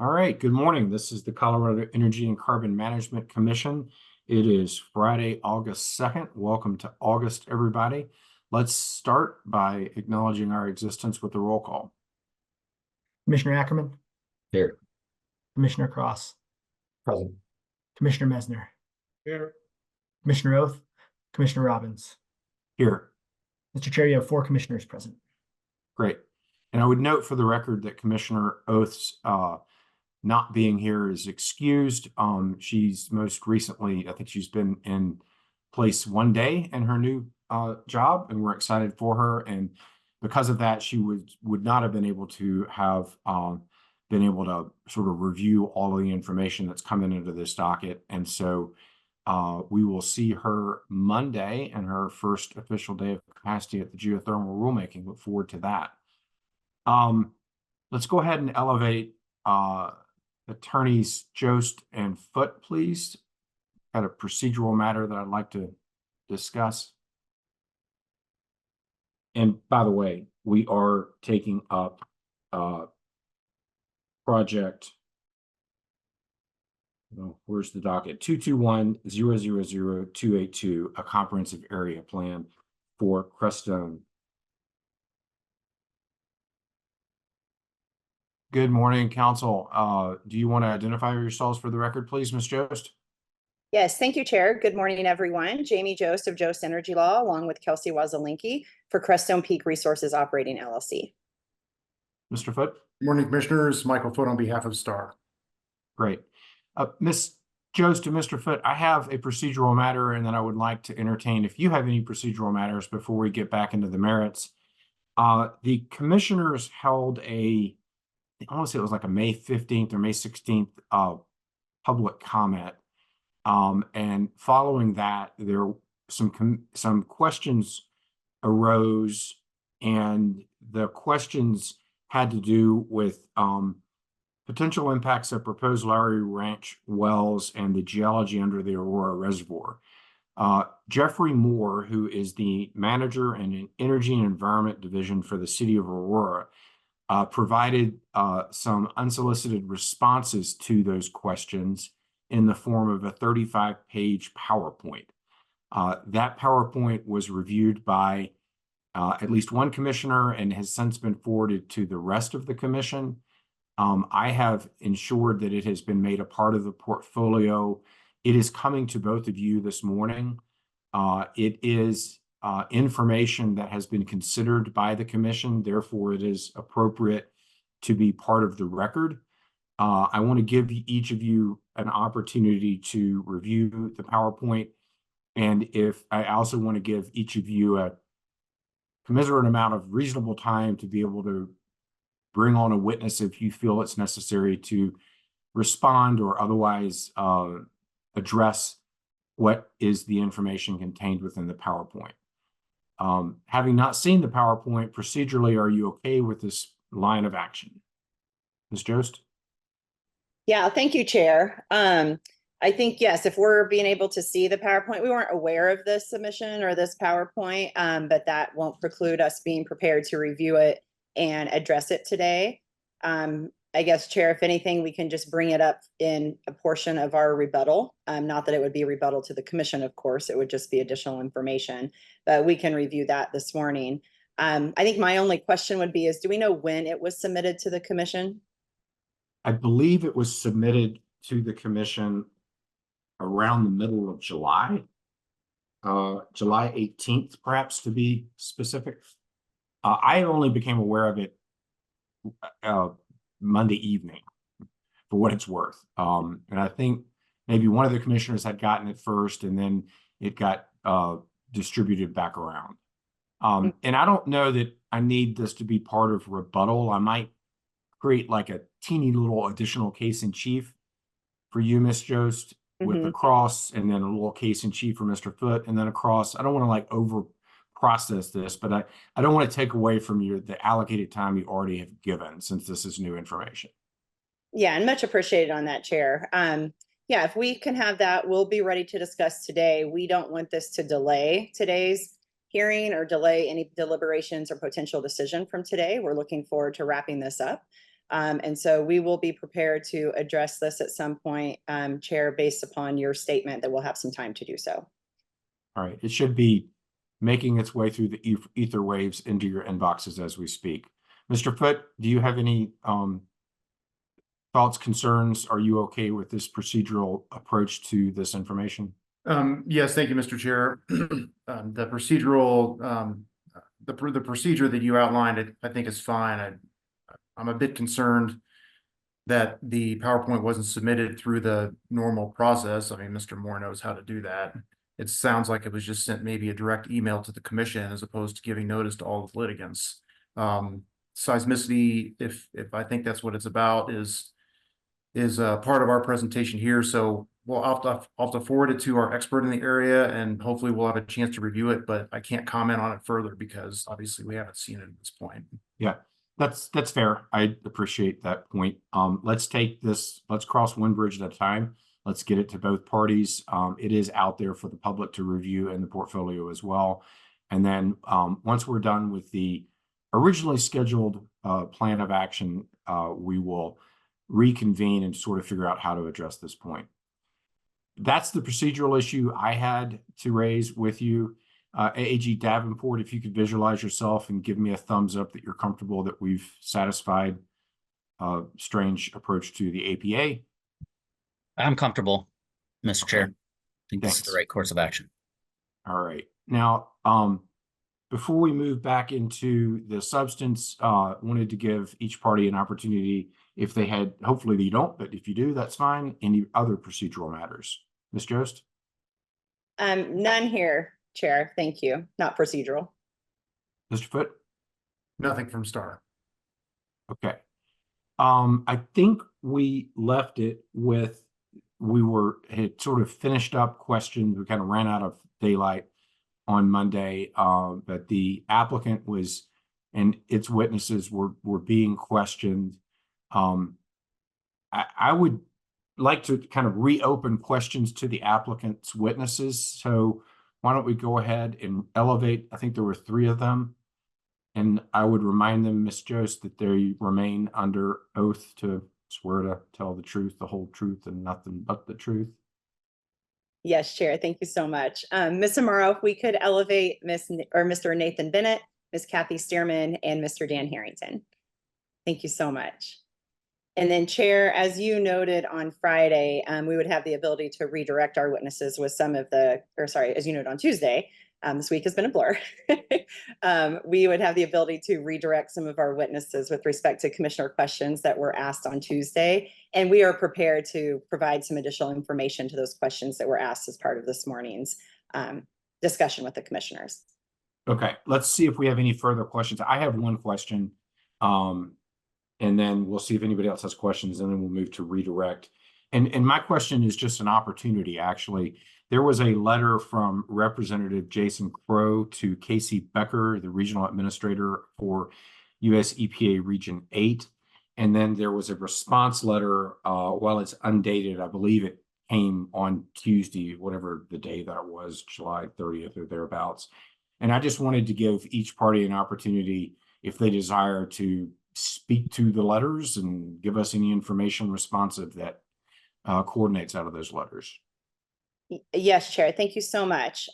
All right, good morning. This is the Colorado Energy and Carbon Management Commission. It is Friday, August 2nd. Welcome to August, everybody. Let's start by acknowledging our existence with the roll call. Commissioner Ackerman, Here. Commissioner Cross, Present. Commissioner Mesner, Here. Commissioner Oath, Commissioner Robbins. Here. Mr. Chair, you have 4 commissioners present. Great. And I would note for the record that Commissioner Oath's not being here is excused. She's most recently, I think she's been in place 1 day in her new job, and we're excited for her. And because of that, she would not have been able to have been able to sort of review all of the information that's coming into this docket. And so we will see her Monday and her first official day of capacity at the geothermal rulemaking. Look forward to that. Let's go ahead and elevate Attorneys Jost and Foote, please. Got a procedural matter that I'd like to discuss. And by the way, we are taking up project, where's the docket? 221-000-282, a comprehensive area plan for Crestone. Good morning, Council. Do you want to identify yourselves for the record, please, Ms. Jost? Yes, thank you, Chair. Good morning, everyone. Jamie Jost of Jost Energy Law, along with Kelsey Wazelinski for Crestone Peak Resources Operating LLC. Mr. Foote? Good morning, Commissioners. Michael Foote on behalf of STAR. Great. Ms. Jost and Mr. Foote, I have a procedural matter, and then I would like to entertain if you have any procedural matters before we get back into the merits. The commissioners held I want to say it was like a May 15th or May 16th public comment. And following that, there some questions arose, and the questions had to do with potential impacts of proposed Lowry Ranch wells and the geology under the Aurora Reservoir. Jeffrey Moore, who is the manager in Energy and Environment Division for the City of Aurora, provided some unsolicited responses to those questions in the form of a 35-page PowerPoint. That PowerPoint was reviewed by at least one commissioner and has since been forwarded to the rest of the commission. I have ensured that it has been made a part of the portfolio. It is coming to both of you this morning. It is information that has been considered by the commission, therefore it is appropriate to be part of the record. I want to give each of you an opportunity to review the PowerPoint, and I also want to give each of you a commensurate amount of reasonable time to be able to bring on a witness if you feel it's necessary to respond or otherwise address what is the information contained within the PowerPoint. Having not seen the PowerPoint, procedurally, are you okay with this line of action? Ms. Jost? Yeah, thank you, Chair. I think, yes, if we're being able to see the PowerPoint, we weren't aware of this submission or this PowerPoint, but that won't preclude us being prepared to review it and address it today. I guess, Chair, if anything, we can just bring it up in a portion of our rebuttal. Not that it would be a rebuttal to the commission, of course, it would just be additional information, but we can review that this morning. I think my only question would be do we know when it was submitted to the commission? I believe it was submitted to the commission around the middle of July, July 18th, perhaps to be specific. I only became aware of it Monday evening, for what it's worth. And I think maybe one of the commissioners had gotten it first, and then it got distributed back around. And I don't know that I need this to be part of rebuttal. I might create like a teeny little additional case in chief for you, Ms. Jost, with the cross, and then a little case in chief for Mr. Foote, and then a cross. I don't want to like over process this, but I don't want to take away from you the allocated time you already have given, since this is new information. Yeah, and much appreciated on that, Chair. Yeah, if we can have that, we'll be ready to discuss today. We don't want this to delay today's hearing or delay any deliberations or potential decision from today. We're looking forward to wrapping this up. And so we will be prepared to address this at some point, Chair, based upon your statement that we'll have some time to do so. All right, it should be making its way through the ether waves into your inboxes as we speak. Mr. Foote, do you have any thoughts, concerns? Are you okay with this procedural approach to this information? Yes, thank you, Mr. Chair. The procedural, the procedure that you outlined, I think is fine. I'm a bit concerned that the PowerPoint wasn't submitted through the normal process. I mean, Mr. Moore knows how to do that. It sounds like it was just sent maybe a direct email to the commission as opposed to giving notice to all the litigants. Seismicity, if I think that's what it's about, is part of our presentation here. So I'll have to forward it to our expert in the area, and hopefully we'll have a chance to review it, but I can't comment on it further because obviously we haven't seen it at this point. Yeah, that's fair. I appreciate that point. Let's take this, let's cross one bridge at a time. Let's get it to both parties. It is out there for the public to review in the portfolio as well. And then once we're done with the originally scheduled plan of action, we will reconvene and sort of figure out how to address this point. That's the procedural issue I had to raise with you. AG Davenport, if you could visualize yourself and give me a thumbs up that you're comfortable that we've satisfied a strange approach to the APA. I'm comfortable, Mr. Chair. Okay. I think this is the right course of action. All right. Now, before we move back into the substance, wanted to give each party an opportunity if they had, hopefully you don't, but if you do, that's fine. Any other procedural matters? Ms. Jost? None here, Chair. Thank you. Not procedural. Mr. Foote? Nothing from Star. Okay. I think we left it with, had sort of finished up questions. We kind of ran out of daylight on Monday, that the applicant was, and its witnesses were being questioned. I would like to kind of reopen questions to the applicant's witnesses. So why don't we go ahead and elevate, I think there were 3 of them. And I would remind them, Ms. Jost, that they remain under oath to swear to tell the truth, the whole truth, and nothing but the truth. Yes, Chair. Thank you so much. Ms. Amaro, if we could elevate Mr. Nathan Bennett, Ms. Kathy Stearman, and Mr. Dan Harrington. Thank you so much. And then, Chair, as you noted on Friday, we would have the ability to redirect our witnesses with some of the, or sorry, as you noted on Tuesday, this week has been a blur. We would have the ability to redirect some of our witnesses with respect to commissioner questions that were asked on Tuesday. And we are prepared to provide some additional information to those questions that were asked as part of this morning's discussion with the commissioners. Okay, let's see if we have any further questions. I have one question. And then we'll see if anybody else has questions, and then we'll move to redirect. And my question is just an opportunity, actually. There was a letter from Representative Jason Crow to Casey Becker, the regional administrator for US EPA Region 8. And then there was a response letter, while it's undated, I believe it came on Tuesday, whatever the day that was, July 30th or thereabouts. And I just wanted to give each party an opportunity, if they desire, to speak to the letters and give us any information responsive that coordinates out of those letters. Yes, Chair. Thank you so much.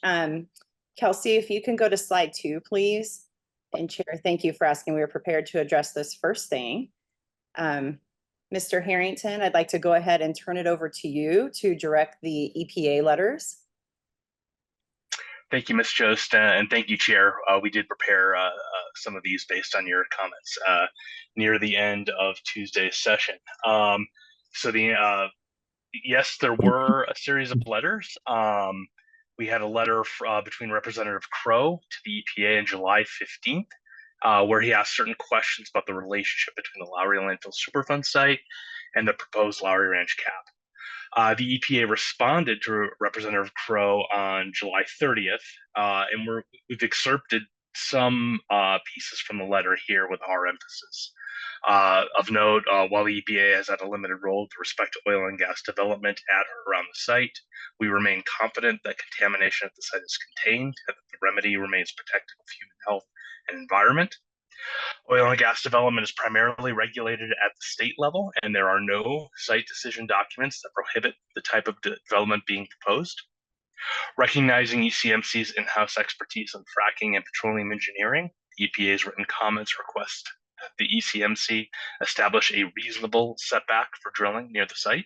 Kelsey, if you can go to slide 2, please. And Chair, thank you for asking. We were prepared to address this first thing. Mr. Harrington, I'd like to go ahead and turn it over to you to direct the EPA letters. Thank you, Ms. Jost, and thank you, Chair. We did prepare some of these based on your comments near the end of Tuesday's session. Yes, there were a series of letters. We had a letter between Representative Crow to the EPA on July 15th, where he asked certain questions about the relationship between the Lowry Landfill Superfund site and the proposed Lowry Ranch cap. The EPA responded to Representative Crow on July 30th, and we've excerpted some pieces from the letter here with our emphasis. Of note, while the EPA has had a limited role with respect to oil and gas development at or around the site, we remain confident that contamination at the site is contained and that the remedy remains protective of human health and environment. Oil and gas development is primarily regulated at the state level, and there are no site decision documents that prohibit the type of development being proposed. Recognizing ECMC's in-house expertise on fracking and petroleum engineering, EPA's written comments request that the ECMC establish a reasonable setback for drilling near the site.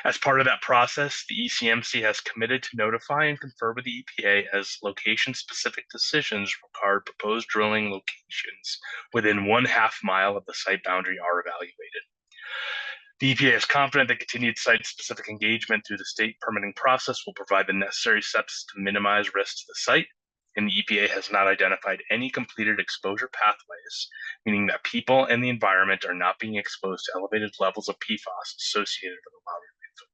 As part of that process, the ECMC has committed to notify and confer with the EPA as location-specific decisions regarding proposed drilling locations within 1/2 mile of the site boundary are evaluated. The EPA is confident that continued site-specific engagement through the state permitting process will provide the necessary steps to minimize risk to the site, and the EPA has not identified any completed exposure pathways, meaning that people and the environment are not being exposed to elevated levels of PFAS associated with the Lowry landfill.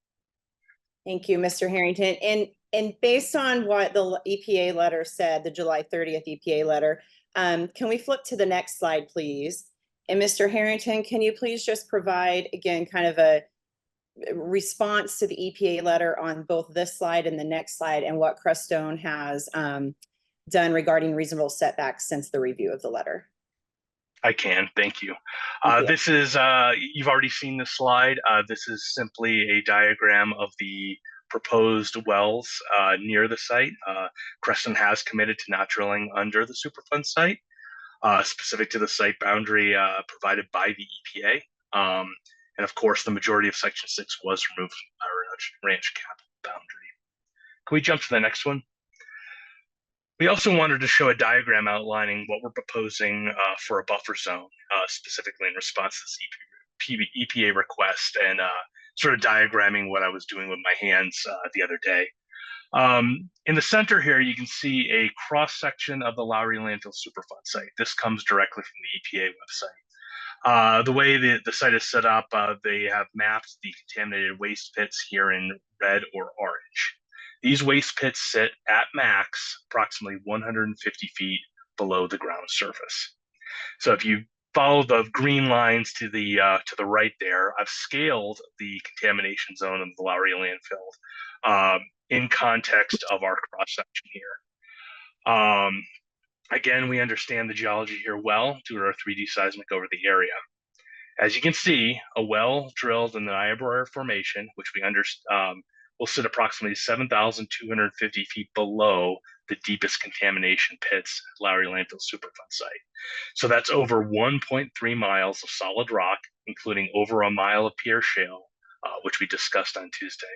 Thank you, Mr. Harrington. And based on what the EPA letter said, the July 30th EPA letter, can we flip to the next slide, please? And Mr. Harrington, can you please just provide, again, kind of a response to the EPA letter on both this slide and the next slide, and what Crestone has done regarding reasonable setbacks since the review of the letter? I can, thank you. Thank you. This is, you've already seen the slide. This is simply a diagram of the proposed wells near the site. Crestone has committed to not drilling under the Superfund site, specific to the site boundary provided by the EPA. And of course, the majority of Section 6 was removed from our ranch cap boundary. Can we jump to the next one? We also wanted to show a diagram outlining what we're proposing for a buffer zone, specifically in response to this EPA request, and sort of diagramming what I was doing with my hands the other day. In the center here, you can see a cross-section of the Lowry Landfill Superfund site. This comes directly from the EPA website. The way the site is set up, they have mapped the contaminated waste pits here in red or orange. These waste pits sit at max approximately 150 feet below the ground surface. So if you follow the green lines to the right there, I've scaled the contamination zone of the Lowry landfill in context of our cross section here. Again, we understand the geology here well due to our 3D seismic over the area. As you can see, a well drilled in the Niobrara Formation, which we will sit approximately 7,250 feet below the deepest contamination pits at Lowry Landfill Superfund site. So that's over 1.3 miles of solid rock, including over a mile of Pierre shale, which we discussed on Tuesday.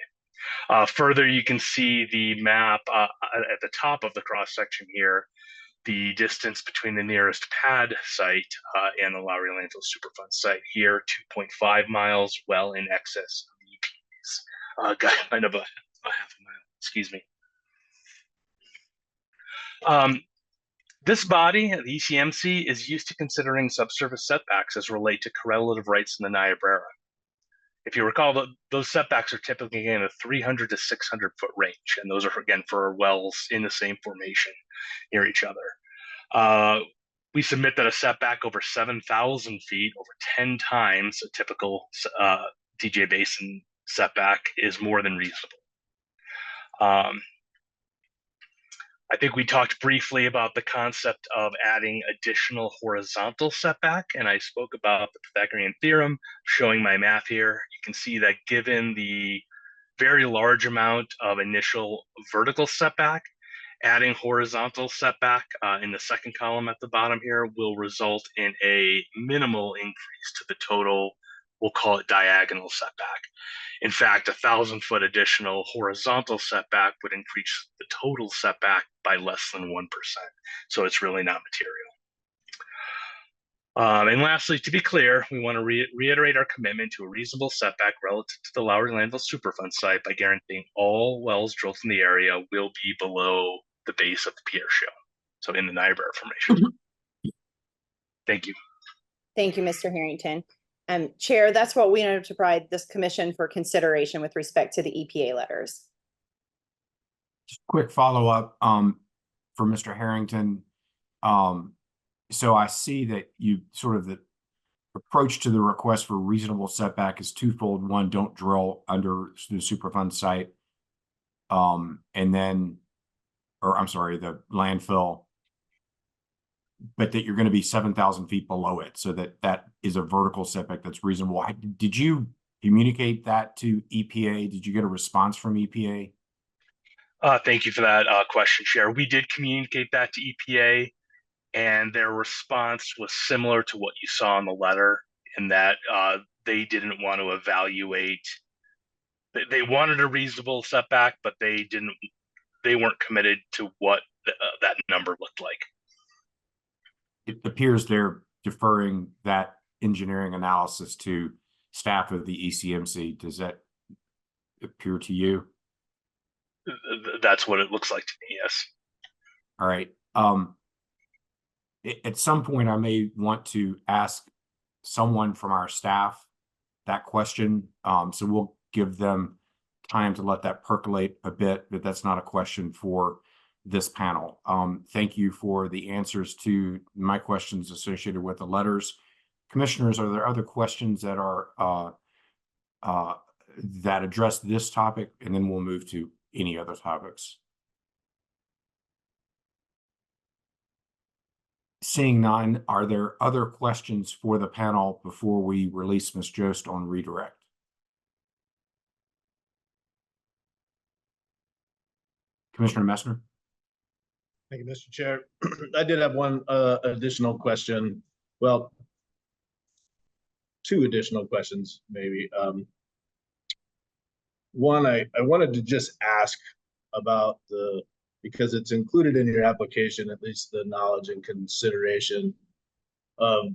Further, you can see the map at the top of the cross section here, the distance between the nearest pad site and the Lowry Landfill Superfund site here, 2.5 miles, well in excess of the EPA's guideline of a half a mile, excuse me. This body, the ECMC, is used to considering subsurface setbacks as relate to correlative rights in the Niobrara. If you recall, those setbacks are typically in a 300 to 600 foot range, and those are, again, for wells in the same formation near each other. We submit that a setback over 7,000 feet, over 10 times a typical DJ Basin setback, is more than reasonable. I think we talked briefly about the concept of adding additional horizontal setback, and I spoke about the Pythagorean theorem, showing my math here. You can see that given the very large amount of initial vertical setback, adding horizontal setback in the second column at the bottom here will result in a minimal increase to the total, we'll call it diagonal setback. In fact, 1,000 foot additional horizontal setback would increase the total setback by less than 1%. So it's really not material. And lastly, to be clear, we want to reiterate our commitment to a reasonable setback relative to the Lowry Landfill Superfund site by guaranteeing all wells drilled in the area will be below the base of the Pierre shale, so in the Niobrara Formation. Thank you. Thank you, Mr. Harrington. Chair, that's what we wanted to provide this commission for consideration with respect to the EPA letters. Just quick follow-up for Mr. Harrington. So I see that you sort of the approach to the request for reasonable setback is twofold. One, don't drill under the Superfund site. And then, or I'm sorry, the landfill. but that you're going to be 7,000 feet below it, so that is a vertical setback that's reasonable. Did you communicate that to EPA? Did you get a response from EPA? Thank you for that question, Chair. We did communicate that to EPA, and their response was similar to what you saw in the letter, in that they didn't want to evaluate. They wanted a reasonable setback, but they weren't committed to what that number looked like. It appears they're deferring that engineering analysis to staff of the ECMC. Does that appear to you? That's what it looks like to me, yes. All right. At some point, I may want to ask someone from our staff that question. So we'll give them time to let that percolate a bit, but that's not a question for this panel. Thank you for the answers to my questions associated with the letters. Commissioners, are there other questions that are that address this topic? And then we'll move to any other topics. Seeing none, are there other questions for the panel before we release Ms. Jost on redirect? Commissioner Messner? Thank you, Mr. Chair. I did have one additional question. Well, two additional questions, maybe. One, I wanted to just ask about because it's included in your application, at least the knowledge and consideration of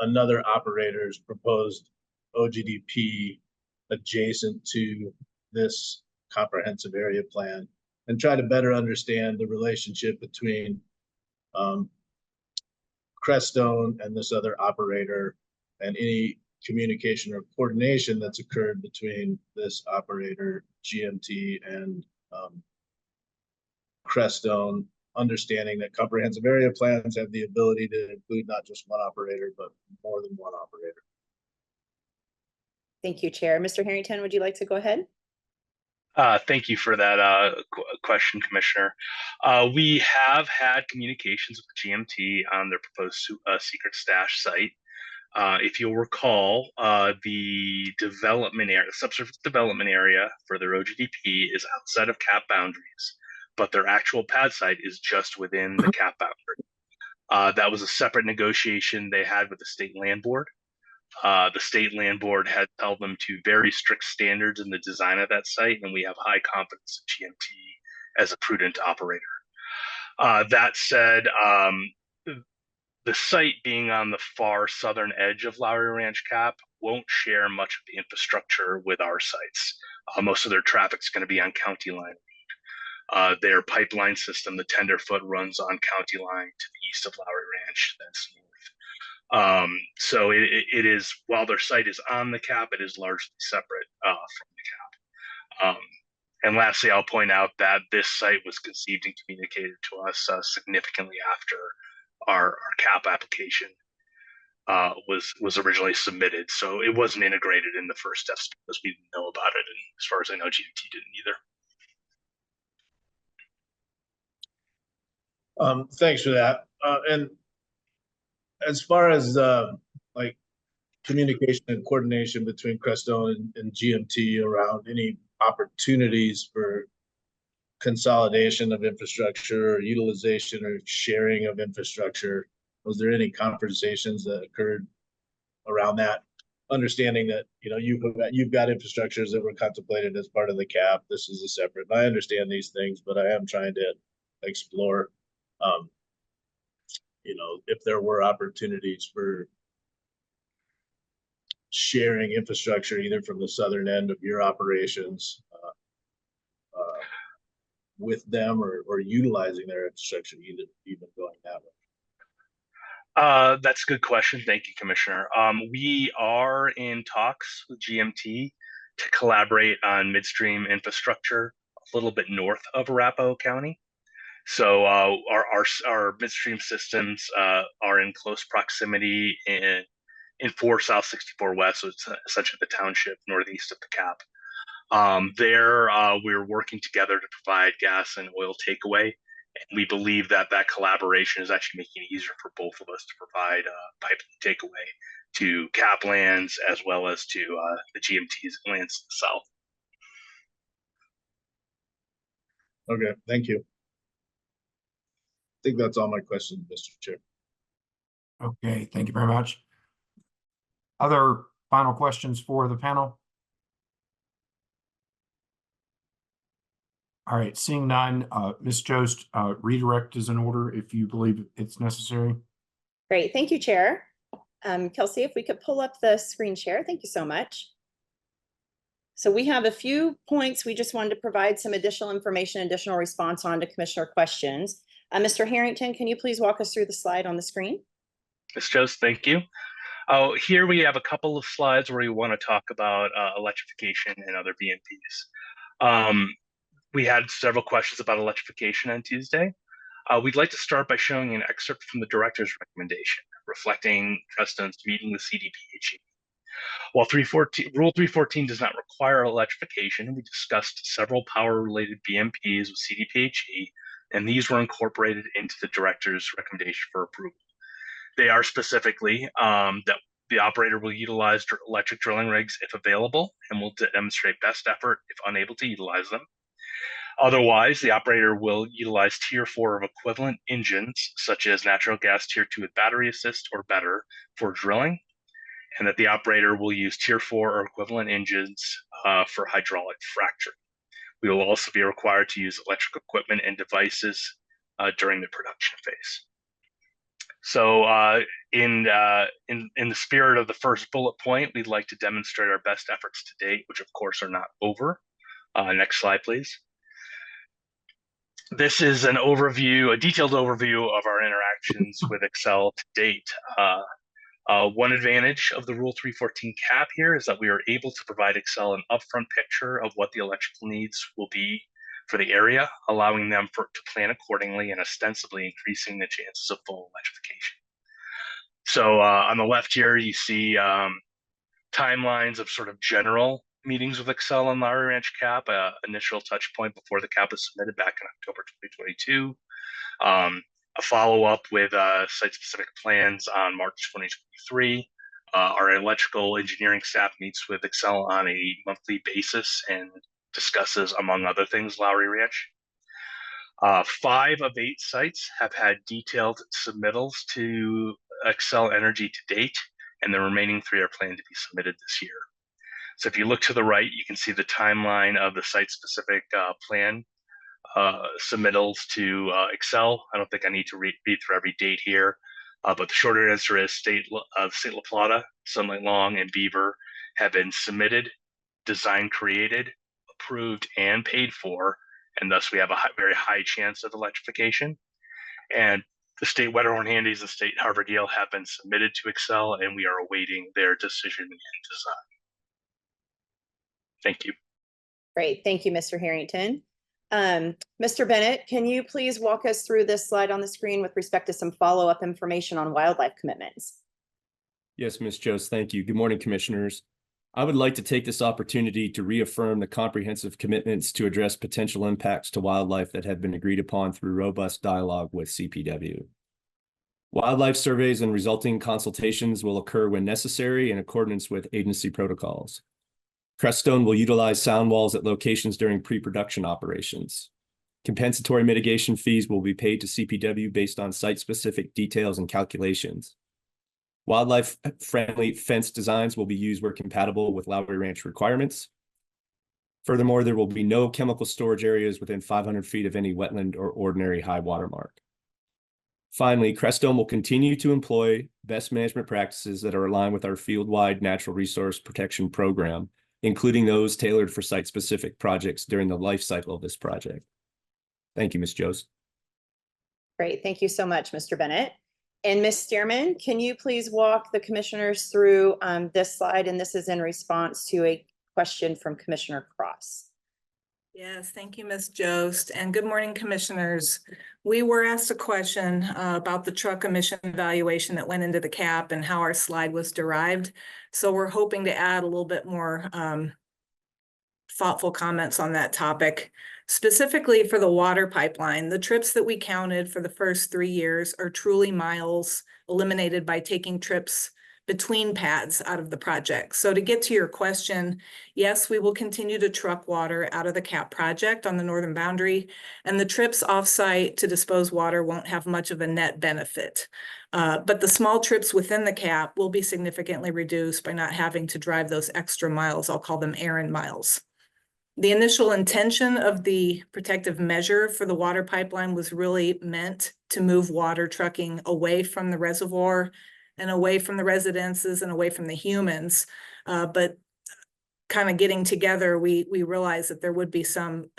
another operator's proposed OGDP adjacent to this comprehensive area plan, and try to better understand the relationship between Crestone and this other operator, and any communication or coordination that's occurred between this operator, GMT, and Crestone, understanding that comprehensive area plans have the ability to include not just one operator, but more than one operator. Thank you, Chair. Mr. Harrington, would you like to go ahead? Thank you for that question, Commissioner. We have had communications with GMT on their proposed secret stash site. If you'll recall, the development area, the subsurface development area for their OGDP is outside of CAP boundaries, but their actual pad site is just within the CAP boundary. That was a separate negotiation they had with the State Land Board. The State Land Board had held them to very strict standards in the design of that site, and we have high confidence in GMT as a prudent operator. That said, the site being on the far southern edge of Lowry Ranch CAP won't share much of the infrastructure with our sites. Most of their traffic's going to be on County Line. Their pipeline system, the tenderfoot, runs on County Line to the east of Lowry Ranch, that's north. So it is, while their site is on the CAP, it is largely separate from the CAP. And lastly, I'll point out that this site was conceived and communicated to us significantly after our CAP application was originally submitted. So it wasn't integrated in the first steps because we didn't know about it. And as far as I know, GMT didn't either. Thanks for that. And as far as like communication and coordination between Crestone and GMT around any opportunities for consolidation of infrastructure or utilization or sharing of infrastructure, was there any conversations that occurred around that? Understanding that, you know, you've got infrastructures that were contemplated as part of the CAP. This is a separate. I understand these things, but I am trying to explore, you know, if there were opportunities for sharing infrastructure either from the southern end of your operations with them, or utilizing their infrastructure, even going that way. That's a good question. Thank you, Commissioner. We are in talks with GMT to collaborate on midstream infrastructure a little bit north of Arapahoe County. So our midstream systems are in close proximity in 4 South 64 West, so it's essentially the township northeast of the CAP. We're working together to provide gas and oil takeaway And we believe that that collaboration is actually making it easier for both of us to provide pipeline takeaway to CAP lands as well as to the GMT's lands to the south. Okay, thank you. I think that's all my questions, Mr. Chair. Okay, thank you very much. Other final questions for the panel? All right, seeing none, Ms. Jost, redirect is in order if you believe it's necessary. Great, thank you, Chair. Kelsey, if we could pull up the screen share, thank you so much. So we have a few points. We just wanted to provide some additional information, additional response on to Commissioner questions. Mr. Harrington, can you please walk us through the slide on the screen? Ms. Jost, thank you. Oh, here we have a couple of slides where we want to talk about electrification and other BMPs. We had several questions about electrification on Tuesday. We'd like to start by showing an excerpt from the director's recommendation, reflecting Crestone's meeting with CDPHE. While Rule 314 does not require electrification, we discussed several power-related BMPs with CDPHE, and these were incorporated into the director's recommendation for approval. They are specifically that the operator will utilize electric drilling rigs if available and will demonstrate best effort if unable to utilize them. Otherwise, the operator will utilize Tier 4 of equivalent engines, such as natural gas Tier 2 with battery assist or better for drilling, and that the operator will use Tier 4 or equivalent engines for hydraulic fracturing. We will also be required to use electric equipment and devices during the production phase. So in the spirit of the first bullet point, we'd like to demonstrate our best efforts to date, which of course are not over. Next slide, please. This is an overview, a detailed overview of our interactions with Xcel to date. One advantage of the Rule 314 cap here is that we are able to provide Xcel an upfront picture of what the electrical needs will be for the area, allowing them to plan accordingly and ostensibly increasing the chances of full electrification. So on the left here, you see timelines of sort of general meetings with Xcel on Lowry Ranch cap, initial touch point before the cap was submitted back in October 2022. A follow-up with site-specific plans on March 2023. Our electrical engineering staff meets with Xcel on a monthly basis and discusses, among other things, Lowry Ranch. 5 of 8 sites have had detailed submittals to Xcel Energy to date, and the remaining 3 are planned to be submitted this year. So if you look to the right, you can see the timeline of the site-specific plan submittals to Xcel. I don't think I need to read through every date here, but the shorter answer is State La Plata, Sunlight Long, and Beaver have been submitted, design created, approved, and paid for, and thus we have a very high chance of electrification. And the State Wetterhorn Handies and State Harvard Yale have been submitted to Xcel, and we are awaiting their decision and design. Thank you. Great, thank you, Mr. Harrington. Mr. Bennett, can you please walk us through this slide on the screen with respect to some follow-up information on wildlife commitments? Yes, Ms. Jost, thank you. Good morning, commissioners. I would like to take this opportunity to reaffirm the comprehensive commitments to address potential impacts to wildlife that have been agreed upon through robust dialogue with CPW. Wildlife surveys and resulting consultations will occur when necessary in accordance with agency protocols. Crestone will utilize sound walls at locations during pre-production operations. Compensatory mitigation fees will be paid to CPW based on site-specific details and calculations. Wildlife-friendly fence designs will be used where compatible with Lowry Ranch requirements. Furthermore, there will be no chemical storage areas within 500 feet of any wetland or ordinary high water mark. Finally, Crestone will continue to employ best management practices that are aligned with our field-wide natural resource protection program, including those tailored for site-specific projects during the life cycle of this project. Thank you, Ms. Jost. Great, thank you so much, Mr. Bennett. And Ms. Stearman, can you please walk the commissioners through this slide? And this is in response to a question from Commissioner Cross. Yes, thank you, Ms. Jost, and good morning, commissioners. We were asked a question about the truck emission evaluation that went into the cap and how our slide was derived. So we're hoping to add a little bit more thoughtful comments on that topic. Specifically for the water pipeline, the trips that we counted for the first 3 years are truly miles eliminated by taking trips between pads out of the project. So to get to your question, yes, we will continue to truck water out of the CAP project on the northern boundary, and the trips offsite to dispose water won't have much of a net benefit. But the small trips within the CAP will be significantly reduced by not having to drive those extra miles. I'll call them errand miles. The initial intention of the protective measure for the water pipeline was really meant to move water trucking away from the reservoir and away from the residences and away from the humans. But kind of getting together, we realized that there would be some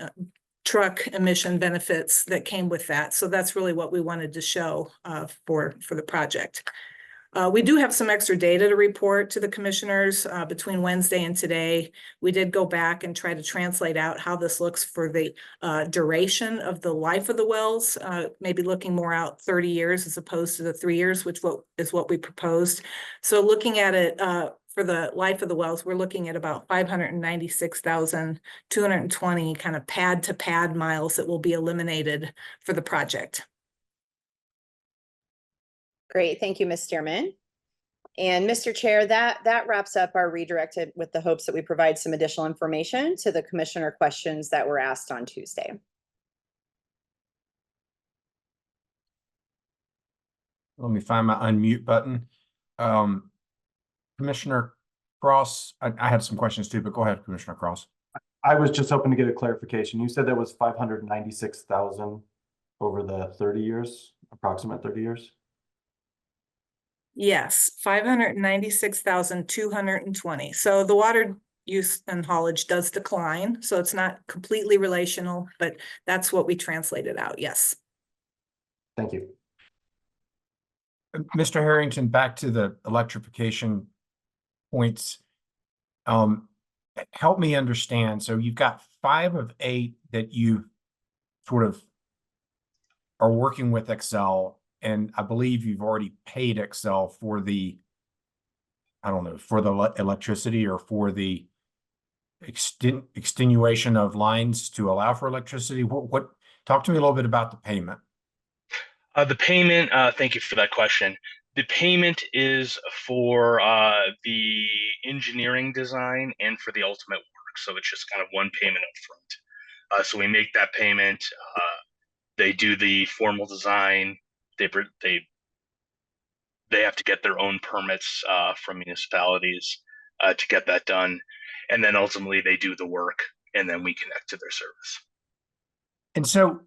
truck emission benefits that came with that. So that's really what we wanted to show for the project. We do have some extra data to report to the commissioners between Wednesday and today. We did go back and try to translate out how this looks for the duration of the life of the wells, maybe looking more out 30 years as opposed to the 3 years, which is what we proposed. So looking at it for the life of the wells, we're looking at about 596,220 kind of pad to pad miles that will be eliminated for the project. Great, thank you, Ms. Stearman. And Mr. Chair, that wraps up our redirected with the hopes that we provide some additional information to the commissioner questions that were asked on Tuesday. Let me find my unmute button. Commissioner Cross, I had some questions too, but go ahead, Commissioner Cross. I was just hoping to get a clarification. You said that was 596,000 over the 30 years, approximate 30 years? Yes, 596,220. So the water use and haulage does decline. So it's not completely relational, but that's what we translated out. Yes. Thank you. Mr. Harrington, back to the electrification points. Help me understand. So you've got 5 of 8 that you sort of are working with Excel. And I believe you've already paid Excel for the, I don't know, for the electricity or for the extenuation of lines to allow for electricity. What talk to me a little bit about the payment. The payment, thank you for that question. The payment is for the engineering design and for the ultimate work. So it's just kind of one payment up front. So we make that payment. They do the formal design. They have to get their own permits from municipalities to get that done. And then ultimately they do the work and then we connect to their service. And so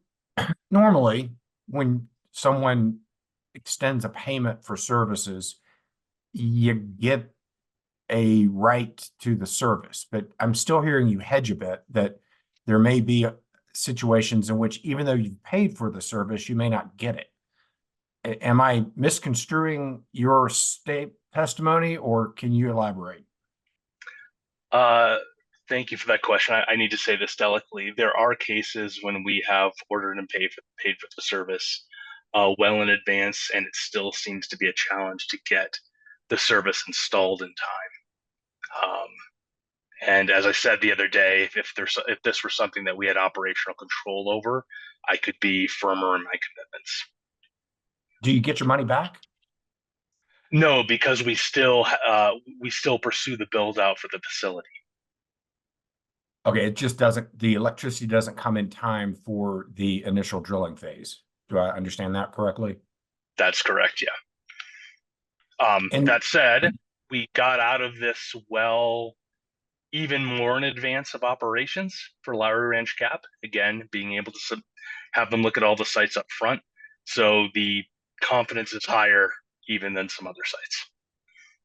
normally when someone extends a payment for services, you get a right to the service. But I'm still hearing you hedge a bit that there may be situations in which even though you've paid for the service, you may not get it. Am I misconstruing your state testimony, or can you elaborate? Thank you for that question. I need to say this delicately. There are cases when we have ordered and paid for the service well in advance, and it still seems to be a challenge to get the service installed in time. And as I said the other day, if this were something that we had operational control over, I could be firmer in my commitments. Do you get your money back? No, because we still pursue the build out for the facility. Okay, it just doesn't, the electricity doesn't come in time for the initial drilling phase. Do I understand that correctly? That's correct, yeah. And that said, we got out of this well even more in advance of operations for Lowry Ranch Cap, again, being able to have them look at all the sites up front. So the confidence is higher even than some other sites.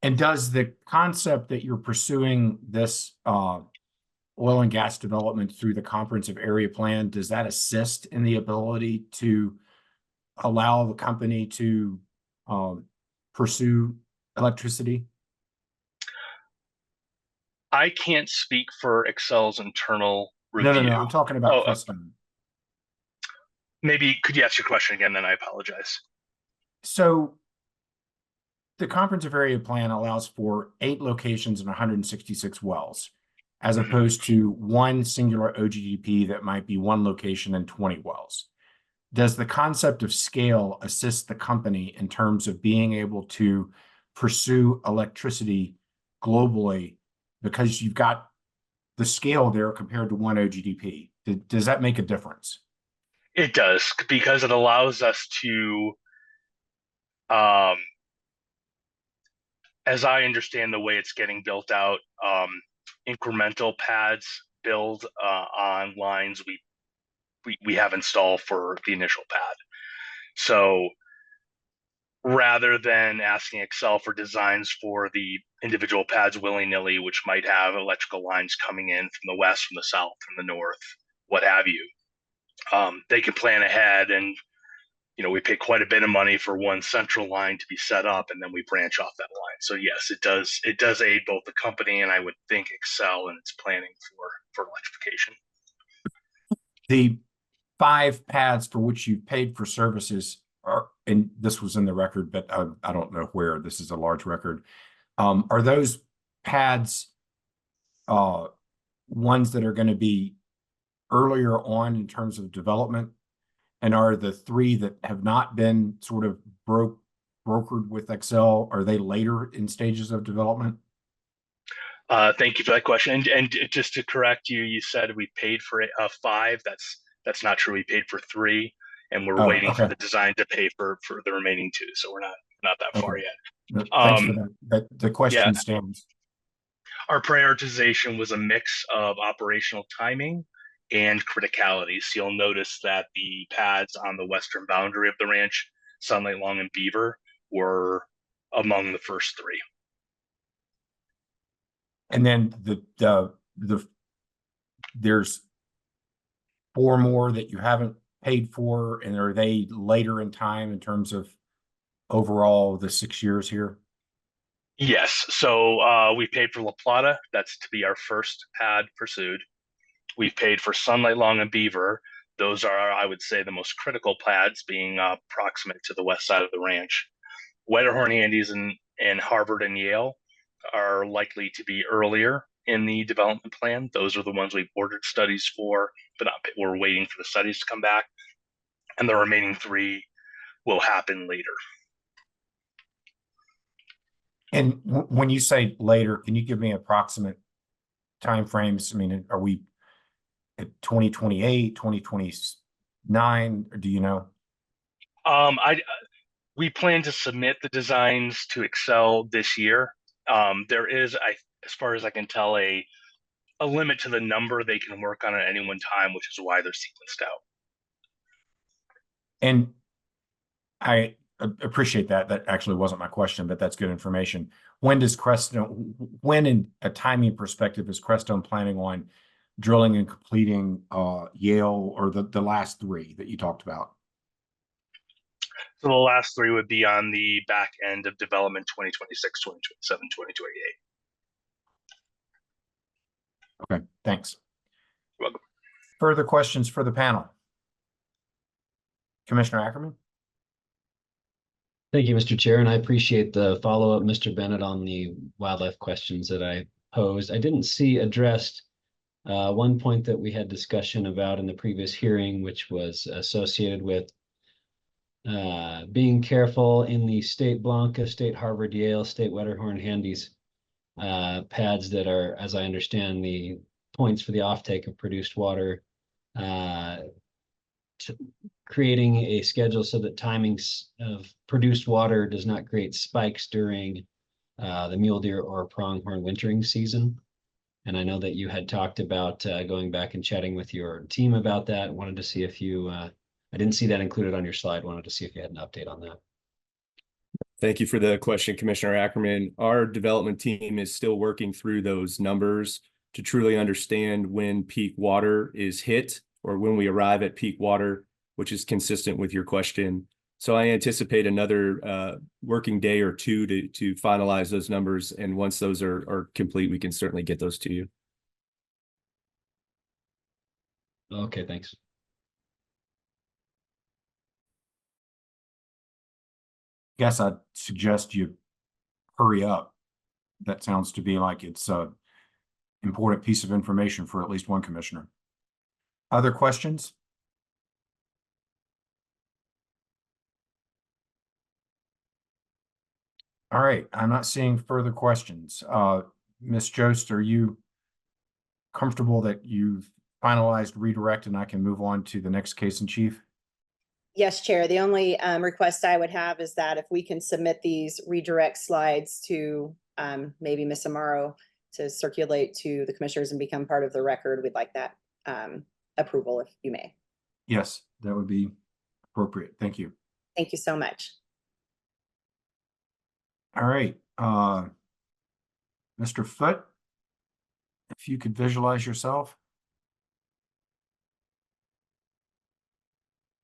And does the concept that you're pursuing this oil and gas development through the comprehensive area plan, does that assist in the ability to allow the company to pursue electricity? I can't speak for Excel's internal review. No, I'm talking about Crestone. Maybe could you ask your question again, then I apologize. So the comprehensive area plan allows for 8 locations and 166 wells. as Mhm. opposed to one singular OGDP that might be one location and 20 wells. Does the concept of scale assist the company in terms of being able to pursue electricity globally because you've got the scale there compared to one OGDP? Does that make a difference? It does, because it allows us to, as I understand the way it's getting built out, incremental pads build on lines we have installed for the initial pad. So rather than asking Excel for designs for the individual pads willy-nilly, which might have electrical lines coming in from the west, from the south, from the north, what have you, they can plan ahead. And we pay quite a bit of money for one central line to be set up, and then we branch off that line. So yes, it does aid both the company and I would think Excel in its planning for electrification. The 5 pads for which you paid for services are, and this was in the record, but I don't know where, this is a large record. Are those pads ones that are going to be earlier on in terms of development? And are the 3 that have not been sort of brokered with Excel, are they later in stages of development? Thank you for that question. And just to correct you, you said we paid for 5. That's not true. We paid for 3, and we're waiting for the design to pay for the remaining 2. So we're not that far yet. Thanks for that. But the question stands. Our prioritization was a mix of operational timing and criticality. So you'll notice that the pads on the western boundary of the ranch, Sunlight, Long, and Beaver, were among the first 3. And then there's 4 more that you haven't paid for, and are they later in time in terms of overall the 6 years here? Yes. So we paid for La Plata. That's to be our first pad pursued. We've paid for Sunlight, Long, and Beaver. Those are, I would say, the most critical pads, being proximate to the west side of the ranch. Wetterhorn Handies and Harvard and Yale are likely to be earlier in the development plan. Those are the ones we've ordered studies for, but we're waiting for the studies to come back. And the remaining 3 will happen later. And when you say later, can you give me approximate timeframes? I mean, are we at 2028, 2029, or do you know? We plan to submit the designs to Excel this year. There is, as far as I can tell, a limit to the number they can work on at any one time, which is why they're sequenced out. And I appreciate that. That actually wasn't my question, but that's good information. When does Crestone, when in a timing perspective, is Crestone planning on drilling and completing Yale, or the last 3 that you talked about? So the last 3 would be on the back end of development, 2026, 2027, 2028. Okay, thanks. You're welcome. Further questions for the panel? Commissioner Ackerman? Thank you, Mr. Chair, and I appreciate the follow-up, Mr. Bennett, on the wildlife questions that I posed. I didn't see addressed one point that we had discussion about in the previous hearing, which was associated with being careful in the State Blanca, State Harvard, Yale, State Wetterhorn Handies pads that are, as I understand, the points for the offtake of produced water, creating a schedule so that timings of produced water does not create spikes during the mule deer or pronghorn wintering season. And I know that you had talked about going back and chatting with your team about that. Wanted to see if you, I didn't see that included on your slide. Wanted to see if you had an update on that. Thank you for the question, Commissioner Ackerman. Our development team is still working through those numbers to truly understand when peak water is hit, or when we arrive at peak water, which is consistent with your question. So I anticipate another working day or 2 to finalize those numbers. And once those are complete, we can certainly get those to you. Okay, thanks. Guess I'd suggest you hurry up. That sounds to be like it's important piece of information for at least one commissioner. Other questions? All right, I'm not seeing further questions. Ms. Jost, are you comfortable that you've finalized redirect and I can move on to the next case in chief? Yes, Chair. The only request I would have is that if we can submit these redirect slides to maybe Ms. Amaro to circulate to the commissioners and become part of the record, we'd like that approval if you may. Yes, that would be appropriate. Thank you. Thank you so much. All right, Mr. Foote, if you could visualize yourself.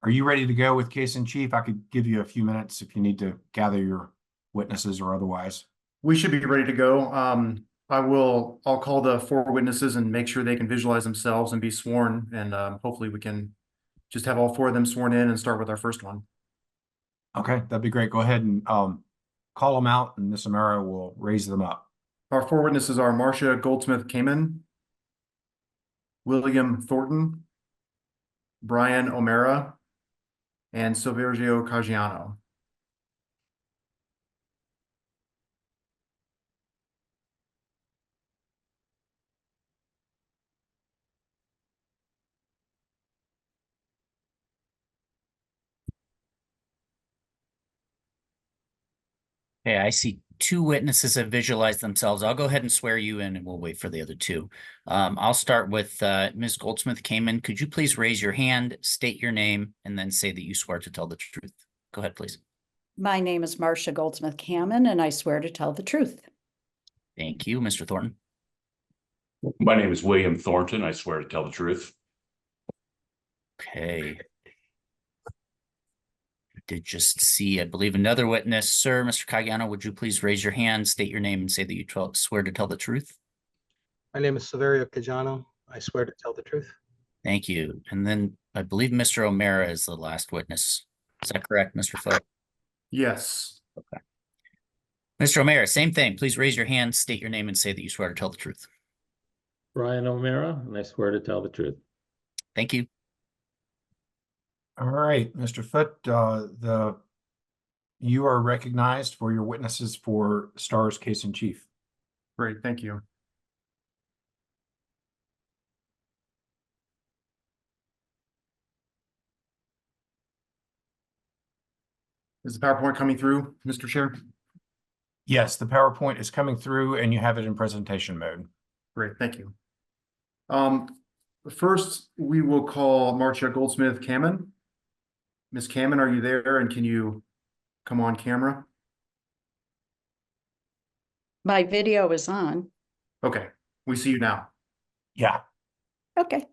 Are you ready to go with case in chief? I could give you a few minutes if you need to gather your witnesses or otherwise. We should be ready to go. I'll call the 4 witnesses and make sure they can visualize themselves and be sworn. And hopefully we can just have all 4 of them sworn in and start with our first one. Okay, that'd be great. Go ahead and call them out and Ms. Amaro will raise them up. Our 4 witnesses are Marcia Goldsmith-Kamen, William Thornton, Brian O'Mara, and Silverio Caggiano. Okay, I see 2 witnesses have visualized themselves. I'll go ahead and swear you in and we'll wait for the other 2. I'll start with Ms. Goldsmith-Kamen. Could you please raise your hand, state your name, and then say that you swear to tell the truth? Go ahead, please. My name is Marcia Goldsmith-Kamen, and I swear to tell the truth. Thank you, Mr. Thornton. My name is William Thornton. I swear to tell the truth. Okay. Did just see, I believe, another witness. Sir, Mr. Caggiano, would you please raise your hand, state your name, and say that you swear to tell the truth? My name is Silverio Caggiano. I swear to tell the truth. Thank you. And then I believe Mr. O'Mara is the last witness. Is that correct, Mr. Foote? Yes. Okay. Mr. O'Mara, same thing. Please raise your hand, state your name, and say that you swear to tell the truth. Brian O'Mara, and I swear to tell the truth. Thank you. All right, Mr. Foote, you are recognized for your witnesses for Starr's case in chief. Great, thank you. Is the PowerPoint coming through, Mr. Chair? Yes, the PowerPoint is coming through and you have it in presentation mode. Great, thank you. First, we will call Marcia Goldsmith-Kamen. Ms. Kamen, are you there and can you come on camera? My video is on. Okay, we see you now. Yeah. Okay.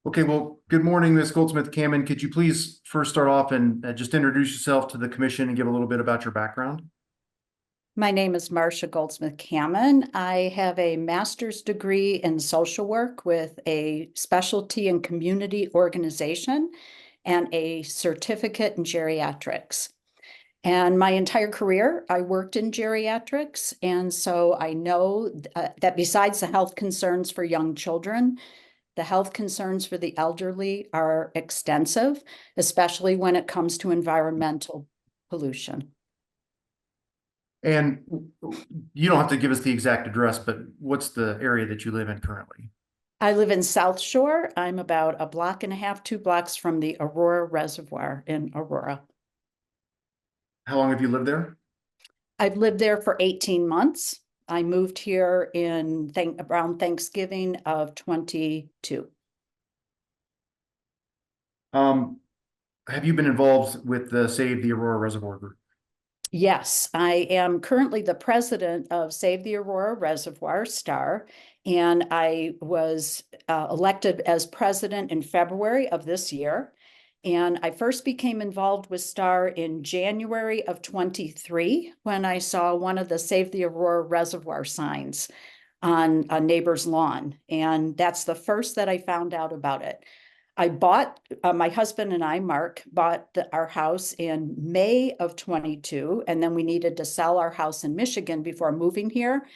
Okay, well, good morning, Ms. Goldsmith-Kamen. Could you please first start off and just introduce yourself to the commission and give a little bit about your background? My name is Marcia Goldsmith-Kamen. I have a master's degree in social work with a specialty in community organization and a certificate in geriatrics. And my entire career, I worked in geriatrics. And so I know that besides the health concerns for young children, the health concerns for the elderly are extensive, especially when it comes to environmental pollution. And you don't have to give us the exact address, but what's the area that you live in currently? I live in South Shore. I'm about a block and a half, 2 blocks from the Aurora Reservoir in Aurora. How long have you lived there? I've lived there for 18 months. I moved here in around Thanksgiving of 22. Have you been involved with the Save the Aurora Reservoir group? Yes, I am currently the president of Save the Aurora Reservoir, STAR, and I was elected as president in February of this year. And I first became involved with STAR in January of 23 when I saw one of the Save the Aurora Reservoir signs on a neighbor's lawn. And that's the first that I found out about it. I bought, my husband and I, Mark, bought our house in May of 22, and then we needed to sell our house in Michigan before moving here.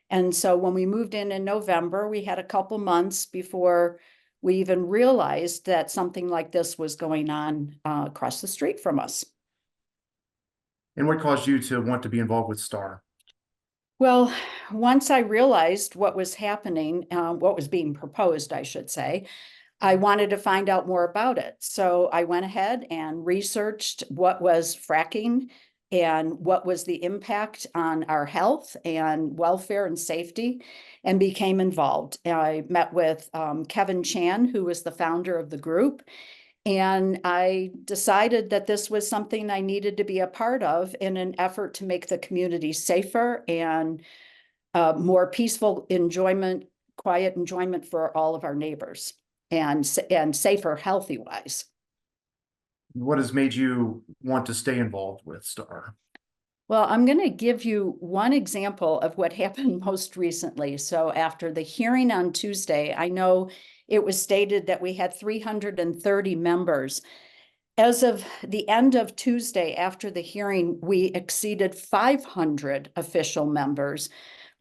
And so when we moved in November, we had a couple months before we even realized that something like this was going on across the street from us. And what caused you to want to be involved with STAR? Well, once I realized what was happening, what was being proposed, I should say, I wanted to find out more about it. So I went ahead and researched what was fracking and what was the impact on our health and welfare and safety, and became involved. I met with Kevin Chan, who was the founder of the group, and I decided that this was something I needed to be a part of in an effort to make the community safer and more peaceful enjoyment, quiet enjoyment for all of our neighbors, and safer, healthy wise. What has made you want to stay involved with STAR? Well, I'm going to give you one example of what happened most recently. So after the hearing on Tuesday, I know it was stated that we had 330 members. As of the end of Tuesday, after the hearing, we exceeded 500 official members.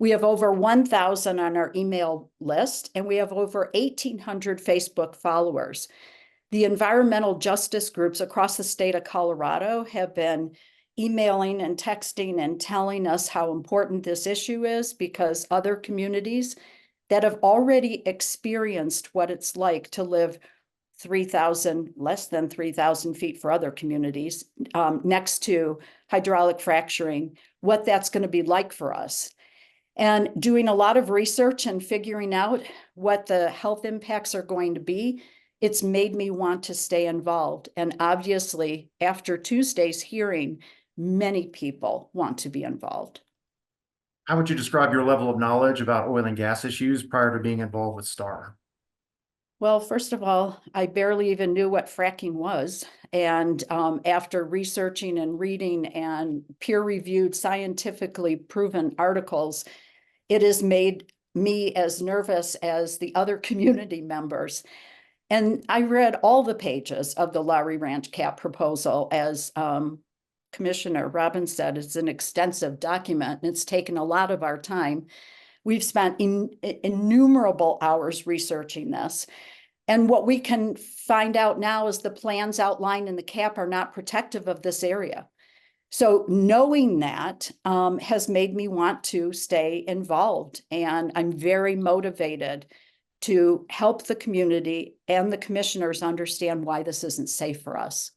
We have over 1,000 on our email list, and we have over 1,800 Facebook followers. The environmental justice groups across the state of Colorado have been emailing and texting and telling us how important this issue is, because other communities that have already experienced what it's like to live 3,000, less than 3,000 feet for other communities, next to hydraulic fracturing, what that's going to be like for us. And doing a lot of research and figuring out what the health impacts are going to be, it's made me want to stay involved. And obviously, after Tuesday's hearing, many people want to be involved. How would you describe your level of knowledge about oil and gas issues prior to being involved with STAR? Well, first of all, I barely even knew what fracking was. And after researching and reading and peer-reviewed, scientifically proven articles, it has made me as nervous as the other community members. And I read all the pages of the Lowry Ranch CAP proposal. As Commissioner Robbins said, it's an extensive document, and it's taken a lot of our time. We've spent innumerable hours researching this. And what we can find out now is the plans outlined in the CAP are not protective of this area. So knowing that has made me want to stay involved, and I'm very motivated to help the community and the commissioners understand why this isn't safe for us.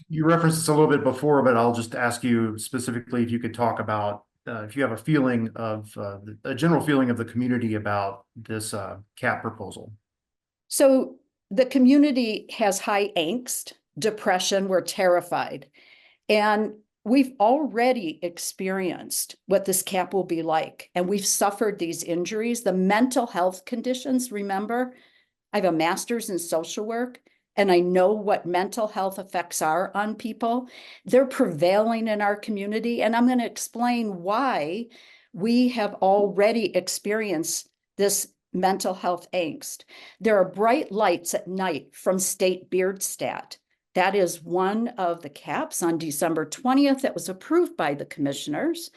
You referenced this a little bit before, but I'll just ask you specifically if you could talk about if you have a feeling of a general feeling of the community about this CAP proposal. So the community has high angst, depression, we're terrified. And we've already experienced what this CAP will be like. And we've suffered these injuries, the mental health conditions. Remember, I have a master's in social work, and I know what mental health effects are on people. They're prevailing in our community. And I'm going to explain why we have already experienced this mental health angst. There are bright lights at night from State Beardstat. That is one of the CAPs on December 20th that was approved by the commissioners.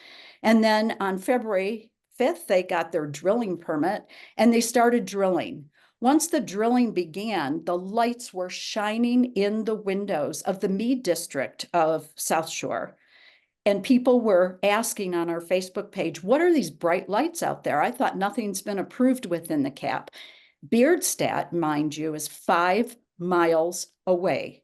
And then on February 5th, they got their drilling permit and they started drilling. Once the drilling began, the lights were shining in the windows of the Meade district of South Shore. And people were asking on our Facebook page, what are these bright lights out there? I thought nothing's been approved within the CAP. Beardstat, mind you, is 5 miles away.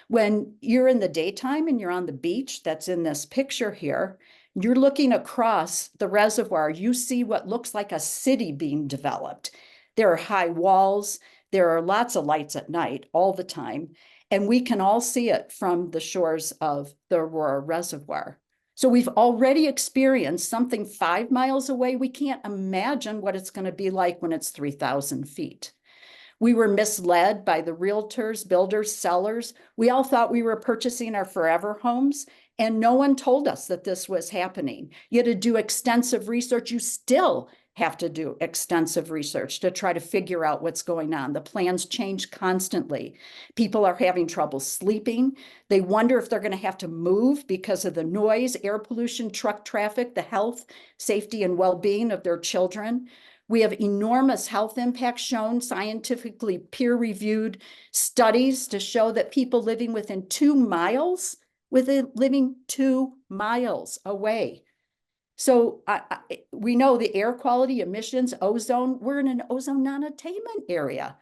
When you're in the daytime and you're on the beach that's in this picture here, you're looking across the reservoir, you see what looks like a city being developed. There are high walls, there are lots of lights at night all the time, and we can all see it from the shores of the Aurora Reservoir. So we've already experienced something 5 miles away. We can't imagine what it's going to be like when it's 3,000 feet. We were misled by the realtors, builders, sellers. We all thought we were purchasing our forever homes, and no one told us that this was happening. You had to do extensive research. You still have to do extensive research to try to figure out what's going on. The plans change constantly. People are having trouble sleeping. They wonder if they're going to have to move because of the noise, air pollution, truck traffic, the health, safety, and well-being of their children. We have enormous health impacts shown, scientifically peer-reviewed studies to show that people living within 2 miles, living 2 miles away. So we know the air quality, emissions, ozone, we're in an ozone non-attainment area.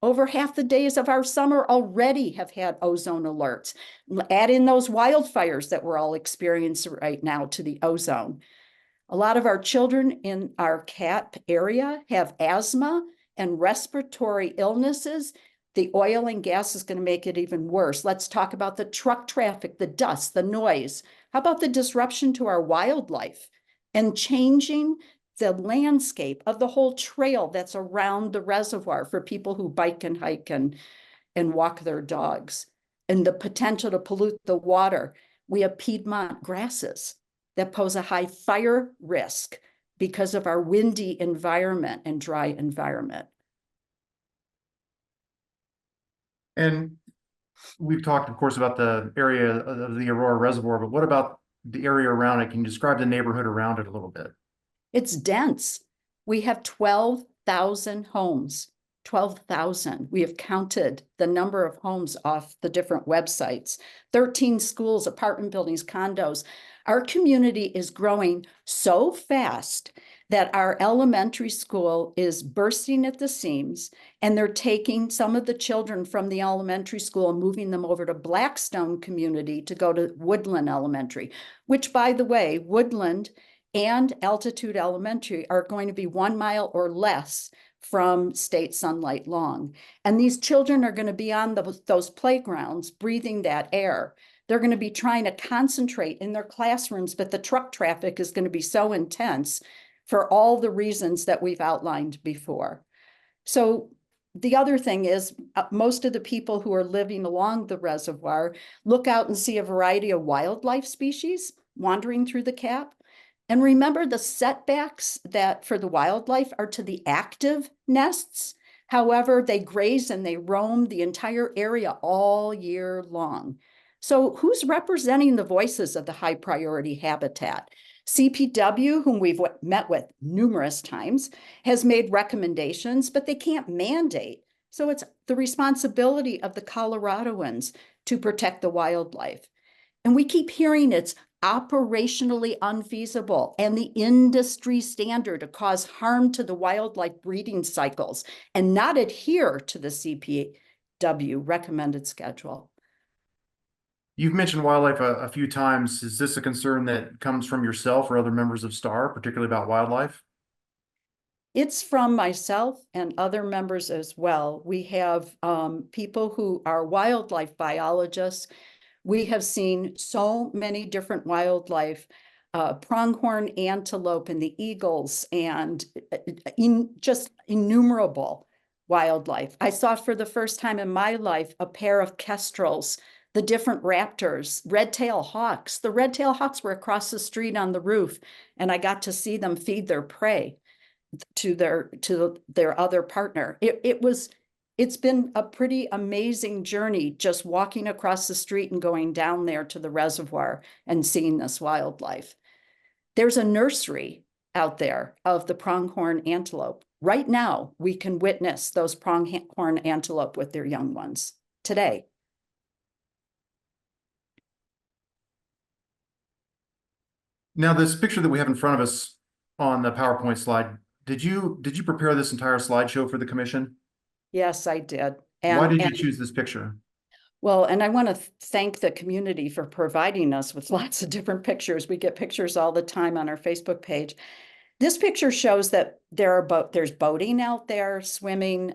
Over half the days of our summer already have had ozone alerts. Add in those wildfires that we're all experiencing right now to the ozone. A lot of our children in our CAP area have asthma and respiratory illnesses. The oil and gas is going to make it even worse. Let's talk about the truck traffic, the dust, the noise. How about the disruption to our wildlife and changing the landscape of the whole trail that's around the reservoir for people who bike and hike and walk their dogs, and the potential to pollute the water. We have Piedmont grasses that pose a high fire risk because of our windy environment and dry environment. And we've talked, of course, about the area of the Aurora Reservoir, but what about the area around it? Can you describe the neighborhood around it a little bit? It's dense. We have 12,000 homes, 12,000. We have counted the number of homes off the different websites, 13 schools, apartment buildings, condos. Our community is growing so fast that our elementary school is bursting at the seams, and they're taking some of the children from the elementary school and moving them over to Blackstone community to go to Woodland Elementary, which, by the way, Woodland and Altitude Elementary are going to be 1 mile or less from State Sunlight Long. And these children are going to be on those playgrounds, breathing that air. They're going to be trying to concentrate in their classrooms, but the truck traffic is going to be so intense for all the reasons that we've outlined before. So the other thing is most of the people who are living along the reservoir look out and see a variety of wildlife species wandering through the CAP. And remember, the setbacks that for the wildlife are to the active nests. However, they graze and they roam the entire area all year long. So who's representing the voices of the high priority habitat? CPW, whom we've met with numerous times, has made recommendations, but they can't mandate. So it's the responsibility of the Coloradoans to protect the wildlife. And we keep hearing it's operationally unfeasible and the industry standard to cause harm to the wildlife breeding cycles and not adhere to the CPW recommended schedule. You've mentioned wildlife a few times. Is this a concern that comes from yourself or other members of STAR, particularly about wildlife? It's from myself and other members as well. We have people who are wildlife biologists. We have seen so many different wildlife, pronghorn antelope and the eagles, and just innumerable wildlife. I saw for the first time in my life a pair of kestrels, the different raptors, red-tailed hawks. The red-tailed hawks were across the street on the roof, and I got to see them feed their prey to their other partner. It's been a pretty amazing journey just walking across the street and going down there to the reservoir and seeing this wildlife. There's a nursery out there of the pronghorn antelope. Right now, we can witness those pronghorn antelope with their young ones today. Now, this picture that we have in front of us on the PowerPoint slide, did you prepare this entire slideshow for the commission? Yes, I did. Why did you choose this picture? Well, and I want to thank the community for providing us with lots of different pictures. We get pictures all the time on our Facebook page. This picture shows that there's boating out there, swimming,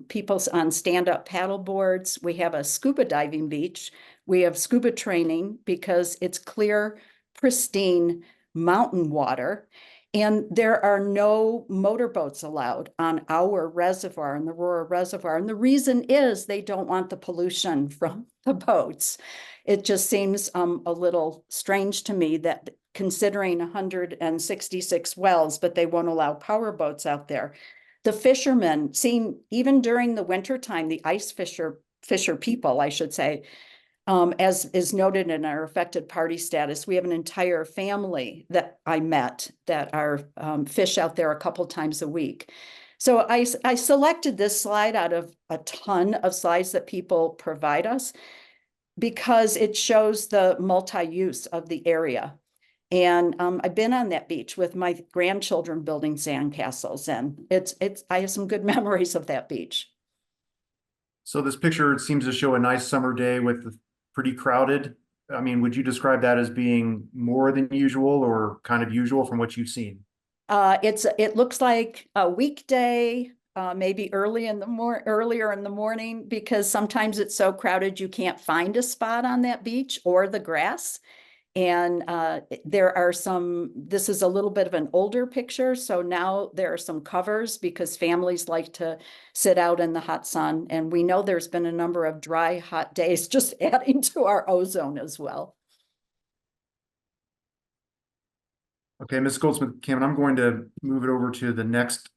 people on stand-up paddle boards. We have a scuba diving beach. We have scuba training because it's clear, pristine mountain water. And there are no motorboats allowed on our reservoir, in the Aurora Reservoir. And the reason is they don't want the pollution from the boats. It just seems a little strange to me that considering 166 wells, but they won't allow power boats out there. The fishermen, seeing even during the winter time, the ice fisher people, I should say, as is noted in our affected party status, we have an entire family that I met that are fish out there a couple times a week. So I selected this slide out of a ton of slides that people provide us because it shows the multi-use of the area. And I've been on that beach with my grandchildren building sandcastles, and I have some good memories of that beach. So this picture seems to show a nice summer day with pretty crowded. I mean, would you describe that as being more than usual or kind of usual from what you've seen? It looks like a weekday, maybe earlier in the morning, because sometimes it's so crowded you can't find a spot on that beach or the grass. And there are this is a little bit of an older picture. So now there are some covers because families like to sit out in the hot sun. And we know there's been a number of dry, hot days, just adding to our ozone as well. Okay, Ms. Goldsmith-Cameron, I'm going to move it over to the next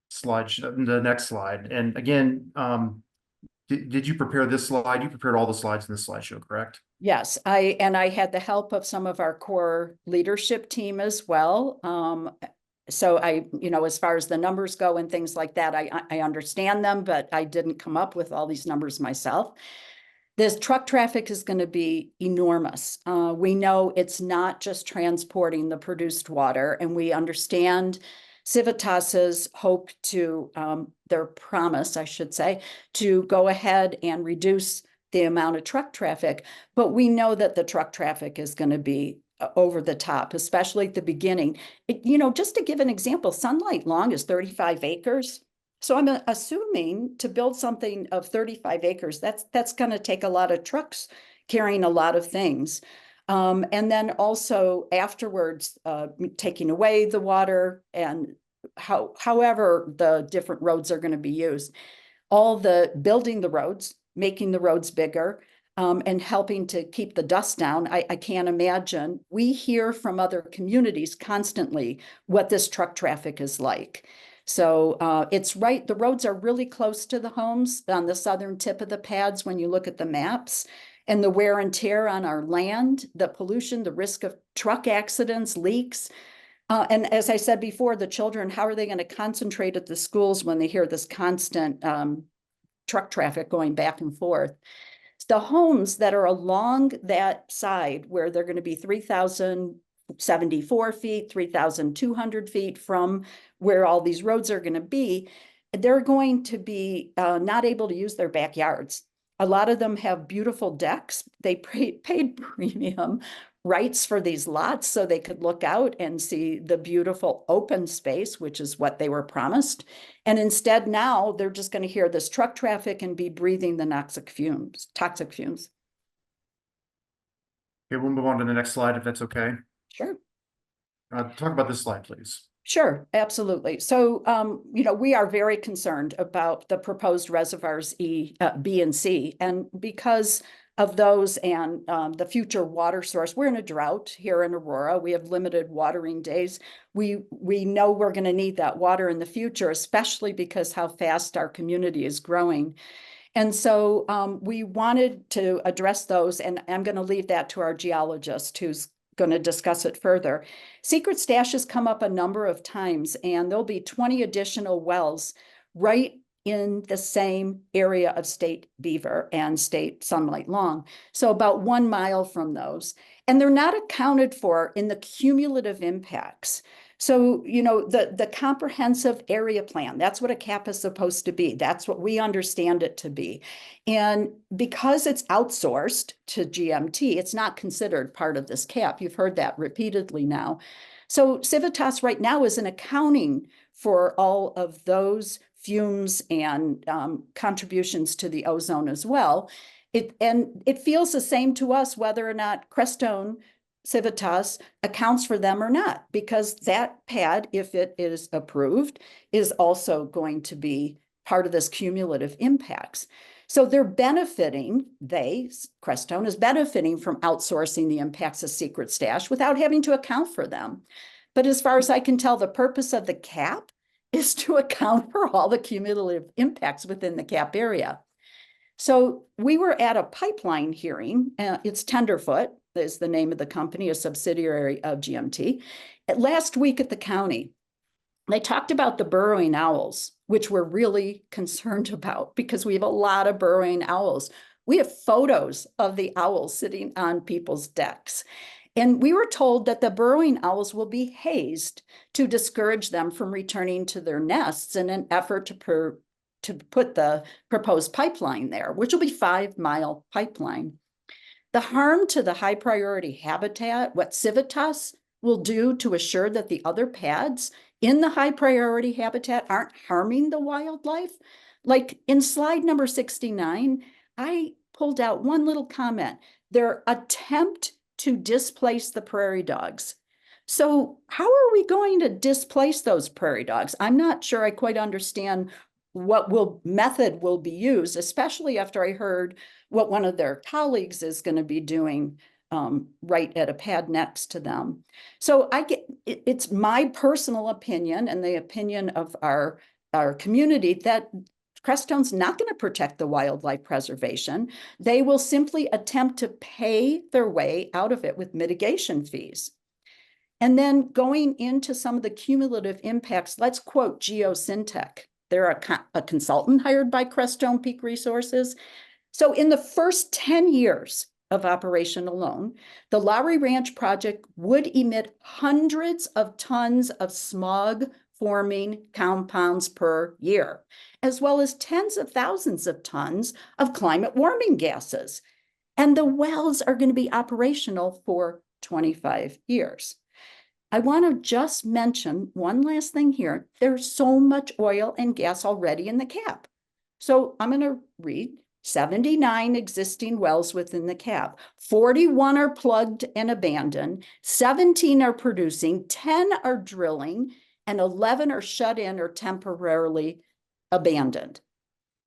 slide. And again, did you prepare this slide? You prepared all the slides in this slideshow, correct? Yes, I had the help of some of our core leadership team as well. So as far as the numbers go and things like that, I understand them, but I didn't come up with all these numbers myself. This truck traffic is going to be enormous. We know it's not just transporting the produced water, and we understand Civitas's hope to, their promise, I should say, to go ahead and reduce the amount of truck traffic, but we know that the truck traffic is going to be over the top, especially at the beginning. Just to give an example, Sunlight Long is 35 acres. So I'm assuming to build something of 35 acres, that's going to take a lot of trucks carrying a lot of things. And then also afterwards, taking away the water and however the different roads are going to be used. All the building the roads, making the roads bigger, and helping to keep the dust down. I can't imagine. We hear from other communities constantly what this truck traffic is like. So it's right, the roads are really close to the homes on the southern tip of the pads when you look at the maps, and the wear and tear on our land, the pollution, the risk of truck accidents, leaks. And as I said before, the children, how are they going to concentrate at the schools when they hear this constant truck traffic going back and forth? The homes that are along that side where they're going to be 3,074 feet, 3,200 feet from where all these roads are going to be, they're going to be not able to use their backyards. A lot of them have beautiful decks. They paid premium rights for these lots so they could look out and see the beautiful open space, which is what they were promised. And instead now they're just going to hear this truck traffic and be breathing the toxic fumes. Okay, we'll move on to the next slide if that's okay. Sure. Talk about this slide, please. Sure, absolutely. So, we are very concerned about the proposed reservoirs B and C, and because of those and the future water source, we're in a drought here in Aurora. We have limited watering days. We know we're going to need that water in the future, especially because how fast our community is growing. And so we wanted to address those, and I'm going to leave that to our geologist who's going to discuss it further. Secret Stash has come up a number of times, and there'll be 20 additional wells right in the same area of State Beaver and State Sunlight Long. So about 1 mile from those. And they're not accounted for in the cumulative impacts. So, the comprehensive area plan, that's what a CAP is supposed to be. That's what we understand it to be. And because it's outsourced to GMT, it's not considered part of this CAP. You've heard that repeatedly now. So Civitas right now isn't accounting for all of those fumes and contributions to the ozone as well. It feels the same to us whether or not Crestone Civitas accounts for them or not, because that pad, if it is approved, is also going to be part of this cumulative impacts. So they're benefiting, Crestone is benefiting from outsourcing the impacts of secret stash without having to account for them. But as far as I can tell, the purpose of the cap is to account for all the cumulative impacts within the cap area. So we were at a pipeline hearing, it's Tenderfoot is the name of the company, a subsidiary of GMT, last week at the county. They talked about the burrowing owls, which we're really concerned about because we have a lot of burrowing owls. We have photos of the owls sitting on people's decks. And we were told that the burrowing owls will be hazed to discourage them from returning to their nests in an effort to put the proposed pipeline there, which will be 5-mile pipeline. The harm to the high priority habitat, what Civitas will do to assure that the other pads in the high priority habitat aren't harming the wildlife. Like in slide number 69, I pulled out one little comment, their attempt to displace the prairie dogs. So how are we going to displace those prairie dogs? I'm not sure I quite understand what method will be used, especially after I heard what one of their colleagues is going to be doing right at a pad next to them. So it's my personal opinion and the opinion of our community that Crestone's not going to protect the wildlife preservation. They will simply attempt to pay their way out of it with mitigation fees. And then going into some of the cumulative impacts, let's quote Geosyntec. They're a consultant hired by Crestone Peak Resources. So in the first 10 years of operation alone, the Lowry Ranch project would emit hundreds of tons of smog-forming compounds per year, as well as tens of thousands of tons of climate warming gases. And the wells are going to be operational for 25 years. I want to just mention one last thing here. There's so much oil and gas already in the cap. So I'm going to read 79 existing wells within the cap. 41 are plugged and abandoned. 17 are producing. 10 are drilling. And 11 are shut in or temporarily abandoned.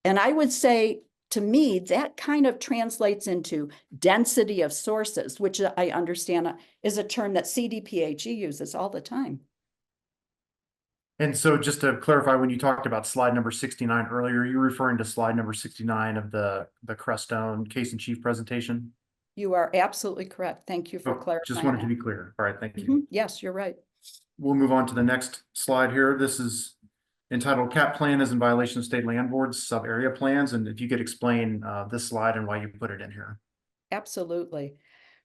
And I would say, to me, that kind of translates into density of sources, which I understand is a term that CDPHE uses all the time. And so just to clarify, when you talked about slide number 69 earlier, you're referring to slide number 69 of the Crestone case in chief presentation? You are absolutely correct. Thank you for clarifying. Just wanted to be clear. All right, thank you. Yes, you're right. We'll move on to the next slide here. This is entitled Cap Plan is in violation of state land boards sub-area plans. And if you could explain this slide and why you put it in here. Absolutely.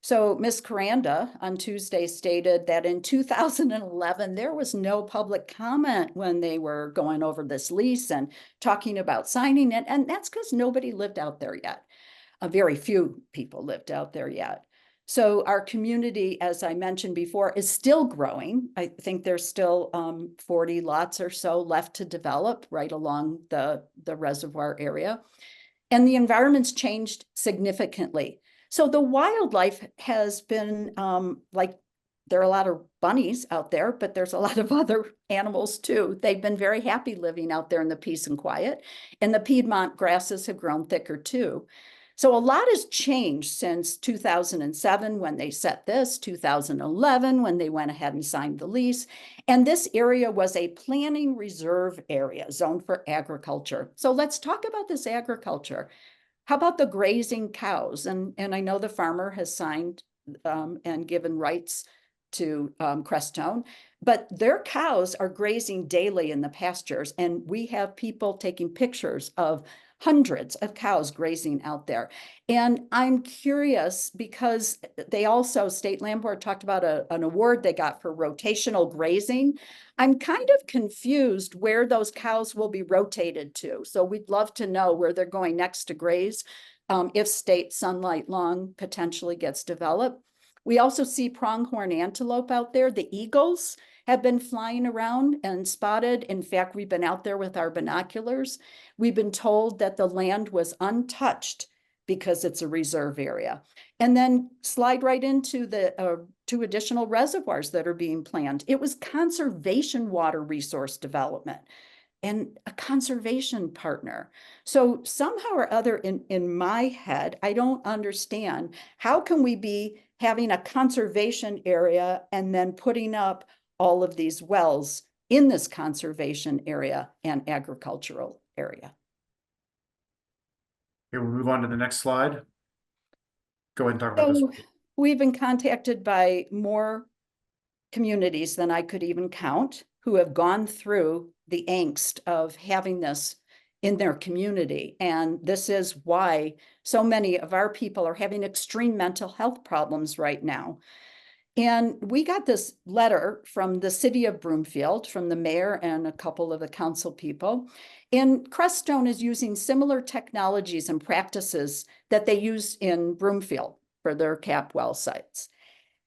So Ms. Caranda on Tuesday stated that in 2011, there was no public comment when they were going over this lease and talking about signing it. And that's because nobody lived out there yet. Very few people lived out there yet. So our community, as I mentioned before, is still growing. I think there's still 40 lots or so left to develop right along the reservoir area. And the environment's changed significantly. So the wildlife has been there are a lot of bunnies out there, but there's a lot of other animals too. They've been very happy living out there in the peace and quiet. And the Piedmont grasses have grown thicker too. So a lot has changed since 2007 when they set this, 2011 when they went ahead and signed the lease. And this area was a planning reserve area zoned for agriculture. So let's talk about this agriculture. How about the grazing cows? And I know the farmer has signed and given rights to Crestone, but their cows are grazing daily in the pastures. And we have people taking pictures of hundreds of cows grazing out there. And I'm curious because they also, State Land Board talked about an award they got for rotational grazing. I'm kind of confused where those cows will be rotated to. So we'd love to know where they're going next to graze if state sunlight lawn potentially gets developed. We also see pronghorn antelope out there. The eagles have been flying around and spotted. In fact, we've been out there with our binoculars. We've been told that the land was untouched because it's a reserve area. And then slide right into the 2 additional reservoirs that are being planned. It was conservation water resource development. and a conservation partner. So somehow or other in my head, I don't understand, how can we be having a conservation area and then putting up all of these wells in this conservation area and agricultural area? Okay, we'll move on to the next slide. Go ahead and talk about this. So we've been contacted by more communities than I could even count who have gone through the angst of having this in their community. And this is why so many of our people are having extreme mental health problems right now. And we got this letter from the city of Broomfield, from the mayor and a couple of the council people. And Crestone is using similar technologies and practices that they use in Broomfield for their cap well sites.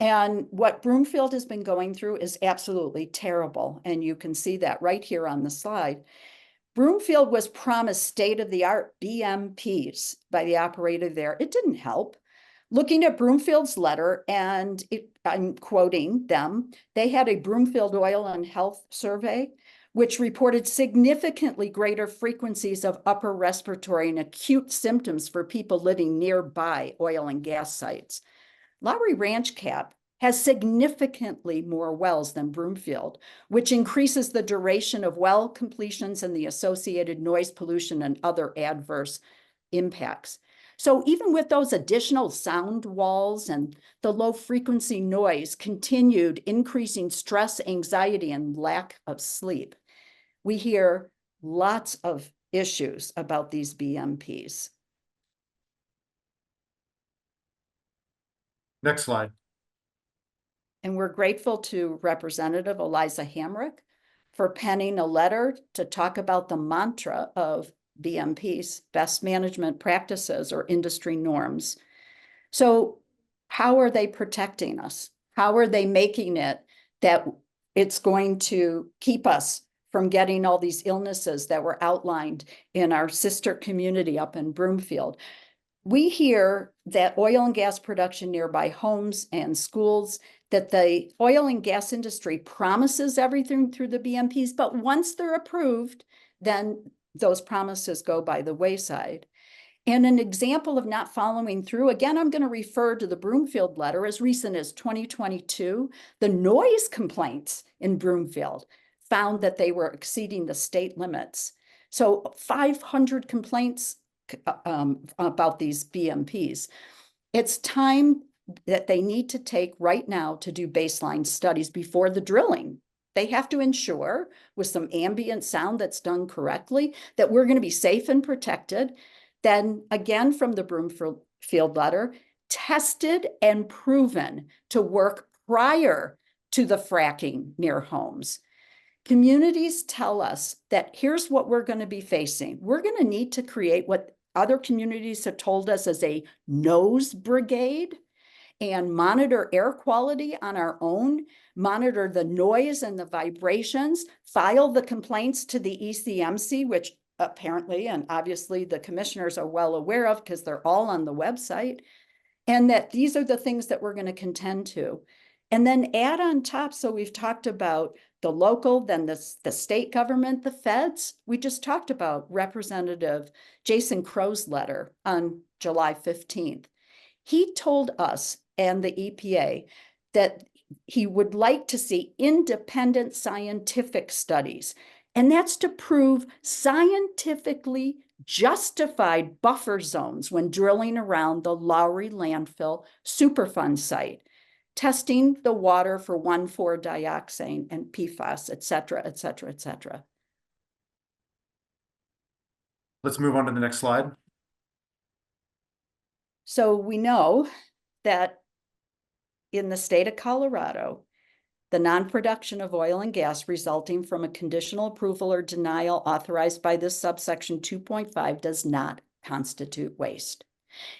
And what Broomfield has been going through is absolutely terrible. And you can see that right here on the slide. Broomfield was promised state-of-the-art BMPs by the operator there. It didn't help. Looking at Broomfield's letter, and I'm quoting them, they had a Broomfield Oil and Health Survey, which reported significantly greater frequencies of upper respiratory and acute symptoms for people living nearby oil and gas sites. Lowry Ranch Cap has significantly more wells than Broomfield, which increases the duration of well completions and the associated noise pollution and other adverse impacts. So even with those additional sound walls and the low frequency noise continued increasing stress, anxiety, and lack of sleep, we hear lots of issues about these BMPs. Next slide. And we're grateful to Representative Eliza Hamrick for penning a letter to talk about the mantra of BMPs, best management practices or industry norms. So how are they protecting us? How are they making it that it's going to keep us from getting all these illnesses that were outlined in our sister community up in Broomfield? We hear that oil and gas production nearby homes and schools, that the oil and gas industry promises everything through the BMPs, but once they're approved, then those promises go by the wayside. And an example of not following through, again, I'm going to refer to the Broomfield letter as recent as 2022. The noise complaints in Broomfield found that they were exceeding the state limits. So 500 complaints about these BMPs. It's time that they need to take right now to do baseline studies before the drilling. They have to ensure, with some ambient sound that's done correctly, that we're going to be safe and protected. Then again, from the Broomfield letter, tested and proven to work prior to the fracking near homes. Communities tell us that here's what we're going to be facing. We're going to need to create what other communities have told us as a nose brigade and monitor air quality on our own, monitor the noise and the vibrations, file the complaints to the ECMC, which apparently and obviously the commissioners are well aware of because they're all on the website, and that these are the things that we're going to contend to. And then add on top, so we've talked about the local, then the state government, the feds. We just talked about Representative Jason Crow's letter on July 15th. He told us and the EPA that he would like to see independent scientific studies, and that's to prove scientifically justified buffer zones when drilling around the Lowry landfill Superfund site, testing the water for 1,4-dioxane and PFAS, et cetera, et cetera, et cetera. Let's move on to the next slide. So we know that in the state of Colorado, the non-production of oil and gas resulting from a conditional approval or denial authorized by this subsection 2.5 does not constitute waste.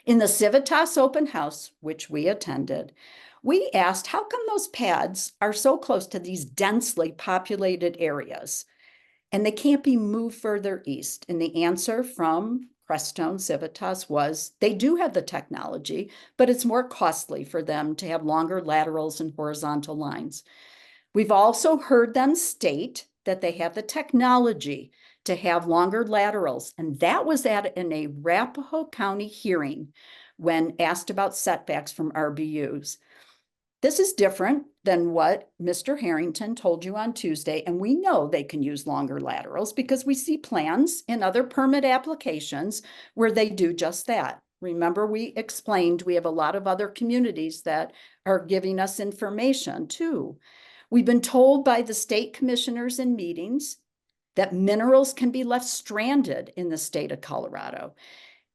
In the Civitas open house, which we attended, we asked, how come those pads are so close to these densely populated areas and they can't be moved further east? And the answer from Crestone Civitas was they do have the technology, but it's more costly for them to have longer laterals and horizontal lines. We've also heard them state that they have the technology to have longer laterals. And that was in a Arapahoe County hearing when asked about setbacks from RBUs. This is different than what Mr. Harrington told you on Tuesday, and we know they can use longer laterals because we see plans in other permit applications where they do just that. Remember, we explained we have a lot of other communities that are giving us information too. We've been told by the state commissioners in meetings that minerals can be left stranded in the state of Colorado.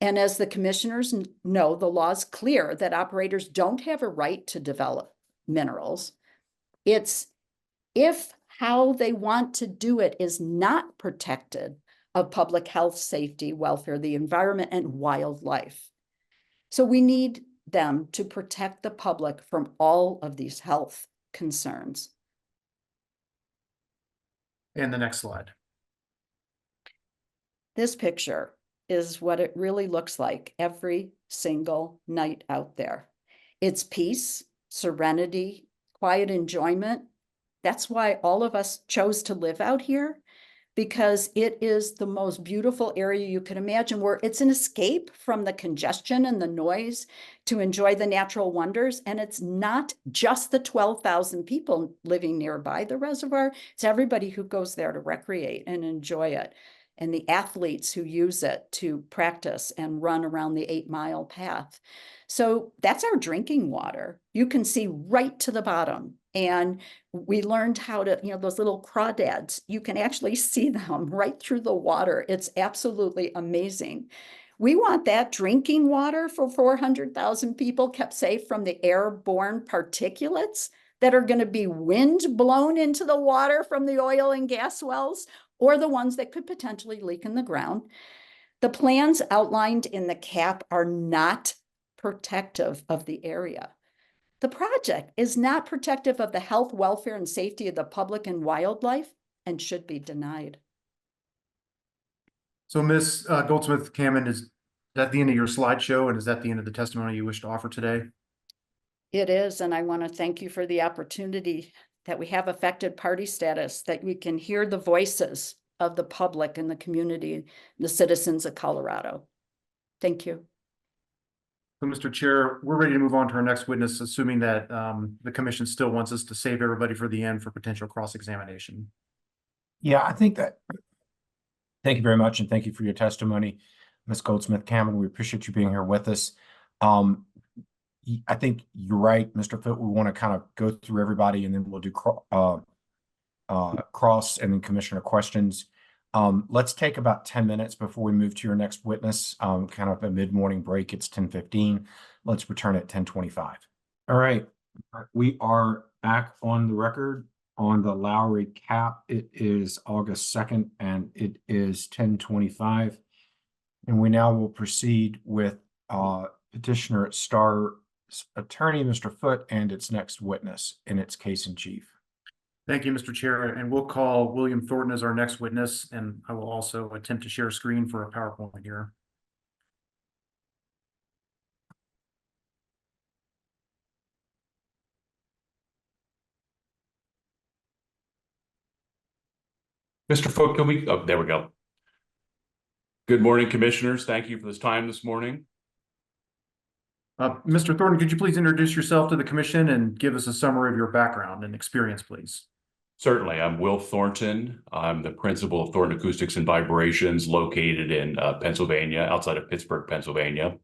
And as the commissioners know, the law is clear that operators don't have a right to develop minerals. It's if how they want to do it is not protected of public health, safety, welfare, the environment, and wildlife. So we need them to protect the public from all of these health concerns. And the next slide. This picture is what it really looks like every single night out there. It's peace, serenity, quiet enjoyment. That's why all of us chose to live out here, because it is the most beautiful area you can imagine, where it's an escape from the congestion and the noise to enjoy the natural wonders. And it's not just the 12,000 people living nearby the reservoir, it's everybody who goes there to recreate and enjoy it, and the athletes who use it to practice and run around the 8-mile path. So that's our drinking water. You can see right to the bottom. And we learned how to, those little crawdads, you can actually see them right through the water. It's absolutely amazing. We want that drinking water for 400,000 people kept safe from the airborne particulates that are going to be wind blown into the water from the oil and gas wells, or the ones that could potentially leak in the ground. The plans outlined in the CAP are not protective of the area. The project is not protective of the health, welfare, and safety of the public and wildlife, and should be denied. So Ms. Goldsmith-Cammon, is that the end of your slideshow, and is that the end of the testimony you wish to offer today? It is, and I want to thank you for the opportunity that we have affected party status, that we can hear the voices of the public and the community, the citizens of Colorado. Thank you. So, Mr. Chair, we're ready to move on to our next witness, assuming that the commission still wants us to save everybody for the end for potential cross-examination. Yeah, I think that. Thank you very much, and thank you for your testimony, Ms. Goldsmith-Cammon. We appreciate you being here with us. I think you're right, Mr. Foote. We want to kind of go through everybody, and then we'll do cross and then commissioner questions. Let's take about 10 minutes before we move to your next witness, kind of a mid-morning break. It's 10:15. Let's return at 10:25. All right, we are back on the record on the Lowry CAP. It is August 2nd, and it is 10:25. And we now will proceed with petitioner at Star's attorney, Mr. Foote, and its next witness in its case in chief. Thank you, Mr. Chair, and we'll call William Thornton as our next witness, and I will also attempt to share a screen for a PowerPoint here. Mr. Foote, can we, oh, there we go. Good morning, commissioners. Thank you for this time this morning. Mr. Thornton, could you please introduce yourself to the commission and give us a summary of your background and experience, please? Certainly. I'm Will Thornton. I'm the principal of Thornton Acoustics and Vibrations, located in Pennsylvania, outside of Pittsburgh, Pennsylvania.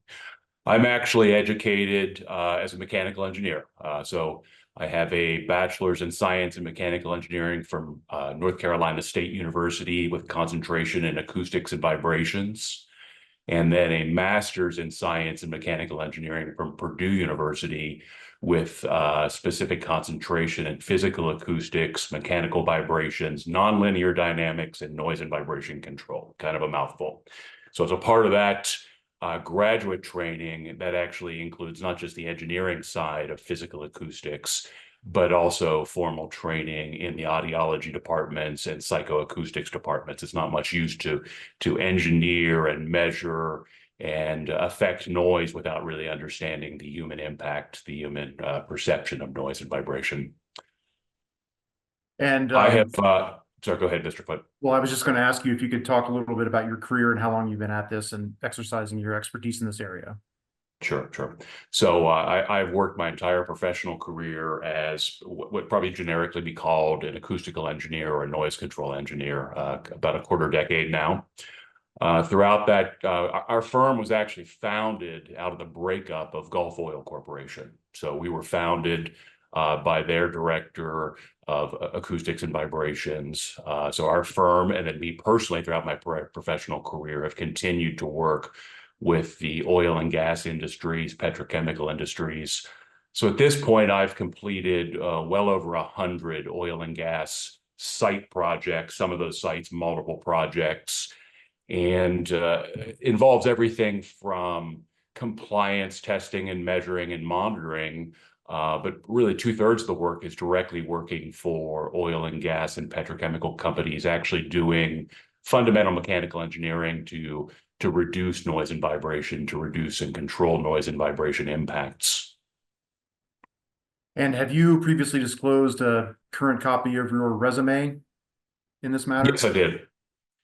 I'm actually educated as a mechanical engineer. So I have a bachelor's in science and mechanical engineering from North Carolina State University with concentration in acoustics and vibrations, and then a master's in science and mechanical engineering from Purdue University with specific concentration in physical acoustics, mechanical vibrations, nonlinear dynamics, and noise and vibration control. Kind of a mouthful. So as a part of that graduate training, that actually includes not just the engineering side of physical acoustics, but also formal training in the audiology departments and psychoacoustics departments. It's not much used to engineer and measure and affect noise without really understanding the human impact, the human perception of noise and vibration. And I have, Sorry, go ahead, Mr. Foote. Well, I was just going to ask you if you could talk a little bit about your career and how long you've been at this and exercising your expertise in this area. Sure, sure. So I've worked my entire professional career as what would probably generically be called an acoustical engineer or a noise control engineer, about a quarter decade now. Throughout that, our firm was actually founded out of the breakup of Gulf Oil Corporation. So we were founded by their director of acoustics and vibrations. So our firm, and then me personally throughout my professional career, have continued to work with the oil and gas industries, petrochemical industries. So at this point, I've completed well over 100 oil and gas site projects, some of those sites, multiple projects, and involves everything from compliance testing and measuring and monitoring. But really 2/3 of the work is directly working for oil and gas and petrochemical companies, actually doing fundamental mechanical engineering to reduce noise and vibration, to reduce and control noise and vibration impacts. And have you previously disclosed a current copy of your resume in this matter? Yes, I did.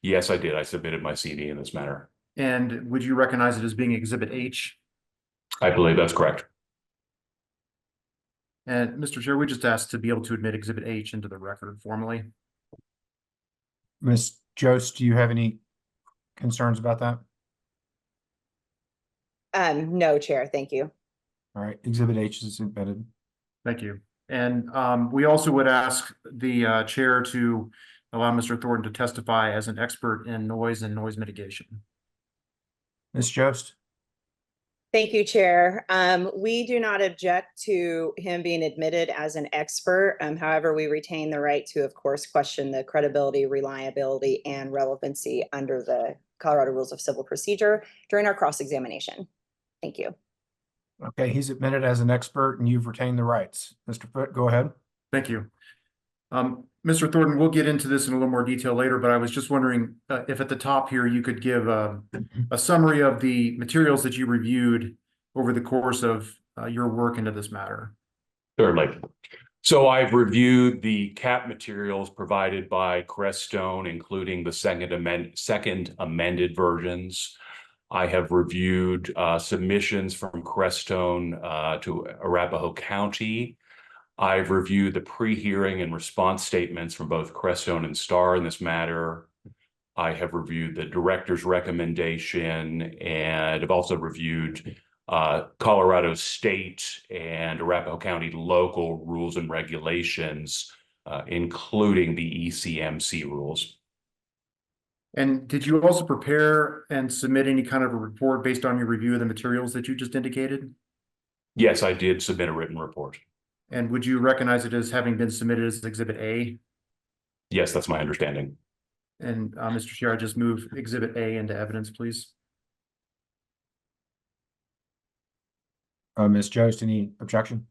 Yes, I did. I submitted my CV in this matter. And would you recognize it as being Exhibit H? I believe that's correct. And Mr. Chair, we just asked to be able to admit Exhibit H into the record formally. Ms. Jost, do you have any concerns about that? No, Chair, thank you. All right, Exhibit H is submitted. Thank you. And we also would ask the chair to allow Mr. Thornton to testify as an expert in noise and noise mitigation. Ms. Jost? Thank you, Chair. We do not object to him being admitted as an expert. However, we retain the right to, of course, question the credibility, reliability, and relevancy under the Colorado Rules of Civil Procedure during our cross-examination. Thank you. Okay, he's admitted as an expert and you've retained the rights. Mr. Foote, go ahead. Thank you. Mr. Thornton, we'll get into this in a little more detail later, but I was just wondering if at the top here you could give a summary of the materials that you reviewed over the course of your work into this matter. Certainly. So I've reviewed the CAP materials provided by Crestone, including the second amended versions. I have reviewed submissions from Crestone to Arapahoe County. I've reviewed the pre-hearing and response statements from both Crestone and Starr in this matter. I have reviewed the director's recommendation and have also reviewed Colorado State and Arapahoe County local rules and regulations, including the ECMC rules. And did you also prepare and submit any kind of a report based on your review of the materials that you just indicated? Yes, I did submit a written report. And would you recognize it as having been submitted as Exhibit A? Yes, that's my understanding. And Mr. Chair, I just move Exhibit A into evidence, please. Ms. Jost, any objection?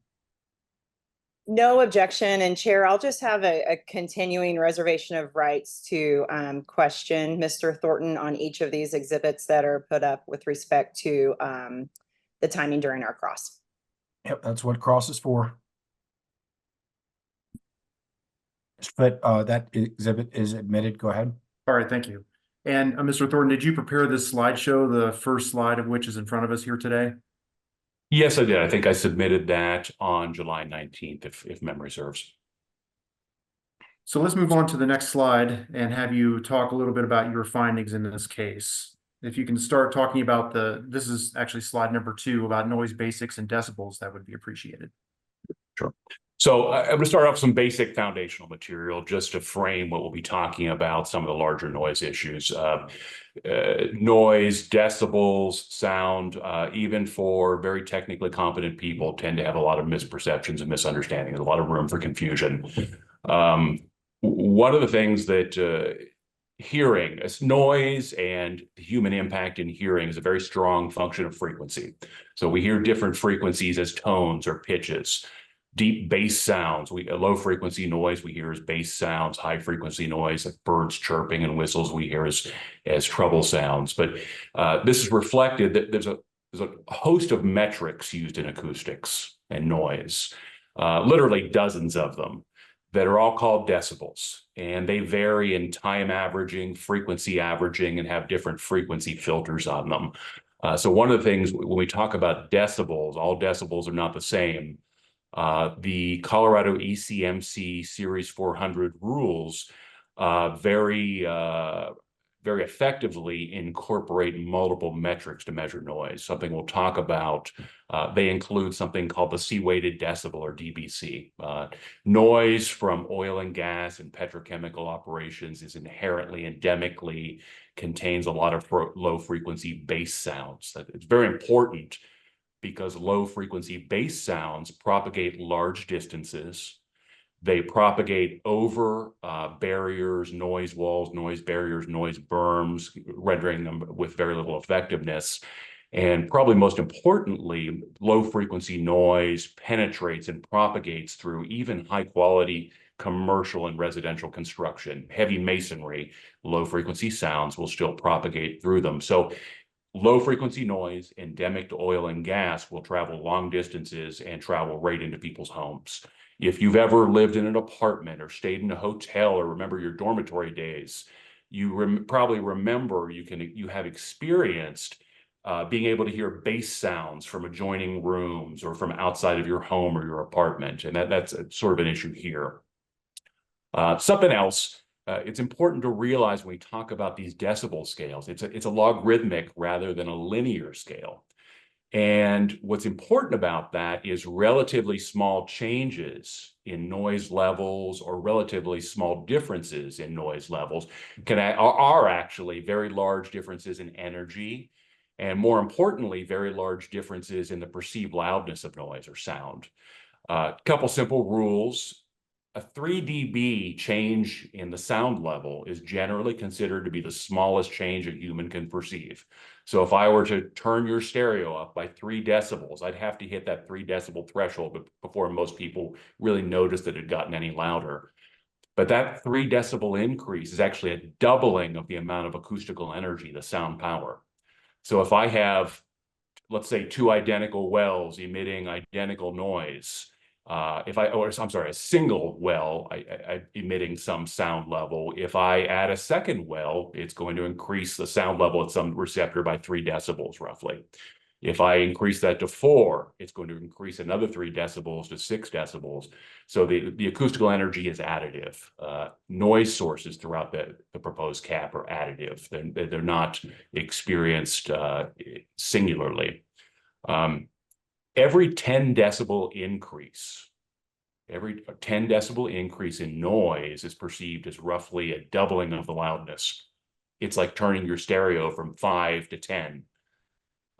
No objection. And Chair, I'll just have a continuing reservation of rights to question Mr. Thornton on each of these exhibits that are put up with respect to the timing during our cross. Yep, that's what cross is for. But that exhibit is admitted. Go ahead. All right, thank you. And Mr. Thornton, did you prepare this slideshow, the first slide of which is in front of us here today? Yes, I did. I think I submitted that on July 19th, if memory serves. So let's move on to the next slide and have you talk a little bit about your findings in this case. If you can start talking about this is actually slide number 2 about noise basics and decibels, that would be appreciated. Sure. So I'm going to start off with some basic foundational material just to frame what we'll be talking about, some of the larger noise issues. Noise, decibels, sound, even for very technically competent people, tend to have a lot of misperceptions and misunderstandings, a lot of room for confusion. One of the things that hearing, noise and human impact in hearing is a very strong function of frequency. So we hear different frequencies as tones or pitches. Deep bass sounds, a low frequency noise we hear as bass sounds, high frequency noise like birds chirping and whistles we hear as treble sounds. But this is reflected that there's a host of metrics used in acoustics and noise, literally dozens of them, that are all called decibels, and they vary in time averaging, frequency averaging, and have different frequency filters on them. So one of the things when we talk about decibels, all decibels are not the same. The Colorado ECMC Series 400 rules very effectively incorporate multiple metrics to measure noise. Something we'll talk about. They include something called the C-weighted decibel, or DBC. Noise from oil and gas and petrochemical operations is inherently endemically contains a lot of low frequency bass sounds. It's very important because low frequency bass sounds propagate large distances. They propagate over barriers, noise walls, noise barriers, noise berms, rendering them with very little effectiveness. And probably most importantly, low frequency noise penetrates and propagates through even high quality commercial and residential construction. Heavy masonry, low frequency sounds will still propagate through them. So low frequency noise endemic to oil and gas will travel long distances and travel right into people's homes. If you've ever lived in an apartment or stayed in a hotel or remember your dormitory days, you probably remember you have experienced being able to hear bass sounds from adjoining rooms or from outside of your home or your apartment, and that's sort of an issue here. Something else. It's important to realize when we talk about these decibel scales, it's a logarithmic rather than a linear scale. And what's important about that is relatively small changes in noise levels or relatively small differences in noise levels are actually very large differences in energy, and more importantly, very large differences in the perceived loudness of noise or sound. A couple simple rules. A 3 dB change in the sound level is generally considered to be the smallest change a human can perceive. So if I were to turn your stereo up by 3 decibels, I'd have to hit that 3 decibel threshold before most people really noticed that it had gotten any louder. But that 3 decibel increase is actually a doubling of the amount of acoustical energy, the sound power. So if I have, let's say, 2 identical wells emitting identical noise, a single well emitting some sound level. If I add a second well, it's going to increase the sound level at some receptor by 3 decibels roughly. If I increase that to 4, it's going to increase another 3 decibels to 6 decibels. So the acoustical energy is additive. Noise sources throughout the proposed cap are additive. They're not experienced singularly. Every 10 decibel increase, every 10 decibel increase in noise is perceived as roughly a doubling of the loudness. It's like turning your stereo from 5 to 10.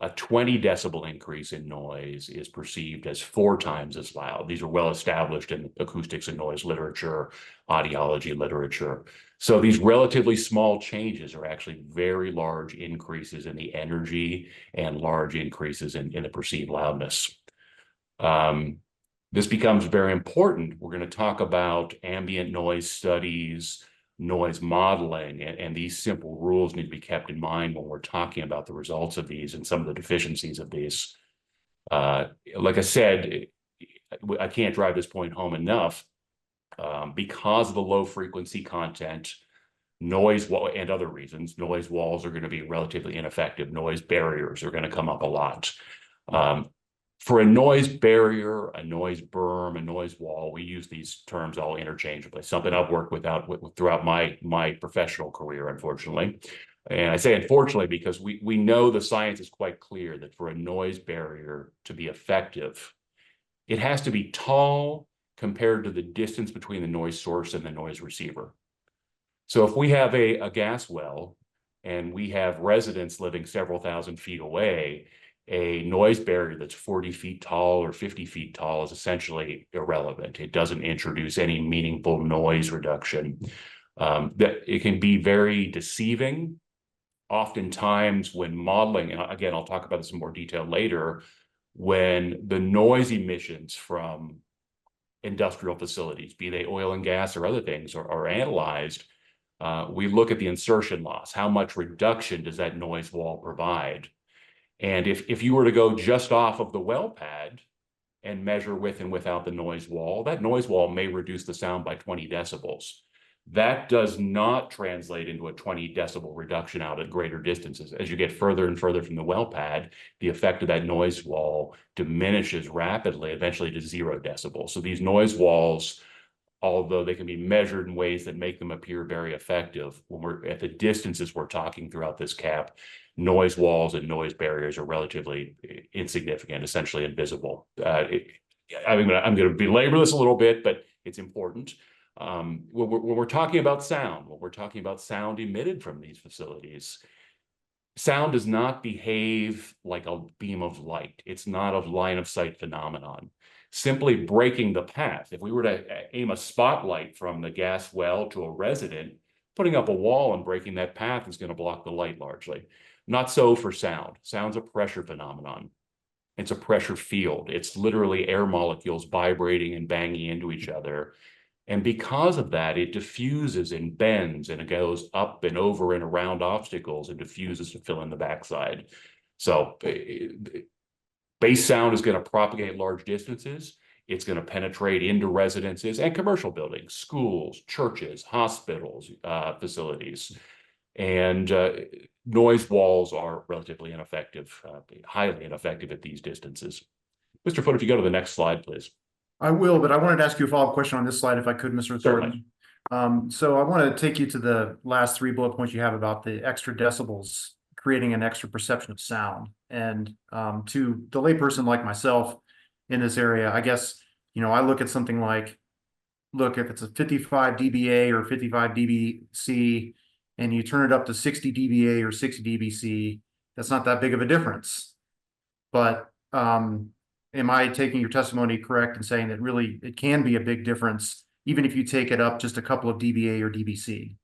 A 20 decibel increase in noise is perceived as 4 times as loud. These are well established in acoustics and noise literature, audiology literature. So these relatively small changes are actually very large increases in the energy and large increases in the perceived loudness. This becomes very important. We're going to talk about ambient noise studies, noise modeling, and these simple rules need to be kept in mind when we're talking about the results of these and some of the deficiencies of these. Like I said, I can't drive this point home enough. Because of the low frequency content, noise and other reasons, noise walls are going to be relatively ineffective. Noise barriers are going to come up a lot. For a noise barrier, a noise berm, a noise wall, we use these terms all interchangeably. Something I've worked with throughout my professional career, unfortunately. And I say unfortunately because we know the science is quite clear that for a noise barrier to be effective, it has to be tall compared to the distance between the noise source and the noise receiver. So if we have a gas well and we have residents living several thousand feet away, a noise barrier that's 40 feet tall or 50 feet tall is essentially irrelevant. It doesn't introduce any meaningful noise reduction. That it can be very deceiving. Oftentimes when modeling, and again, I'll talk about this in more detail later, when the noise emissions from industrial facilities, be they oil and gas or other things, are analyzed, we look at the insertion loss. How much reduction does that noise wall provide? And if you were to go just off of the well pad and measure with and without the noise wall, that noise wall may reduce the sound by 20 decibels. That does not translate into a 20 decibel reduction out at greater distances. As you get further and further from the well pad, the effect of that noise wall diminishes rapidly, eventually to 0 decibels. So these noise walls, although they can be measured in ways that make them appear very effective, when we're at the distances we're talking throughout this cap, noise walls and noise barriers are relatively insignificant, essentially invisible. I'm going to belabor this a little bit, but it's important. When we're talking about sound, when we're talking about sound emitted from these facilities, sound does not behave like a beam of light. It's not a line of sight phenomenon. Simply breaking the path, if we were to aim a spotlight from the gas well to a resident, putting up a wall and breaking that path is going to block the light largely. Not so for sound. Sound's a pressure phenomenon. It's a pressure field. It's literally air molecules vibrating and banging into each other. And because of that, it diffuses and bends, and it goes up and over and around obstacles and diffuses to fill in the backside. So bass sound is going to propagate large distances. It's going to penetrate into residences and commercial buildings, schools, churches, hospitals, facilities. And noise walls are relatively ineffective, highly ineffective at these distances. Mr. Foote, if you go to the next slide, please. I will, but I wanted to ask you a follow-up question on this slide, if I could, Mr. Thornton. So I want to take you to the last 3 bullet points you have about the extra decibels, creating an extra perception of sound. And to the layperson like myself in this area, I guess, I look at something like, look, if it's a 55 dBA or 55 dBc, and you turn it up to 60 dBA or 60 dBc, that's not that big of a difference. But am I taking your testimony correct in saying that really it can be a big difference, even if you take it up just a couple of dBA or dBc?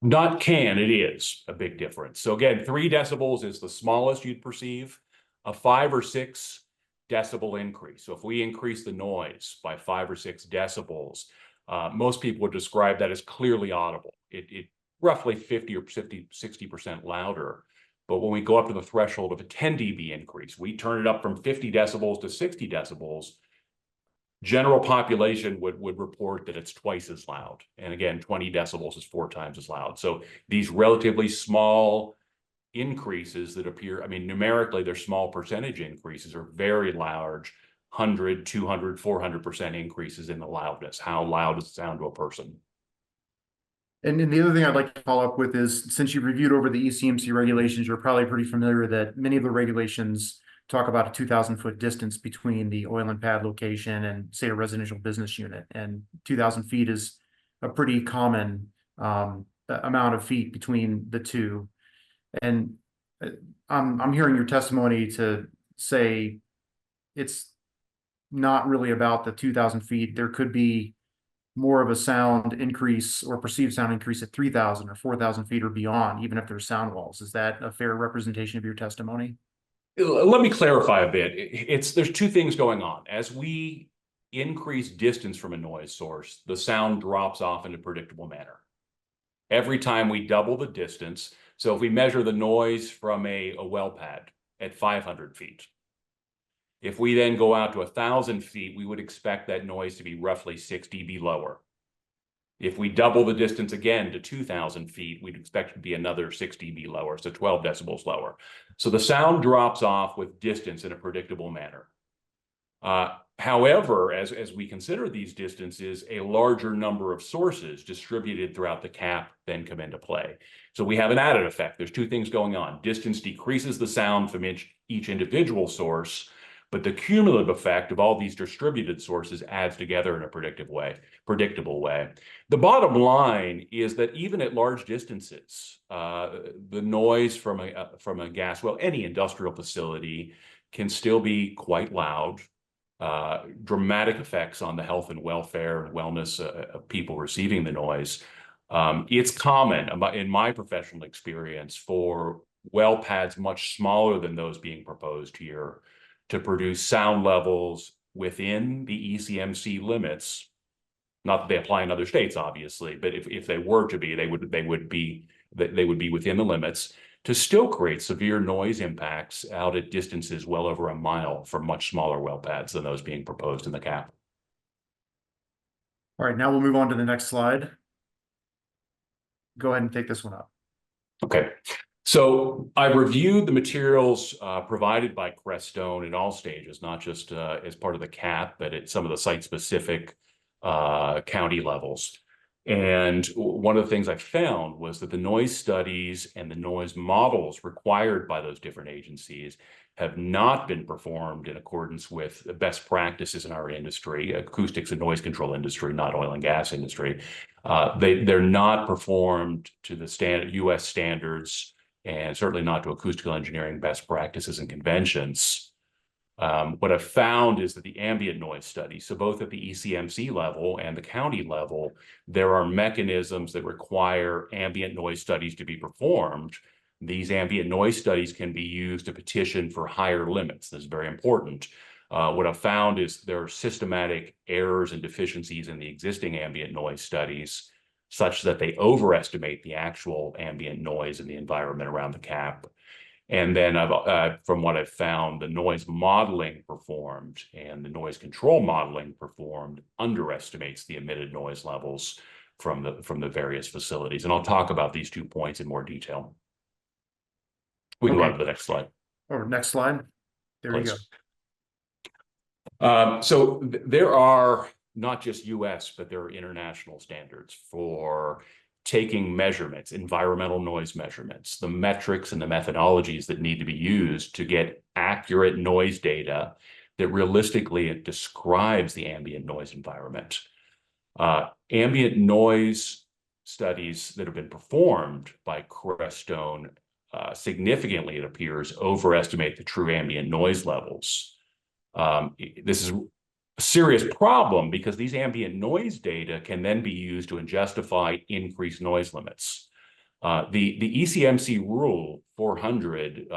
Not can, it is a big difference. So again, 3 decibels is the smallest you'd perceive. A 5 or 6 decibel increase. So if we increase the noise by 5 or 6 decibels, most people would describe that as clearly audible. It roughly 50 or 60% louder. But when we go up to the threshold of a 10 dB increase, we turn it up from 50 decibels to 60 decibels, general population would report that it's twice as loud. And again, 20 decibels is 4 times as loud. So these relatively small increases that appear, numerically, they're small percentage increases, are very large, 100, 200, 400% increases in the loudness. How loud does it sound to a person? And then the other thing I'd like to follow up with is, since you've reviewed over the ECMC regulations, you're probably pretty familiar that many of the regulations talk about a 2,000-foot distance between the oil and pad location and, say, a residential business unit. And 2,000 feet is a pretty common amount of feet between the two. And I'm hearing your testimony to say it's not really about the 2,000 feet. There could be more of a sound increase or perceived sound increase at 3,000 or 4,000 feet or beyond, even if there's sound walls. Is that a fair representation of your testimony? Let me clarify a bit. There's 2 things going on. As we increase distance from a noise source, the sound drops off in a predictable manner. Every time we double the distance, so if we measure the noise from a well pad at 500 feet, if we then go out to 1,000 feet, we would expect that noise to be roughly 6 dB lower. If we double the distance again to 2,000 feet, we'd expect it to be another 6 dB lower, so 12 decibels lower. So the sound drops off with distance in a predictable manner. However, as we consider these distances, a larger number of sources distributed throughout the cap then come into play. So we have an added effect. There's 2 things going on. Distance decreases the sound from each individual source, but the cumulative effect of all these distributed sources adds together in a predictable way. The bottom line is that even at large distances, the noise from a gas well, any industrial facility, can still be quite loud. Dramatic effects on the health and welfare and wellness of people receiving the noise. It's common in my professional experience for well pads much smaller than those being proposed here to produce sound levels within the ECMC limits. Not that they apply in other states, obviously, but if they were to be, they would be within the limits. to still create severe noise impacts out at distances well over a mile from much smaller well pads than those being proposed in the cap. All right, now we'll move on to the next slide. Go ahead and take this one up. Okay, so I reviewed the materials provided by Crestone in all stages, not just as part of the cap, but at some of the site-specific county levels. And one of the things I found was that the noise studies and the noise models required by those different agencies have not been performed in accordance with best practices in our industry, acoustics and noise control industry, not oil and gas industry. They're not performed to the standard US standards, and certainly not to acoustical engineering best practices and conventions. What I've found is that the ambient noise studies, so both at the ECMC level and the county level, there are mechanisms that require ambient noise studies to be performed. These ambient noise studies can be used to petition for higher limits. This is very important. What I've found is there are systematic errors and deficiencies in the existing ambient noise studies, such that they overestimate the actual ambient noise in the environment around the cap. And then from what I've found, the noise modeling performed and the noise control modeling performed underestimates the emitted noise levels from the various facilities. And I'll talk about these 2 points in more detail. We can go on to the next slide. Or next slide. There you go. So there are not just US, but there are international standards for taking measurements, environmental noise measurements, the metrics and the methodologies that need to be used to get accurate noise data that realistically describes the ambient noise environment. Ambient noise studies that have been performed by Crestone significantly, it appears, overestimate the true ambient noise levels. This is a serious problem because these ambient noise data can then be used to justify increased noise limits. The ECMC rule 400,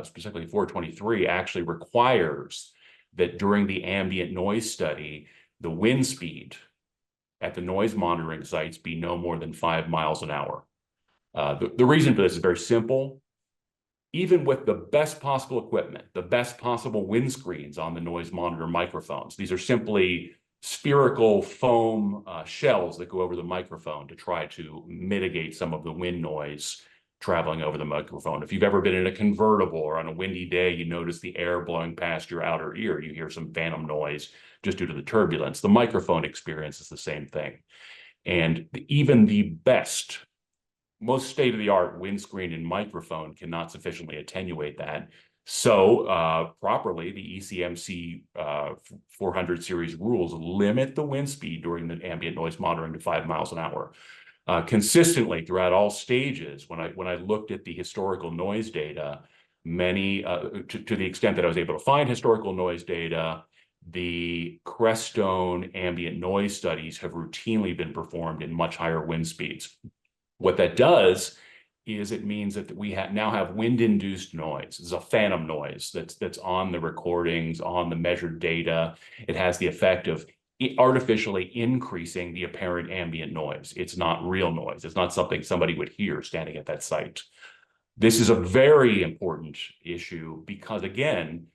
specifically 423, actually requires that during the ambient noise study, the wind speed at the noise monitoring sites be no more than 5 miles an hour. The reason for this is very simple. Even with the best possible equipment, the best possible windscreens on the noise monitor microphones, these are simply spherical foam shells that go over the microphone to try to mitigate some of the wind noise traveling over the microphone. If you've ever been in a convertible or on a windy day, you notice the air blowing past your outer ear, you hear some phantom noise just due to the turbulence. The microphone experience is the same thing. And even the best, most state-of-the-art windscreen and microphone cannot sufficiently attenuate that. So properly, the ECMC 400 series rules limit the wind speed during the ambient noise monitoring to 5 miles an hour. Consistently throughout all stages, when I looked at the historical noise data, many, to the extent that I was able to find historical noise data, the Crestone ambient noise studies have routinely been performed in much higher wind speeds. What that does is it means that we now have wind-induced noise. It's a phantom noise that's on the recordings, on the measured data. It has the effect of artificially increasing the apparent ambient noise. It's not real noise. It's not something somebody would hear standing at that site. This is a very important issue because, again,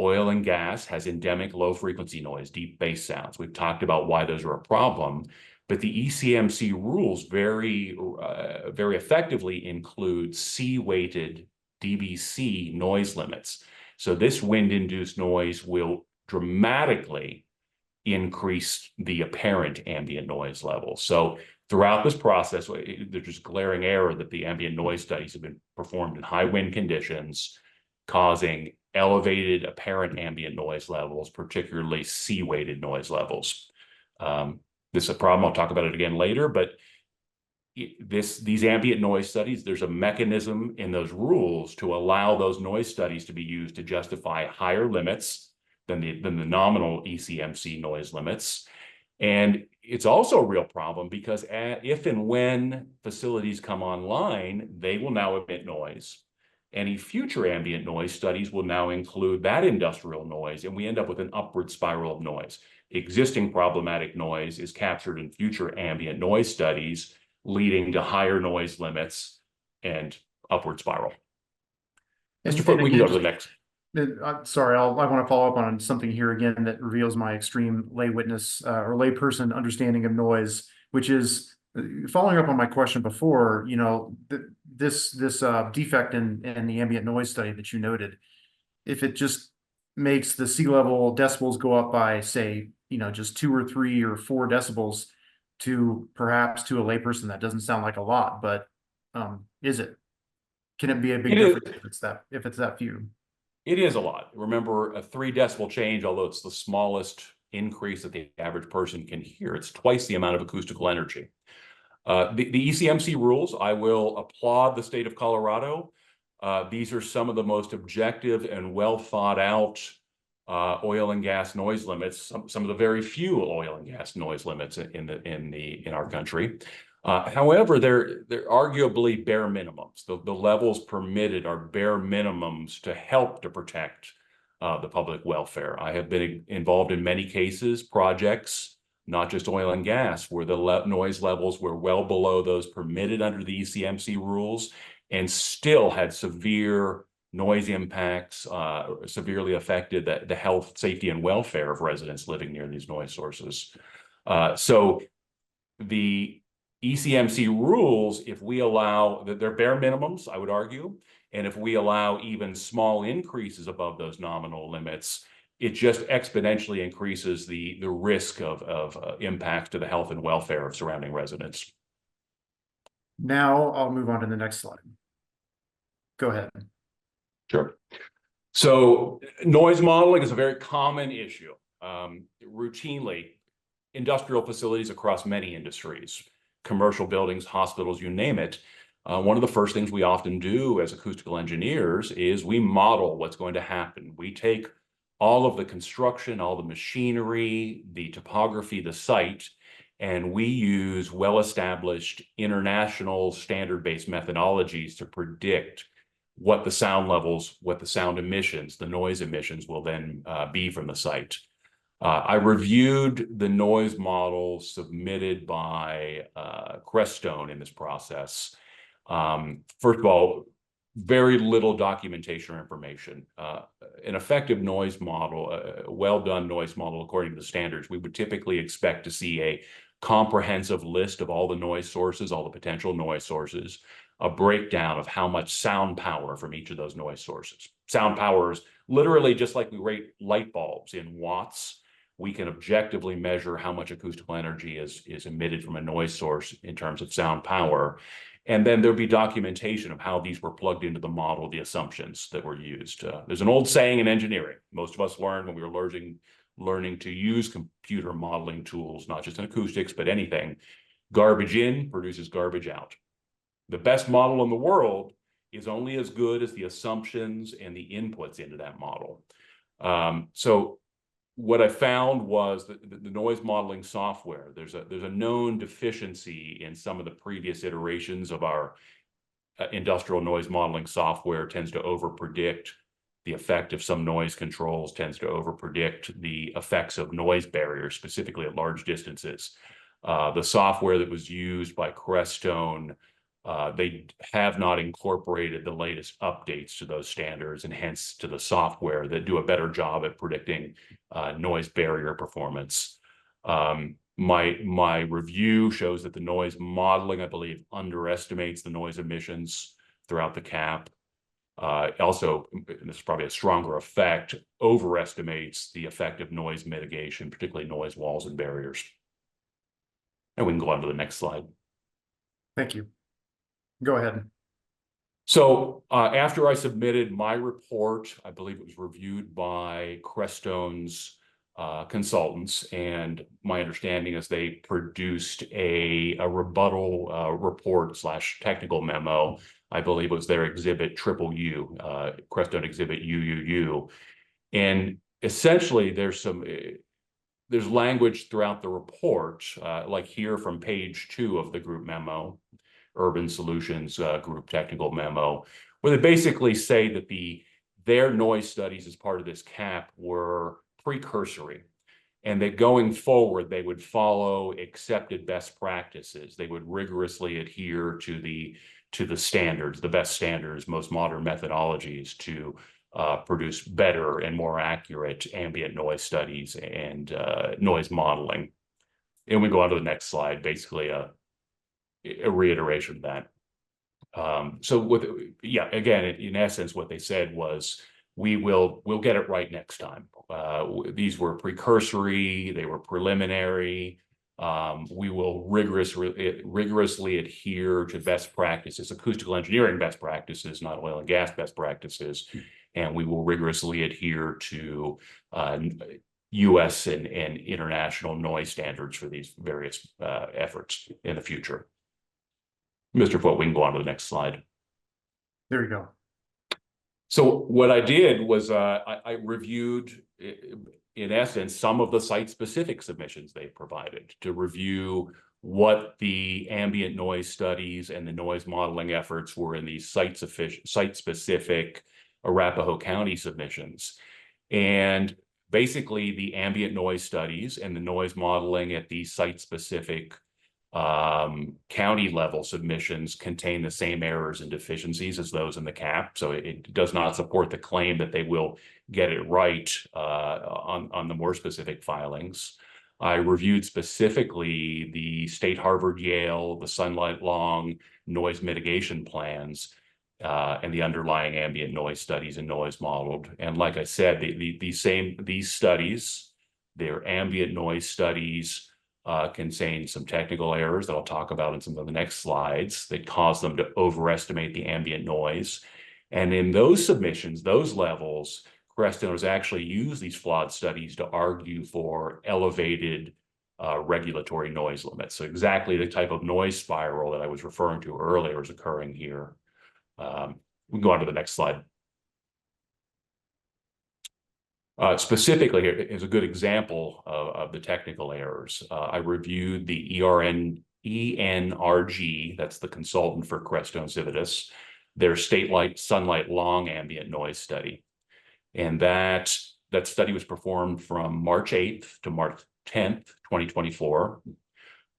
oil and gas has endemic low-frequency noise, deep bass sounds. We've talked about why those are a problem. But the ECMC rules very effectively include C-weighted dBc noise limits. So this wind-induced noise will dramatically increase the apparent ambient noise level. So throughout this process, there's just glaring error that the ambient noise studies have been performed in high wind conditions, causing elevated apparent ambient noise levels, particularly C-weighted noise levels. This is a problem. I'll talk about it again later, but these ambient noise studies, there's a mechanism in those rules to allow those noise studies to be used to justify higher limits than the nominal ECMC noise limits. And it's also a real problem because if and when facilities come online, they will now emit noise. Any future ambient noise studies will now include that industrial noise, and we end up with an upward spiral of noise. Existing problematic noise is captured in future ambient noise studies, leading to higher noise limits and upward spiral. Mr. Foote, we can go to the next. Sorry, I want to follow up on something here again that reveals my extreme lay witness or layperson understanding of noise, which is following up on my question before. You know, this defect in the ambient noise study that you noted, if it just makes the sea level decibels go up by, say, you know, just 2 or 3 or 4 decibels, to perhaps to a layperson that doesn't sound like a lot, but is it? Can it be a big difference if it's that few? It is a lot. Remember, a 3 decibel change, although it's the smallest increase that the average person can hear, it's twice the amount of acoustical energy. The ECMC rules, I will applaud the state of Colorado. These are some of the most objective and well thought out oil and gas noise limits. Some of the very few oil and gas noise limits in our country. However, they're arguably bare minimums. The levels permitted are bare minimums to help to protect the public welfare. I have been involved in many cases, projects, not just oil and gas, where the noise levels were well below those permitted under the ECMC rules and still had severe noise impacts, severely affected the health, safety, and welfare of residents living near these noise sources. So the ECMC rules, if we allow, they're bare minimums, I would argue, and if we allow even small increases above those nominal limits, it just exponentially increases the risk of impact to the health and welfare of surrounding residents. Now I'll move on to the next slide. Go ahead. Sure. So noise modeling is a very common issue. Routinely, industrial facilities across many industries, commercial buildings, hospitals, you name it. One of the first things we often do as acoustical engineers is we model what's going to happen. We take all of the construction, all the machinery, the topography, the site, and we use well-established international standard-based methodologies to predict what the sound levels, what the sound emissions, the noise emissions will then be from the site. I reviewed the noise model submitted by Crestone in this process. First of all, very little documentation or information. An effective noise model, a well-done noise model according to the standards, we would typically expect to see a comprehensive list of all the noise sources, all the potential noise sources, a breakdown of how much sound power from each of those noise sources. Sound power is literally just like we rate light bulbs in watts. We can objectively measure how much acoustical energy is emitted from a noise source in terms of sound power. And then there'll be documentation of how these were plugged into the model, the assumptions that were used. There's an old saying in engineering, most of us learned when we were learning to use computer modeling tools, not just in acoustics, but anything. Garbage in produces garbage out. The best model in the world is only as good as the assumptions and the inputs into that model. So what I found was that the noise modeling software, there's a known deficiency in some of the previous iterations of our industrial noise modeling software. Tends to overpredict the effect of some noise controls, tends to overpredict the effects of noise barriers, specifically at large distances. The software that was used by Crestone, they have not incorporated the latest updates to those standards and hence to the software that do a better job at predicting noise barrier performance. My review shows that the noise modeling, I believe, underestimates the noise emissions throughout the cap. Also, and this is probably a stronger effect, overestimates the effect of noise mitigation, particularly noise walls and barriers. And we can go on to the next slide. Thank you. Go ahead. So after I submitted my report, I believe it was reviewed by Crestone's consultants, and my understanding is they produced a rebuttal report / technical memo. I believe it was their exhibit UU, Crestone exhibit UUU. And essentially there's language throughout the report, like here from page 2 of the group memo, Urban Solutions Group Technical Memo, where they basically say that their noise studies as part of this cap were precursory, and that going forward, they would follow accepted best practices. They would rigorously adhere to the to the standards, the best standards, most modern methodologies to produce better and more accurate ambient noise studies and noise modeling. And we go on to the next slide, basically a reiteration of that. Again, in essence, what they said was, we'll get it right next time. These were precursory, they were preliminary. We will rigorously adhere to best practices, acoustical engineering best practices, not oil and gas best practices. And we will rigorously adhere to US and international noise standards for these various efforts in the future. Mr. Foote, we can go on to the next slide. There you go. So what I did was I reviewed, in essence, some of the site-specific submissions they provided to review what the ambient noise studies and the noise modeling efforts were in these site-specific Arapahoe County submissions. And basically, the ambient noise studies and the noise modeling at these site-specific county level submissions contain the same errors and deficiencies as those in the CAP. So it does not support the claim that they will get it right on the more specific filings. I reviewed specifically the State Harvard Yale, the Sunlight Long noise mitigation plans and the underlying ambient noise studies and noise modeled. And like I said, these studies, their ambient noise studies, contain some technical errors that I'll talk about in some of the next slides that cause them to overestimate the ambient noise. And in those submissions, those levels, Crestone has actually used these flawed studies to argue for elevated regulatory noise limits. So exactly the type of noise spiral that I was referring to earlier is occurring here. We can go on to the next slide. Specifically, here is a good example of the technical errors. I reviewed the ENRG, that's the consultant for Crestone Civitas, their Sunlight Long ambient noise study. And that study was performed from March 8th to March 10th, 2024.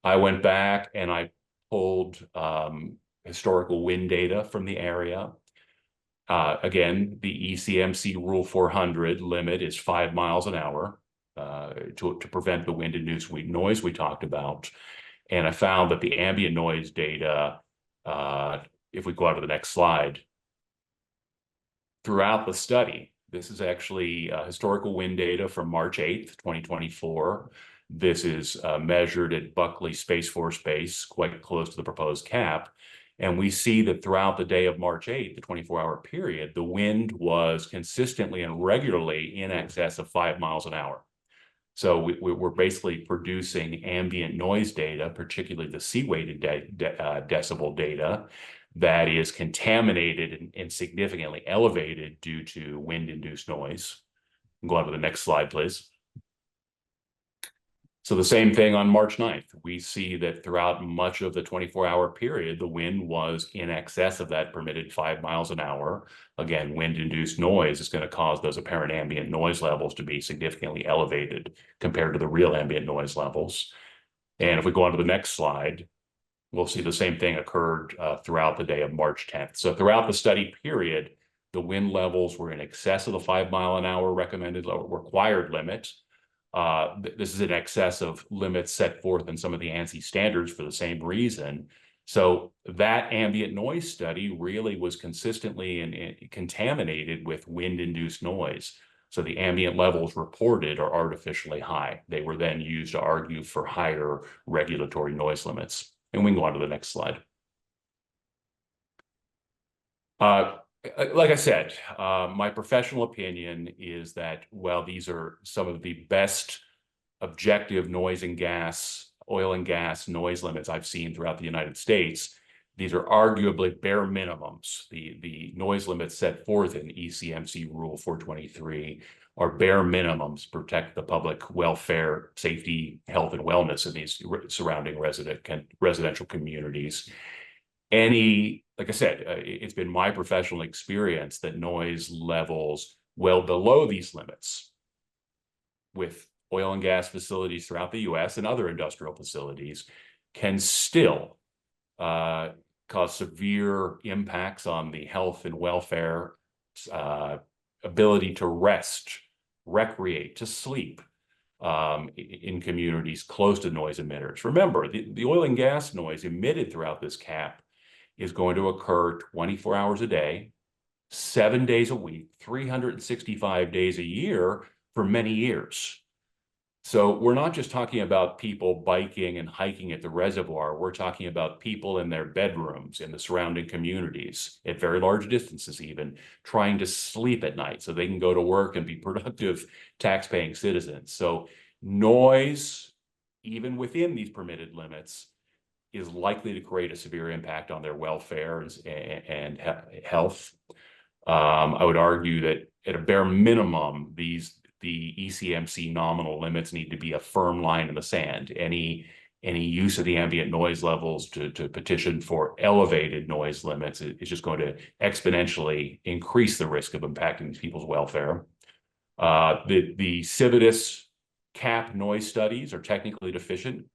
I went back and I pulled historical wind data from the area. Again, the ECMC Rule 400 limit is 5 miles an hour to prevent the wind-induced noise we talked about. And I found that the ambient noise data, if we go on to the next slide, throughout the study, this is actually historical wind data from March 8th, 2024. This is measured at Buckley Space Force Base, quite close to the proposed cap. And we see that throughout the day of March 8th, the 24-hour period, the wind was consistently and regularly in excess of 5 miles an hour. So we're basically producing ambient noise data, particularly the C-weighted decibel data, that is contaminated and significantly elevated due to wind-induced noise. Go on to the next slide, please. So the same thing on March 9th. We see that throughout much of the 24-hour period, the wind was in excess of that permitted 5 miles an hour. Again, wind-induced noise is going to cause those apparent ambient noise levels to be significantly elevated compared to the real ambient noise levels. And if we go on to the next slide, we'll see the same thing occurred throughout the day of March 10th. So throughout the study period, the wind levels were in excess of the 5 mile an hour recommended required limit. This is in excess of limits set forth in some of the ANSI standards for the same reason. So that ambient noise study really was consistently contaminated with wind-induced noise. So the ambient levels reported are artificially high. They were then used to argue for higher regulatory noise limits. And we can go on to the next slide. Like I said, my professional opinion is that while these are some of the best objective oil and gas noise limits I've seen throughout the United States, these are arguably bare minimums. The noise limits set forth in ECMC Rule 423 are bare minimums to protect the public welfare, safety, health, and wellness in these surrounding residential communities. Like I said, it's been my professional experience that noise levels well below these limits with oil and gas facilities throughout the US and other industrial facilities can still cause severe impacts on the health and welfare, ability to rest, recreate, to sleep in communities close to noise emitters. Remember, the oil and gas noise emitted throughout this cap is going to occur 24 hours a day, 7 days a week, 365 days a year for many years. So we're not just talking about people biking and hiking at the reservoir. We're talking about people in their bedrooms, in the surrounding communities, at very large distances even, trying to sleep at night so they can go to work and be productive tax-paying citizens. So noise, even within these permitted limits, is likely to create a severe impact on their welfare and health. I would argue that at a bare minimum, the ECMC nominal limits need to be a firm line in the sand. Any use of the ambient noise levels to petition for elevated noise limits is just going to exponentially increase the risk of impacting these people's welfare. The Civitas cap noise studies are technically deficient,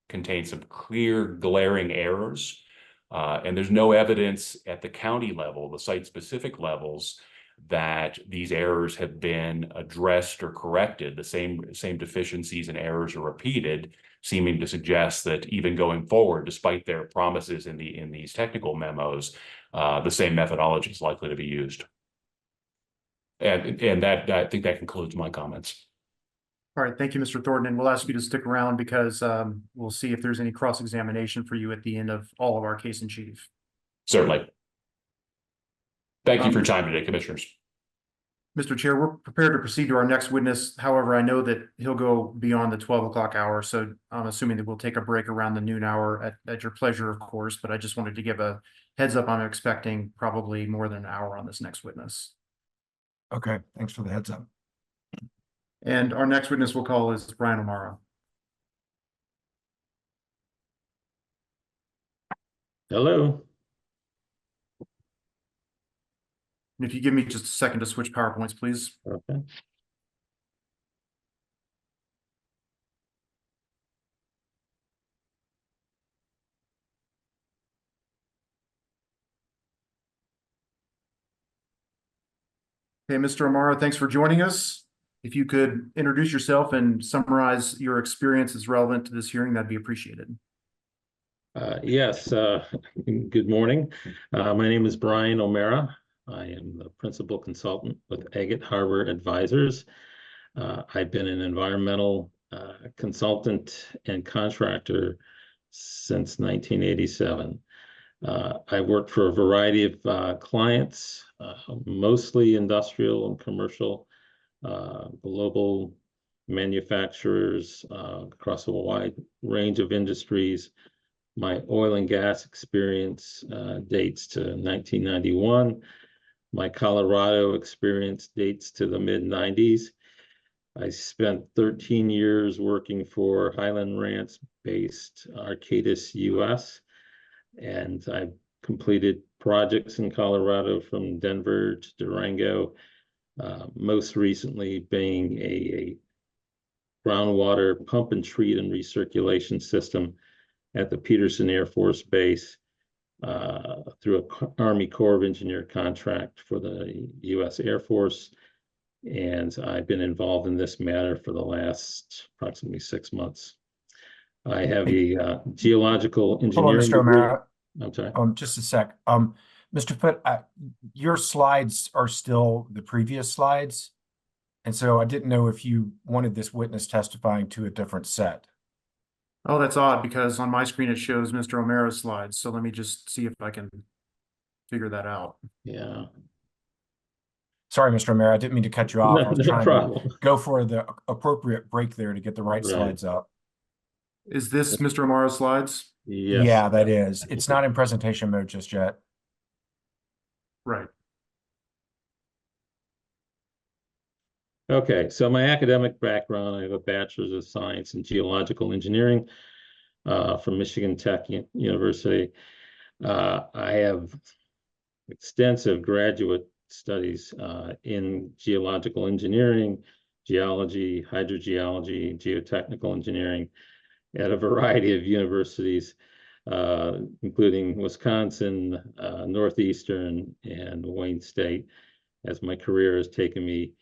contain some clear glaring errors, and there's no evidence at the county level, the site-specific levels, that these errors have been addressed or corrected. The same deficiencies and errors are repeated, seeming to suggest that even going forward, despite their promises in these technical memos, the same methodology is likely to be used. And that, I think that concludes my comments. All right, thank you, Mr. Thornton, and we'll ask you to stick around because we'll see if there's any cross-examination for you at the end of all of our case in chief. Certainly. Thank you for your time today, Commissioners. Mr. Chair, we're prepared to proceed to our next witness. However, I know that he'll go beyond the 12 o'clock hour, so I'm assuming that we'll take a break around the noon hour at your pleasure, of course, but I just wanted to give a heads up. I'm expecting probably more than an hour on this next witness. Okay, thanks for the heads up. And our next witness we'll call is Brian O'Mara. Hello. And if you give me just a second to switch PowerPoints, please. Okay. Okay, Mr. O'Mara, thanks for joining us. If you could introduce yourself and summarize your experience as relevant to this hearing, that'd be appreciated. Yes, good morning. My name is Brian O'Mara. I am the principal consultant with Agate Harbor Advisors. I've been an environmental consultant and contractor since 1987. I worked for a variety of clients, mostly industrial and commercial, global manufacturers across a wide range of industries. My oil and gas experience dates to 1991. My Colorado experience dates to the mid-90s. I spent 13 years working for Highland Ranch-based Arcadis US, and I've completed projects in Colorado from Denver to Durango, most recently being a groundwater pump and treat and recirculation system at the Peterson Air Force Base through an Army Corps of Engineer contract for the U.S. Air Force. And I've been involved in this matter for the last approximately 6 months. I have a geological engineering Hold on, Mr. O'Mara. I'm sorry. Just a sec. Mr. Foote, your slides are still the previous slides. And so I didn't know if you wanted this witness testifying to a different set. Oh, that's odd because on my screen it shows Mr. O'Mara's slides. So let me just see if I can figure that out. Yeah. Sorry, Mr. O'Mara, I didn't mean to cut you off. I was No trying problem. to go for the appropriate break there to get the right slides up. Is this Mr. O'Mara's slides? Yes. Yeah, that is. It's not in presentation mode just yet. Right. Okay, so my academic background, I have a bachelor's of science in geological engineering from Michigan Tech University. I have extensive graduate studies in geological engineering, geology, hydrogeology, geotechnical engineering at a variety of universities. including Wisconsin, Northeastern, and Wayne State, as my career has taken me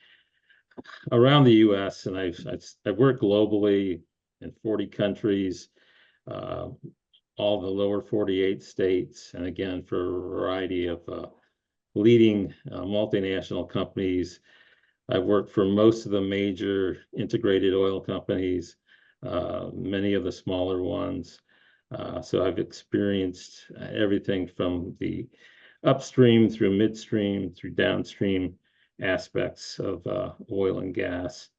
around the U.S. and I've worked globally in 40 countries, all the lower 48 states, and again for a variety of leading multinational companies. I've worked for most of the major integrated oil companies, many of the smaller ones. So I've experienced everything from the upstream through midstream through downstream aspects of oil and gas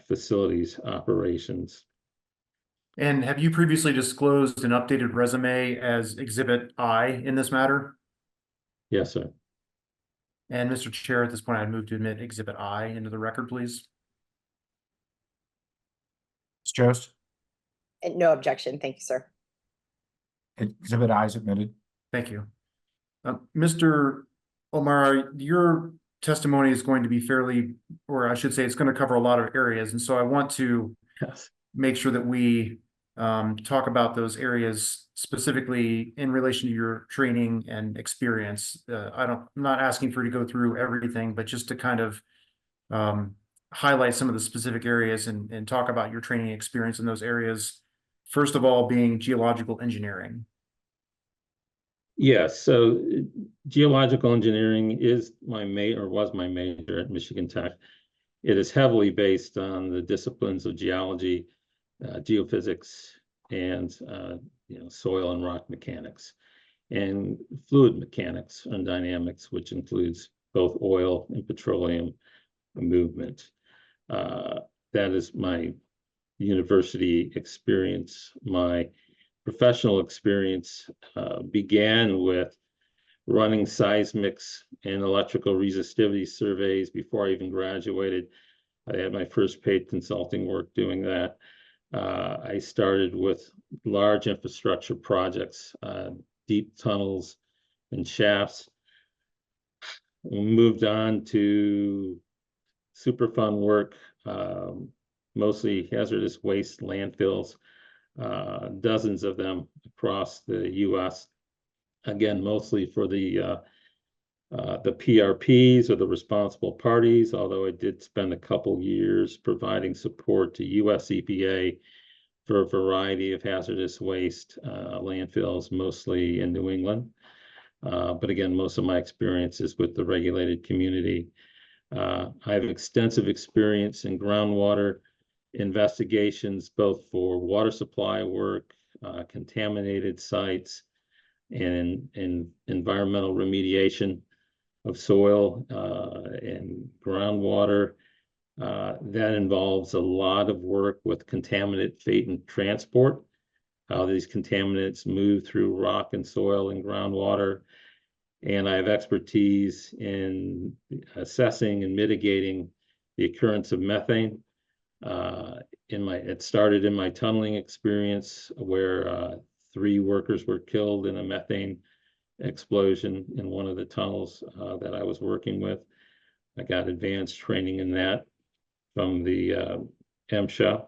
facilities operations. And have you previously disclosed an updated resume as Exhibit I in this matter? Yes, sir. And Mr. Chair, at this point, I'd move to admit Exhibit I into the record, please. Ms. Jost, No objection. Thank you, sir. Exhibit I is admitted. Thank you. Mr. O'Mara, your testimony is going to be fairly, or I should say, it's going to cover a lot of areas. And so I want to make sure that we talk about those areas specifically in relation to your training and experience. I'm not asking for you to go through everything, but just to kind of highlight some of the specific areas and talk about your training experience in those areas. First of all, being geological engineering. Yes, so geological engineering is my was my major at Michigan Tech. It is heavily based on the disciplines of geology, geophysics, and soil and rock mechanics, and fluid mechanics and dynamics, which includes both oil and petroleum movement. That is my university experience. My professional experience began with running seismics and electrical resistivity surveys before I even graduated. I had my first paid consulting work doing that. I started with large infrastructure projects, deep tunnels and shafts. We moved on to Superfund work, mostly hazardous waste landfills, dozens of them across the U.S. Again, mostly for the PRPs or the responsible parties, although I did spend a couple years providing support to U.S. EPA for a variety of hazardous waste landfills, mostly in New England. But again, most of my experience is with the regulated community. I have extensive experience in groundwater investigations, both for water supply work, contaminated sites, and environmental remediation of soil and groundwater. That involves a lot of work with contaminant fate and transport, how these contaminants move through rock and soil and groundwater. And I have expertise in assessing and mitigating the occurrence of methane. It started in my tunneling experience, where 3 workers were killed in a methane explosion in one of the tunnels that I was working with. I got advanced training in that from the MSHA.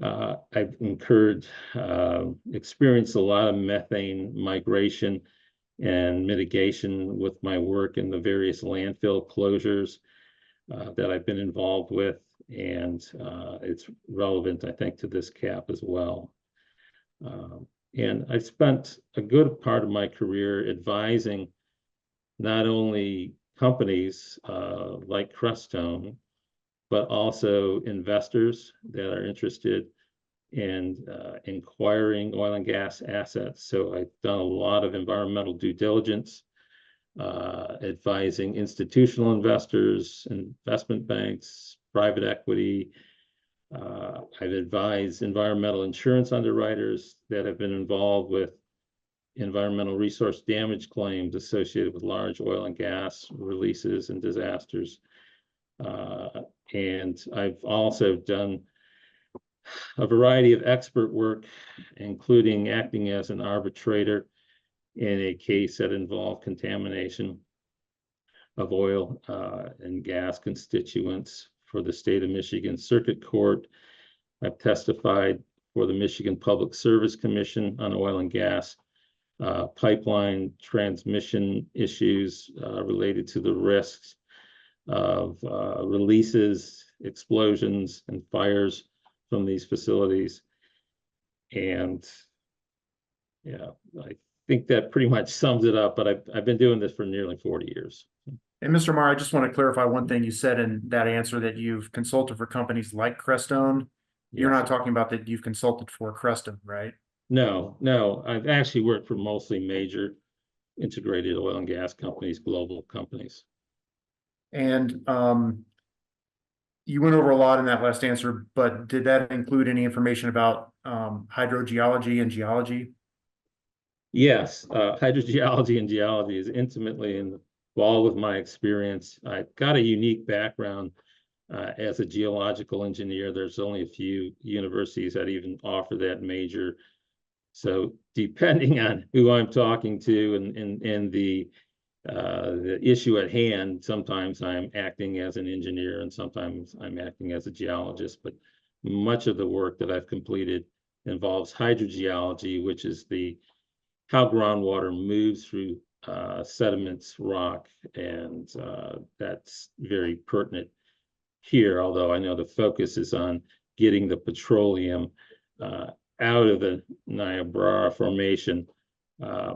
I've experienced a lot of methane migration and mitigation with my work in the various landfill closures that I've been involved with, and it's relevant, I think, to this CAP as well. And I spent a good part of my career advising not only companies like Crestone, but also investors that are interested in acquiring oil and gas assets. So I've done a lot of environmental due diligence, advising institutional investors, investment banks, private equity. I've advised environmental insurance underwriters that have been involved with environmental resource damage claims associated with large oil and gas releases and disasters. And I've also done a variety of expert work, including acting as an arbitrator in a case that involved contamination of oil and gas constituents for the state of Michigan Circuit Court. I've testified for the Michigan Public Service Commission on oil and gas, pipeline transmission issues related to the risks of releases, explosions, and fires from these facilities. And yeah, I think that pretty much sums it up, but I've been doing this for nearly 40 years. And Mr. Marr, I just want to clarify one thing you said in that answer, that you've consulted for companies like Crestone. You're Yes. not talking about that you've consulted for Crestone, right? No, I've actually worked for mostly major integrated oil and gas companies, global companies. And you went over a lot in that last answer, but did that include any information about hydrogeology and geology? Yes, hydrogeology and geology is intimately involved with my experience. I've got a unique background as a geological engineer. There's only a few universities that even offer that major. So depending on who I'm talking to and the issue at hand, sometimes I'm acting as an engineer and sometimes I'm acting as a geologist. But much of the work that I've completed involves hydrogeology, which is how groundwater moves through sediments, rock, and that's very pertinent here, although I know the focus is on getting the petroleum out of the Niobrara Formation.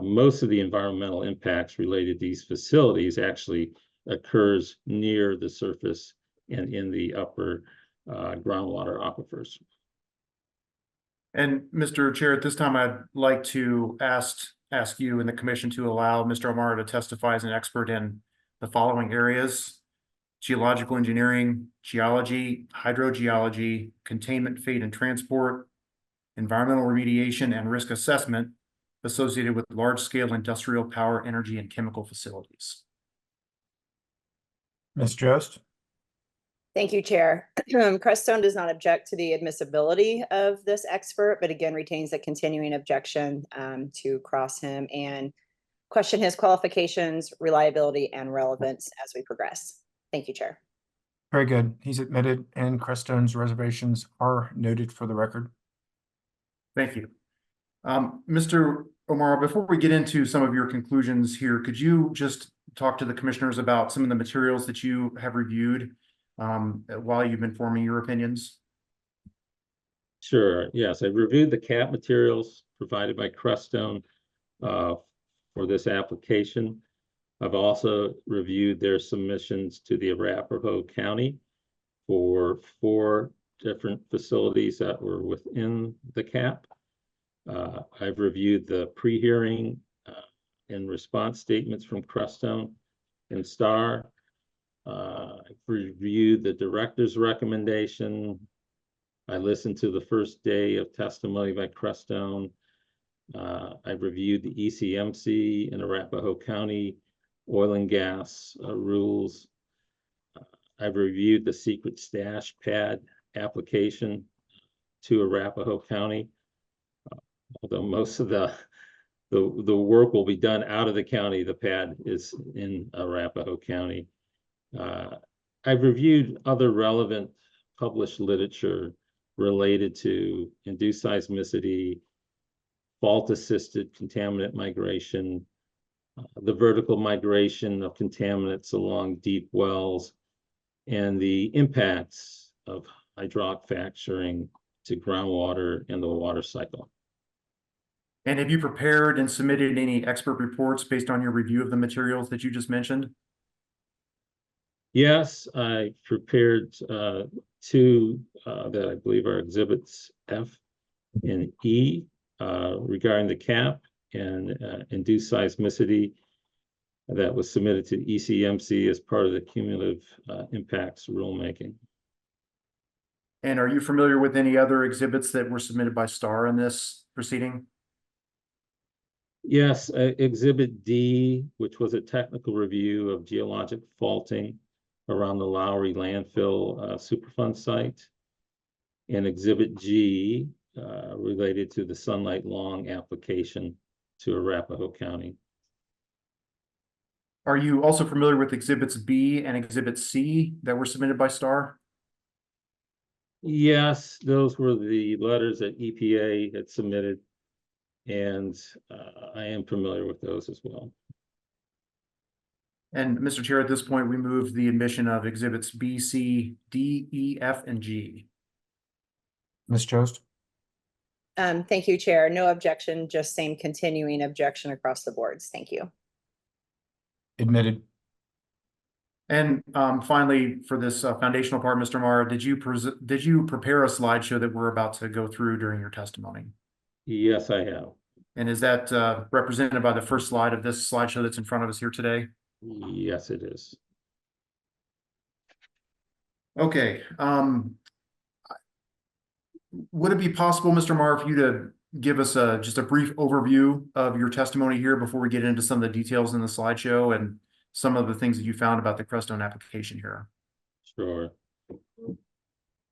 Most of the environmental impacts related to these facilities actually occurs near the surface and in the upper groundwater aquifers. And Mr. Chair, at this time, I'd like to ask you and the commission to allow Mr. O'Mara to testify as an expert in the following areas: geological engineering, geology, hydrogeology, containment, fate, and transport, environmental remediation, and risk assessment associated with large-scale industrial power, energy, and chemical facilities. Ms. Jost? Thank you, Chair. Crestone does not object to the admissibility of this expert, but again retains a continuing objection to cross him and question his qualifications, reliability, and relevance as we progress. Thank you, Chair. Very good. He's admitted, and Crestone's reservations are noted for the record. Thank you. Mr. O'Mara, before we get into some of your conclusions here, could you just talk to the commissioners about some of the materials that you have reviewed while you've been forming your opinions? Sure. Yes, I reviewed the CAP materials provided by Crestone for this application. I've also reviewed their submissions to the Arapahoe County for 4 different facilities that were within the CAP. I've reviewed the pre-hearing and response statements from Crestone and STAR. I've reviewed the director's recommendation. I listened to the first day of testimony by Crestone. I've reviewed the ECMC in Arapahoe County oil and gas rules. I've reviewed the secret stash pad application to Arapahoe County. Although most of the work will be done out of the county, the pad is in Arapahoe County. I've reviewed other relevant published literature related to induced seismicity, fault-assisted contaminant migration, the vertical migration of contaminants along deep wells, and the impacts of hydraulic fracturing to groundwater and the water cycle. And have you prepared and submitted any expert reports based on your review of the materials that you just mentioned? Yes, I prepared 2 that I believe are exhibits F and E regarding the CAP and induced seismicity that was submitted to ECMC as part of the cumulative impacts rulemaking. And are you familiar with any other exhibits that were submitted by STAR in this proceeding? Yes, Exhibit D, which was a technical review of geologic faulting around the Lowry landfill Superfund site, and Exhibit G related to the Sunlight Long application to Arapahoe County. Are you also familiar with Exhibits B and Exhibit C that were submitted by STAR? Yes, those were the letters that EPA had submitted, and I am familiar with those as well. And Mr. Chair, at this point, we move the admission of exhibits B, C, D, E, F, and G. Ms. Jost? Thank you, Chair. No objection, just same continuing objection across the boards. Thank you. Admitted. And finally, for this foundational part, Mr. Mara, did you prepare a slideshow that we're about to go through during your testimony? Yes, I have. And is that represented by the first slide of this slideshow that's in front of us here today? Yes, it is. Okay. Would it be possible, Mr. Mara, for you to give us just a brief overview of your testimony here before we get into some of the details in the slideshow and some of the things that you found about the Crestone application here? Sure.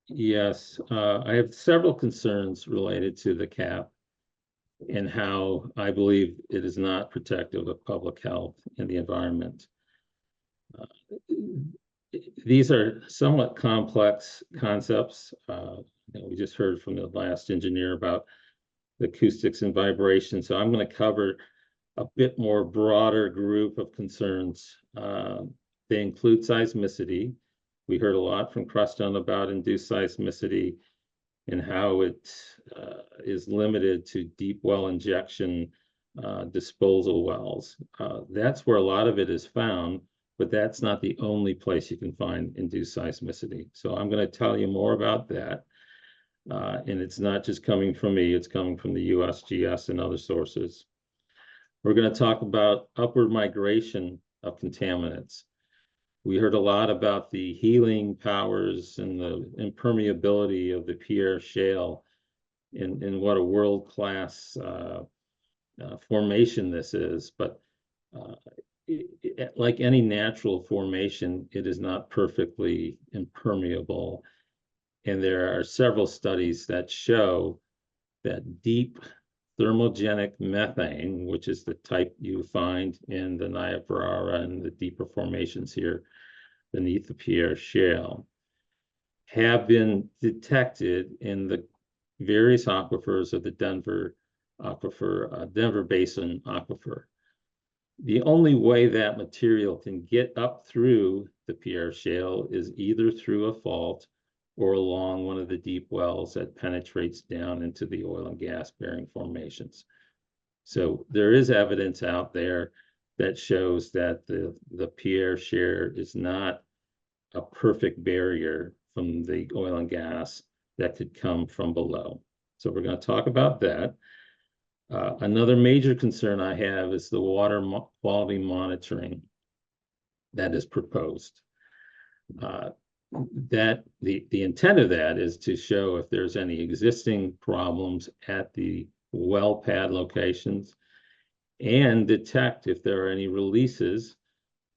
Yes, I have several concerns related to the cap and how I believe it is not protective of public health and the environment. These are somewhat complex concepts. We just heard from the last engineer about the acoustics and vibration. So I'm going to cover a bit more broader group of concerns. They include seismicity. We heard a lot from Crestone about induced seismicity and how it is limited to deep well injection disposal wells. That's where a lot of it is found, but that's not the only place you can find induced seismicity. So I'm going to tell you more about that. And it's not just coming from me, it's coming from the USGS and other sources. We're going to talk about upward migration of contaminants. We heard a lot about the healing powers and the impermeability of the Pierre Shale and what a world-class formation this is. But like any natural formation, it is not perfectly impermeable. And there are several studies that show that deep thermogenic methane, which is the type you find in the Niobrara and the deeper formations here beneath the Pierre Shale, have been detected in the various aquifers of the Denver Basin aquifer. The only way that material can get up through the Pierre Shale is either through a fault or along one of the deep wells that penetrates down into the oil and gas bearing formations. So there is evidence out there that shows that the Pierre Shale is not a perfect barrier from the oil and gas that could come from below. So we're going to talk about that. Another major concern I have is the water quality monitoring that is proposed. That the intent of that is to show if there's any existing problems at the well pad locations and detect if there are any releases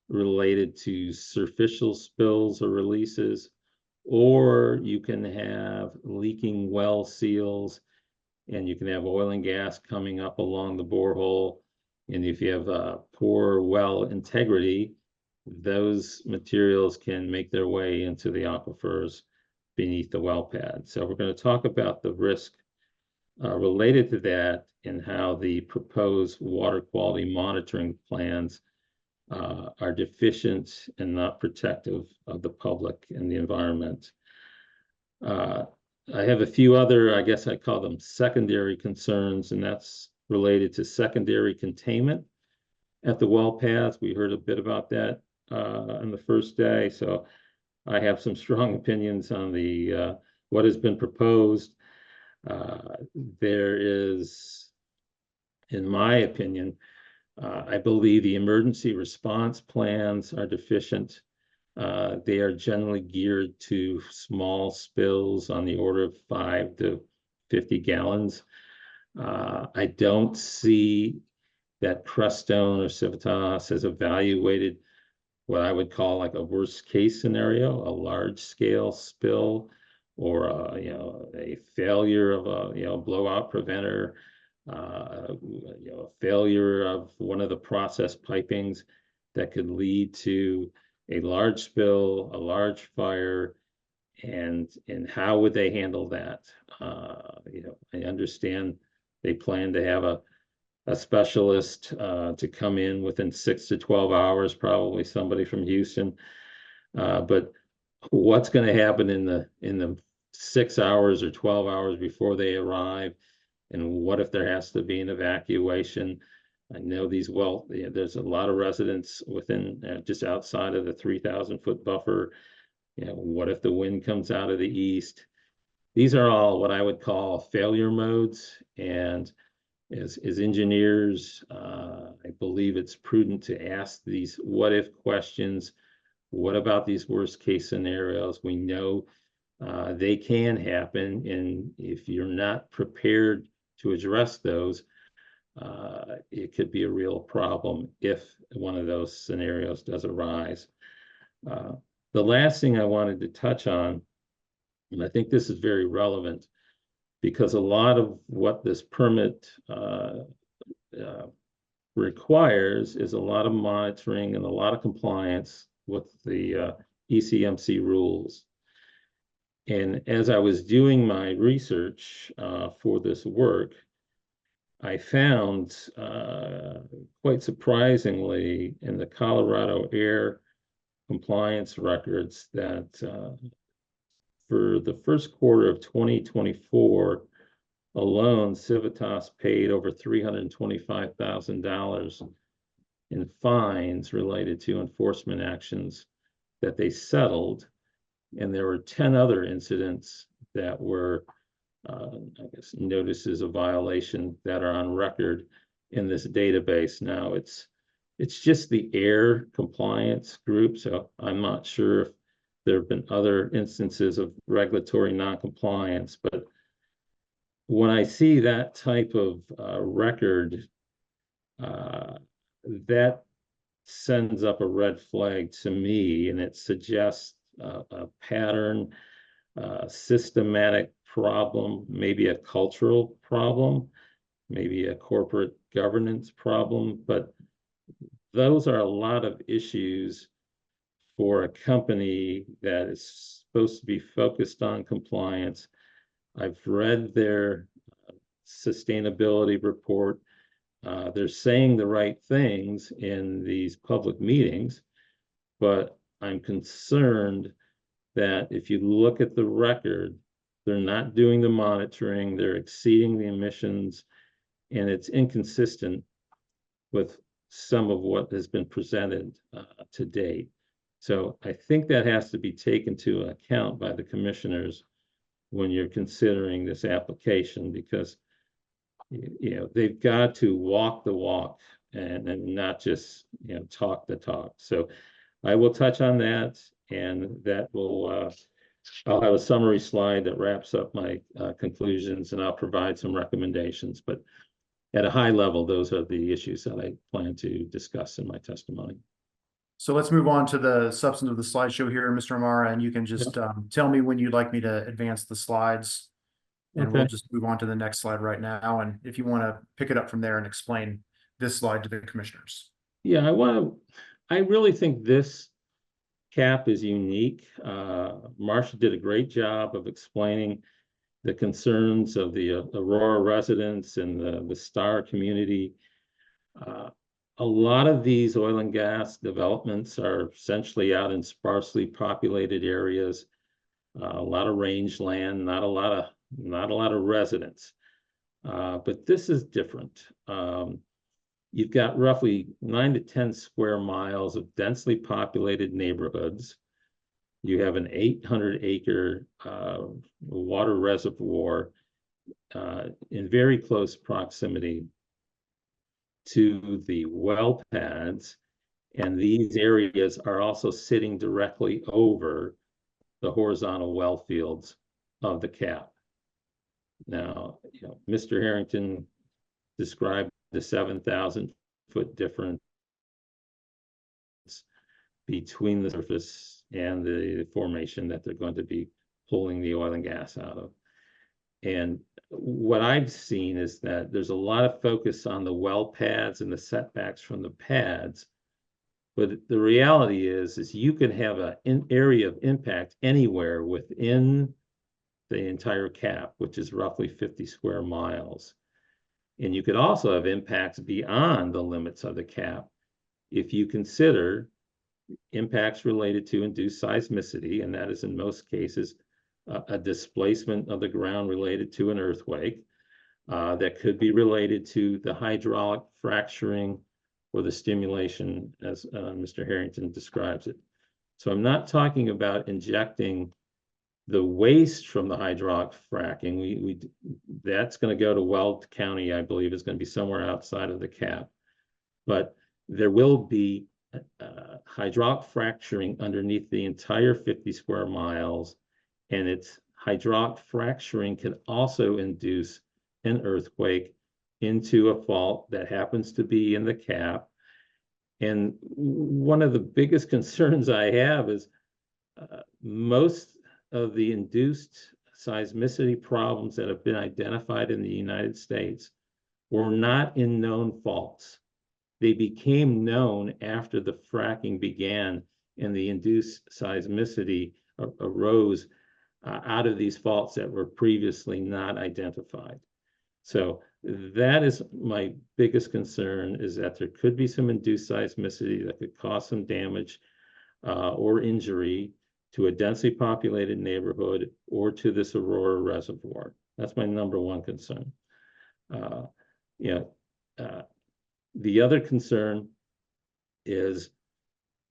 related to superficial spills or releases, or you can have leaking well seals and you can have oil and gas coming up along the borehole. And if you have poor well integrity, those materials can make their way into the aquifers beneath the well pad. So we're going to talk about the risk related to that and how the proposed water quality monitoring plans are deficient and not protective of the public and the environment. I have a few other, I guess I call them secondary concerns, and that's related to secondary containment at the well pads. We heard a bit about that on the first day. So I have some strong opinions on the what has been proposed. There is, in my opinion, I believe the emergency response plans are deficient. They are generally geared to small spills on the order of 5 to 50 gallons. I don't see that Crestone or Civitas has evaluated what I would call like a worst case scenario, a large scale spill, or a failure of a blowout preventer, a failure of one of the process pipings that could lead to a large spill, a large fire, and how would they handle that? I understand they plan to have a specialist to come in within 6 to 12 hours, probably somebody from Houston. But what's going to happen in the 6 hours or 12 hours before they arrive? And what if there has to be an evacuation? I know there's a lot of residents within just outside of the 3,000-foot buffer. What if the wind comes out of the east? These are all what I would call failure modes. And as engineers, I believe it's prudent to ask these what if questions. What about these worst case scenarios? We know they can happen. And if you're not prepared to address those, it could be a real problem if one of those scenarios does arise. The last thing I wanted to touch on, and I think this is very relevant, because a lot of what this permit requires is a lot of monitoring and a lot of compliance with the ECMC rules. And as I was doing my research for this work, I found, quite surprisingly, in the Colorado Air compliance records that for the first quarter of 2024 alone, Civitas paid over $325,000 in fines related to enforcement actions that they settled. And there were 10 other incidents that were, I guess, notices of violation that are on record in this database. Now, it's just the air compliance group, so I'm not sure if there have been other instances of regulatory noncompliance, but when I see that type of record, that sends up a red flag to me, and it suggests a pattern, systematic problem, maybe a cultural problem, maybe a corporate governance problem, but those are a lot of issues for a company that is supposed to be focused on compliance. I've read their sustainability report. They're saying the right things in these public meetings, but I'm concerned that if you look at the record, they're not doing the monitoring, they're exceeding the emissions, and it's inconsistent with some of what has been presented to date. So I think that has to be taken into account by the commissioners when you're considering this application, because they've got to walk the walk and not just talk the talk. So I will touch on that, and that will I'll have a summary slide that wraps up my conclusions, and I'll provide some recommendations. But at a high level, those are the issues that I plan to discuss in my testimony. So let's move on to the substance of the slideshow here, Mr. Amara, and you can just tell me when you'd like me to advance the slides. And we'll just move on to the next slide right now. And if you want to pick it up from there and explain this slide to the commissioners. Yeah, I really think this cap is unique. Marcia did a great job of explaining the concerns of the Aurora residents and the Star community. A lot of these oil and gas developments are essentially out in sparsely populated areas, a lot of rangeland, not a lot of residents. But this is different. You've got roughly 9 to 10 square miles of densely populated neighborhoods. You have an 800-acre water reservoir in very close proximity to the well pads, and these areas are also sitting directly over the horizontal well fields of the cap. Now, Mr. Harrington described the 7,000-foot difference between the surface and the formation that they're going to be pulling the oil and gas out of. And what I've seen is that there's a lot of focus on the well pads and the setbacks from the pads, But the reality is you can have an area of impact anywhere within the entire cap, which is roughly 50 square miles. And you could also have impacts beyond the limits of the cap if you consider impacts related to induced seismicity, and that is in most cases a displacement of the ground related to an earthquake. That could be related to the hydraulic fracturing or the stimulation, as Mr. Harrington describes it. So I'm not talking about injecting the waste from the hydraulic fracking. That's going to go to Weld County, I believe, is going to be somewhere outside of the cap. But there will be hydraulic fracturing underneath the entire 50 square miles, and its hydraulic fracturing can also induce an earthquake into a fault that happens to be in the cap. And one of the biggest concerns I have is most of the induced seismicity problems that have been identified in the United States were not in known faults. They became known after the fracking began and the induced seismicity arose out of these faults that were previously not identified. So that is my biggest concern, is that there could be some induced seismicity that could cause some damage or injury to a densely populated neighborhood or to this Aurora reservoir. That's my number one concern. The other concern is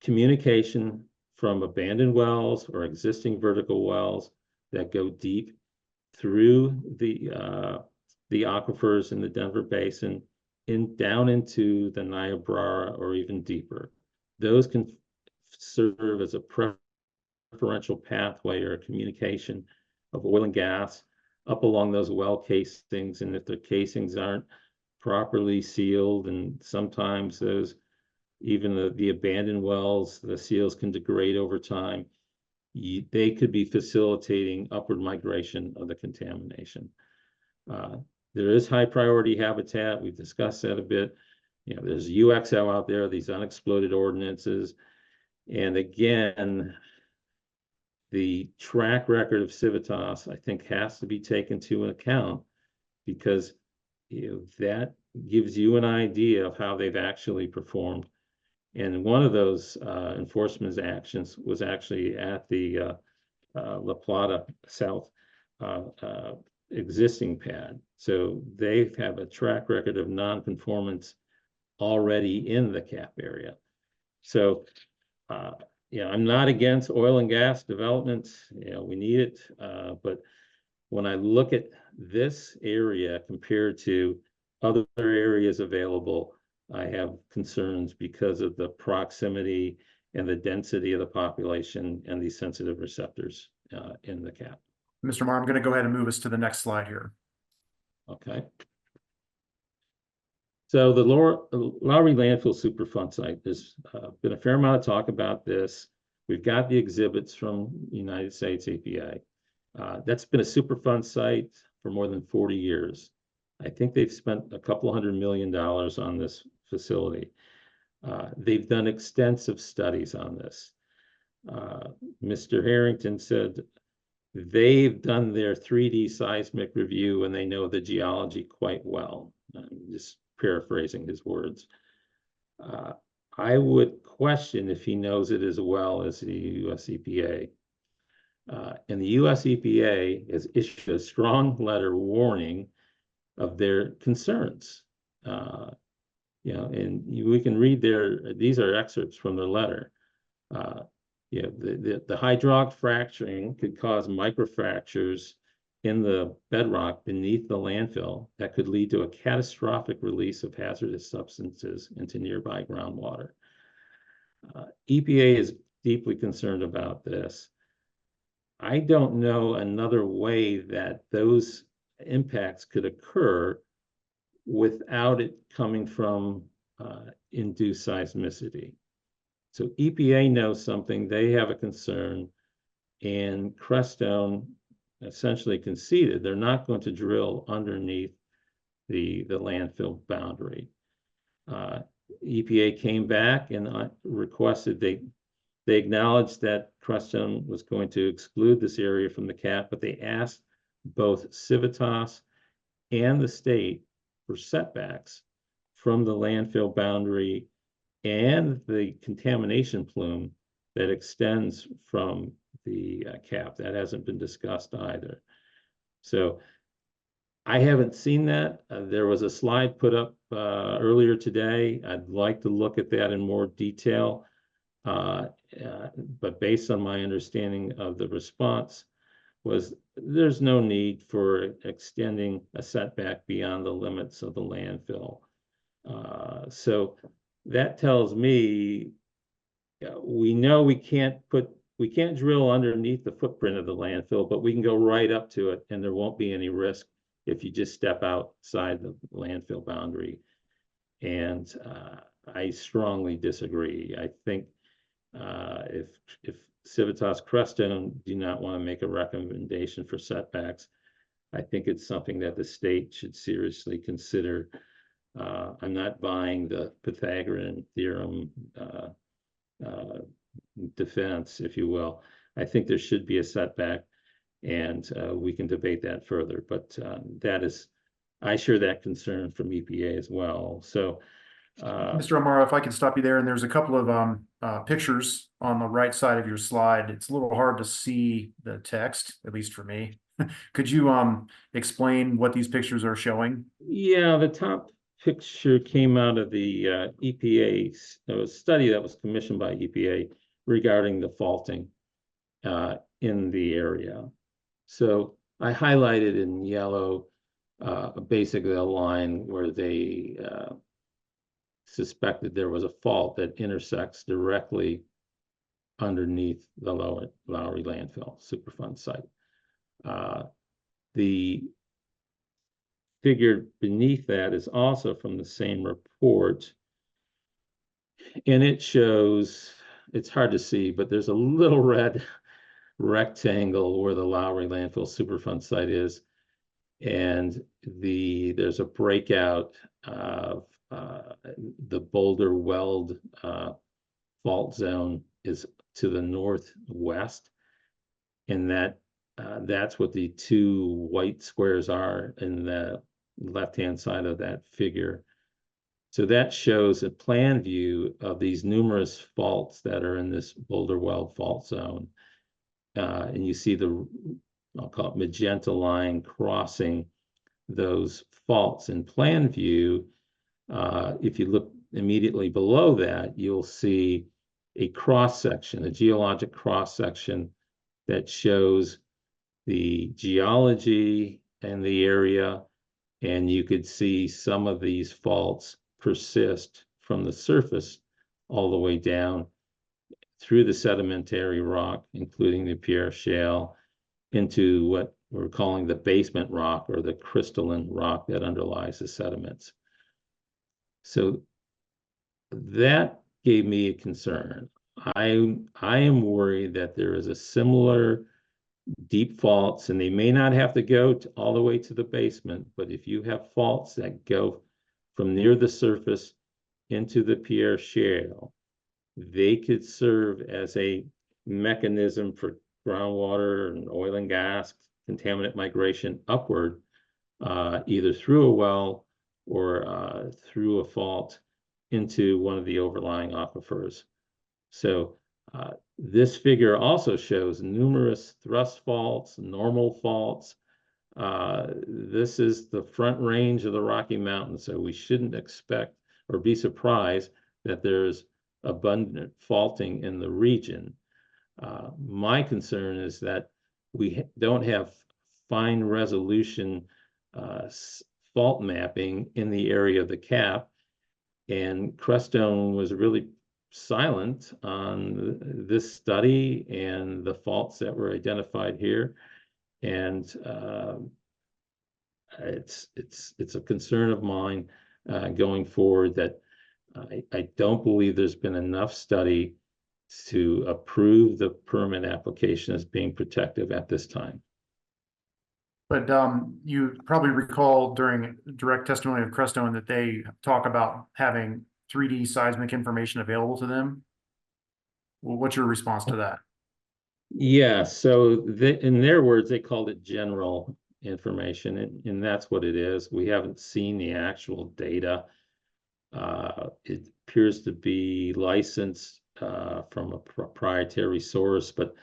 communication from abandoned wells or existing vertical wells that go deep through the aquifers in the Denver Basin down into the Niobrara or even deeper. Those can serve as a preferential pathway or a communication of oil and gas up along those well casings. And if the casings aren't properly sealed, and sometimes those, even the abandoned wells, the seals can degrade over time, they could be facilitating upward migration of the contamination. There is high priority habitat. We've discussed that a bit. There's UXO out there, these unexploded ordinances. And again, the track record of Civitas, I think, has to be taken into account, because that gives you an idea of how they've actually performed. And one of those enforcement actions was actually at the La Plata South existing pad. So they have a track record of non-conformance already in the cap area. So I'm not against oil and gas development. We need it. But when I look at this area compared to other areas available, I have concerns because of the proximity and the density of the population and these sensitive receptors in the cap. Mr. Marr, I'm going to go ahead and move us to the next slide here. Okay. So the Lowry Landfill Superfund site, there's been a fair amount of talk about this. We've got the exhibits from United States EPA. That's been a Superfund site for more than 40 years. I think they've spent a couple $100 million on this facility. They've done extensive studies on this. Mr. Harrington said they've done their 3D seismic review and they know the geology quite well. I'm just paraphrasing his words. I would question if he knows it as well as the US EPA. And the US EPA has issued a strong letter warning of their concerns. And we can read these are excerpts from their letter. The hydraulic fracturing could cause microfractures in the bedrock beneath the landfill that could lead to a catastrophic release of hazardous substances into nearby groundwater. EPA is deeply concerned about this. I don't know another way that those impacts could occur without it coming from induced seismicity. So EPA knows something, they have a concern, and Crestone essentially conceded they're not going to drill underneath the landfill boundary. EPA came back and requested they acknowledged that Crestone was going to exclude this area from the cap, but they asked both Civitas and the state for setbacks from the landfill boundary and the contamination plume that extends from the cap. That hasn't been discussed either. So I haven't seen that. There was a slide put up earlier today. I'd like to look at that in more detail. But based on my understanding of the response was there's no need for extending a setback beyond the limits of the landfill. So that tells me we know we can't drill underneath the footprint of the landfill, but we can go right up to it and there won't be any risk if you just step outside the landfill boundary. And I strongly disagree. I think if Civitas Crestone do not want to make a recommendation for setbacks, I think it's something that the state should seriously consider. I'm not buying the Pythagorean theorem defense, if you will. I think there should be a setback, and we can debate that further. But I share that concern from EPA as well. So, Mr. O'Mara, if I could stop you there, and there's a couple of pictures on the right side of your slide. It's a little hard to see the text, at least for me. Could you explain what these pictures are showing? Yeah, the top picture came out of the EPA study that was commissioned by EPA regarding the faulting in the area. So I highlighted in yellow basically a line where they suspected there was a fault that intersects directly underneath the Lowry landfill Superfund site. The figure beneath that is also from the same report, and it shows, it's hard to see, but there's a little red rectangle where the Lowry landfill Superfund site is, and there's a breakout of the Boulder Weld fault zone is to the northwest, and that's what the two white squares are in the left-hand side of that figure. So that shows a plan view of these numerous faults that are in this Boulder Weld fault zone. And you see I'll call it magenta line crossing those faults in plan view. If you look immediately below that, you'll see a cross-section, a geologic cross-section that shows the geology and the area, and you could see some of these faults persist from the surface all the way down through the sedimentary rock, including the Pierre Shale, into what we're calling the basement rock or the crystalline rock that underlies the sediments. So that gave me a concern. I am worried that there is a similar deep faults, and they may not have to go all the way to the basement, but if you have faults that go from near the surface into the Pierre Shale, they could serve as a mechanism for groundwater and oil and gas contaminant migration upward, either through a well or through a fault into one of the overlying aquifers. So this figure also shows numerous thrust faults, normal faults. This is the front range of the Rocky Mountains, so we shouldn't expect or be surprised that there's abundant faulting in the region. My concern is that we don't have fine resolution fault mapping in the area of the cap, and Crestone was really silent on this study and the faults that were identified here, and it's a concern of mine going forward that I don't believe there's been enough study to approve the permit application as being protective at this time. But you probably recall during direct testimony of Crestone that they talk about having 3D seismic information available to them. Well, what's your response to that? Yeah, so in their words, they called it general information, and that's what it is. We haven't seen the actual data. It appears to be licensed from a proprietary source, but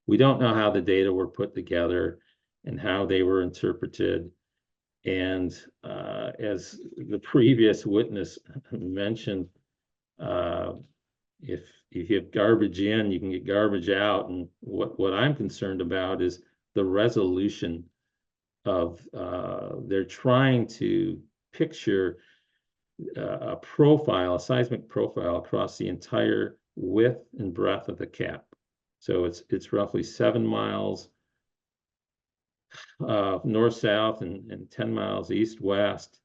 we don't know how the data were put together and how they were interpreted. And as the previous witness mentioned, if you have garbage in, you can get garbage out. And what I'm concerned about is the resolution of, they're trying to picture a profile, a seismic profile across the entire width and breadth of the cap. So it's roughly 7 miles north-south and 10 miles east-west.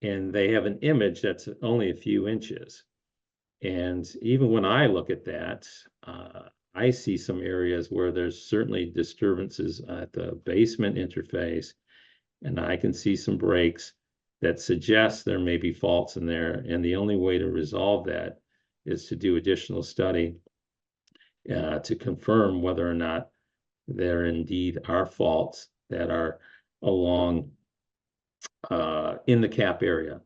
And they have an image that's only a few inches. And even when I look at that, I see some areas where there's certainly disturbances at the basement interface, and I can see some breaks that suggest there may be faults in there. And the only way to resolve that is to do additional study to confirm whether or not there indeed are faults that are along in the cap area.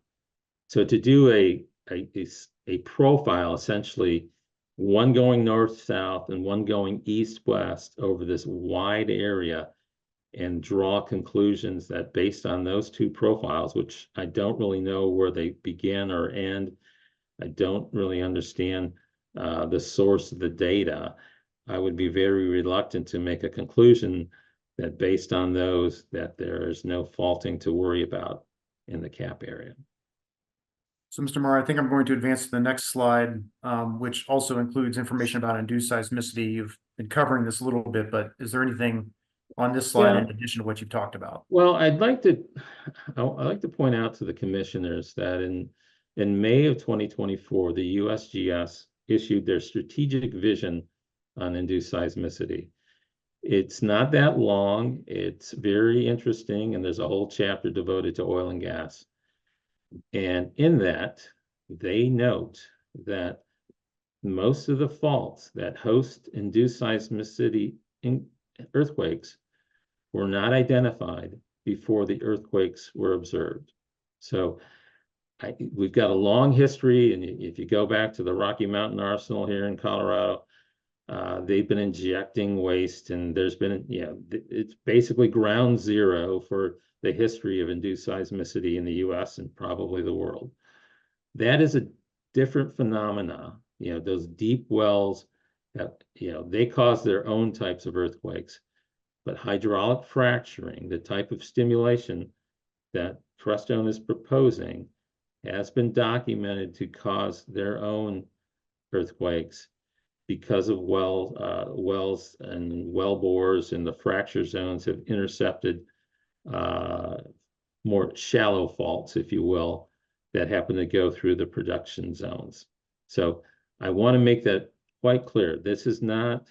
So to do a profile, essentially one going north-south and one going east-west over this wide area, and draw conclusions that based on those two profiles, which I don't really know where they begin or end, I don't really understand the source of the data, I would be very reluctant to make a conclusion that based on those, that there is no faulting to worry about in the cap area. So, Mr. Moore, I think I'm going to advance to the next slide, which also includes information about induced seismicity. You've been covering this a little bit, but is there anything on this slide in addition to what you've talked about? Well, I'd like to point out to the commissioners that in May of 2024, the USGS issued their strategic vision on induced seismicity. It's not that long. It's very interesting, and there's a whole chapter devoted to oil and gas. And in that, they note that most of the faults that host induced seismicity in earthquakes were not identified before the earthquakes were observed. So we've got a long history, and if you go back to the Rocky Mountain Arsenal here in Colorado, they've been injecting waste, and there's been, it's basically ground zero for the history of induced seismicity in the US and probably the world. That is a different phenomena. Those deep wells that, they cause their own types of earthquakes, but hydraulic fracturing, the type of stimulation that Crestone is proposing, has been documented to cause their own earthquakes because of wells and well bores, and the fracture zones have intercepted more shallow faults, if you will, that happen to go through the production zones. So I want to make that quite clear. This is not,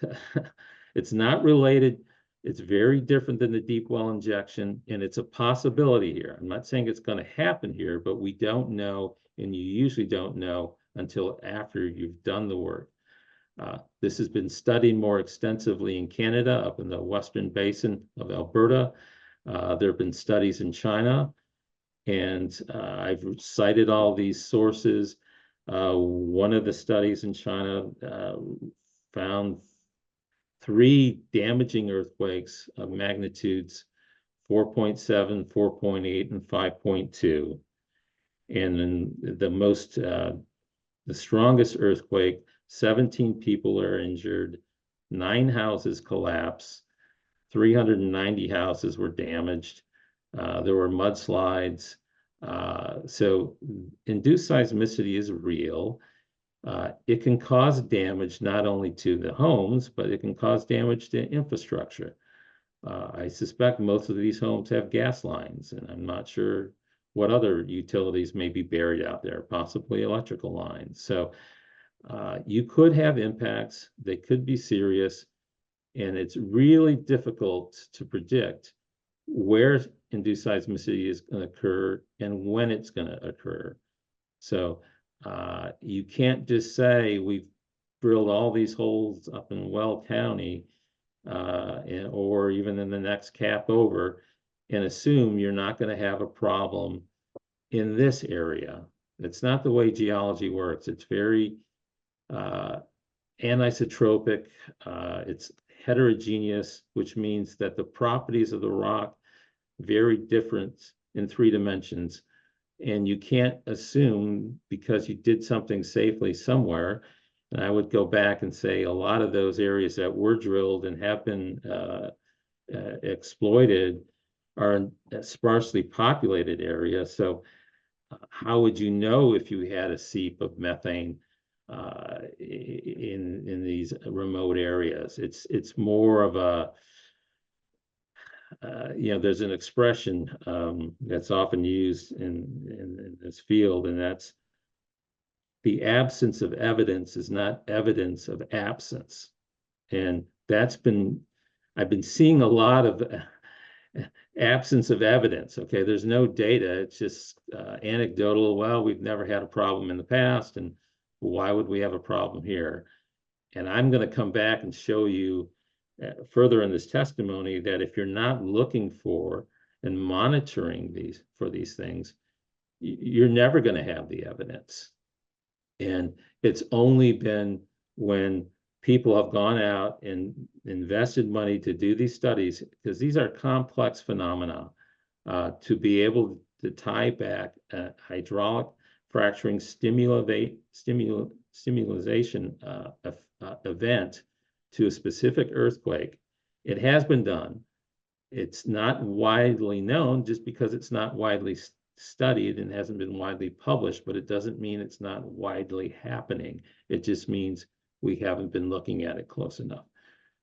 it's not related. It's very different than the deep well injection, and it's a possibility here. I'm not saying it's going to happen here, but we don't know, and you usually don't know until after you've done the work. This has been studied more extensively in Canada, up in the western basin of Alberta. There have been studies in China, and I've cited all these sources. One of the studies in China found 3 damaging earthquakes of magnitudes 4.7, 4.8, and 5.2. And then the strongest earthquake, 17 people are injured, 9 houses collapsed, 390 houses were damaged. There were mudslides. So induced seismicity is real. It can cause damage not only to the homes, but it can cause damage to infrastructure. I suspect most of these homes have gas lines, and I'm not sure what other utilities may be buried out there, possibly electrical lines. So you could have impacts. They could be serious, and it's really difficult to predict where induced seismicity is going to occur and when it's going to occur. So You can't just say we've drilled all these holes up in Well County or even in the next cap over and assume you're not going to have a problem in this area. It's not the way geology works. It's very anisotropic. It's heterogeneous, which means that the properties of the rock very different in 3 dimensions. And you can't assume because you did something safely somewhere. And I would go back and say a lot of those areas that were drilled and have been exploited are a sparsely populated area. So how would you know if you had a seep of methane in these remote areas? It's more of a there's an expression that's often used in this field, and that's the absence of evidence is not evidence of absence. And I've been seeing a lot of absence of evidence. Okay, there's no data. It's just anecdotal. Well, we've never had a problem in the past, and why would we have a problem here? And I'm going to come back and show you further in this testimony that if you're not looking for and monitoring these things, you're never going to have the evidence. And it's only been when people have gone out and invested money to do these studies, because these are complex phenomena, to be able to tie back a hydraulic fracturing stimulation event to a specific earthquake. It has been done. It's not widely known just because it's not widely studied and hasn't been widely published, but it doesn't mean it's not widely happening. It just means we haven't been looking at it close enough.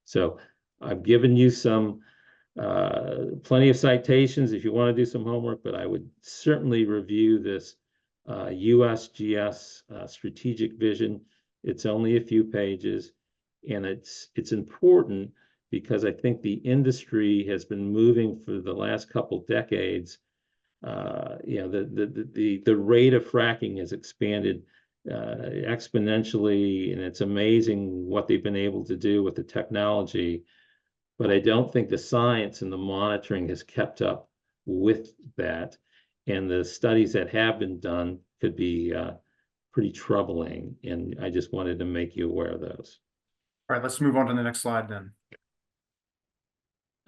So I've given you some plenty of citations if you want to do some homework, but I would certainly review this USGS strategic vision. It's only a few pages, and it's important because I think the industry has been moving for the last couple decades. The rate of fracking has expanded exponentially, and it's amazing what they've been able to do with the technology. But I don't think the science and the monitoring has kept up with that. And the studies that have been done could be pretty troubling. And I just wanted to make you aware of those. All right, let's move on to the next slide then.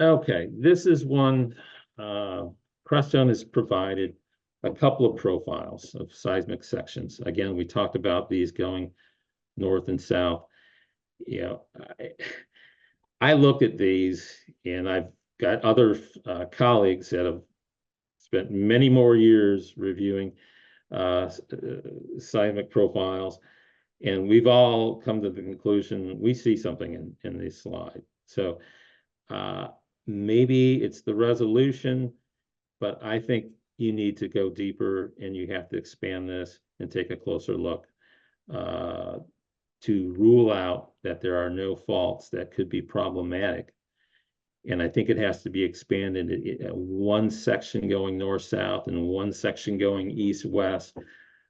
Okay, this is one. Crestone has provided a couple of profiles of seismic sections. Again, we talked about these going north and south. I looked at these, and I've got other colleagues that have spent many more years reviewing seismic profiles, and we've all come to the conclusion we see something in this slide. So maybe it's the resolution, but I think you need to go deeper and you have to expand this and take a closer look to rule out that there are no faults that could be problematic. And I think it has to be expanded. One section going north-south and one section going east-west,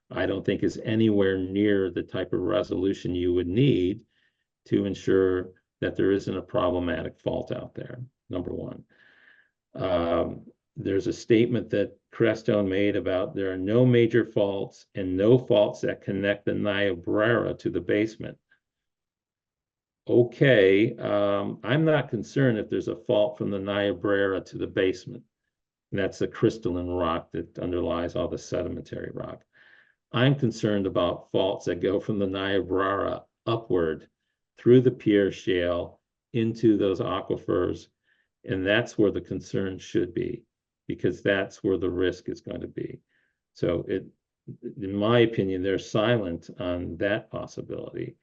I don't think is anywhere near the type of resolution you would need to ensure that there isn't a problematic fault out there, number one. There's a statement that Crestone made about there are no major faults and no faults that connect the Niobrara to the basement. Okay, I'm not concerned if there's a fault from the Niobrara to the basement. And that's the crystalline rock that underlies all the sedimentary rock. I'm concerned about faults that go from the Niobrara upward through the Pierre Shale into those aquifers. And that's where the concern should be, because that's where the risk is going to be. So in my opinion, they're silent on that possibility.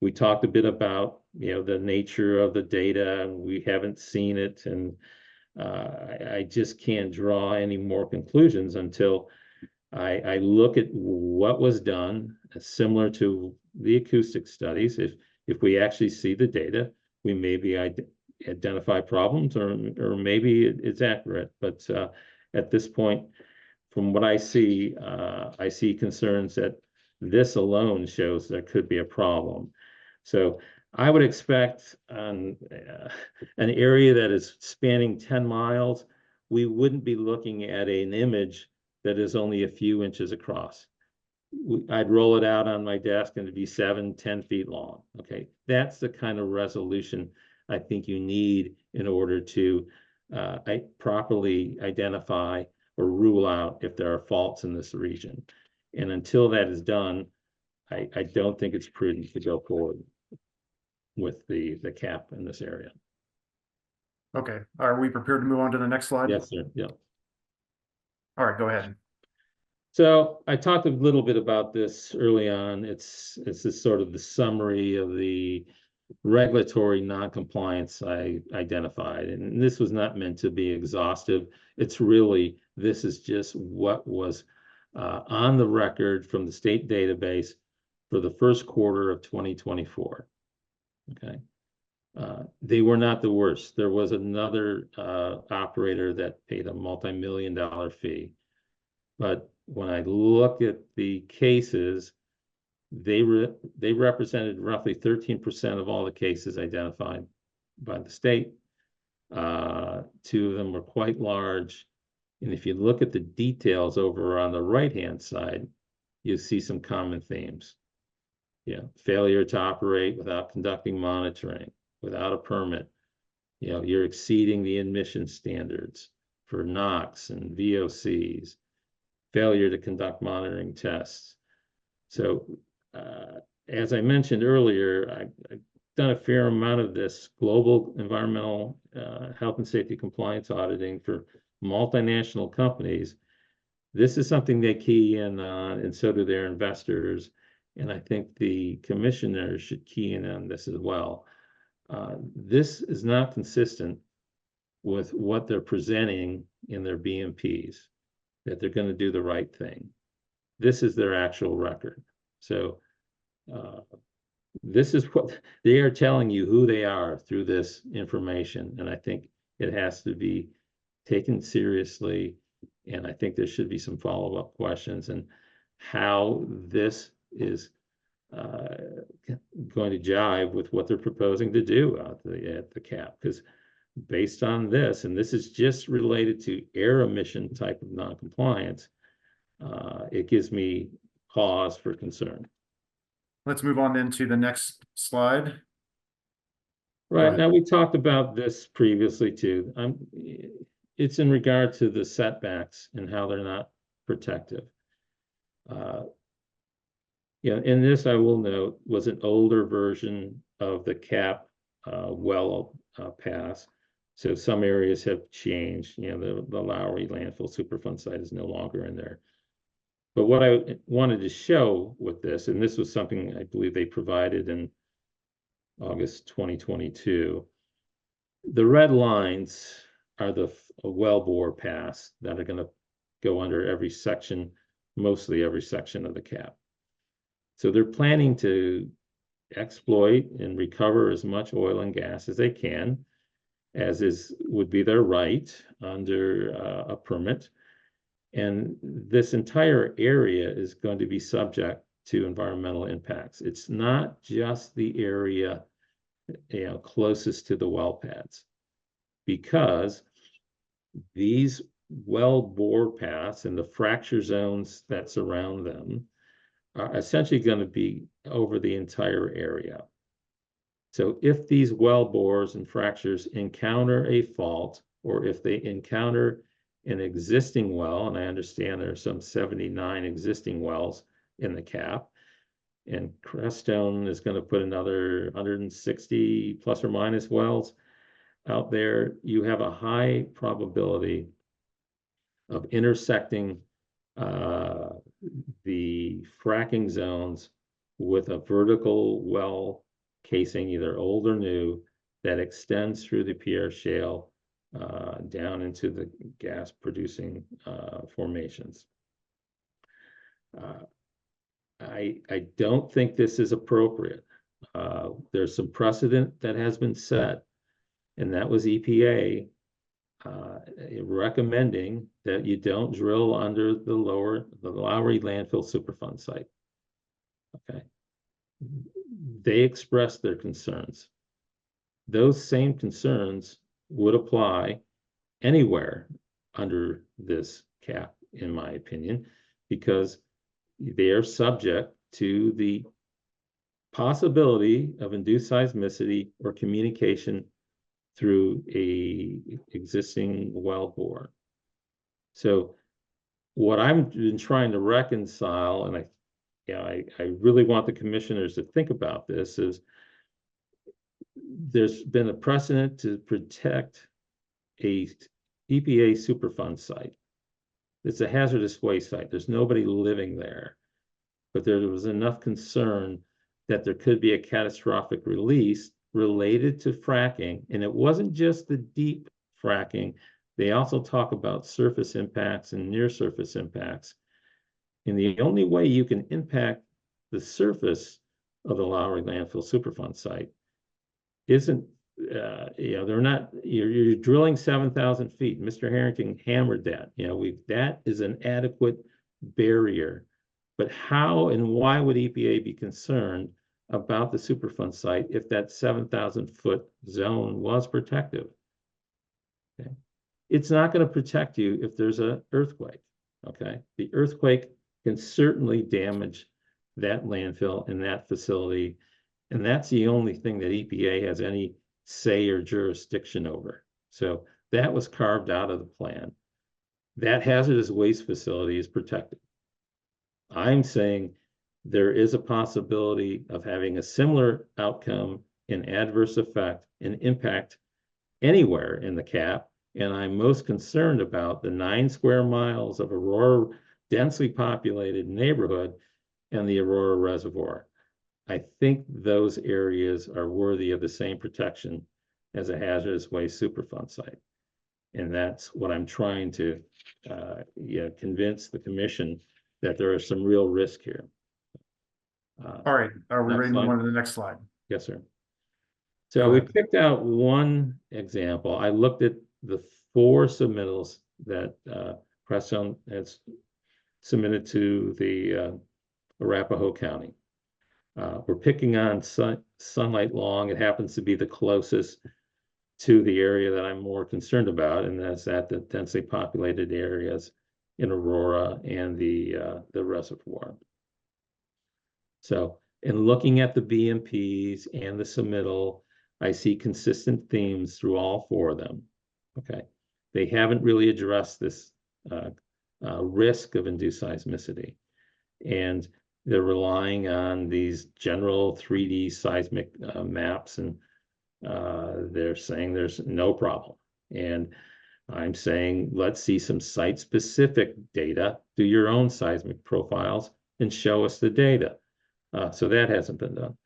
We talked a bit about, the nature of the data, and we haven't seen it. And I just can't draw any more conclusions until I look at what was done, similar to the acoustic studies. If we actually see the data, we maybe identify problems, or maybe it's accurate. But at this point, from what I see concerns that this alone shows there could be a problem. So I would expect on an area that is spanning 10 miles, we wouldn't be looking at an image that is only a few inches across. I'd roll it out on my desk and it'd be 7-10 feet long. Okay, that's the kind of resolution I think you need in order to properly identify or rule out if there are faults in this region. And until that is done, I don't think it's prudent to go forward with the cap in this area. Okay, are we prepared to move on to the next slide? Yes, sir. Yeah. All right, go ahead. So I talked a little bit about this early on. It's this sort of the summary of the regulatory non-compliance I identified. And this was not meant to be exhaustive. It's really, this is just what was on the record from the state database for the first quarter of 2024. Okay. They were not the worst. There was another operator that paid a multi-million-dollar fee. But when I look at the cases, they represented roughly 13% of all the cases identified by the state. 2 of them were quite large. And if you look at the details over on the right-hand side, you see some common themes. Yeah, failure to operate without conducting monitoring, without a permit. You know, you're exceeding the emission standards for NOx and VOCs. Failure to conduct monitoring tests. So, as I mentioned earlier, I've done a fair amount of this global environmental health and safety compliance auditing for multinational companies. This is something they key in on, and so do their investors. And I think the commissioners should key in on this as well. This is not consistent with what they're presenting in their BMPs, that they're going to do the right thing. This is their actual record. So this is what they are telling you, who they are through this information. And I think it has to be taken seriously. And I think there should be some follow-up questions and how this is going to jive with what they're proposing to do at the cap. Because based on this, and this is just related to air emission type of non-compliance, it gives me cause for concern. Let's move on then to the next slide. Right, now we talked about this previously too. It's in regard to the setbacks and how they're not protective. In this, I will note, was an older version of the cap pass. So some areas have changed. The Lowry landfill Superfund site is no longer in there. But what I wanted to show with this, and this was something I believe they provided in August 2022, the red lines are the wellbore pass that are going to go under every section, mostly every section of the cap. So they're planning to exploit and recover as much oil and gas as they can, as would be their right under a permit. And this entire area is going to be subject to environmental impacts. It's not just the area closest to the well pads, because these well bore paths and the fracture zones that surround them are essentially going to be over the entire area. So if these well bores and fractures encounter a fault, or if they encounter an existing well, and I understand there are some 79 existing wells in the cap, and Crestone is going to put another 160 plus or minus wells out there, you have a high probability of intersecting the fracking zones with a vertical well casing, either old or new, that extends through the Pierre Shale down into the gas producing formations. I don't think this is appropriate. There's some precedent that has been set, and that was EPA recommending that you don't drill under the Lowry landfill Superfund site. Okay. They expressed their concerns. Those same concerns would apply anywhere under this cap, in my opinion, because they are subject to the possibility of induced seismicity or communication through a existing well bore. So what I've been trying to reconcile, and I really want the commissioners to think about this, is there's been a precedent to protect a EPA Superfund site. It's a hazardous waste site. There's nobody living there, but there was enough concern that there could be a catastrophic release related to fracking. And it wasn't just the deep fracking. They also talk about surface impacts and near surface impacts. And the only way you can impact the surface of the Lowry landfill Superfund site isn't, they're not, you're drilling 7,000 feet. Mr. Harrington hammered that. That is an adequate barrier. But how and why would EPA be concerned about the Superfund site if that 7,000-foot zone was protective? Okay. It's not going to protect you if there's an earthquake. Okay. The earthquake can certainly damage that landfill and that facility. And that's the only thing that EPA has any say or jurisdiction over. So that was carved out of the plan. That hazardous waste facility is protected. I'm saying there is a possibility of having a similar outcome and adverse effect and impact anywhere in the cap. And I'm most concerned about the 9 square miles of Aurora densely populated neighborhood and the Aurora Reservoir. I think those areas are worthy of the same protection as a hazardous waste Superfund site. And that's what I'm trying to convince the commission that there is some real risk here. All right, are we ready to move slide. on to the next slide? Yes, sir. So Go we ahead. picked out one example. I looked at the 4 submittals that Crestone has submitted to the Arapahoe County. We're picking on Sunlight Long. It happens to be the closest to the area that I'm more concerned about, and that's at the densely populated areas in Aurora and the reservoir. So in looking at the BMPs and the submittal, I see consistent themes through all 4 of them. Okay, they haven't really addressed this risk of induced seismicity, and they're relying on these general 3D seismic maps, and they're saying there's no problem. And I'm saying, let's see some site-specific data, do your own seismic profiles, and show us the data. So that hasn't been done.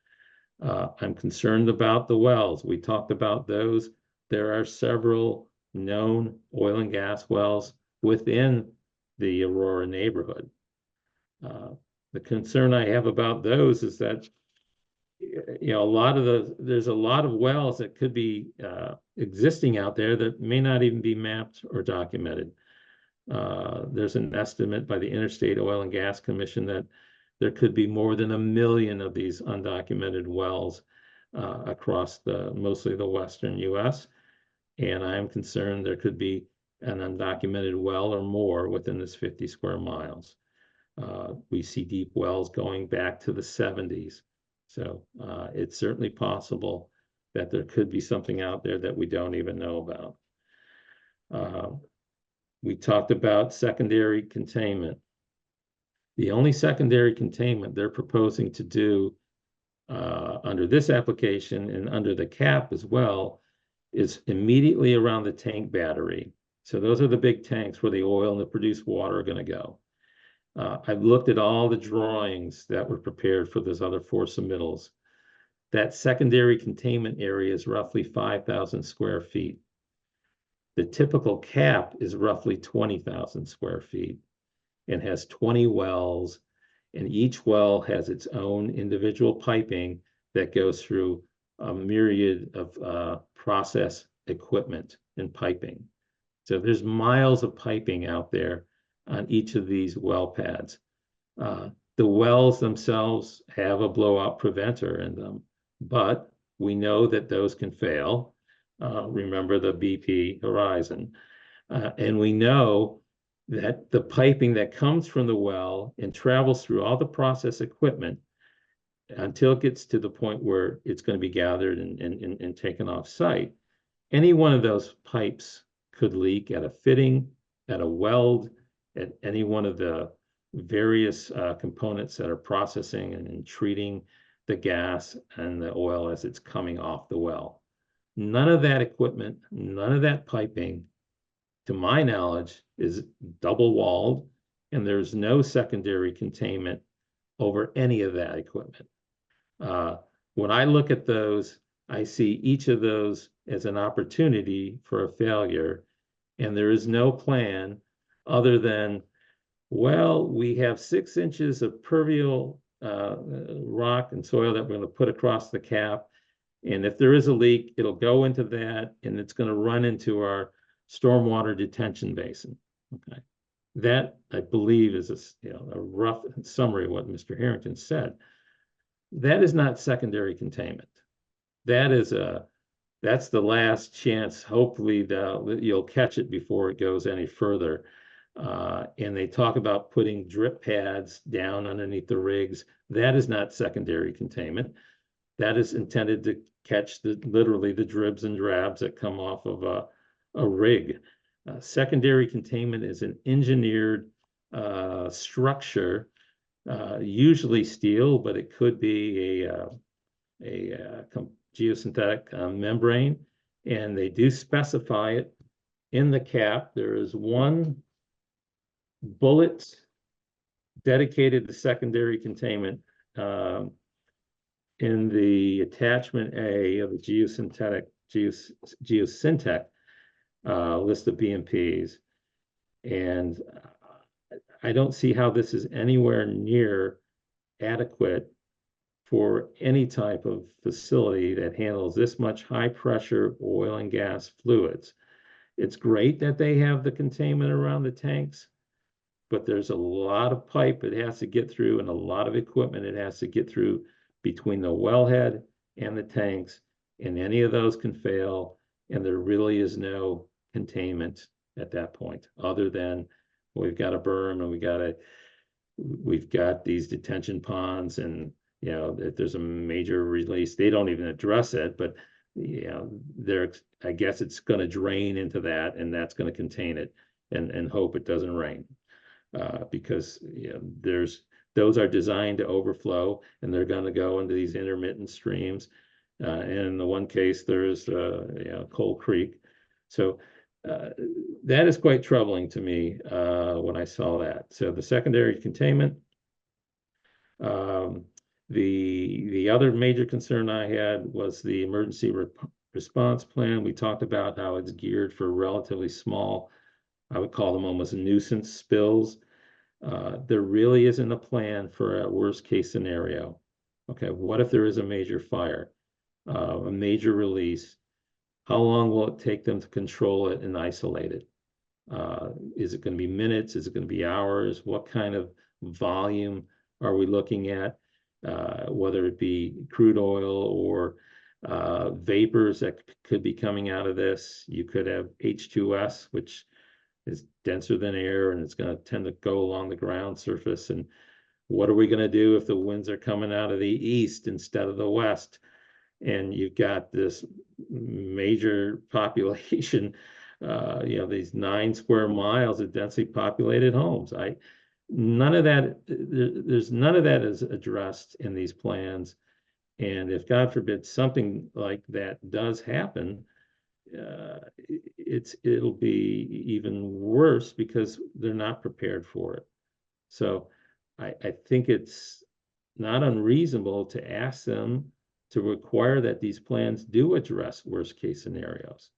I'm concerned about the wells. We talked about those. There are several known oil and gas wells within the Aurora neighborhood. The concern I have about those is that, there's a lot of wells that could be existing out there that may not even be mapped or documented. There's an estimate by the Interstate Oil and Gas Commission that there could be more than 1 million of these undocumented wells across mostly the Western US. And I'm concerned there could be an undocumented well or more within this 50 square miles. We see deep wells going back to the 70s. So it's certainly possible that there could be something out there that we don't even know about. We talked about secondary containment. The only secondary containment they're proposing to do under this application and under the cap as well is immediately around the tank battery. So those are the big tanks where the oil and the produced water are going to go. I've looked at all the drawings that were prepared for those other 4 submittals. That secondary containment area is roughly 5,000 square feet. The typical cap is roughly 20,000 square feet and has 20 wells, and each well has its own individual piping that goes through a myriad of process equipment and piping. So there's miles of piping out there on each of these well pads. The wells themselves have a blowout preventer in them, but we know that those can fail. Remember the BP horizon. And we know that the piping that comes from the well and travels through all the process equipment until it gets to the point where it's going to be gathered and taken off site. Any one of those pipes could leak at a fitting, at a weld, at any one of the various components that are processing and treating the gas and the oil as it's coming off the well. None of that equipment, none of that piping, to my knowledge, is double walled, and there's no secondary containment over any of that equipment. When I look at those, I see each of those as an opportunity for a failure, and there is no plan other than, well, we have 6 inches of permeable rock and soil that we're going to put across the cap, and if there is a leak, it'll go into that, and it's going to run into our stormwater detention basin. Okay, that I believe is a rough summary of what Mr. Harrington said. That is not secondary containment. That's the last chance. Hopefully you'll catch it before it goes any further. And they talk about putting drip pads down underneath the rigs. That is not secondary containment. That is intended to catch literally the dribs and drabs that come off of a rig. Secondary containment is an engineered structure, usually steel, but it could be a geosynthetic membrane, and they do specify it in the cap. There is one bullet dedicated to secondary containment in the attachment A of the geosyntec list of BMPs, and I don't see how this is anywhere near adequate for any type of facility that handles this much high pressure oil and gas fluids. It's great that they have the containment around the tanks, but there's a lot of pipe it has to get through and a lot of equipment it has to get through between the wellhead and the tanks, and any of those can fail, and there really is no containment at that point, other than we've got a berm and we've got these detention ponds, and if there's a major release, they don't even address it, but I guess it's going to drain into that, and that's going to contain it, and hope it doesn't rain, because those are designed to overflow, and they're going to go into these intermittent streams. And in the one case, there's Coal Creek. So that is quite troubling to me when I saw that. So the secondary containment. The other major concern I had was the emergency response plan. We talked about how it's geared for relatively small, I would call them almost nuisance spills. There really isn't a plan for a worst case scenario. Okay, what if there is a major fire, a major release? How long will it take them to control it and isolate it? Is it going to be minutes? Is it going to be hours? What kind of volume are we looking at? Whether it be crude oil or vapors that could be coming out of this. You could have H2S, which is denser than air, and it's going to tend to go along the ground surface. And what are we going to do if the winds are coming out of the east instead of the west? And you've got this major population, these 9 square miles of densely populated homes. None of that is addressed in these plans. And if God forbid something like that does happen, it'll be even worse because they're not prepared for it. So I think it's not unreasonable to ask them to require that these plans do address worst case scenarios.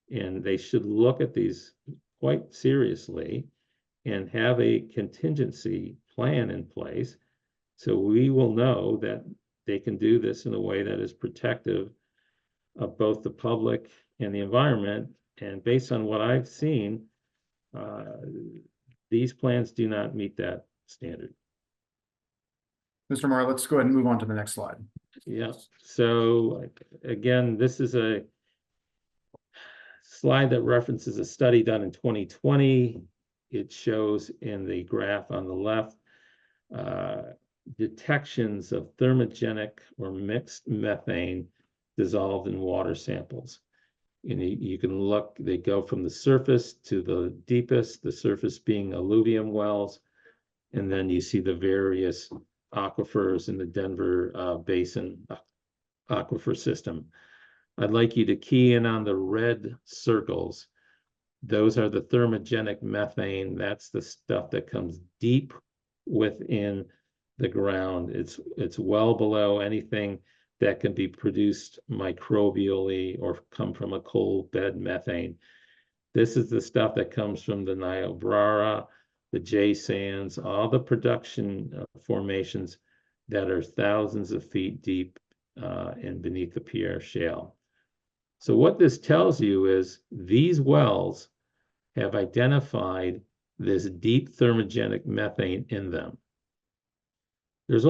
And they should look at these quite seriously and have a contingency plan in place, so we will know that they can do this in a way that is protective of both the public and the environment, And based on what I've seen, these plans do not meet that standard. Mr. Marr, let's go ahead and move on to the next slide. Yeah, so again, this is a slide that references a study done in 2020. It shows in the graph on the left, detections of thermogenic or mixed methane dissolved in water samples. And you can look, they go from the surface to the deepest, the surface being alluvium wells, and then you see the various aquifers in the Denver Basin aquifer system. I'd like you to key in on the red circles. Those are the thermogenic methane. That's the stuff that comes deep within the ground. It's well below anything that can be produced microbially or come from a coal bed methane. This is the stuff that comes from the Niobrara, the J sands, all the production formations that are thousands of feet deep and beneath the Pierre Shale. So what this tells you is these wells have identified this deep thermogenic methane in them. There's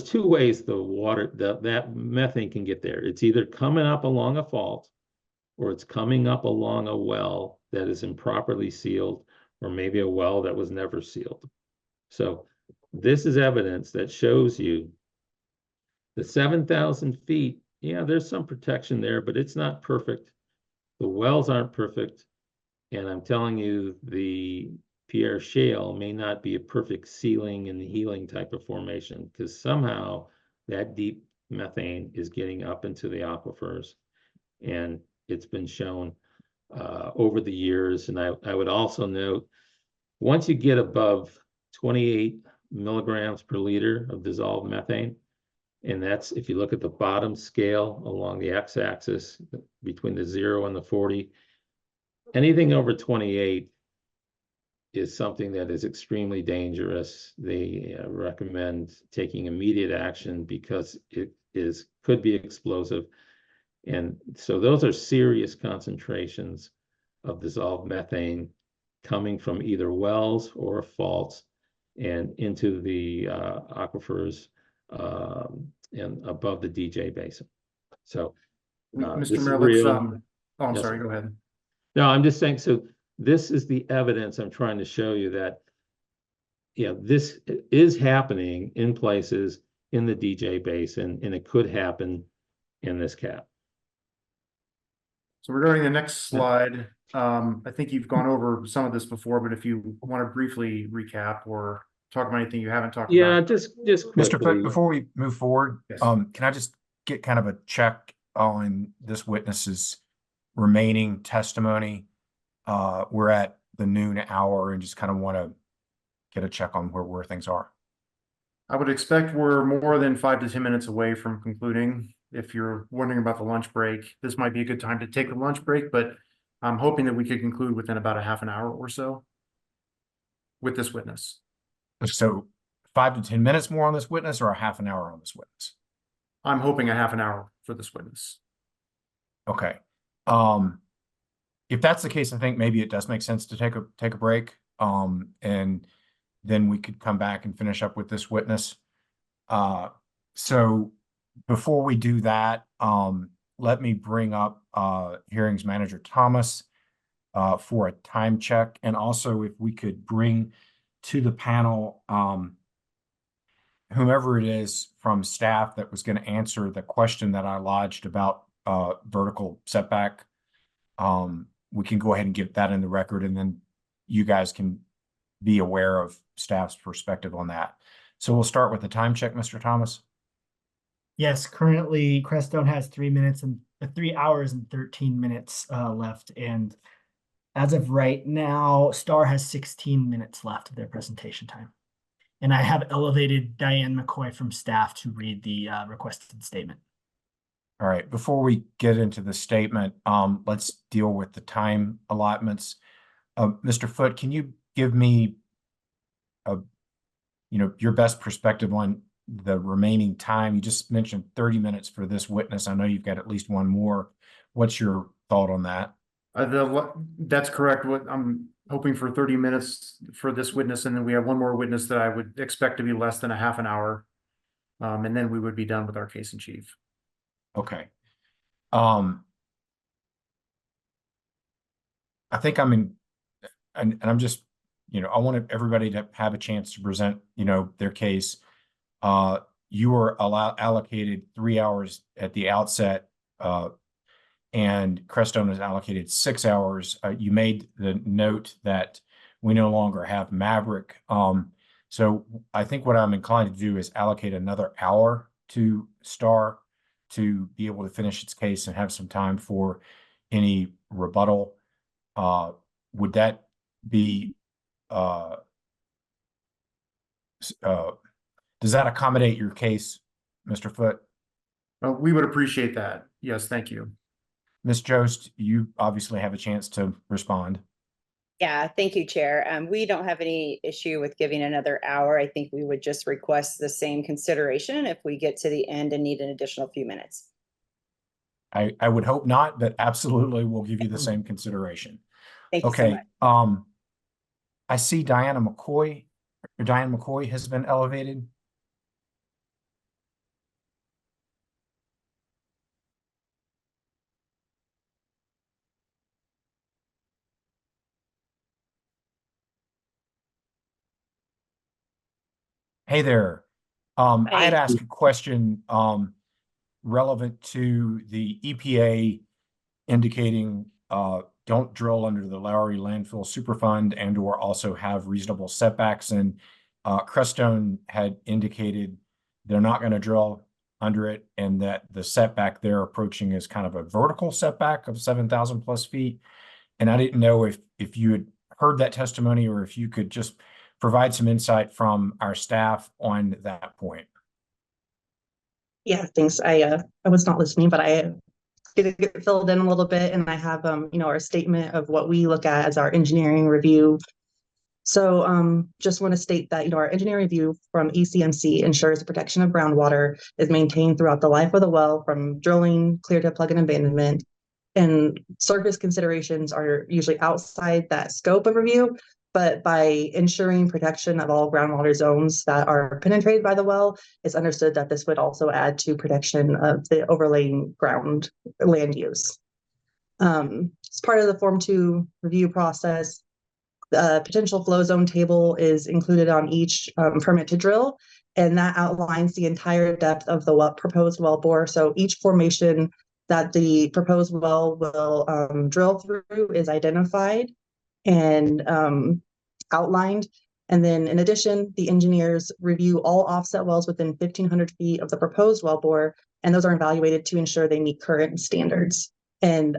two ways the water, that methane can get there. It's either coming up along a fault, or it's coming up along a well that is improperly sealed, or maybe a well that was never sealed. So this is evidence that shows you the 7,000 feet, yeah, there's some protection there, but it's not perfect. The wells aren't perfect. And I'm telling you, the Pierre Shale may not be a perfect sealing and healing type of formation, because somehow that deep methane is getting up into the aquifers. And it's been shown over the years. And I would also note, once you get above 28 milligrams per liter of dissolved methane, and that's, if you look at the bottom scale along the x-axis between the 0 and the 40, anything over 28 is something that is extremely dangerous. They recommend taking immediate action because it could be explosive. And so those are serious concentrations of dissolved methane coming from either wells or faults and into the aquifers and above the DJ Basin. So Mr. Mayor, let's, oh, I'm sorry, go ahead. No, I'm just saying, so this is the evidence I'm trying to show you that, this is happening in places in the DJ Basin, and it could happen in this cap. So regarding the next slide, I think you've gone over some of this before, but if you want to briefly recap or talk about anything you haven't talked about. Yeah, just Mr. Foote, quickly. before we move forward, Yes. can I just get kind of a check on this witness's remaining testimony? We're at the noon hour and just kind of want to get a check on where things are. I would expect we're more than 5 to 10 minutes away from concluding. If you're wondering about the lunch break, this might be a good time to take the lunch break, but I'm hoping that we could conclude within about a half an hour or so with this witness. So 5 to 10 minutes more on this witness, or a half an hour on this witness? I'm hoping a half an hour for this witness. Okay. If that's the case, I think maybe it does make sense to take a break. And then we could come back and finish up with this witness. So before we do that, let me bring up Hearings Manager Thomas for a time check. And also if we could bring to the panel whomever it is from staff that was going to answer the question that I lodged about vertical setback. We can go ahead and get that in the record, and then you guys can be aware of staff's perspective on that. So we'll start with the time check, Mr. Thomas. Yes, currently Crestone has 3 hours and 13 minutes left. And as of right now, Star has 16 minutes left of their presentation time. And I have elevated Diane McCoy from staff to read the requested statement. All right, before we get into the statement, let's deal with the time allotments. Mr. Foote, can you give me your best perspective on the remaining time? You just mentioned 30 minutes for this witness. I know you've got at least one more. What's your thought on that? That's correct. What I'm hoping for 30 minutes for this witness, and then we have one more witness that I would expect to be less than a half an hour. And then we would be done with our case in chief. Okay. I think I'm in, and I'm just, I wanted everybody to have a chance to present, their case. You were allocated 3 hours at the outset, and Crestone is allocated 6 hours. You made the note that we no longer have Maverick. So I think what I'm inclined to do is allocate another hour to Star to be able to finish its case and have some time for any rebuttal. Would that be, does that accommodate your case, Mr. Foote? We would appreciate that. Yes, thank you. Ms. Jost, you obviously have a chance to respond. Yeah, thank you, Chair. We don't have any issue with giving another hour. I think we would just request the same consideration if we get to the end and need an additional few minutes. I would hope not, but absolutely we'll give you the same consideration. Thank you so Okay. much. I see Diana McCoy, or Diane McCoy has been elevated. Hey there. I had asked a question relevant to the EPA indicating don't drill under the Lowry Landfill Superfund and or also have reasonable setbacks. And Crestone had indicated they're not going to drill under it, and that the setback they're approaching is kind of a vertical setback of 7,000 plus feet. And I didn't know if you had heard that testimony or if you could just provide some insight from our staff on that point. Yeah, thanks. I was not listening, but I did get filled in a little bit, and I have our statement of what we look at as our engineering review. So just want to state that our engineering review from ECMC ensures the protection of groundwater is maintained throughout the life of the well, from drilling clear to plug and abandonment. And surface considerations are usually outside that scope of review, but by ensuring protection of all groundwater zones that are penetrated by the well, it's understood that this would also add to protection of the overlaying ground land use. As part of the Form 2 review process, the potential flow zone table is included on each permit to drill, and that outlines the entire depth of the proposed well bore. So each formation that the proposed well will drill through is identified and outlined. And then in addition, the engineers review all offset wells within 1,500 feet of the proposed well bore, and those are evaluated to ensure they meet current standards. And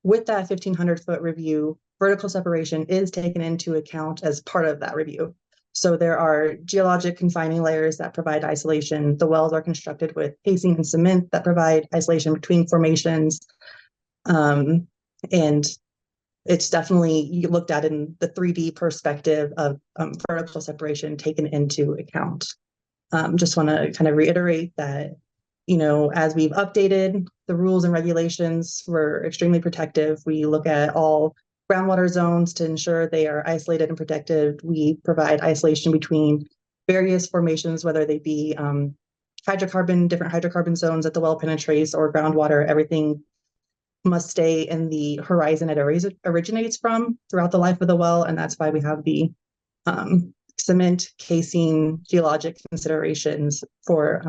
with that 1,500-foot review, vertical separation is taken into account as part of that review. So there are geologic confining layers that provide isolation. The wells are constructed with casing and cement that provide isolation between formations. And it's definitely looked at in the 3D perspective of vertical separation taken into account. Just want to kind of reiterate that, as we've updated the rules and regulations, we're extremely protective. We look at all groundwater zones to ensure they are isolated and protected. We provide isolation between various formations, whether they be different hydrocarbon zones that the well penetrates or groundwater. Everything must stay in the horizon it originates from throughout the life of the well. And that's why we have the cement, casing, geologic considerations for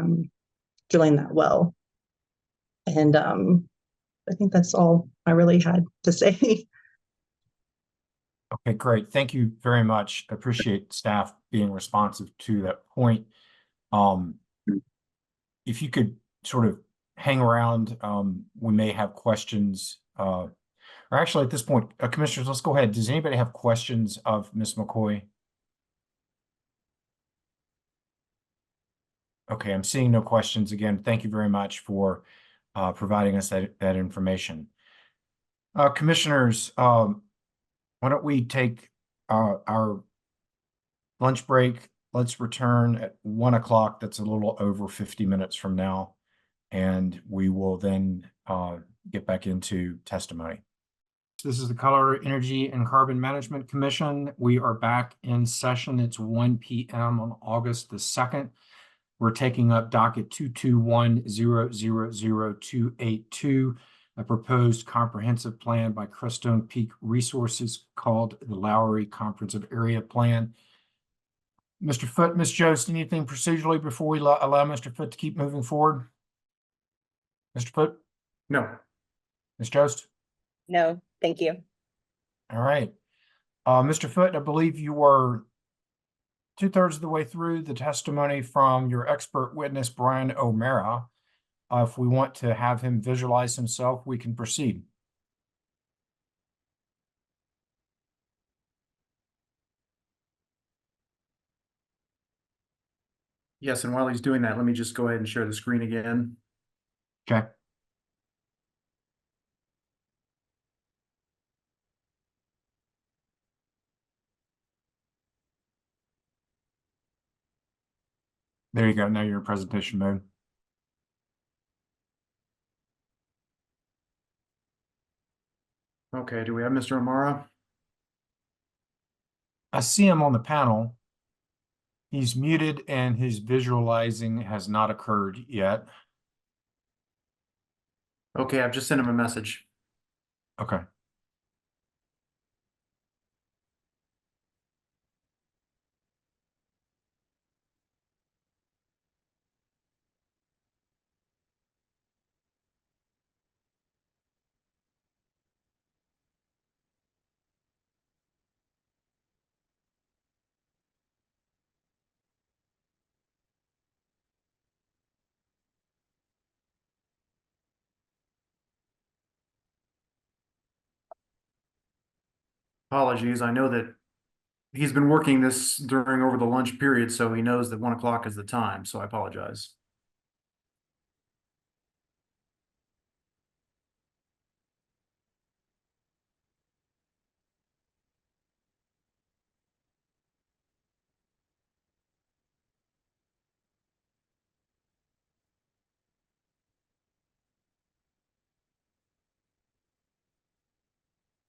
drilling that well. And I think that's all I really had to say. Okay, great. Thank you very much. I appreciate staff being responsive to that point. If you could sort of hang around, we may have questions. Or actually, at this point, commissioners, let's go ahead. Does anybody have questions of Ms. McCoy? Okay, I'm seeing no questions. Again, thank you very much for providing us that information. Commissioners, why don't we take our lunch break? Let's return at 1 o'clock. That's a little over 50 minutes from now. And we will then get back into testimony. This is the Color, Energy, and Carbon Management Commission. We are back in session. It's 1 p.m. on August the 2nd. We're taking up docket 221-000-282, a proposed comprehensive plan by Crestone Peak Resources called the Lowry Comprehensive Area Plan. Mr. Foote, Ms. Jost, anything procedurally before we allow Mr. Foote to keep moving forward? Mr. Foote? No. Ms. Jost? No, thank you. All right. Mr. Foote, I believe you were 2/3 of the way through the testimony from your expert witness, Brian O'Mara. If we want to have him visualize himself, we can proceed. Yes, and while he's doing that, let me just go ahead and share the screen again. Okay. There you go. Now you're in presentation mode. Okay, do we have Mr. O'Mara? I see him on the panel. He's muted and his visualizing has not occurred yet. Okay, I've just sent him a message. Okay. Apologies, I know that he's been working this during over the lunch period, so he knows that 1 o'clock is the time, so I apologize.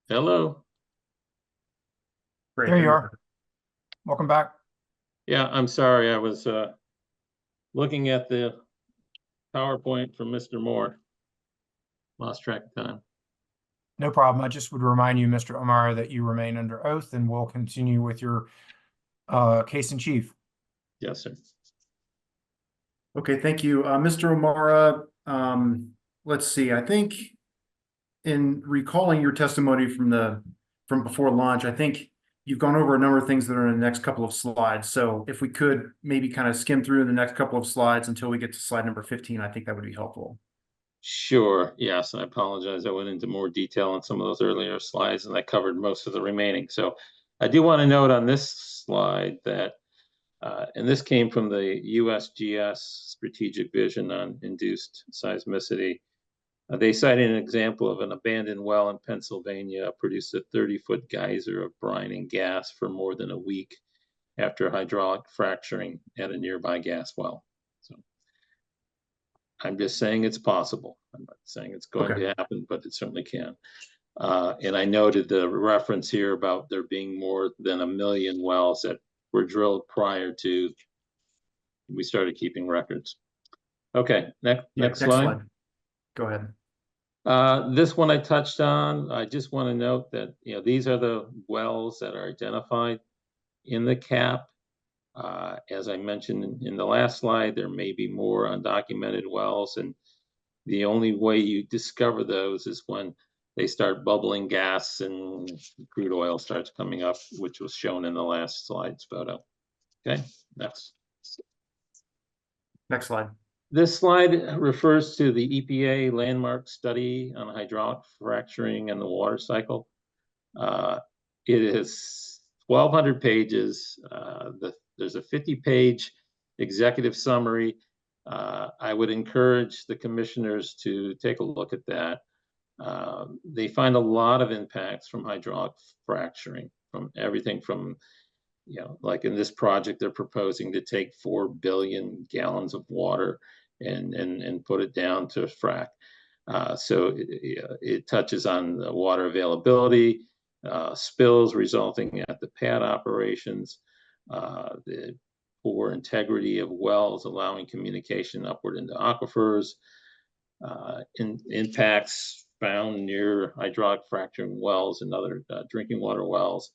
Hello. Great, There you are. Welcome back. Yeah, I'm sorry. I was looking at the PowerPoint from Mr. Moore. Lost track of time. No problem. I just would remind you, Mr. O'Mara, that you remain under oath and we'll continue with your case in chief. Yes, sir. Okay, thank you. Mr. O'Mara, let's see, I think in recalling your testimony from before lunch, I think you've gone over a number of things that are in the next couple of slides. So if we could maybe kind of skim through the next couple of slides until we get to slide number 15, I think that would be helpful. Sure. Yes, I apologize. I went into more detail on some of those earlier slides and I covered most of the remaining. So I do want to note on this slide that, and this came from the USGS Strategic Vision on Induced Seismicity. They cited an example of an abandoned well in Pennsylvania produced a 30-foot geyser of brine and gas for more than a week after hydraulic fracturing at a nearby gas well. So I'm just saying it's possible. I'm not saying it's going to happen, but it certainly can. And I noted the reference here about there being more than 1 million wells that were drilled prior to we started keeping records. Okay, next slide. Go ahead. This one I touched on. I just want to note that these are the wells that are identified in the CAP. As I mentioned in the last slide, there may be more undocumented wells, and the only way you discover those is when they start bubbling gas and crude oil starts coming up, which was shown in the last slide's photo. Okay, next slide. This slide refers to the EPA landmark study on hydraulic fracturing and the water cycle. It is 1,200 pages. There's a 50-page executive summary. I would encourage the commissioners to take a look at that. They find a lot of impacts from hydraulic fracturing, from everything from, like in this project, they're proposing to take 4 billion gallons of water and put it down to frack. So it touches on the water availability, spills resulting at the pad operations, the poor integrity of wells, allowing communication upward into aquifers, impacts found near hydraulic fracturing wells and other drinking water wells,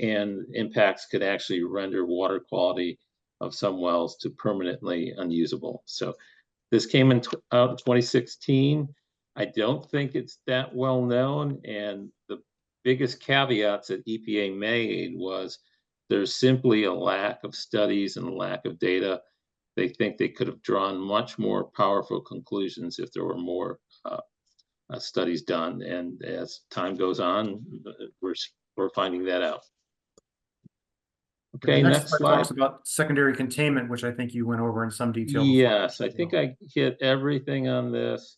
and impacts could actually render water quality of some wells to permanently unusable. So this came out in 2016. I don't think it's that well known, and the biggest caveats that EPA made was there's simply a lack of studies and a lack of data. They think they could have drawn much more powerful conclusions if there were more studies done. And as time goes on, we're finding that out. Okay, next slide. Talks about secondary containment, which I think you went over in some detail. Yes, I think I hit everything on this,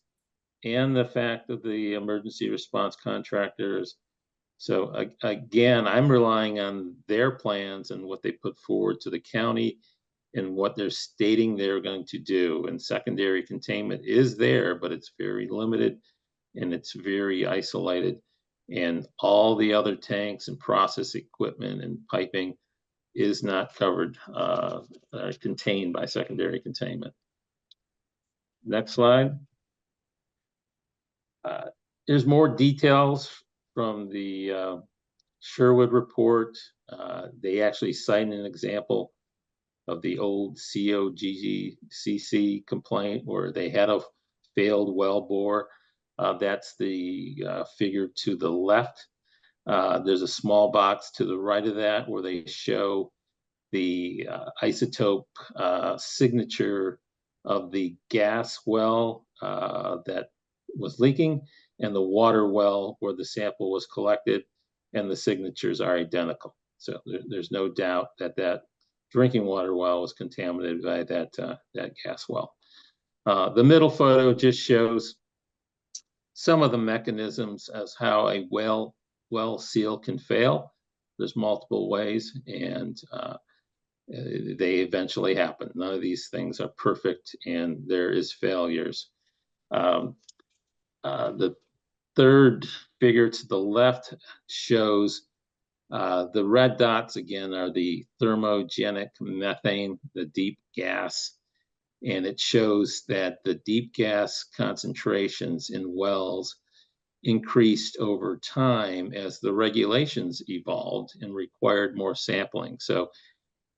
and the fact of the emergency response contractors. So again, I'm relying on their plans and what they put forward to the county and what they're stating they're going to do. And secondary containment is there, but it's very limited and it's very isolated. And all the other tanks and process equipment and piping is not covered, contained by secondary containment. Next slide. There's more details from the Sherwood report. They actually cite an example of the old COGCC complaint where they had a failed well bore. That's the figure to the left. There's a small box to the right of that where they show the isotope signature of the gas well that was leaking and the water well where the sample was collected, and the signatures are identical. So there's no doubt that that drinking water well was contaminated by that gas well. The middle photo just shows some of the mechanisms as how a well seal can fail. There's multiple ways, and they eventually happen. None of these things are perfect, and there is failures. The third figure to the left shows the red dots again are the thermogenic methane, the deep gas, and it shows that the deep gas concentrations in wells increased over time as the regulations evolved and required more sampling. So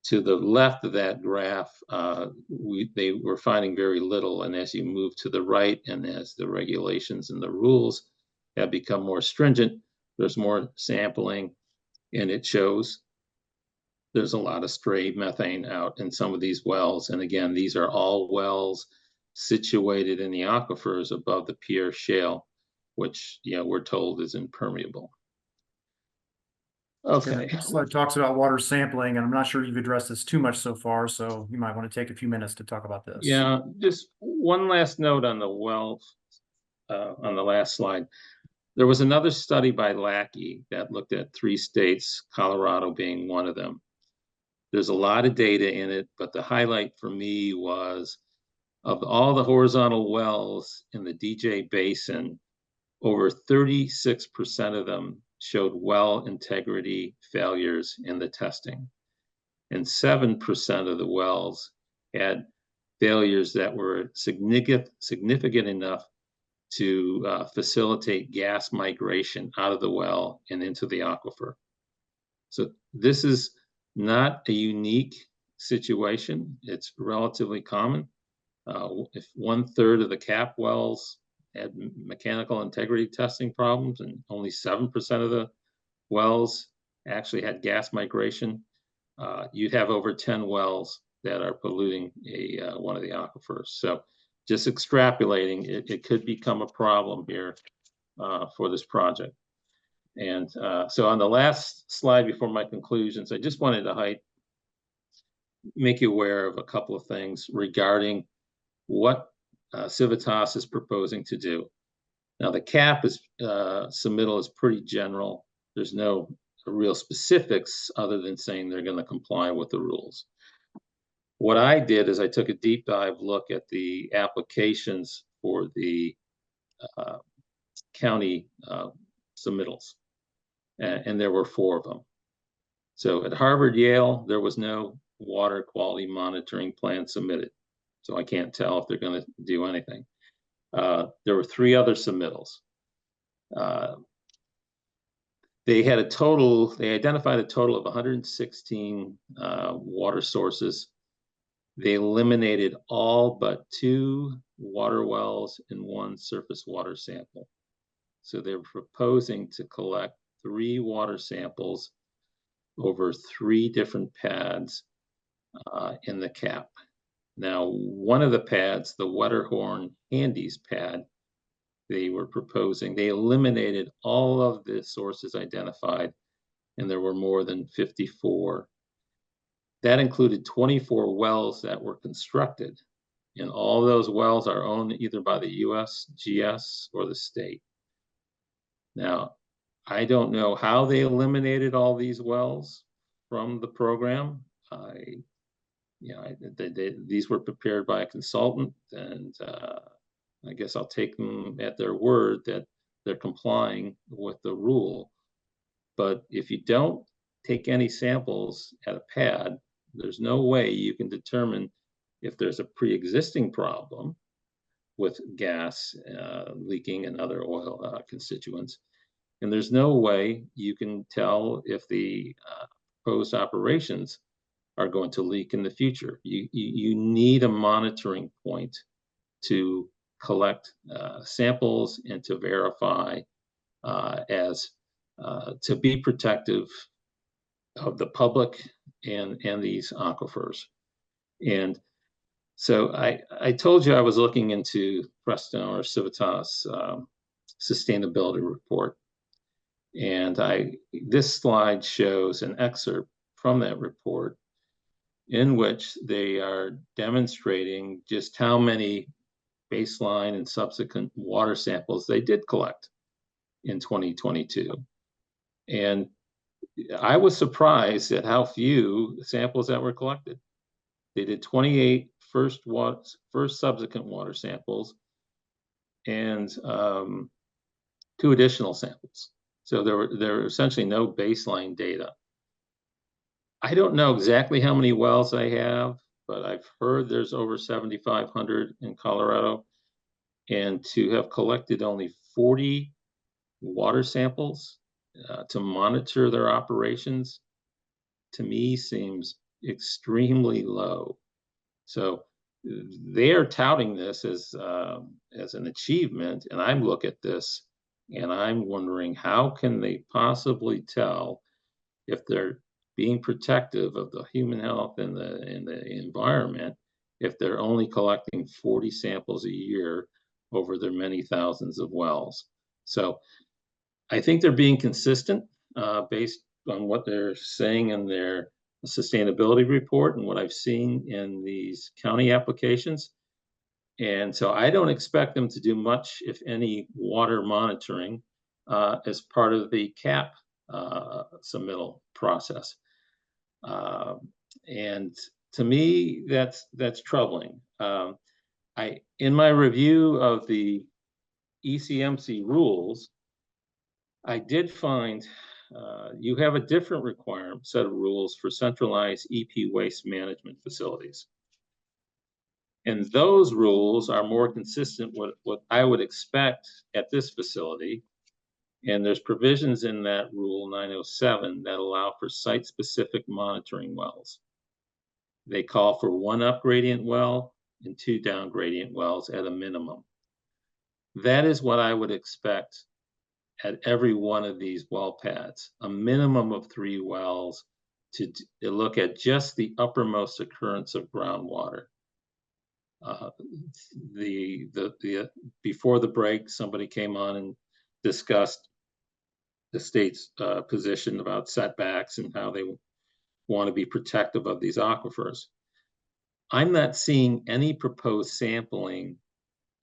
to the left of that graph, they were finding very little. And as you move to the right, and as the regulations and the rules have become more stringent, there's more sampling, and it shows there's a lot of stray methane out in some of these wells. And again, these are all wells situated in the aquifers above the Pierre Shale, which we're told is impermeable. Okay. This slide talks about water sampling, and I'm not sure you've addressed this too much so far, so you might want to take a few minutes to talk about this. Yeah, just one last note on the wells on the last slide. There was another study by Lackey that looked at 3 states, Colorado being one of them. There's a lot of data in it, but the highlight for me was of all the horizontal wells in the DJ Basin, over 36% of them showed well integrity failures in the testing. And 7% of the wells had failures that were significant enough to facilitate gas migration out of the well and into the aquifer. So this is not a unique situation. It's relatively common. If 1/3 of the CAP wells had mechanical integrity testing problems and only 7% of the wells actually had gas migration, you'd have over 10 wells that are polluting one of the aquifers. So just extrapolating, it could become a problem here for this project. And so on the last slide before my conclusions, I just wanted to make you aware of a couple of things regarding what Civitas is proposing to do. Now, the CAP submittal is pretty general. There's no real specifics other than saying they're going to comply with the rules. What I did is I took a deep dive look at the applications for the county submittals, and there were 4 of them. So at Harvard, Yale, there was no water quality monitoring plan submitted. So I can't tell if they're going to do anything. There were 3 other submittals. They identified a total of 116 water sources. They eliminated all but 2 water wells and 1 surface water sample. So they're proposing to collect 3 water samples over 3 different pads in the cap. Now, one of the pads, the Wetterhorn Handies pad, they eliminated all of the sources identified, and there were more than 54. That included 24 wells that were constructed, and all those wells are owned either by the USGS or the state. Now, I don't know how they eliminated all these wells from the program. These were prepared by a consultant, and I guess I'll take them at their word that they're complying with the rule. But if you don't take any samples at a pad, there's no way you can determine if there's a pre-existing problem with gas leaking and other oil constituents. And there's no way you can tell if the proposed operations are going to leak in the future. You need a monitoring point to collect samples and to verify to be protective of the public and these aquifers. And so I told you I was looking into Crestone or Civitas sustainability report. And this slide shows an excerpt from that report in which they are demonstrating just how many baseline and subsequent water samples they did collect in 2022. And I was surprised at how few samples that were collected. They did 28 first subsequent water samples and 2 additional samples. So there were essentially no baseline data. I don't know exactly how many wells I have, but I've heard there's over 7,500 in Colorado. And to have collected only 40 water samples to monitor their operations, to me seems extremely low. So they are touting this as an achievement, and I look at this and I'm wondering, how can they possibly tell if they're being protective of the human health and the environment if they're only collecting 40 samples a year over their many thousands of wells? So I think they're being consistent based on what they're saying in their sustainability report and what I've seen in these county applications. And so I don't expect them to do much, if any, water monitoring as part of the CAP submittal process. And to me, that's troubling. In my review of the ECMC rules, I did find you have a different set of rules for centralized EP waste management facilities. And those rules are more consistent with what I would expect at this facility. And there's provisions in that rule 907 that allow for site-specific monitoring wells. They call for 1 upgradient well and 2 downgradient wells at a minimum. That is what I would expect at every one of these well pads, a minimum of 3 wells to look at just the uppermost occurrence of groundwater. Before the break, somebody came on and discussed the state's position about setbacks and how they want to be protective of these aquifers. I'm not seeing any proposed sampling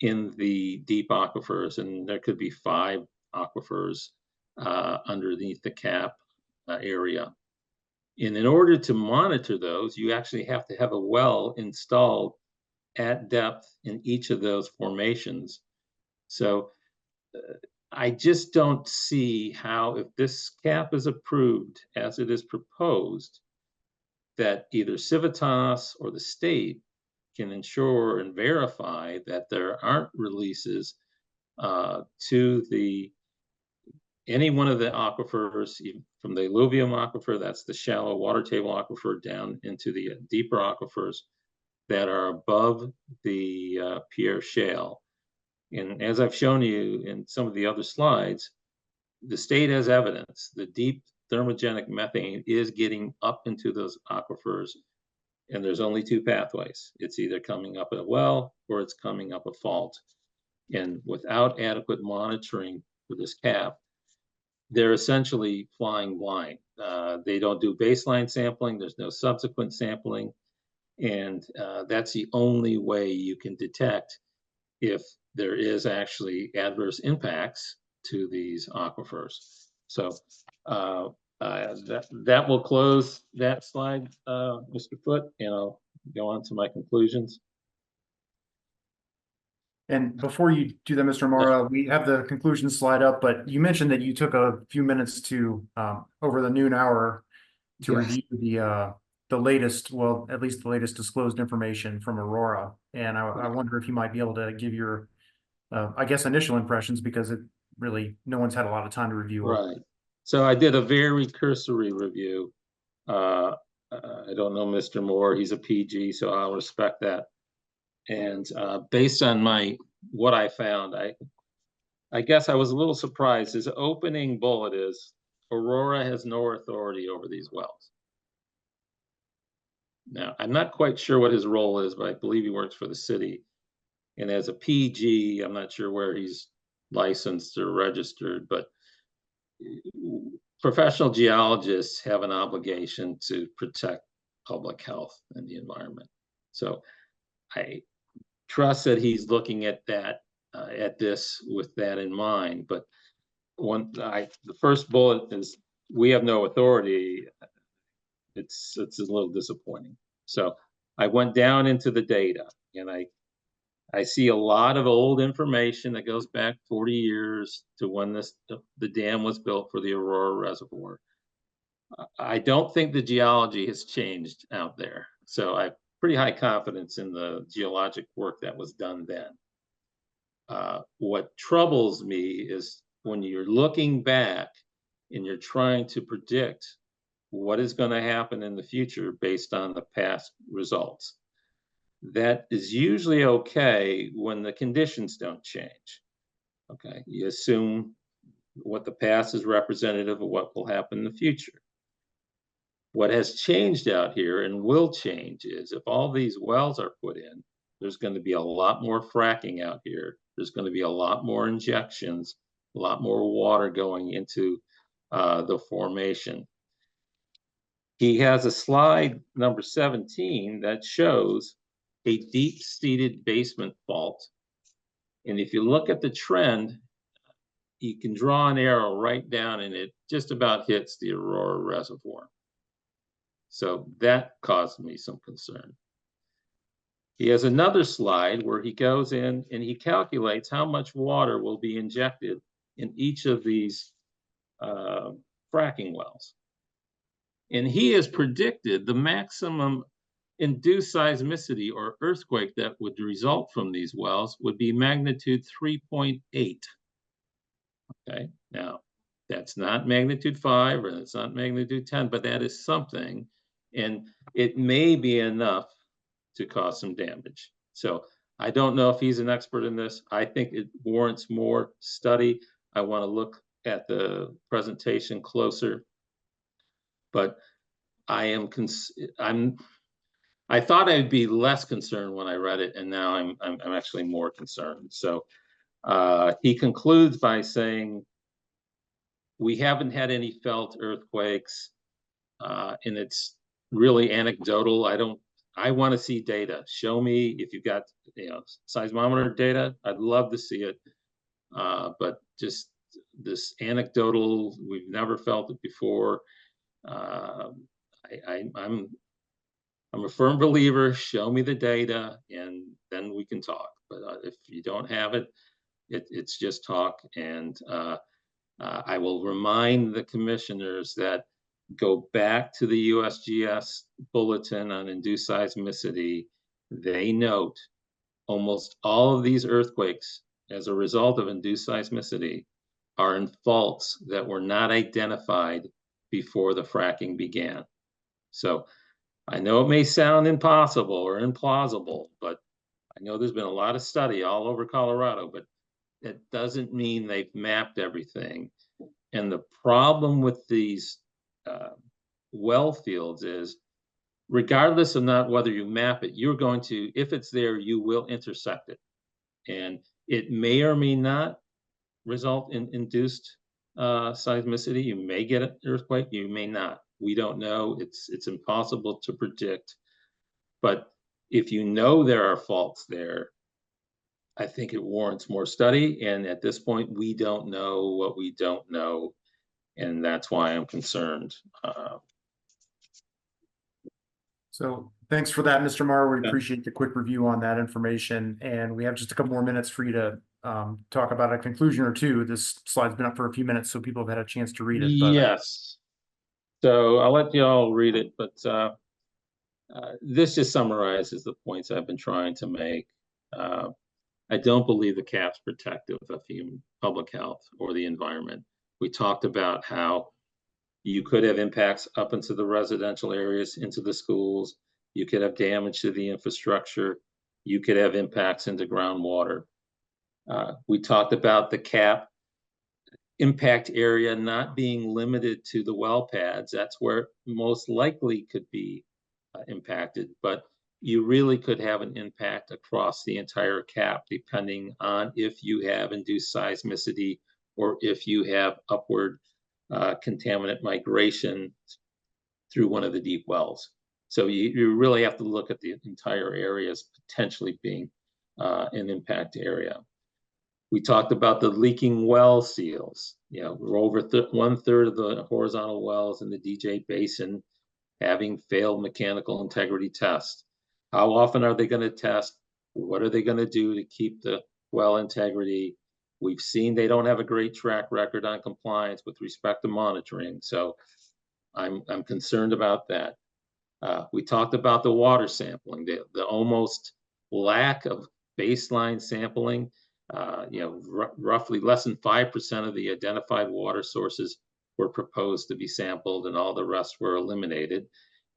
in the deep aquifers, and there could be 5 aquifers underneath the cap area. And in order to monitor those, you actually have to have a well installed at depth in each of those formations. So I just don't see how, if this cap is approved as it is proposed, that either Civitas or the state can ensure and verify that there aren't releases to any one of the aquifers, from the alluvium aquifer, that's the shallow water table aquifer, down into the deeper aquifers that are above the Pierre Shale. And as I've shown you in some of the other slides, the state has evidence. The deep thermogenic methane is getting up into those aquifers, and there's only two pathways. It's either coming up a well or it's coming up a fault. And without adequate monitoring for this cap, they're essentially flying blind. They don't do baseline sampling. There's no subsequent sampling. And that's the only way you can detect if there is actually adverse impacts to these aquifers. So that will close that slide, Mr. Foote, and I'll go on to my conclusions. And before you do that, Mr. Mora, we have the conclusion slide up, but you mentioned that you took a few minutes to, over the noon hour, to review the latest, well, at least the latest disclosed information from Aurora. And I wonder if you might be able to give your, I guess, initial impressions, because it really, no one's had a lot of time to review it. Right. So I did a very cursory review. I don't know Mr. Moore, he's a PG, so I'll respect that. And based on what I found, I guess I was a little surprised. His opening bullet is, Aurora has no authority over these wells. Now, I'm not quite sure what his role is, but I believe he works for the city. And as a PG, I'm not sure where he's licensed or registered, but professional geologists have an obligation to protect public health and the environment. So I trust that he's looking at that, at this with that in mind. But the first bullet is, we have no authority. It's a little disappointing. So I went down into the data, and I see a lot of old information that goes back 40 years to when the dam was built for the Aurora Reservoir. I don't think the geology has changed out there. So I have pretty high confidence in the geologic work that was done then. What troubles me is when you're looking back and you're trying to predict what is going to happen in the future based on the past results. That is usually okay when the conditions don't change. Okay, you assume what the past is representative of what will happen in the future. What has changed out here and will change is, if all these wells are put in, there's going to be a lot more fracking out here. There's going to be a lot more injections, a lot more water going into the formation. He has a slide number 17 that shows a deep-seated basement fault. And if you look at the trend, you can draw an arrow right down, and it just about hits the Aurora Reservoir. So that caused me some concern. He has another slide where he goes in and he calculates how much water will be injected in each of these fracking wells. And he has predicted the maximum induced seismicity or earthquake that would result from these wells would be magnitude 3.8. Okay, now that's not magnitude 5 or it's not magnitude 10, but that is something. And it may be enough to cause some damage. So I don't know if he's an expert in this. I think it warrants more study. I want to look at the presentation closer. But I thought I'd be less concerned when I read it, and now I'm actually more concerned. So he concludes by saying, we haven't had any felt earthquakes, and it's really anecdotal. I want to see data. Show me if you've got seismometer data. I'd love to see it. But just this anecdotal, we've never felt it before. I'm a firm believer. Show me the data, and then we can talk. But if you don't have it, It's just talk. And I will remind the commissioners that go back to the USGS bulletin on induced seismicity. They note almost all of these earthquakes as a result of induced seismicity are in faults that were not identified before the fracking began. So I know it may sound impossible or implausible, but I know there's been a lot of study all over Colorado, but it doesn't mean they've mapped everything. And the problem with these well fields is, regardless of not whether you map it, you're going to, if it's there, you will intersect it. And it may or may not result in induced seismicity. You may get an earthquake, you may not. We don't know. It's impossible to predict. But if you know there are faults there, I think it warrants more study. And at this point, we don't know what we don't know. And that's why I'm concerned. So thanks for that, Mr. Marr. We appreciate the quick review on that information. And we have just a couple more minutes for you to talk about a conclusion or two. This slide's been up for a few minutes, so people have had a chance to read it. But, yes. So I'll let you all read it, but this just summarizes the points I've been trying to make. I don't believe the cap's protective of human public health or the environment. We talked about how you could have impacts up into the residential areas, into the schools. You could have damage to the infrastructure. You could have impacts into groundwater. We talked about the cap impact area not being limited to the well pads. That's where it most likely could be impacted, but you really could have an impact across the entire cap, depending on if you have induced seismicity or if you have upward contaminant migration through one of the deep wells. So you really have to look at the entire area as potentially being an impact area. We talked about the leaking well seals. You know, we're over 1/3 of the horizontal wells in the DJ Basin having failed mechanical integrity tests. How often are they going to test? What are they going to do to keep the well integrity? We've seen they don't have a great track record on compliance with respect to monitoring. So I'm concerned about that. We talked about the water sampling, the almost lack of baseline sampling. You know, roughly less than 5% of the identified water sources were proposed to be sampled, and all the rest were eliminated.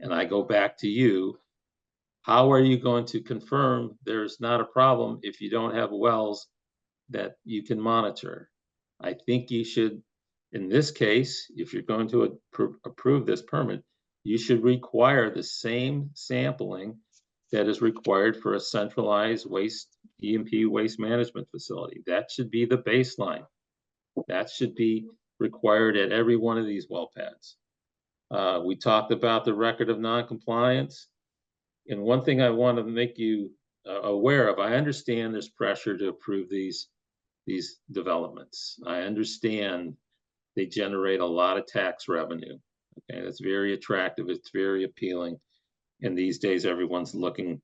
And I go back to you. How are you going to confirm there's not a problem if you don't have wells that you can monitor? I think you should, in this case, if you're going to approve this permit, you should require the same sampling that is required for a centralized E&P waste management facility. That should be the baseline. That should be required at every one of these well pads. We talked about the record of noncompliance. And one thing I want to make you aware of, I understand there's pressure to approve these developments. I understand they generate a lot of tax revenue. Okay, that's very attractive. It's very appealing. And these days, everyone's looking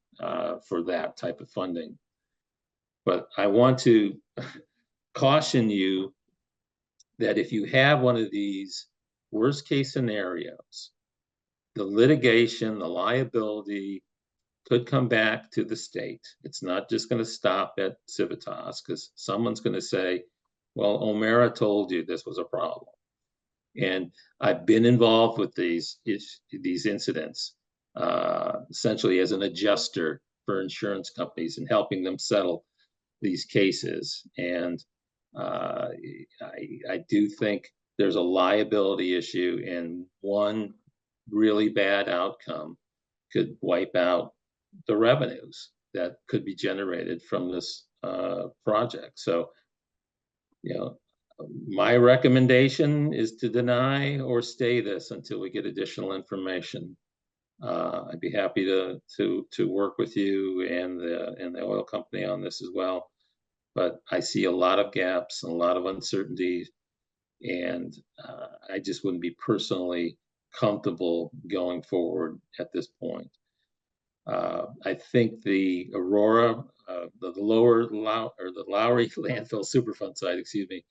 for that type of funding. But I want to caution you that if you have one of these worst case scenarios, the litigation, the liability could come back to the state. It's not just going to stop at Civitas, because someone's going to say, well, O'Mara told you this was a problem. And I've been involved with these incidents, essentially as an adjuster for insurance companies and helping them settle these cases. And I do think there's a liability issue, and one really bad outcome could wipe out the revenues that could be generated from this project. So, you know, my recommendation is to deny or stay this until we get additional information. I'd be happy to work with you and the oil company on this as well. But I see a lot of gaps and a lot of uncertainty, and I just wouldn't be personally comfortable going forward at this point. I think the Aurora, the Lowry landfill Superfund site, excuse me,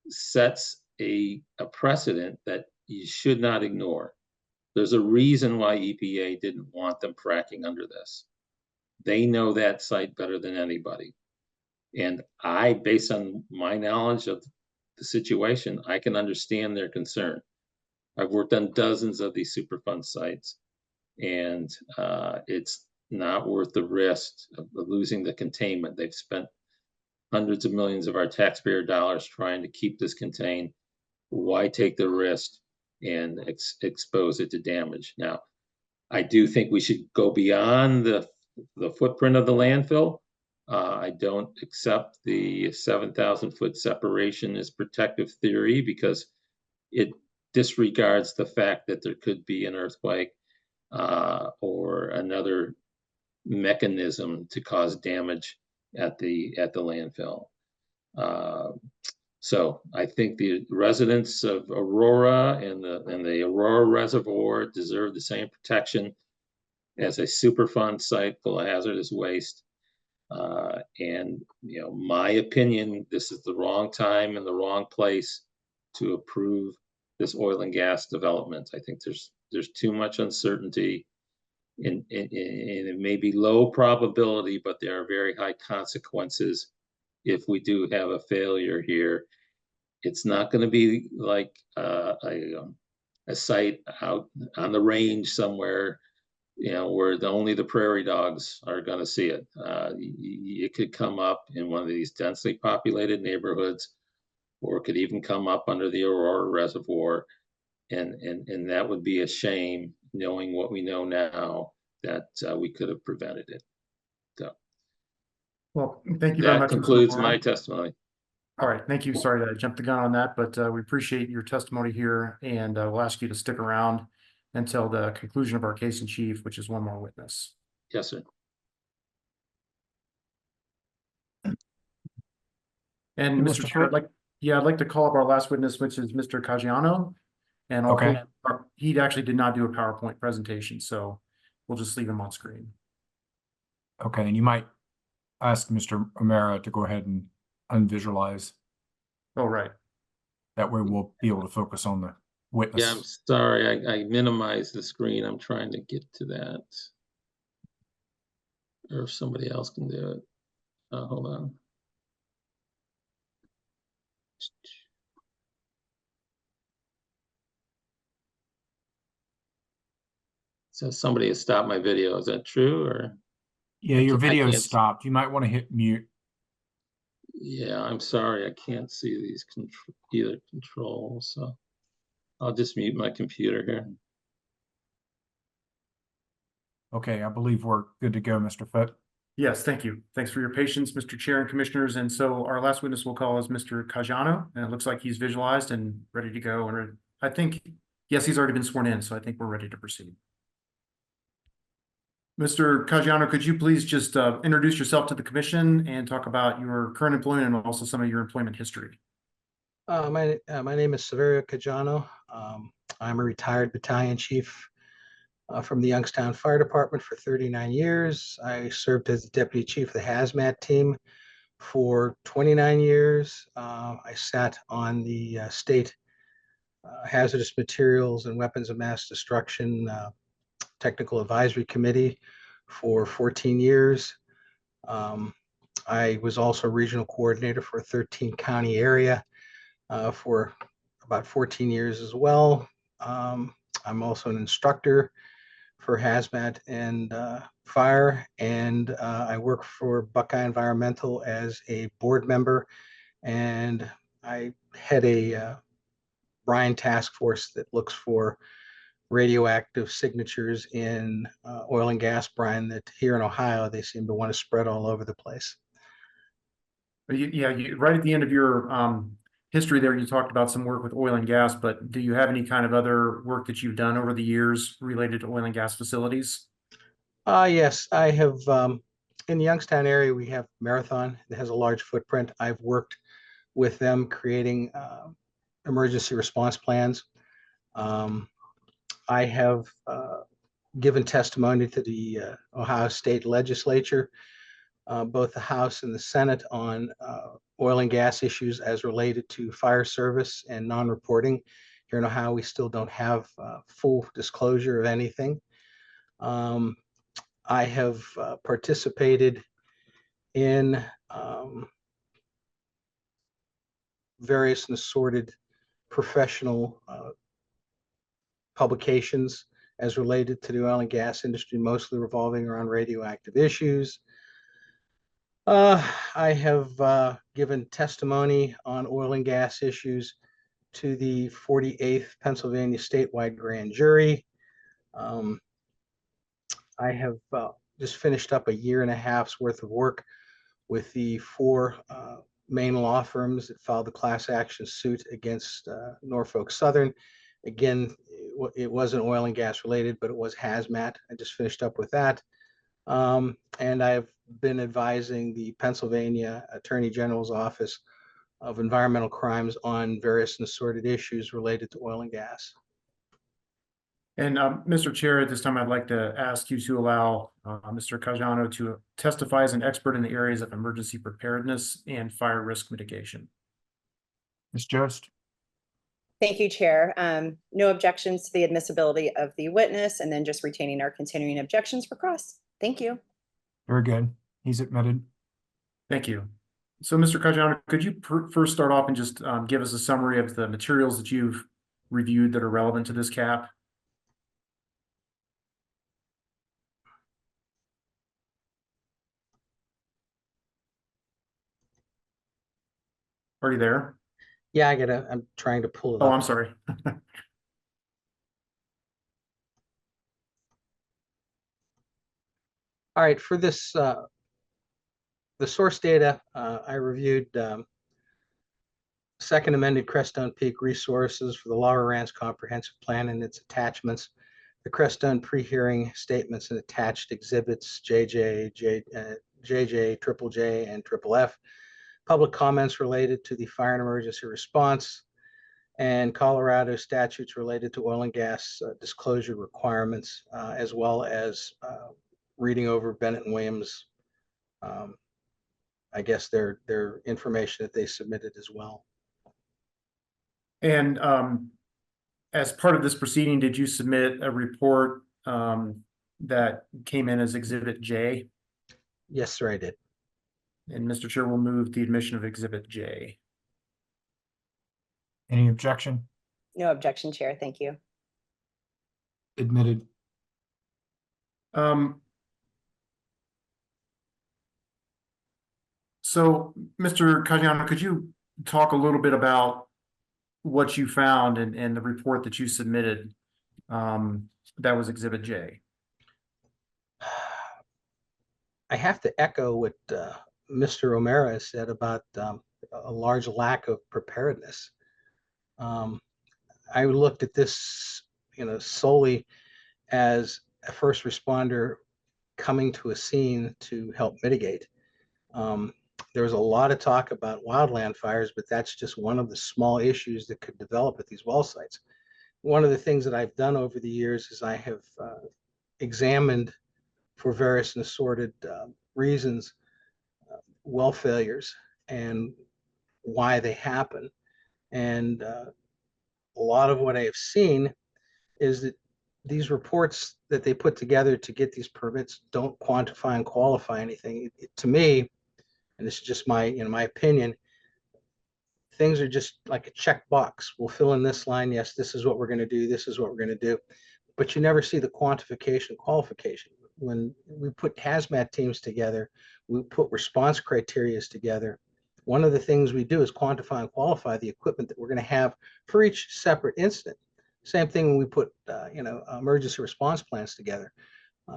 sets a precedent that you should not ignore. There's a reason why EPA didn't want them fracking under this. They know that site better than anybody. And I, based on my knowledge of the situation, I can understand their concern. I've worked on dozens of these Superfund sites, and it's not worth the risk of losing the containment. They've spent hundreds of millions of our taxpayer dollars trying to keep this contained. Why take the risk and expose it to damage? Now, I do think we should go beyond the footprint of the landfill. I don't accept the 7,000 foot separation as protective theory because it disregards the fact that there could be an earthquake or another mechanism to cause damage at the landfill. So I think the residents of Aurora and the Aurora Reservoir deserve the same protection as a Superfund site full of hazardous waste. And you know, my opinion, this is the wrong time and the wrong place to approve this oil and gas development. I think there's too much uncertainty, and it may be low probability, but there are very high consequences if we do have a failure here. It's not going to be like a site out on the range somewhere, you know, where only the prairie dogs are going to see it. It could come up in one of these densely populated neighborhoods, or it could even come up under the Aurora Reservoir. And that would be a shame, knowing what we know now, that we could have prevented it. So, Well, thank you very much. That concludes my testimony. All right, thank you. Sorry that I jumped the gun on that, but we appreciate your testimony here, and we'll ask you to stick around until the conclusion of our case in chief, which is one more witness. Yes, sir. And Mr. Chair, I'd like to call up our last witness, which is Mr. Caggiano. And Okay. He actually did not do a PowerPoint presentation, so we'll just leave him on screen. Okay, and you might ask Mr. O'Mara to go ahead and unvisualize. Oh, right. That way we'll be able to focus on the witness. Yeah, I'm sorry. I minimized the screen. I'm trying to get to that. Or if somebody else can do it. Hold on. So somebody has stopped my video. Is that true, or? Yeah, your video is stopped. You might want to hit mute. Yeah, I'm sorry. I can't see these either controls. So I'll just mute my computer here. Okay, I believe we're good to go, Mr. Foote. Yes, thank you. Thanks for your patience, Mr. Chair and Commissioners. And so our last witness we'll call is Mr. Caggiano, and it looks like he's visualized and ready to go. And I think, yes, he's already been sworn in, so I think we're ready to proceed. Mr. Caggiano, could you please just introduce yourself to the commission and talk about your current employment and also some of your employment history? My name is Severio Caggiano. I'm a retired battalion chief from the Youngstown Fire Department for 39 years. I served as the deputy chief of the hazmat team for 29 years. I sat on the state hazardous materials and weapons of mass destruction technical advisory committee for 14 years. I was also regional coordinator for a 13 county area for about 14 years as well. I'm also an instructor for hazmat and fire, and I work for Buckeye Environmental as a board member, and I head a brine task force that looks for radioactive signatures in oil and gas brine that here in Ohio, they seem to want to spread all over the place. Right at the end of your history there, you talked about some work with oil and gas, but do you have any kind of other work that you've done over the years related to oil and gas facilities? Yes, I have. In the Youngstown area, we have Marathon that has a large footprint. I've worked with them creating emergency response plans. I have given testimony to the Ohio State Legislature, both the House and the Senate, on oil and gas issues as related to fire service and non-reporting. Here in Ohio, we still don't have full disclosure of anything. I have participated in various and assorted professional publications as related to the oil and gas industry, mostly revolving around radioactive issues. I have given testimony on oil and gas issues to the 48th Pennsylvania statewide grand jury. I have just finished up a year and a half's worth of work with the 4 main law firms that filed the class action suit against Norfolk Southern. Again, it wasn't oil and gas related, but it was hazmat. I just finished up with that. And I've been advising the Pennsylvania Attorney General's Office of Environmental Crimes on various and assorted issues related to oil and gas. And Mr. Chair, at this time, I'd like to ask you to allow Mr. Caggiano to testify as an expert in the areas of emergency preparedness and fire risk mitigation. Ms. Jost? Thank you, Chair. No objections to the admissibility of the witness, and then just retaining our continuing objections for cross. Thank you. Very good. He's admitted. Thank you. So, Mr. Caggiano, could you first start off and just give us a summary of the materials that you've reviewed that are relevant to this cap? Are you there? Yeah, I'm trying to pull it up. Oh, I'm sorry. All right, for this, the source data, I reviewed second amended Crestone Peak resources for the Laura Ranch Comprehensive Plan and its attachments, the Crestone pre-hearing statements and attached exhibits, JJ, Triple J, and Triple F, public comments related to the fire and emergency response, and Colorado statutes related to oil and gas disclosure requirements, as well as reading over Bennett and Williams, I guess their information that they submitted as well. And as part of this proceeding, did you submit a report that came in as Exhibit J? Yes, sir, I did. And Mr. Chair will move the admission of Exhibit J. Any objection? No objection, Chair. Thank you. Admitted. So, Mr. Caggiano, could you talk a little bit about what you found and the report that you submitted that was Exhibit J? I have to echo what Mr. O'Mara said about a large lack of preparedness. I looked at this, solely as a first responder coming to a scene to help mitigate. There was a lot of talk about wildland fires, but that's just one of the small issues that could develop at these well sites. One of the things that I've done over the years is I have examined, for various and assorted reasons, well failures and why they happen. And a lot of what I have seen is that these reports that they put together to get these permits don't quantify and qualify anything. To me, and this is just my opinion, things are just like a check box. We'll fill in this line. Yes, this is what we're going to do. This is what we're going to do. But you never see the quantification, qualification. When we put hazmat teams together, we put response criteria together. One of the things we do is quantify and qualify the equipment that we're going to have for each separate incident. Same thing when we put, emergency response plans together.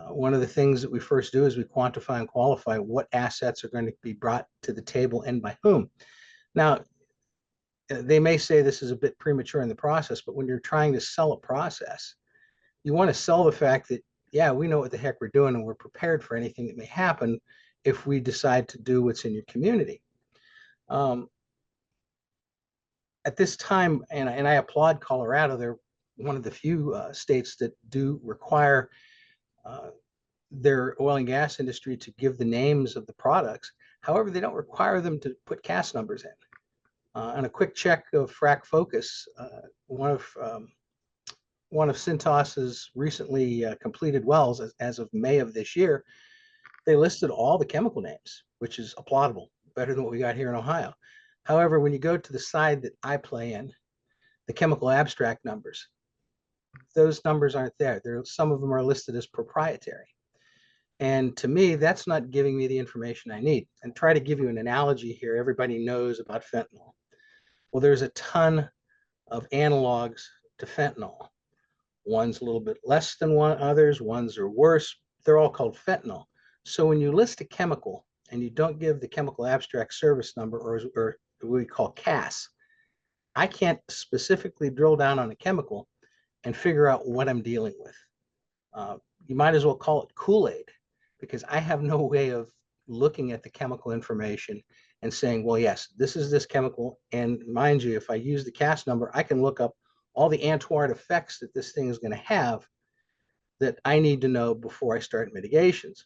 One of the things that we first do is we quantify and qualify what assets are going to be brought to the table and by whom. Now, they may say this is a bit premature in the process, but when you're trying to sell a process, you want to sell the fact that, yeah, we know what the heck we're doing and we're prepared for anything that may happen if we decide to do what's in your community. At this time, and I applaud Colorado, they're one of the few states that do require their oil and gas industry to give the names of the products. However, they don't require them to put CAS numbers in. On a quick check of Frac Focus, one of Cintas's recently completed wells, as of May of this year, they listed all the chemical names, which is applaudable, better than what we got here in Ohio. However, when you go to the side that I play in, the chemical abstract numbers, those numbers aren't there. Some of them are listed as proprietary. And to me, that's not giving me the information I need. And try to give you an analogy here. Everybody knows about fentanyl. Well, there's a ton of analogs to fentanyl. One's a little bit less than others, ones are worse. They're all called fentanyl. So when you list a chemical and you don't give the chemical abstract service number, or what we call CAS, I can't specifically drill down on a chemical and figure out what I'm dealing with. You might as well call it Kool-Aid, because I have no way of looking at the chemical information and saying, well, yes, this is this chemical. And mind you, if I use the CAS number, I can look up all the untoward effects that this thing is going to have that I need to know before I start mitigations.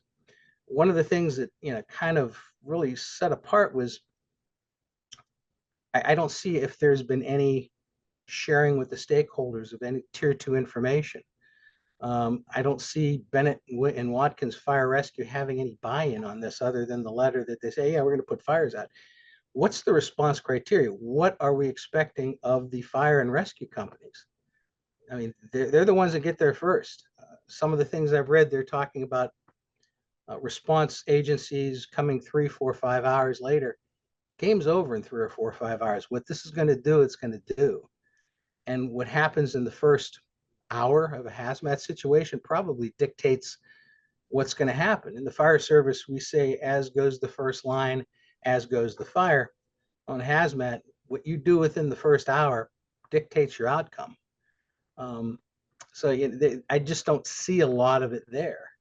One of the things that, kind of really set apart was I don't see if there's been any sharing with the stakeholders of any tier 2 information. I don't see Bennett and Watkins Fire Rescue having any buy-in on this other than the letter that they say, yeah, we're going to put fires out. What's the response criteria? What are we expecting of the fire and rescue companies? I mean, they're the ones that get there first. Some of the things I've read, they're talking about response agencies coming 3, 4, 5 hours later. Game's over in 3 or 4 or 5 hours. What this is going to do, it's going to do. And what happens in the first hour of a hazmat situation probably dictates what's going to happen. In the fire service, we say, as goes the first line, as goes the fire. On hazmat, what you do within the first hour dictates your outcome. I just don't see a lot of it there.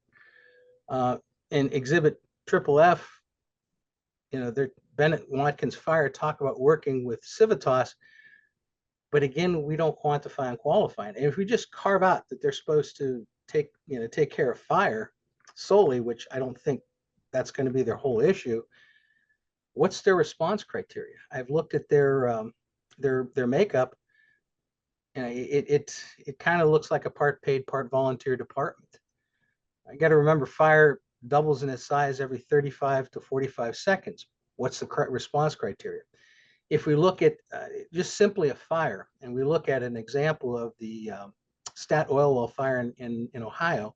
In Exhibit F, Bennett Watkins Fire talk about working with Civitas, but again, we don't quantify and qualify. And if we just carve out that they're supposed to take care of fire solely, which I don't think that's going to be their whole issue, what's their response criteria? I've looked at their makeup, and it kind of looks like a part paid, part volunteer department. I got to remember, fire doubles in its size every 35 to 45 seconds. What's the correct response criteria? If we look at just simply a fire, and we look at an example of the Stat oil well fire in Ohio,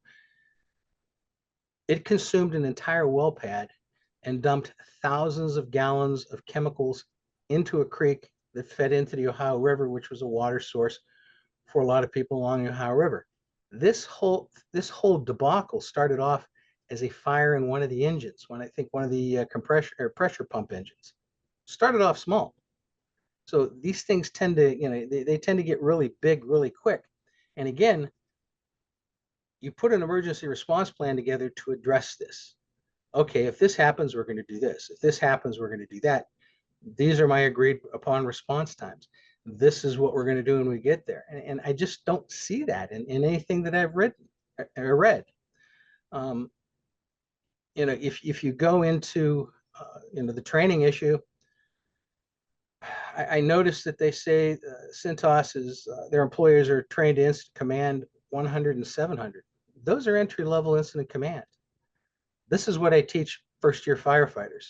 it consumed an entire well pad and dumped thousands of gallons of chemicals into a creek that fed into the Ohio River, which was a water source for a lot of people along the Ohio River. This whole debacle started off as a fire in one of the engines, one of the compression or pressure pump engines. Started off small. So these things tend to, they tend to get really big really quick. And again, you put an emergency response plan together to address this. Okay, if this happens, we're going to do this. If this happens, we're going to do that. These are my agreed upon response times. This is what we're going to do when we get there. And I just don't see that in anything that I've read. If you go into the training issue, I noticed that they say Cintas is their employees are trained to incident command 100 and 700. Those are entry-level incident command. This is what I teach first-year firefighters.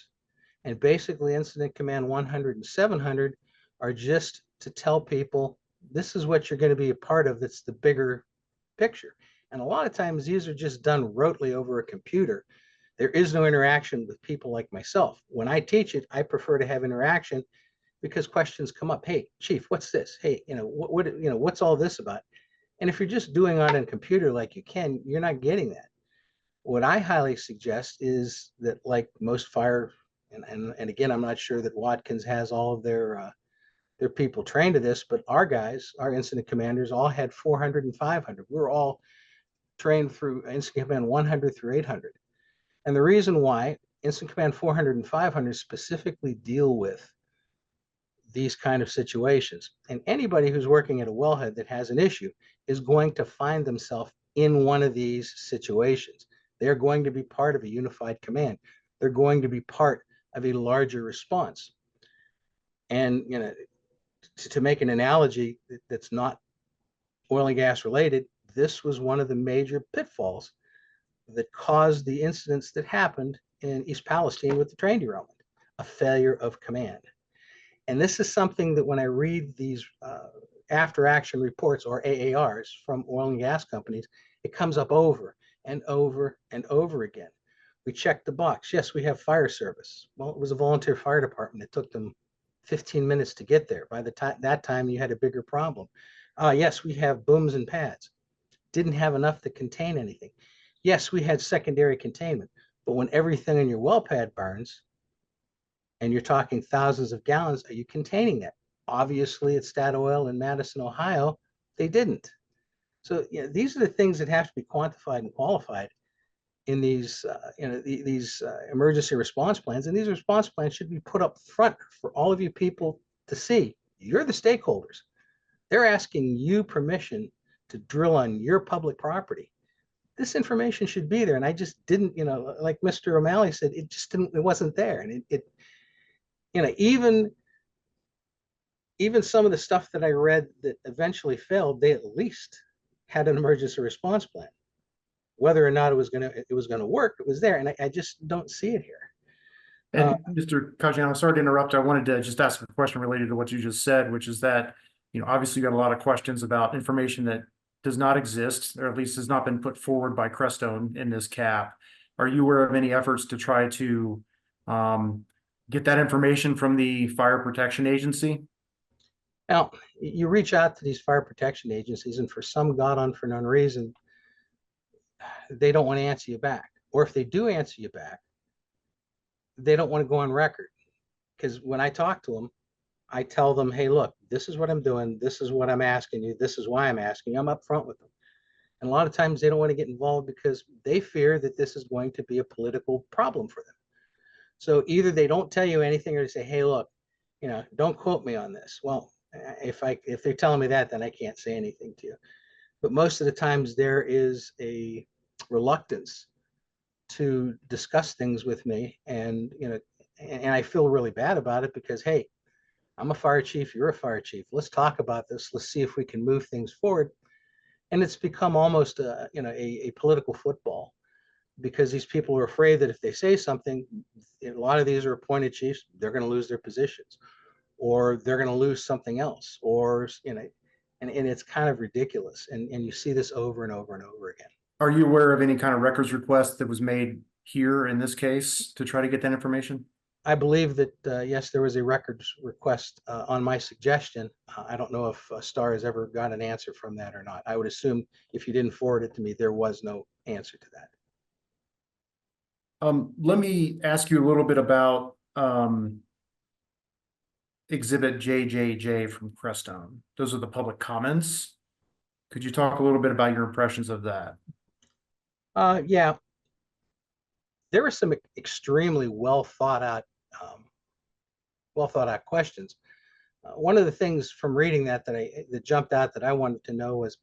And basically, incident command 100 and 700 are just to tell people this is what you're going to be a part of. That's the bigger picture. And a lot of times these are just done rotely over a computer. There is no interaction with people like myself. When I teach it, I prefer to have interaction because questions come up. Hey, chief, what's this? Hey, what's all this about? And if you're just doing it on a computer like you can, you're not getting that. What I highly suggest is that, like most fire, and again, I'm not sure that Watkins has all of their people trained to this, but our guys, our incident commanders, all had 400 and 500. We're all trained through incident command 100 through 800. And the reason why incident command 400 and 500 specifically deal with these kind of situations, and anybody who's working at a wellhead that has an issue is going to find themselves in one of these situations. They're going to be part of a unified command. They're going to be part of a larger response. And, you know, to make an analogy that's not oil and gas related, this was one of the major pitfalls that caused the incidents that happened in East Palestine with the train derailment, a failure of command. And this is something that when I read these after action reports, or AARs, from oil and gas companies, it comes up over and over and over again. We checked the box. Yes, we have fire service. Well, it was a volunteer fire department. It took them 15 minutes to get there. By the time that time, you had a bigger problem. Yes, we have booms and pads. Didn't have enough to contain anything. Yes, we had secondary containment, but when everything in your well pad burns, and you're talking thousands of gallons, are you containing that? Obviously, at Statoil in Madison, Ohio, they didn't. So, you know, these are the things that have to be quantified and qualified in these, emergency response plans. And these response plans should be put up front for all of you people to see. You're the stakeholders. They're asking you permission to drill on your public property. This information should be there. And I just didn't, you know, like Mr. O'Malley said, it just didn't, it wasn't there. And you know, even some of the stuff that I read that eventually failed, they at least had an emergency response plan. Whether or not it was gonna work, it was there, and I just don't see it here. And Mr. Kajian, I'm sorry to interrupt. I wanted to just ask a question related to what you just said, which is that, you know, obviously you got a lot of questions about information that does not exist, or at least has not been put forward by Crestone in this cap. Are you aware of any efforts to try to get that information from the Fire Protection Agency? Now, you reach out to these fire protection agencies, and for some God unknown reason, they don't want to answer you back. Or if they do answer you back, they don't want to go on record. Because when I talk to them, I tell them, hey, look, this is what I'm doing. This is what I'm asking you. This is why I'm asking you. I'm upfront with them. And a lot of times they don't want to get involved because they fear that this is going to be a political problem for them. So either they don't tell you anything, or they say, hey, look, you know, don't quote me on this. Well, if they're telling me that, then I can't say anything to you. But most of the times there is a reluctance to discuss things with me, and you know, and I feel really bad about it because, hey, I'm a fire chief, you're a fire chief. Let's talk about this. Let's see if we can move things forward. And it's become almost a political football, because these people are afraid that if they say something, a lot of these are appointed chiefs, they're going to lose their positions, or they're going to lose something else, or, you know, and it's kind of ridiculous. And you see this over and over and over again. Are you aware of any kind of records request that was made here in this case to try to get that information? I believe that, yes, there was a records request on my suggestion. I don't know if Star has ever got an answer from that or not. I would assume if you didn't forward it to me, there was no answer to that. Let me ask you a little bit about Exhibit JJJ from Crestone. Those are the public comments. Could you talk a little bit about your impressions of that? Yeah, there were some extremely well thought out questions. One of the things from reading that jumped out that I wanted to know was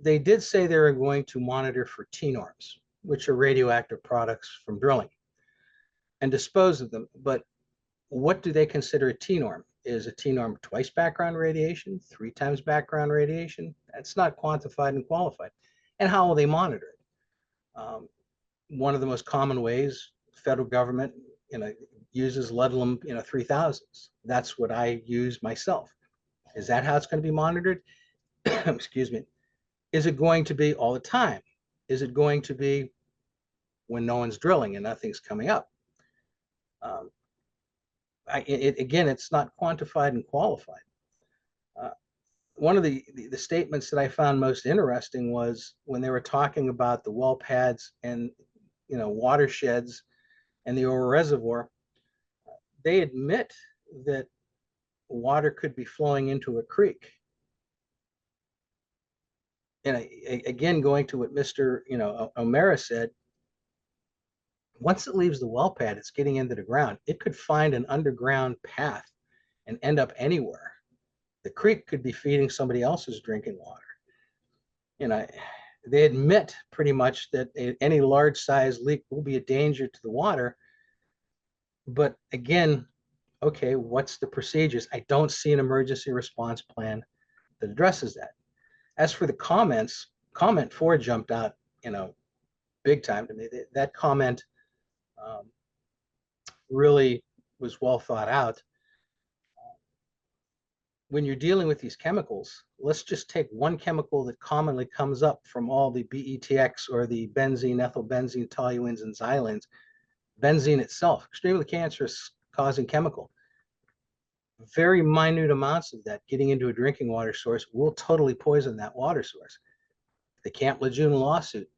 they did say they were going to monitor for T-norms, which are radioactive products from drilling, and dispose of them. But what do they consider a T-norm? Is a T-norm twice background radiation, 3 times background radiation? That's not quantified and qualified. And how will they monitor it? One of the most common ways federal government, you know, uses lead-aluminum, 3000s. That's what I use myself. Is that how it's going to be monitored? Excuse me. Is it going to be all the time? Is it going to be when no one's drilling and nothing's coming up? Again, it's not quantified and qualified. One of the statements that I found most interesting was when they were talking about the well pads and, you know, watersheds and the oil reservoir. They admit that water could be flowing into a creek. And again, going to what Mr. O'Mara said, once it leaves the well pad, it's getting into the ground. It could find an underground path and end up anywhere. The creek could be feeding somebody else's drinking water. You know, they admit pretty much that any large size leak will be a danger to the water. But again, okay, what's the procedures? I don't see an emergency response plan that addresses that. As for the comments, comment 4 jumped out, big time to me. That comment really was well thought out. When you're dealing with these chemicals, let's just take one chemical that commonly comes up from all the BETX or the benzene, ethylbenzene, toluenes, and xylenes. Benzene itself, extremely cancerous causing chemical. Very minute amounts of that getting into a drinking water source will totally poison that water source. The Camp Lejeune lawsuit,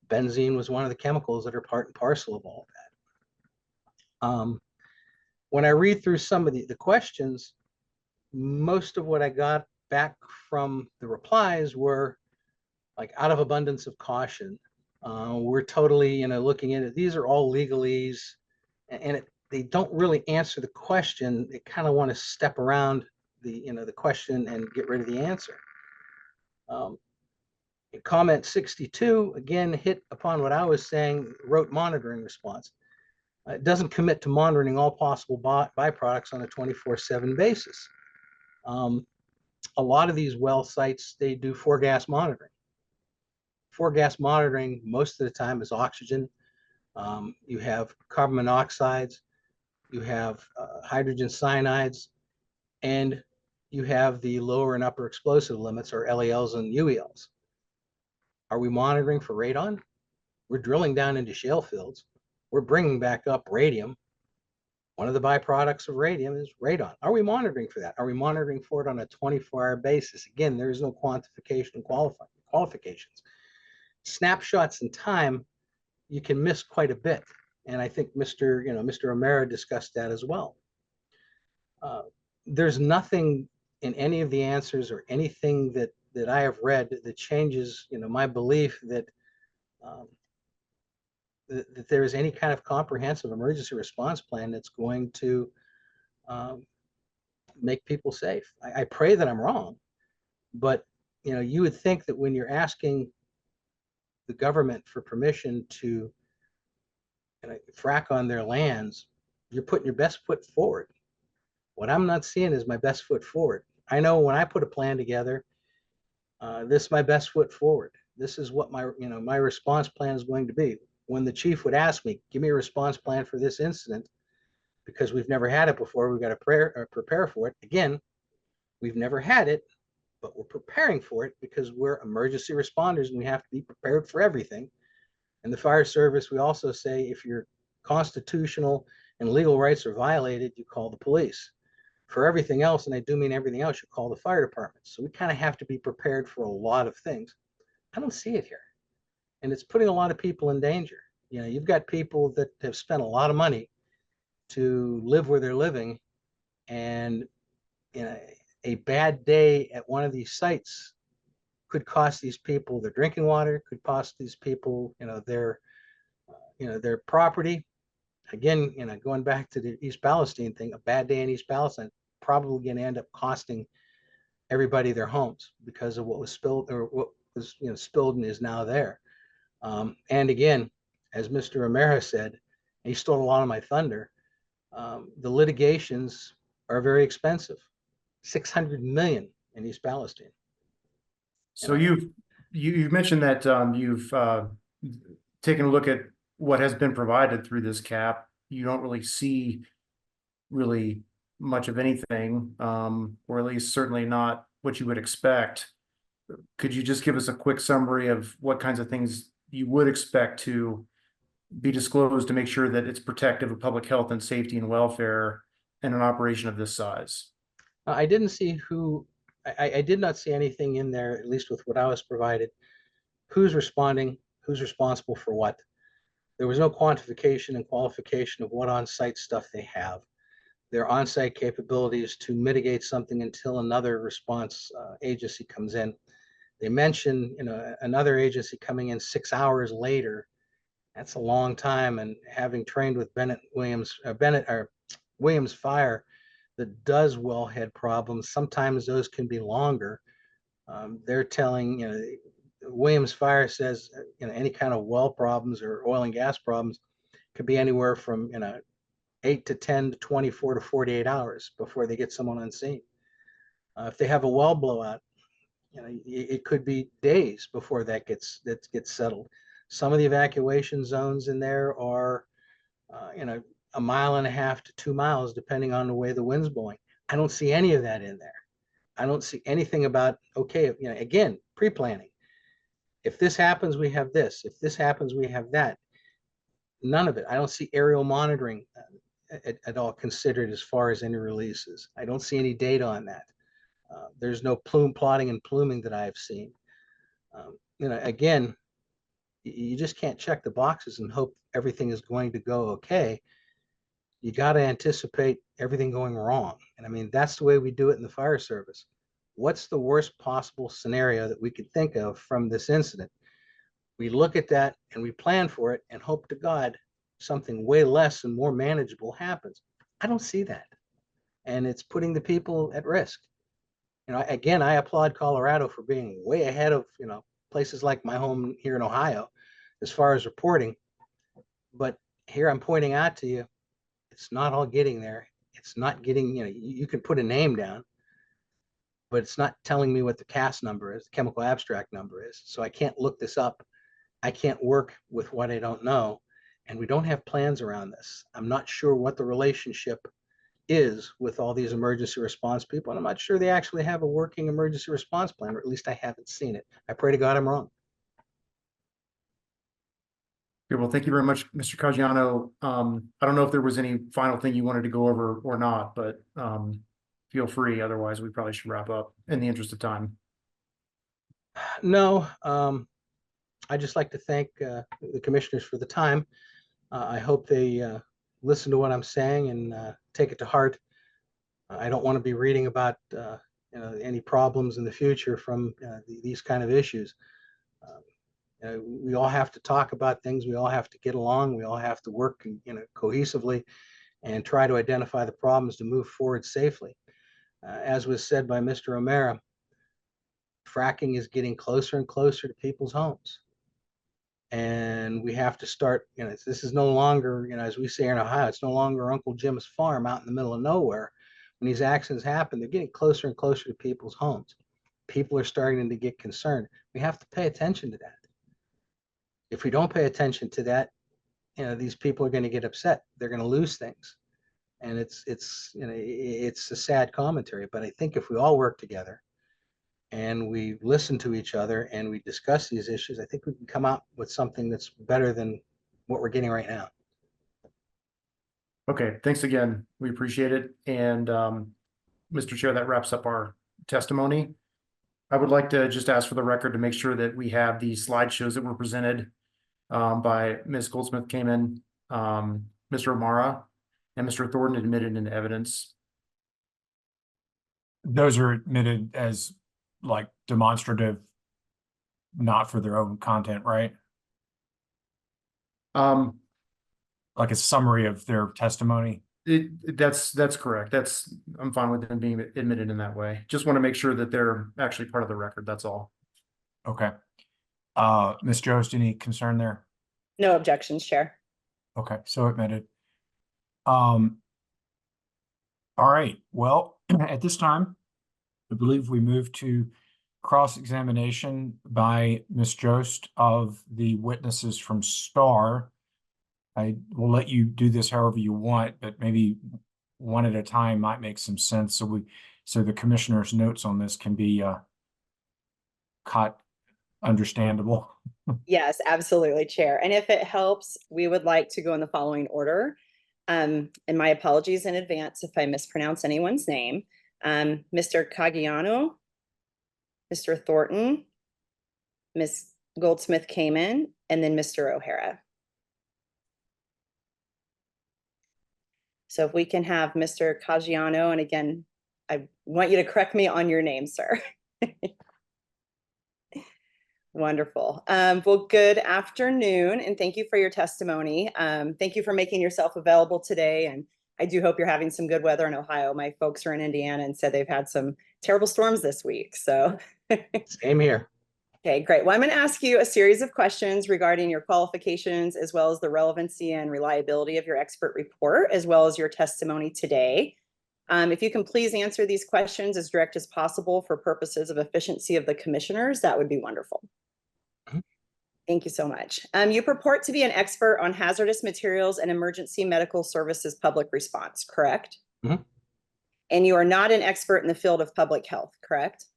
benzene was one of the chemicals that are part and parcel of all of that. When I read through some of the questions, most of what I got back from the replies were like out of abundance of caution. We're totally, looking at it. These are all legalese, and they don't really answer the question. They kind of want to step around the question and get rid of the answer. Comment 62, again, hit upon what I was saying, rote monitoring response. It doesn't commit to monitoring all possible byproducts on a 24/7 basis. A lot of these well sites, they do 4-gas monitoring. 4-gas monitoring, most of the time, is oxygen. You have carbon monoxides, you have hydrogen cyanides, and you have the lower and upper explosive limits, or LELs and UELs. Are we monitoring for radon? We're drilling down into shale fields. We're bringing back up radium. One of the byproducts of radium is radon. Are we monitoring for that? Are we monitoring for it on a 24-hour basis? Again, there is no quantification and qualifications. Snapshots in time, you can miss quite a bit. And I think Mr. O'Mara discussed that as well. There's nothing in any of the answers or anything that I have read that changes, my belief that that there is any kind of comprehensive emergency response plan that's going to make people safe. I pray that I'm wrong, but you would think that when you're asking the government for permission to frack on their lands, you're putting your best foot forward. What I'm not seeing is my best foot forward. I know when I put a plan together, this is my best foot forward. This is what my response plan is going to be. When the chief would ask me, give me a response plan for this incident, because we've never had it before, we've got to prepare for it. Again, we've never had it, but we're preparing for it because we're emergency responders and we have to be prepared for everything. In the fire service, we also say if your constitutional and legal rights are violated, you call the police. For everything else, and I do mean everything else, you call the fire department. So we kind of have to be prepared for a lot of things. I don't see it here. And it's putting a lot of people in danger. You've got people that have spent a lot of money to live where they're living, and a bad day at one of these sites could cost these people their drinking water, could cost these people, their property. Again, going back to the East Palestine thing, a bad day in East Palestine probably going to end up costing everybody their homes because of what was spilled, or what was spilled and is now there. And again, as Mr. O'Mara said, he stole a lot of my thunder. The litigations are very expensive. $600 million in East Palestine. So you've mentioned that you've taken a look at what has been provided through this cap. You don't really see really much of anything, or at least certainly not what you would expect. Could you just give us a quick summary of what kinds of things you would expect to be disclosed to make sure that it's protective of public health and safety and welfare in an operation of this size? I didn't see I did not see anything in there, at least with what I was provided. Who's responding, who's responsible for what. There was no quantification and qualification of what on-site stuff they have. Their on-site capabilities to mitigate something until another response agency comes in. They mentioned, another agency coming in 6 hours later. That's a long time. And having trained with Williams Fire that does wellhead problems, sometimes those can be longer. They're telling, Williams Fire says, any kind of well problems or oil and gas problems could be anywhere from, 8 to 10 to 24 to 48 hours before they get someone on scene. If they have a well blowout, it could be days before that gets settled. Some of the evacuation zones in there are, a mile and a half to 2 miles, depending on the way the wind's blowing. I don't see any of that in there. I don't see anything about, okay, again, pre-planning. If this happens, we have this. If this happens, we have that. None of it. I don't see aerial monitoring at all considered as far as any releases. I don't see any data on that. There's no plume plotting and pluming that I've seen. Again, you just can't check the boxes and hope everything is going to go okay. You got to anticipate everything going wrong. And I mean, that's the way we do it in the fire service. What's the worst possible scenario that we could think of from this incident? We look at that and we plan for it and hope to God something way less and more manageable happens. I don't see that. And it's putting the people at risk. Again, I applaud Colorado for being way ahead of, places like my home here in Ohio, as far as reporting. But here I'm pointing out to you, it's not all getting there. It's not getting, you can put a name down, but it's not telling me what the CAS number is, the chemical abstract number is. So I can't look this up. I can't work with what I don't know. And we don't have plans around this. I'm not sure what the relationship is with all these emergency response people. And I'm not sure they actually have a working emergency response plan, or at least I haven't seen it. I pray to God I'm wrong. Okay, well, thank you very much, Mr. Caggiano. I don't know if there was any final thing you wanted to go over or not, but feel free. Otherwise, we probably should wrap up in the interest of time. No, I'd just like to thank the commissioners for the time. I hope they listen to what I'm saying and take it to heart. I don't want to be reading about any problems in the future from these kind of issues. We all have to talk about things. We all have to get along. We all have to work cohesively and try to identify the problems to move forward safely. As was said by Mr. O'Mara, fracking is getting closer and closer to people's homes. And we have to start, this is no longer, as we say here in Ohio, it's no longer Uncle Jim's farm out in the middle of nowhere. When these accidents happen, they're getting closer and closer to people's homes. People are starting to get concerned. We have to pay attention to that. If we don't pay attention to that, these people are going to get upset. They're going to lose things. And it's a sad commentary, but I think if we all work together and we listen to each other and we discuss these issues, I think we can come out with something that's better than what we're getting right now. Okay, thanks again. We appreciate it. And Mr. Chair, that wraps up our testimony. I would like to just ask for the record to make sure that we have the slideshows that were presented by Ms. Goldsmith-Kamen, Mr. O'Mara, and Mr. Thornton admitted into evidence. Those are admitted as like demonstrative, not for their own content, right? Like a summary of their testimony. That's correct. I'm fine with them being admitted in that way. Just want to make sure that they're actually part of the record. That's all. Okay. Ms. Jost, any concern there? No objections, Chair. Okay, so admitted. All right. Well, at this time, I believe we move to cross-examination by Ms. Jost of the witnesses from STAR. I will let you do this however you want, but maybe one at a time might make some sense. So the commissioner's notes on this can be caught understandable. Yes, absolutely, Chair. And if it helps, we would like to go in the following order. And my apologies in advance if I mispronounce anyone's name. Mr. Caggiano, Mr. Thornton, Ms. Goldsmith-Kamen, and then Mr. O'Hara. So if we can have Mr. Caggiano, and again, I want you to correct me on your name, sir. Wonderful. Well, good afternoon, and thank you for your testimony. Thank you for making yourself available today, and I do hope you're having some good weather in Ohio. My folks are in Indiana and said they've had some terrible storms this week. So same here. Okay, great. Well, I'm going to ask you a series of questions regarding your qualifications, as well as the relevancy and reliability of your expert report, as well as your testimony today. If you can please answer these questions as direct as possible for purposes of efficiency of the commissioners, that would be wonderful. Thank you so much. You purport to be an expert on hazardous materials and emergency medical services public response, correct? Mhm. And you are not an expert in the field of public health, correct?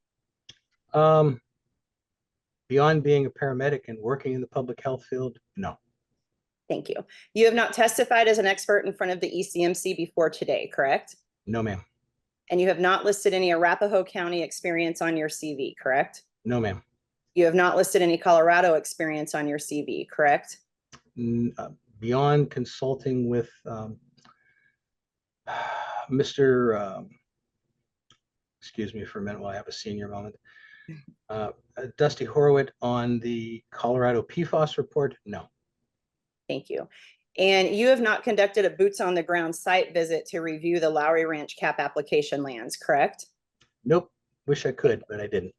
Beyond being a paramedic and working in the public health field, no. Thank you. You have not testified as an expert in front of the ECMC before today, correct? No, ma'am. And you have not listed any Arapahoe County experience on your CV, correct? No, ma'am. You have not listed any Colorado experience on your CV, correct? Beyond consulting with Mr. Excuse me for a minute while I have a senior moment. Dusty Horowitz on the Colorado PFAS report, no. Thank you. And you have not conducted a boots on the ground site visit to review the Lowry Ranch cap application lands, correct? Nope. Wish I could, but I didn't.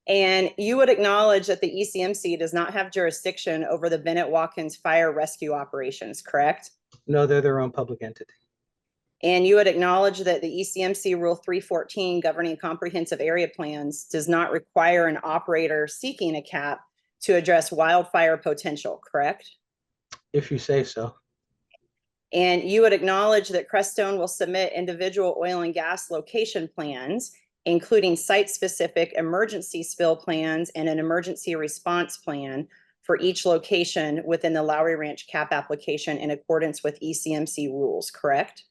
And you would acknowledge that the ECMC does not have jurisdiction over the Bennett Watkins fire rescue operations, correct? No, they're their own public entity. And you would acknowledge that the ECMC Rule 314 governing comprehensive area plans does not require an operator seeking a cap to address wildfire potential, correct? If you say so. And you would acknowledge that Crestone will submit individual oil and gas location plans, including site-specific emergency spill plans and an emergency response plan for each location within the Lowry Ranch cap application in accordance with ECMC rules, correct?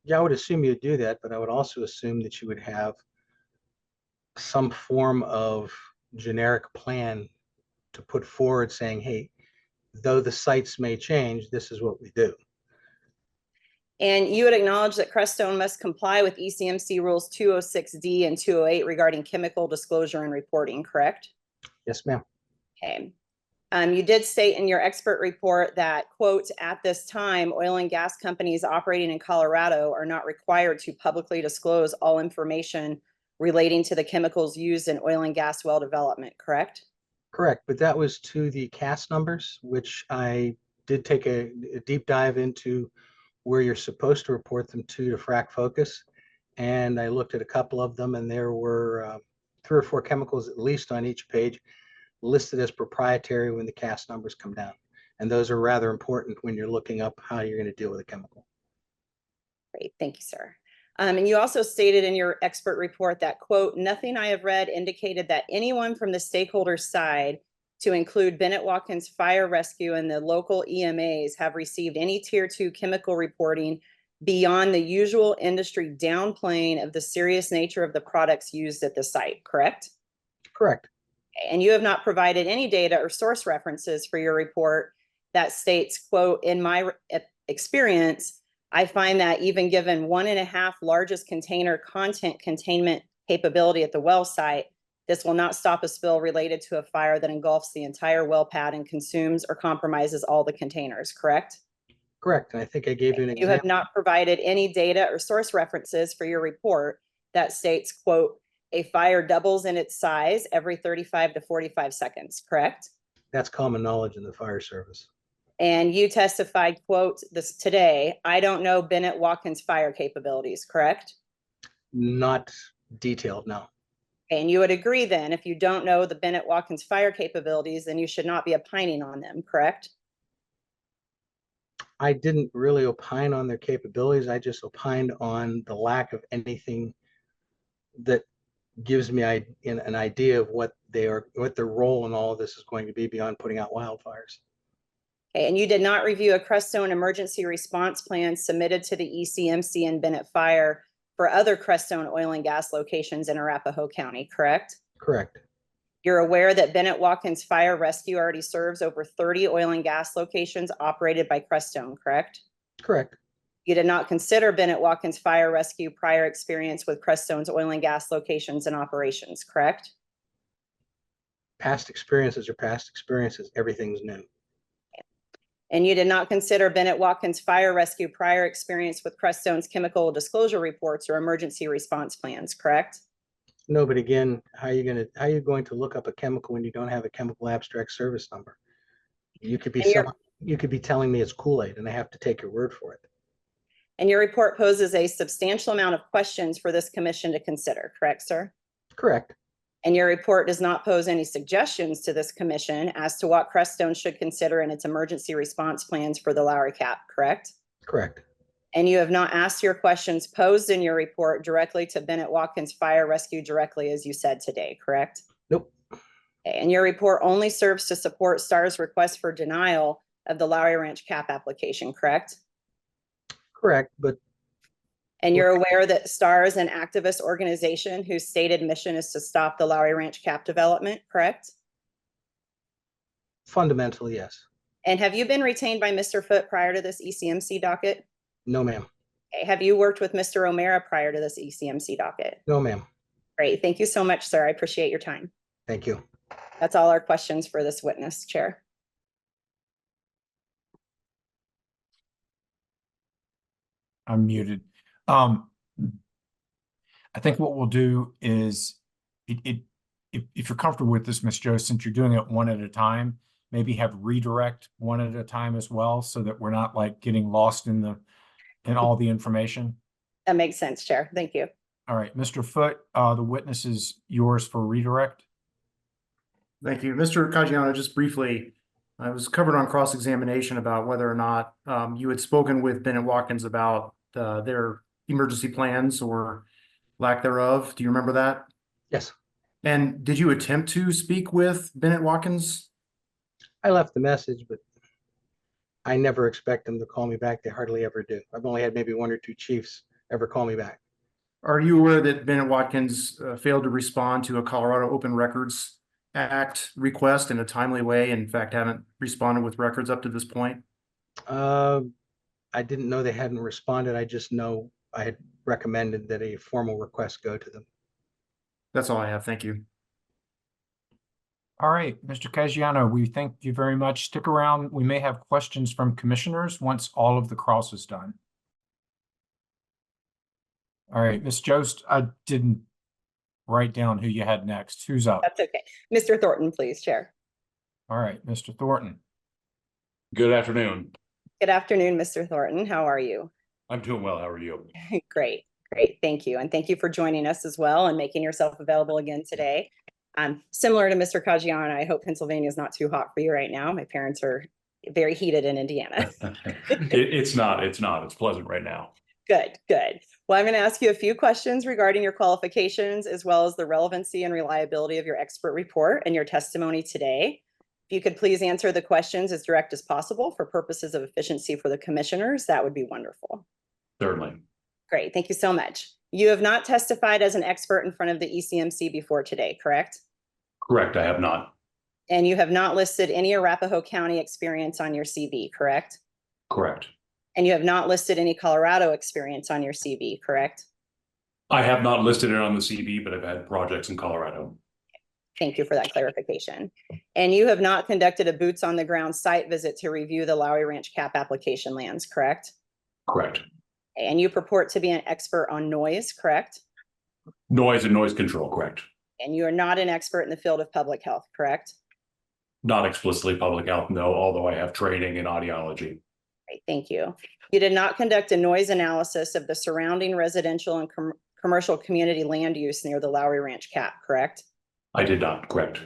Yeah, I would assume you'd do that, but I would also assume that you would have some form of generic plan to put forward saying, hey, though the sites may change, this is what we do. And you would acknowledge that Crestone must comply with ECMC rules 206D and 208 regarding chemical disclosure and reporting, correct? Yes, ma'am. Okay. You did state in your expert report that, quote, at this time, oil and gas companies operating in Colorado are not required to publicly disclose all information relating to the chemicals used in oil and gas well development, correct? Correct, but that was to the CAS numbers, which I did take a deep dive into where you're supposed to report them to Frac Focus. And I looked at a couple of them, and there were 3 or 4 chemicals at least on each page listed as proprietary when the CAS numbers come down. And those are rather important when you're looking up how you're going to deal with a chemical. Great, thank you, sir. And you also stated in your expert report that, quote, nothing I have read indicated that anyone from the stakeholder side, to include Bennett Watkins Fire Rescue and the local EMAs, have received any tier 2 chemical reporting beyond the usual industry downplaying of the serious nature of the products used at the site, correct? Correct. And you have not provided any data or source references for your report that states, quote, in my experience, I find that even given 1.5 largest container content containment capability at the well site, this will not stop a spill related to a fire that engulfs the entire well pad and consumes or compromises all the containers, correct? Correct. And I think I gave you an example. You have not provided any data or source references for your report that states, quote, a fire doubles in its size every 35 to 45 seconds, correct? That's common knowledge in the fire service. And you testified, quote, this today, I don't know Bennett Watkins fire capabilities, correct? Not detailed, no. And you would agree then, if you don't know the Bennett Watkins fire capabilities, then you should not be opining on them, correct? I didn't really opine on their capabilities. I just opined on the lack of anything that gives me an idea of what their role in all of this is going to be beyond putting out wildfires. Okay, and you did not review a Crestone emergency response plan submitted to the ECMC and Bennett Fire for other Crestone oil and gas locations in Arapahoe County, correct? Correct. You're aware that Bennett Watkins Fire Rescue already serves over 30 oil and gas locations operated by Crestone, correct? Correct. You did not consider Bennett Watkins Fire Rescue prior experience with Crestone's oil and gas locations and operations, correct? Past experiences are past experiences. Everything's new. And you did not consider Bennett Watkins Fire Rescue prior experience with Crestone's chemical disclosure reports or emergency response plans, correct? No, but again, how are you going to look up a chemical when you don't have a chemical abstract service number? You could be And your, you could be telling me it's Kool-Aid and I have to take your word for it. and your report poses a substantial amount of questions for this commission to consider, correct, sir? Correct. And your report does not pose any suggestions to this commission as to what Crestone should consider in its emergency response plans for the Lowry Cap, correct? Correct. And you have not asked your questions posed in your report directly to Bennett Watkins Fire Rescue directly, as you said today, correct? Nope. Okay, and your report only serves to support STAR's request for denial of the Lowry Ranch Cap application, correct? Correct, but And you're aware that STAR is an activist organization whose stated mission is to stop the Lowry Ranch Cap development, correct? fundamentally, yes. And have you been retained by Mr. Foote prior to this ECMC docket? No, ma'am. Okay. Have you worked with Mr. O'Mara prior to this ECMC docket? No, ma'am. Great. Thank you so much, sir. I appreciate your time. Thank you. That's all our questions for this witness, Chair. I'm muted. I think what we'll do is if you're comfortable with this, Ms. Joe, since you're doing it one at a time, maybe have redirect one at a time as well, so that we're not like getting lost in all the information. That makes sense, Chair. Thank you. All right, Mr. Foote, the witness is yours for redirect. Thank you. Mr. Caggiano, just briefly, I was covered on cross-examination about whether or not you had spoken with Bennett Watkins about their emergency plans or lack thereof. Do you remember that? Yes. And did you attempt to speak with Bennett Watkins? I left the message, but I never expect them to call me back. They hardly ever do. I've only had maybe one or two chiefs ever call me back. Are you aware that Bennett Watkins failed to respond to a Colorado Open Records Act request in a timely way? In fact, haven't responded with records up to this point? I didn't know they hadn't responded. I just know I had recommended that a formal request go to them. That's all I have. Thank you. All right, Mr. Caggiano, we thank you very much. Stick around. We may have questions from commissioners once all of the cross is done. All right, Ms. Jost, I didn't write down who you had next. Who's up? That's okay. Mr. Thornton, please, Chair. All right, Mr. Thornton. Good afternoon. Good afternoon, Mr. Thornton. How are you? I'm doing well. How are you? Great. Great. Thank you. And thank you for joining us as well and making yourself available again today. Similar to Mr. Caggiano, I hope Pennsylvania is not too hot for you right now. My parents are very heated in Indiana. It's not. It's pleasant right now. Good, good. Well, I'm going to ask you a few questions regarding your qualifications, as well as the relevancy and reliability of your expert report and your testimony today. If you could please answer the questions as direct as possible for purposes of efficiency for the commissioners, that would be wonderful. Certainly. Great. Thank you so much. You have not testified as an expert in front of the ECMC before today, correct? Correct. I have not. And you have not listed any Arapahoe County experience on your CV, correct? Correct. And you have not listed any Colorado experience on your CV, correct? I have not listed it on the CV, but I've had projects in Colorado. Thank you for that clarification. And you have not conducted a boots on the ground site visit to review the Lowry Ranch Cap application lands, correct? Correct. And you purport to be an expert on noise, correct? Noise and noise control. Correct. And you are not an expert in the field of public health, correct? Not explicitly public health, no, although I have training in audiology. Great, thank you. You did not conduct a noise analysis of the surrounding residential and commercial community land use near the Lowry Ranch Cap, correct? I did not. Correct.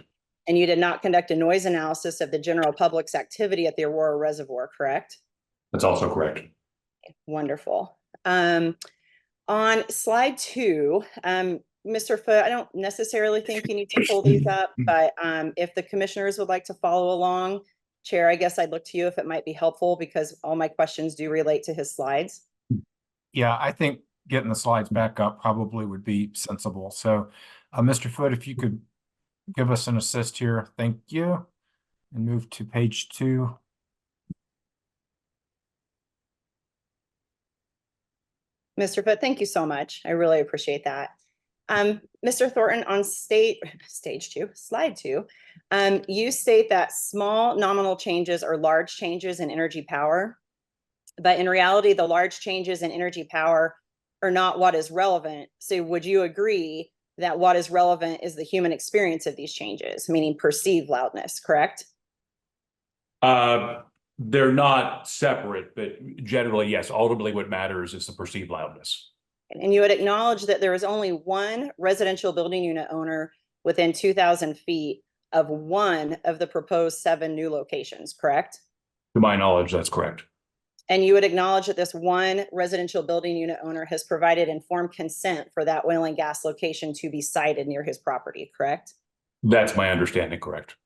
And you did not conduct a noise analysis of the general public's activity at the Aurora Reservoir, correct? That's also correct. Wonderful. On slide 2, Mr. Foote, I don't necessarily think you need to pull these up, but if the commissioners would like to follow along, Chair, I guess I'd look to you if it might be helpful because all my questions do relate to his slides. Yeah, I think getting the slides back up probably would be sensible. So, Mr. Foote, if you could give us an assist here, thank you. And move to page 2. Mr. Foote, thank you so much. I really appreciate that. Mr. Thornton, on slide 2, you state that small nominal changes are large changes in energy power, but in reality, the large changes in energy power are not what is relevant. So would you agree that what is relevant is the human experience of these changes, meaning perceived loudness, correct? They're not separate, but generally, yes, ultimately what matters is the perceived loudness. And you would acknowledge that there is only one residential building unit owner within 2,000 feet of one of the proposed 7 new locations, correct? To my knowledge, that's correct. And you would acknowledge that this one residential building unit owner has provided informed consent for that oil and gas location to be sited near his property, correct? That's my understanding, correct.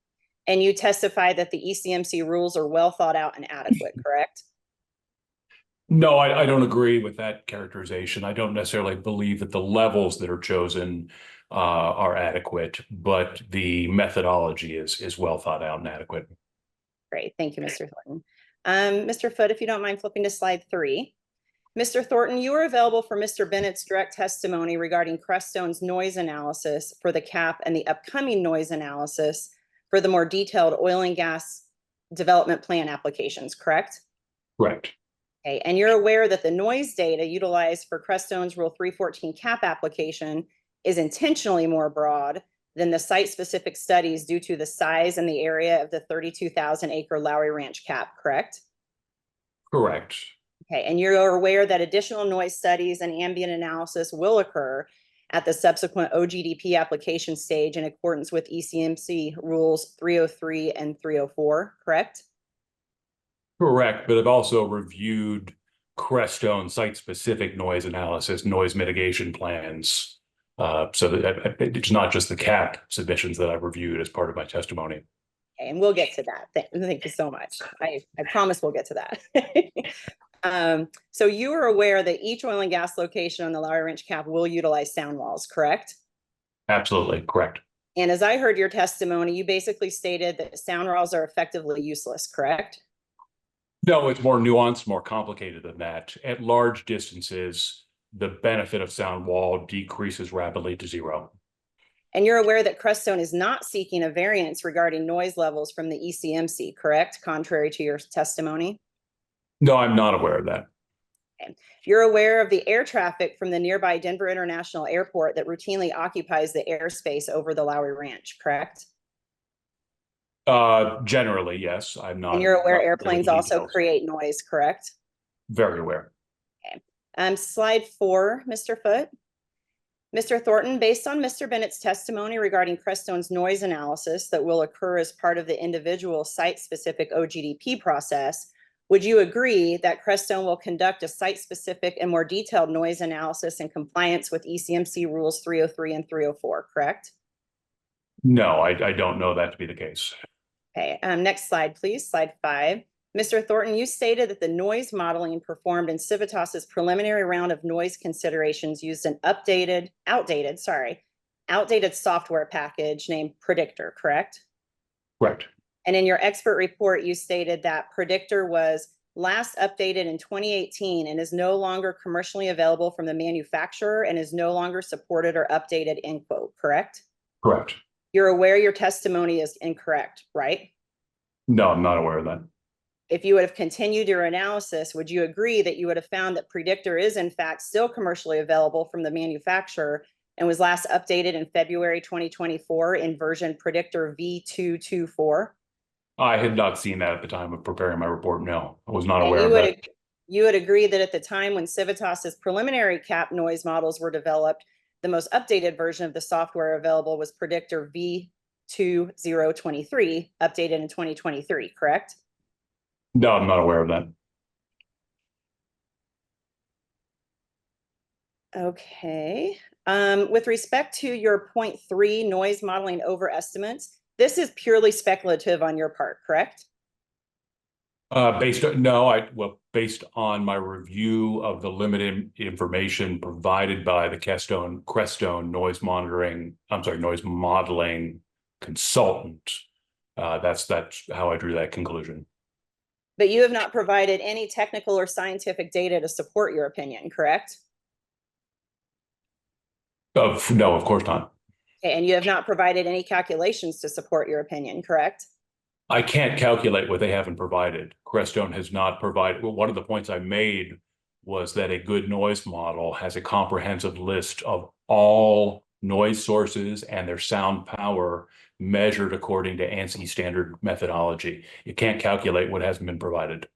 And you testify that the ECMC rules are well thought out and adequate, correct? No, I don't agree with that characterization. I don't necessarily believe that the levels that are chosen are adequate, but the methodology is well thought out and adequate. Great, thank you, Mr. Thornton. Mr. Foote, if you don't mind flipping to slide 3. Mr. Thornton, you are available for Mr. Bennett's direct testimony regarding Crestone's noise analysis for the CAP and the upcoming noise analysis for the more detailed oil and gas development plan applications, correct? Correct. Okay, and you're aware that the noise data utilized for Crestone's Rule 314 CAP application is intentionally more broad than the site-specific studies due to the size and the area of the 32,000-acre Lowry Ranch CAP, correct? Correct. Okay, and you're aware that additional noise studies and ambient analysis will occur at the subsequent OGDP application stage in accordance with ECMC Rules 303 and 304, correct? Correct, but I've also reviewed Crestone site-specific noise analysis, noise mitigation plans. So that it's not just the CAP submissions that I've reviewed as part of my testimony. Okay, and we'll get to that. Thank you so much. I promise we'll get to that. So you are aware that each oil and gas location on the Lowry Ranch CAP will utilize sound walls, correct? Absolutely, correct. And as I heard your testimony, you basically stated that sound walls are effectively useless, correct? No, it's more nuanced, more complicated than that. At large distances, the benefit of sound wall decreases rapidly to 0. And you're aware that Crestone is not seeking a variance regarding noise levels from the ECMC, correct? Contrary to your testimony? No, I'm not aware of that. Okay. You're aware of the air traffic from the nearby Denver International Airport that routinely occupies the airspace over the Lowry Ranch, correct? Generally, yes. I'm not. And you're aware not airplanes really also details. create noise, correct? Very aware. Slide 4, Mr. Foote. Mr. Thornton, based on Mr. Bennett's testimony regarding Crestone's noise analysis that will occur as part of the individual site-specific OGDP process, would you agree that Crestone will conduct a site-specific and more detailed noise analysis in compliance with ECMC Rules 303 and 304, correct? No, I don't know that to be the case. Okay, next slide, please, slide 5. Mr. Thornton, you stated that the noise modeling performed in Civitas's preliminary round of noise considerations used an outdated software package named Predictor, correct? Correct. And in your expert report, you stated that Predictor was last updated in 2018 and is no longer commercially available from the manufacturer and is no longer supported or updated, end quote, correct? Correct. You're aware your testimony is incorrect, right? No, I'm not aware of that. If you would have continued your analysis, would you agree that you would have found that Predictor is in fact still commercially available from the manufacturer and was last updated in February 2024 in version Predictor V224? I had not seen that at the time of preparing my report. No, I was not aware of that. You would agree that at the time when Civitas's preliminary CAP noise models were developed, the most updated version of the software available was Predictor V2023, updated in 2023, correct? No, I'm not aware of that. Okay. With respect to your 0.3 noise modeling overestimates, this is purely speculative on your part, correct? Based on my review of the limited information provided by the Crestone noise modeling consultant, that's how I drew that conclusion. But you have not provided any technical or scientific data to support your opinion, correct? No, of course not. Okay, and you have not provided any calculations to support your opinion, correct? I can't calculate what they haven't provided. Crestone has not provided. Well, one of the points I made was that a good noise model has a comprehensive list of all noise sources and their sound power measured according to ANSI standard methodology. You can't calculate what hasn't been provided.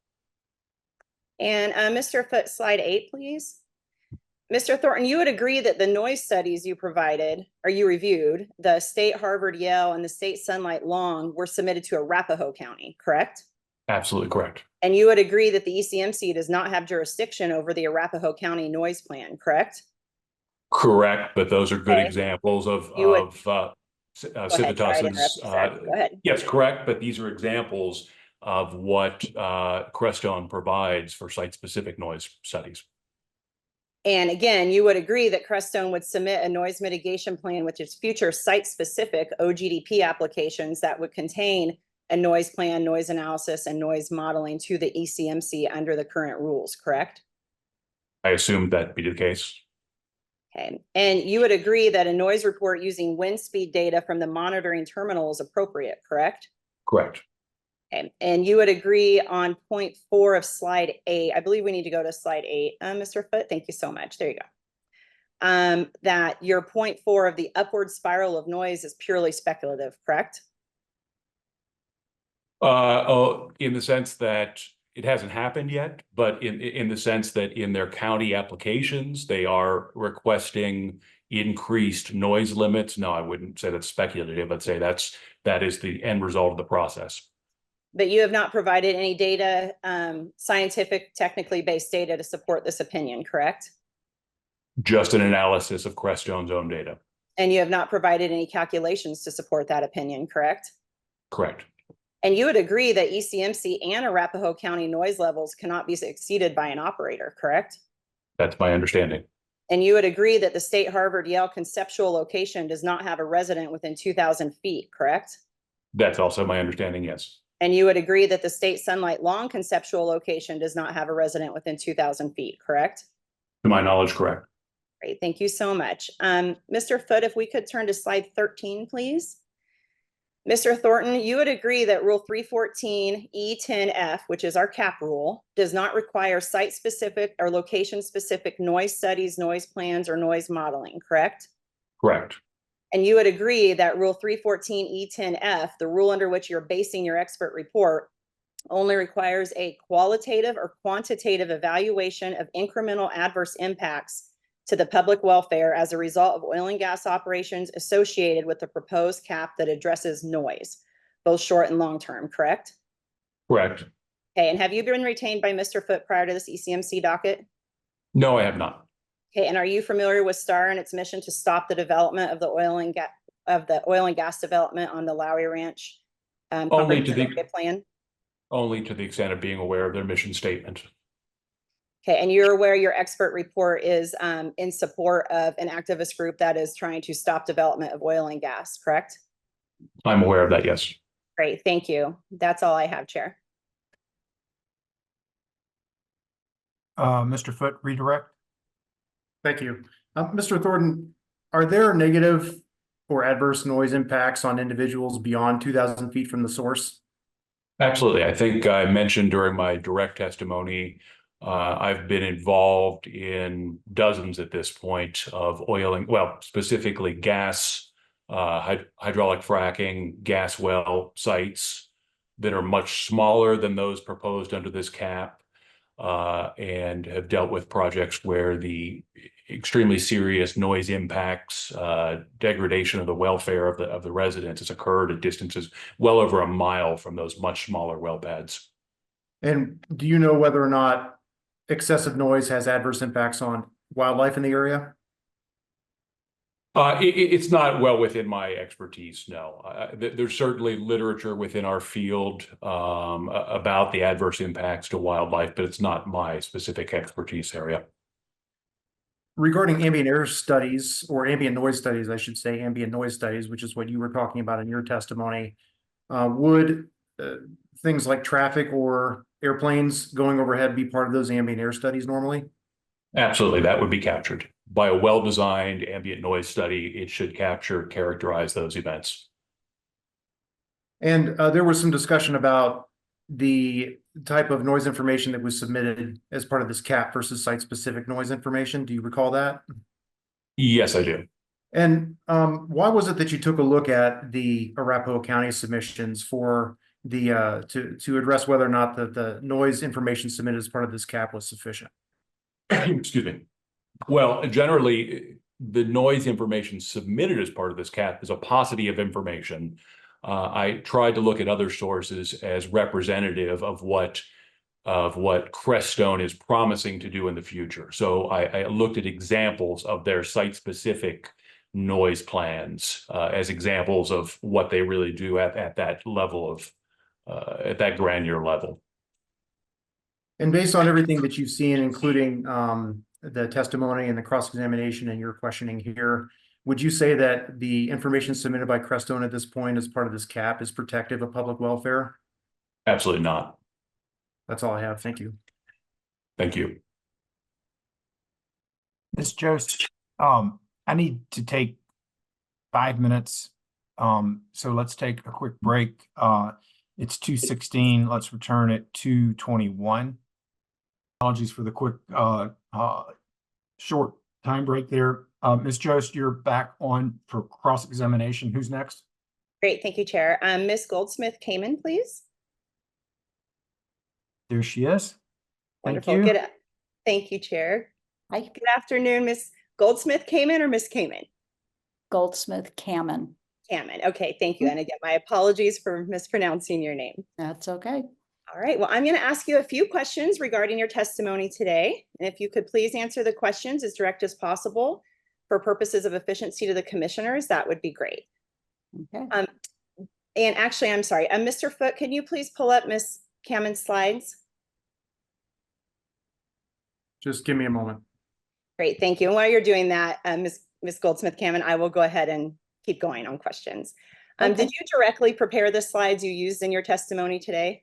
And Mr. Foote, slide 8, please. Mr. Thornton, you would agree that the noise studies you provided, or you reviewed, the state Harvard Yale and the state Sunlight Long, were submitted to Arapahoe County, correct? Absolutely correct. And you would agree that the ECMC does not have jurisdiction over the Arapahoe County noise plan, correct? Correct, but those are good Okay. examples of You would- Civitaus's. Go ahead. Yes, correct, but these are examples of what Crestone provides for site-specific noise studies. And again, you would agree that Crestone would submit a noise mitigation plan with its future site-specific OGDP applications that would contain a noise plan, noise analysis, and noise modeling to the ECMC under the current rules, correct? I assumed that'd be the case. Okay, and you would agree that a noise report using wind speed data from the monitoring terminal is appropriate, correct? Correct. Okay, and you would agree on point 4 of slide 8. I believe we need to go to slide 8, Mr. Foote. Thank you so much. There you go. That your point 4 of the upward spiral of noise is purely speculative, correct? In the sense that it hasn't happened yet, but in the sense that in their county applications, they are requesting increased noise limits. No, I wouldn't say that's speculative. I'd say that is the end result of the process. But you have not provided any data, scientific, technically based data to support this opinion, correct? Just an analysis of Crestone's own data. And you have not provided any calculations to support that opinion, correct? Correct. And you would agree that ECMC and Arapahoe County noise levels cannot be exceeded by an operator, correct? That's my understanding. And you would agree that the state Harvard Yale conceptual location does not have a resident within 2,000 feet, correct? That's also my understanding, yes. And you would agree that the state Sunlight Long conceptual location does not have a resident within 2,000 feet, correct? To my knowledge, correct. Great, thank you so much. Mr. Foote, if we could turn to slide 13, please. Mr. Thornton, you would agree that Rule 314 E10F, which is our CAP rule, does not require site-specific or location-specific noise studies, noise plans, or noise modeling, correct? Correct. And you would agree that Rule 314 E10F, the rule under which you're basing your expert report, only requires a qualitative or quantitative evaluation of incremental adverse impacts to the public welfare as a result of oil and gas operations associated with the proposed cap that addresses noise, both short and long term, correct? Correct. Okay, and have you been retained by Mr. Foote prior to this ECMC docket? No, I have not. Okay, and are you familiar with STAR and its mission to stop the development of the oil and gas development on the Lowry Ranch? Only to the plan? Only to the extent of being aware of their mission statement. Okay, and you're aware your expert report is in support of an activist group that is trying to stop development of oil and gas, correct? I'm aware of that, yes. Great, thank you. That's all I have, Chair. Mr. Foote, redirect. Thank you. Mr. Thornton, are there negative or adverse noise impacts on individuals beyond 2,000 feet from the source? Absolutely. I think I mentioned during my direct testimony, I've been involved in dozens at this point of oil and, well, specifically gas, hydraulic fracking, gas well sites that are much smaller than those proposed under this cap, and have dealt with projects where the extremely serious noise impacts, degradation of the welfare of the residents has occurred at distances well over a mile from those much smaller well pads. And do you know whether or not excessive noise has adverse impacts on wildlife in the area? It's not well within my expertise, no. There's certainly literature within our field about the adverse impacts to wildlife, but it's not my specific expertise area. Regarding ambient air studies, or ambient noise studies, I should say, ambient noise studies, which is what you were talking about in your testimony, would things like traffic or airplanes going overhead be part of those ambient air studies normally? Absolutely, that would be captured. By a well-designed ambient noise study, it should characterize those events. And there was some discussion about the type of noise information that was submitted as part of this cap versus site-specific noise information. Do you recall that? Yes, I do. And why was it that you took a look at the Arapahoe County submissions for the to address whether or not the noise information submitted as part of this cap was sufficient? Excuse me. Well, generally, the noise information submitted as part of this cap is a paucity of information. I tried to look at other sources as representative of what Crestone is promising to do in the future. So I looked at examples of their site-specific noise plans as examples of what they really do at that level of at that granular level. And based on everything that you've seen, including the testimony and the cross-examination and your questioning here, would you say that the information submitted by Crestone at this point as part of this cap is protective of public welfare? Absolutely not. That's all I have. Thank you. Thank you. Ms. Jost, I need to take 5 minutes. So let's take a quick break. It's 2:16. Let's return at 2:21. Apologies for the quick short time break there. Ms. Jost, you're back on for cross-examination. Who's next? Great, thank you, Chair. Ms. Goldsmith Kamen, please. There she is. Thank Wonderful. you. Thank you, Chair. Hi. Good afternoon, Ms. Goldsmith Kamen or Ms. Kamen? Goldsmith Kamen. Kamen. Okay, thank you. And again, my apologies for mispronouncing your name. That's okay. All right, well, I'm going to ask you a few questions regarding your testimony today. And if you could please answer the questions as direct as possible for purposes of efficiency to the commissioners, that would be great. Okay. And actually, I'm sorry, Mr. Foote, can you please pull up Ms. Kamen's slides? Just give me a moment. Great, thank you. And while you're doing that, Ms. Goldsmith Kamen, I will go ahead and keep going on questions. Okay. Did you directly prepare the slides you used in your testimony today?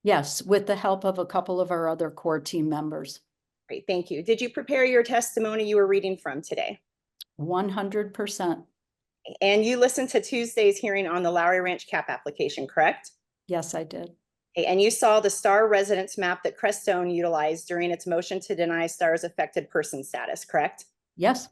Yes, with the help of a couple of our other core team members. Great, thank you. Did you prepare your testimony you were reading from today? 100%. And you listened to Tuesday's hearing on the Lowry Ranch cap application, correct? Yes, I did. Okay, and you saw the STAR residence map that Crestone utilized during its motion to deny STAR's affected person status, correct? Yes,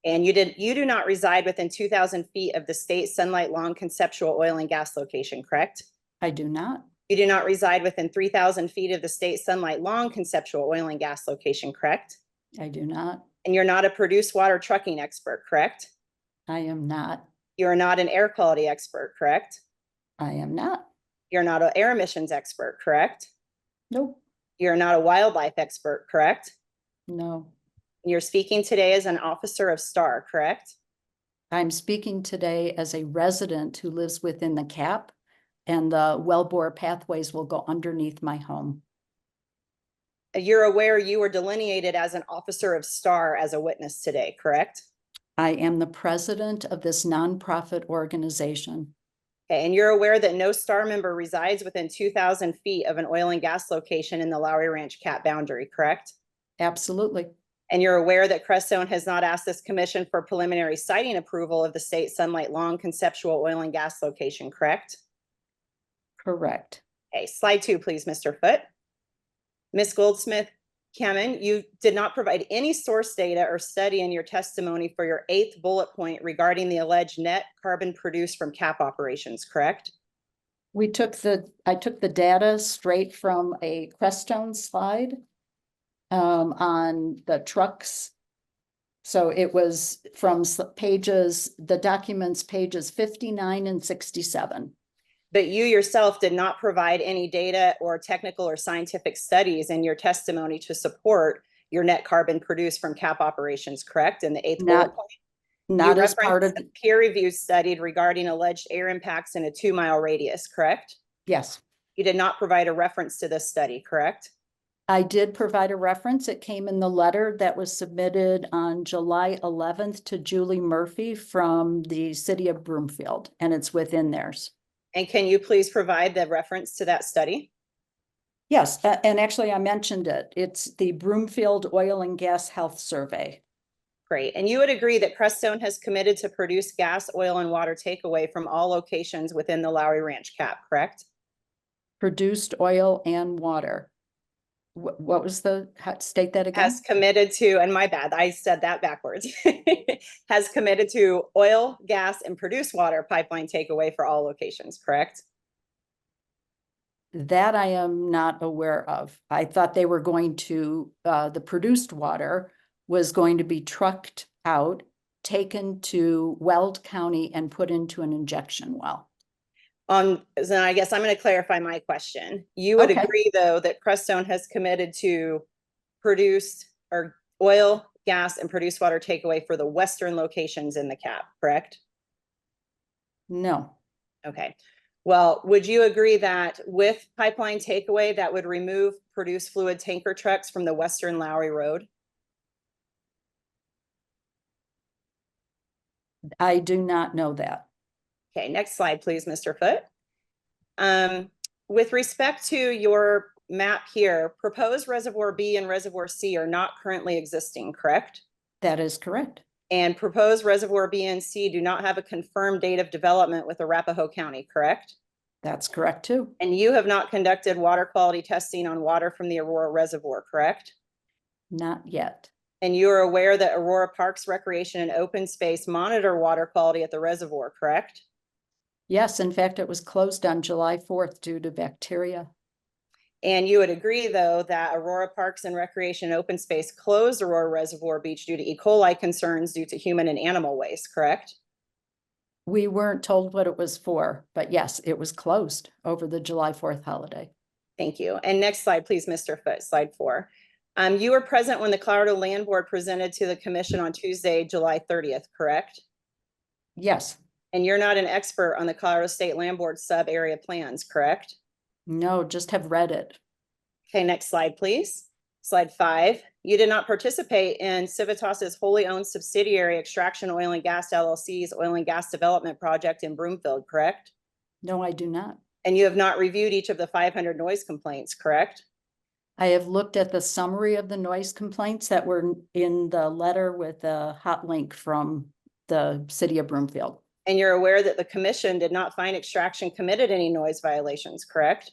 And you do not reside within 2,000 feet of the state Sunlight Long conceptual oil and gas location, correct? I do not. You do not reside within 3,000 feet of the state Sunlight Long conceptual oil and gas location, correct? I do not. And you're not a produced water trucking expert, correct? I am not. You're not an air quality expert, correct? I am not. You're not an air emissions expert, correct? Nope. You're not a wildlife expert, correct? No. You're speaking today as an officer of STAR, correct? I'm speaking today as a resident who lives within the cap, and the wellbore pathways will go underneath my home. You're aware you were delineated as an officer of STAR as a witness today, correct? I am the president of this nonprofit organization. Okay, and you're aware that no STAR member resides within 2,000 feet of an oil and gas location in the Lowry Ranch cap boundary, correct? Absolutely. And you're aware that Crestone has not asked this commission for preliminary siting approval of the state Sunlight Long conceptual oil and gas location, correct? Correct. Okay, slide 2, please, Mr. Foote. Ms. Goldsmith Kamen, you did not provide any source data or study in your testimony for your 8th bullet point regarding the alleged net carbon produced from cap operations, correct? I took the data straight from a Crestone slide on the trucks. So it was from the documents pages 59 and 67. But you yourself did not provide any data or technical or scientific studies in your testimony to support your net carbon produced from cap operations, correct? In the 8th bullet point? Not as part of a peer review study regarding alleged air impacts in a 2-mile radius, correct? Yes. You did not provide a reference to this study, correct? I did provide a reference. It came in the letter that was submitted on July 11th to Julie Murphy from the city of Broomfield, and it's within theirs. And can you please provide the reference to that study? Yes, and actually I mentioned it. It's the Broomfield Oil and Gas Health Survey. Great. And you would agree that Crestone has committed to produce gas, oil, and water takeaway from all locations within the Lowry Ranch cap, correct? Produced oil and water. What was state that again? Has committed to, and my bad, I said that backwards. Has committed to oil, gas, and produced water pipeline takeaway for all locations, correct? That I am not aware of. I thought they were going to, the produced water was going to be trucked out, taken to Weld County and put into an injection well. So I guess I'm going to clarify my question. You would Okay. agree, though, that Crestone has committed to produced or oil, gas, and produced water takeaway for the western locations in the cap, correct? No, Okay. Well, would you agree that with pipeline takeaway, that would remove produced fluid tanker trucks from the western Lowry Road? I do not know that. Okay, next slide, please, Mr. Foote. With respect to your map here, proposed reservoir B and reservoir C are not currently existing, correct? That is correct. And proposed reservoir B and C do not have a confirmed date of development with Arapahoe County, correct? That's correct too. And you have not conducted water quality testing on water from the Aurora Reservoir, correct? Not yet. And you are aware that Aurora Parks Recreation and Open Space monitor water quality at the reservoir, correct? Yes, in fact, it was closed on July 4th due to bacteria. And you would agree, though, that Aurora Parks and Recreation and Open Space closed Aurora Reservoir Beach due to E. coli concerns due to human and animal waste, correct? We weren't told what it was for, but yes, it was closed over the July 4th holiday. Thank you. And next slide, please, Mr. Foote, slide 4. You were present when the Colorado Land Board presented to the commission on Tuesday, July 30th, correct? Yes. And you're not an expert on the Colorado State Land Board sub-area plans, correct? No, just have read it. Okay, next slide, please. Slide 5. You did not participate in Civitas's wholly owned subsidiary Extraction Oil and Gas LLC's oil and gas development project in Broomfield, correct? No, I do not. And you have not reviewed each of the 500 noise complaints, correct? I have looked at the summary of the noise complaints that were in the letter with a hot link from the city of Broomfield. And you're aware that the commission did not find Extraction committed any noise violations, correct?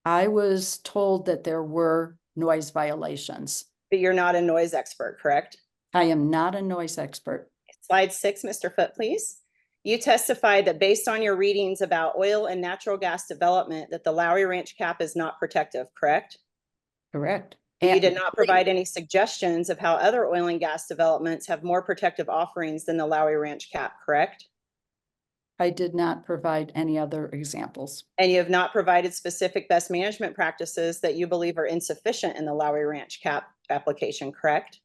I was told that there were noise violations. But you're not a noise expert, correct? I am not a noise expert. Slide 6, Mr. Foote, please. You testified that based on your readings about oil and natural gas development, that the Lowry Ranch cap is not protective, correct? Correct. You did not provide any suggestions of how other oil and gas developments have more protective offerings than the Lowry Ranch cap, correct? I did not provide any other examples. And you have not provided specific best management practices that you believe are insufficient in the Lowry Ranch cap application, correct?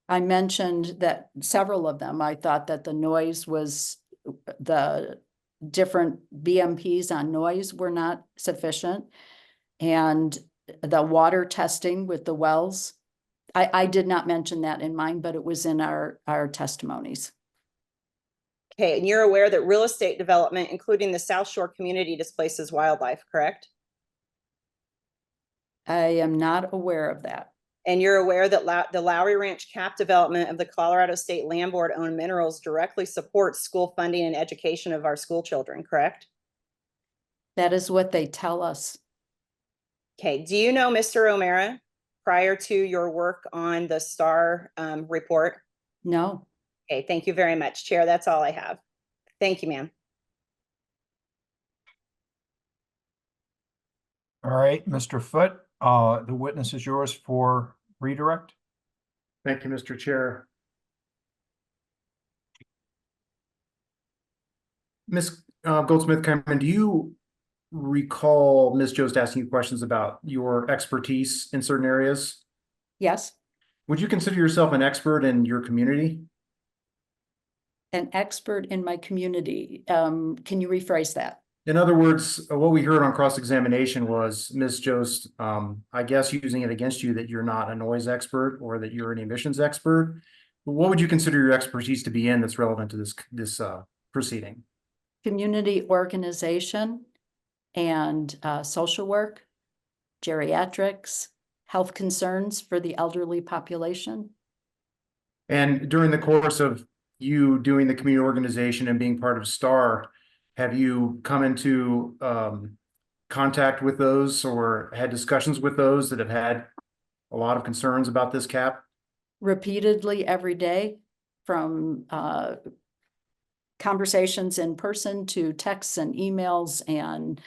I mentioned that several of them, I thought that the noise was, the different BMPs on noise were not sufficient. And the water testing with the wells, I did not mention that in mine, but it was in our testimonies. Okay, and you're aware that real estate development, including the South Shore community, displaces wildlife, correct? I am not aware of that. And you're aware that the Lowry Ranch cap development of the Colorado State Land Board owned minerals directly supports school funding and education of our school children, correct? That is what they tell us. Okay, do you know Mr. O'Mara prior to your work on the STAR report? No. Okay, thank you very much, Chair. That's all I have. Thank you, ma'am. All right, Mr. Foote, the witness is yours for redirect. Thank you, Mr. Chair. Ms. Goldsmith-Cameron, do you recall Ms. Jost asking you questions about your expertise in certain areas? Yes. Would you consider yourself an expert in your community? An expert in my community. Can you rephrase that? In other words, what we heard on cross-examination was Ms. Jost, I guess using it against you that you're not a noise expert or that you're an emissions expert. What would you consider your expertise to be in that's relevant to this proceeding? Community organization and social work, geriatrics, health concerns for the elderly population. And during the course of you doing the community organization and being part of STAR, have you come into contact with those or had discussions with those that have had a lot of concerns about this cap? Repeatedly every day, from conversations in person to texts and emails and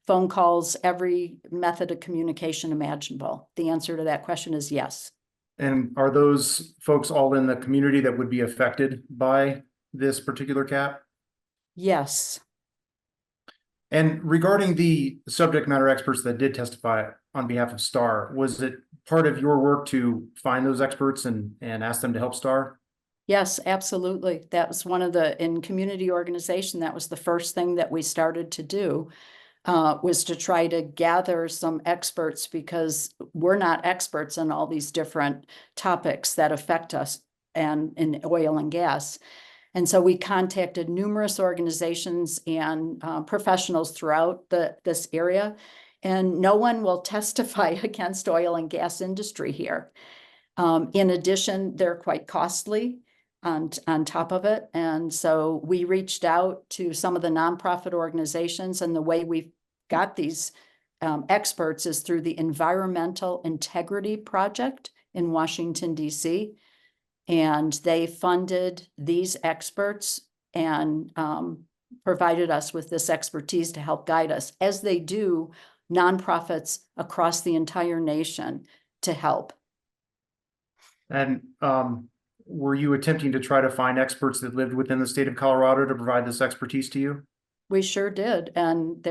phone calls, every method of communication imaginable. The answer to that question is yes. And are those folks all in the community that would be affected by this particular cap? Yes. And regarding the subject matter experts that did testify on behalf of STAR, was it part of your work to find those experts and ask them to help STAR? Yes, absolutely. That was one of in community organization, that was the first thing that we started to do, was to try to gather some experts, because we're not experts on all these different topics that affect us and in oil and gas. And so we contacted numerous organizations and professionals throughout this area, and no one will testify against oil and gas industry here. In addition, they're quite costly on top of it. And so we reached out to some of the nonprofit organizations, and the way we've got these experts is through the Environmental Integrity Project in Washington, D.C. And they funded these experts and provided us with this expertise to help guide us, as they do nonprofits across the entire nation to help. And were you attempting to try to find experts that lived within the state of Colorado to provide this expertise to you? We sure did. And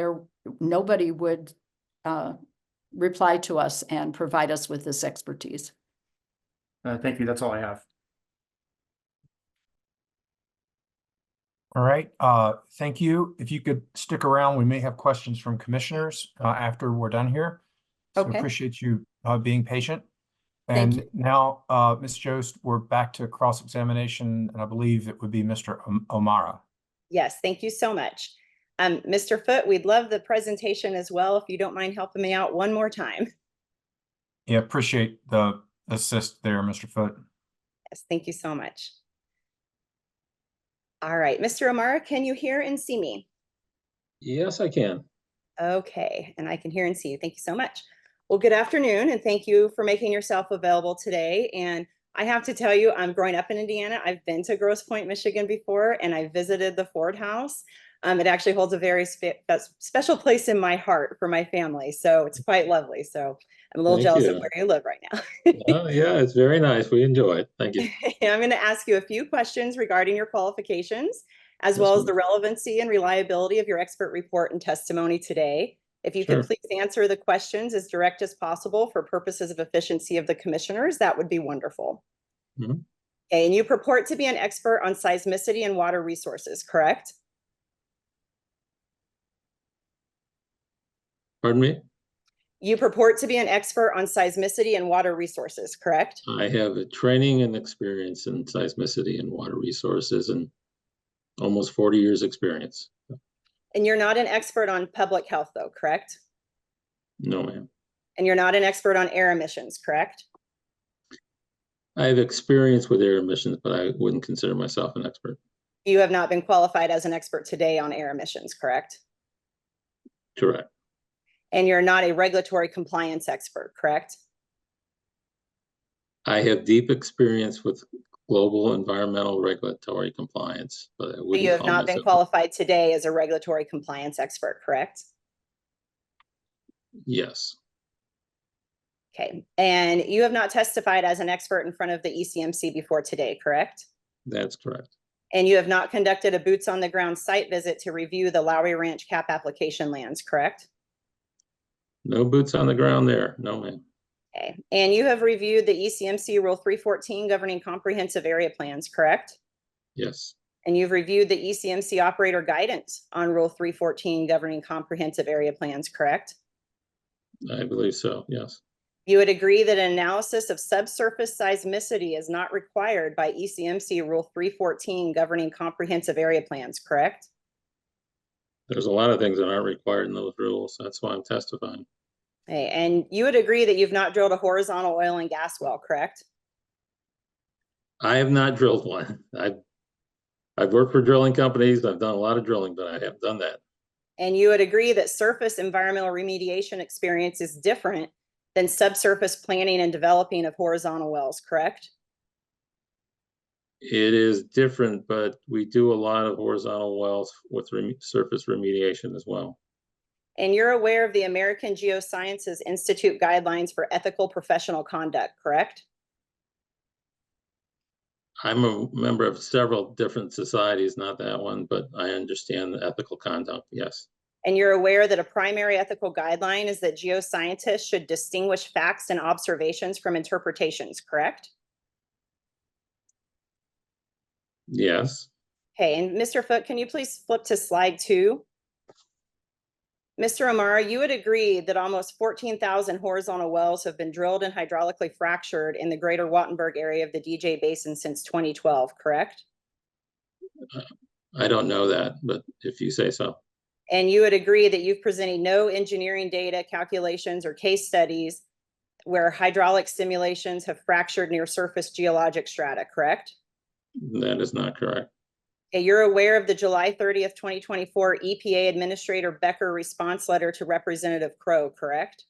nobody would reply to us and provide us with this expertise. Thank you. That's all I have. All right. Thank you. If you could stick around, we may have questions from commissioners after we're done here. So Okay. appreciate you being patient. Thank And you. now, Ms. Jost, we're back to cross-examination, and I believe it would be Mr. O'Mara. Yes, thank you so much. Mr. Foote, we'd love the presentation as well, if you don't mind helping me out one more time. Yeah, appreciate the assist there, Mr. Foote. Yes, thank you so much. All right, Mr. O'Mara, can you hear and see me? Yes, I can. Okay, and I can hear and see you. Thank you so much. Well, good afternoon, and thank you for making yourself available today. And I have to tell you, I'm growing up in Indiana. I've been to Grosse Pointe, Michigan before, and I visited the Ford House. It actually holds a very special place in my heart for my family. So it's quite lovely. So I'm a little Thank jealous you. of where you live right now. Oh, yeah, it's very nice. We enjoy it. Thank you. I'm going to ask you a few questions regarding your qualifications, as Yes, well as ma'am. the relevancy and reliability of your expert report and testimony today. If you Sure. could please answer the questions as direct as possible for purposes of efficiency of the commissioners, that would be wonderful. Mhm. Okay, and you purport to be an expert on seismicity and water resources, correct? Pardon me? You purport to be an expert on seismicity and water resources, correct? I have a training and experience in seismicity and water resources and almost 40 years experience. And you're not an expert on public health though, correct? No, ma'am. And you're not an expert on air emissions, correct? I have experience with air emissions, but I wouldn't consider myself an expert. You have not been qualified as an expert today on air emissions, correct? Correct. And you're not a regulatory compliance expert, correct? I have deep experience with global environmental regulatory compliance, but I You wouldn't have call not been myself. qualified today as a regulatory compliance expert, correct? Yes, Okay, and you have not testified as an expert in front of the ECMC before today, correct? that's correct. And you have not conducted a boots on the ground site visit to review the Lowry Ranch cap application lands, correct? No boots on the ground there. No, ma'am. Okay, and you have reviewed the ECMC Rule 314 governing comprehensive area plans, correct? Yes, And you've reviewed the ECMC operator guidance on Rule 314 governing comprehensive area plans, correct? I believe so. Yes, You would agree that an analysis of subsurface seismicity is not required by ECMC Rule 314 governing comprehensive area plans, correct? there's a lot of things that aren't required in those rules. That's why I'm testifying. Okay, and you would agree that you've not drilled a horizontal oil and gas well, correct? I have not drilled one. I've worked for drilling companies. I've done a lot of drilling, but I haven't done that. And you would agree that surface environmental remediation experience is different than subsurface planning and developing of horizontal wells, correct? It is different, but we do a lot of horizontal wells with surface remediation as well. And you're aware of the American Geosciences Institute guidelines for ethical professional conduct, correct? I'm a member of several different societies, not that one, but I understand the ethical conduct, yes. And you're aware that a primary ethical guideline is that geoscientists should distinguish facts and observations from interpretations, correct? Yes. Okay, and Mr. Foote, can you please flip to slide 2? Mr. Amara, you would agree that almost 14,000 horizontal wells have been drilled and hydraulically fractured in the greater Wattenberg area of the DJ Basin since 2012, correct? I don't know that, but if you say so. And you would agree that you've presented no engineering data, calculations, or case studies where hydraulic simulations have fractured near surface geologic strata, correct? That is not correct. Okay, you're aware of the July 30th, 2024 EPA Administrator Becker response letter to Representative Crow, correct?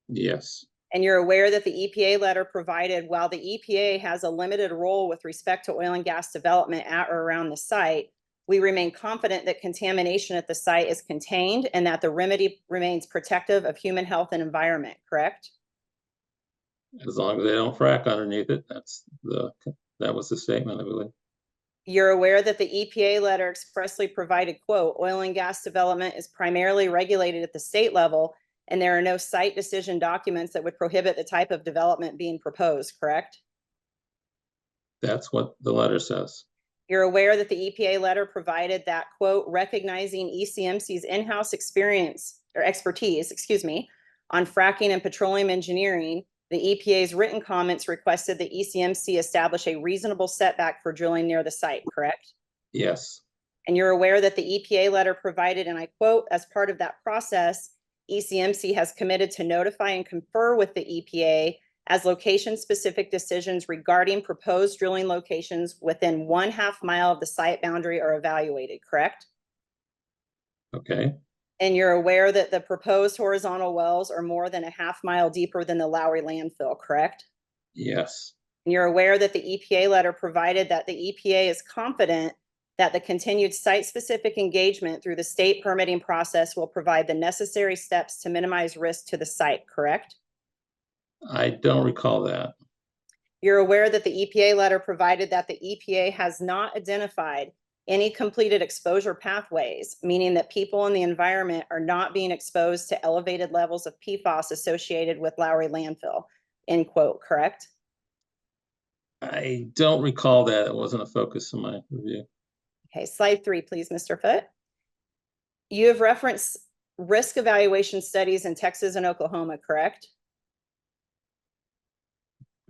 Yes. And you're aware that the EPA letter provided, while the EPA has a limited role with respect to oil and gas development at or around the site, we remain confident that contamination at the site is contained and that the remedy remains protective of human health and environment, correct? As long as they don't frack underneath it, that was the statement, I believe. You're aware that the EPA letter expressly provided, quote, oil and gas development is primarily regulated at the state level, and there are no site decision documents that would prohibit the type of development being proposed, correct? That's what the letter says. You're aware that the EPA letter provided that, quote, recognizing ECMC's in-house experience or expertise, on fracking and petroleum engineering, the EPA's written comments requested that ECMC establish a reasonable setback for drilling near the site, correct? Yes. And you're aware that the EPA letter provided, and I quote, as part of that process, ECMC has committed to notify and confer with the EPA as location-specific decisions regarding proposed drilling locations within 1/2 mile of the site boundary are evaluated, correct? Okay. And you're aware that the proposed horizontal wells are more than 1/2 mile deeper than the Lowry landfill, correct? Yes. And you're aware that the EPA letter provided that the EPA is confident that the continued site-specific engagement through the state permitting process will provide the necessary steps to minimize risk to the site, correct? I don't recall that. You're aware that the EPA letter provided that the EPA has not identified any completed exposure pathways, meaning that people in the environment are not being exposed to elevated levels of PFAS associated with Lowry landfill, end quote, correct? I don't recall that. It wasn't a focus of my review. Okay, slide 3, please, Mr. Foote. You have referenced risk evaluation studies in Texas and Oklahoma, correct?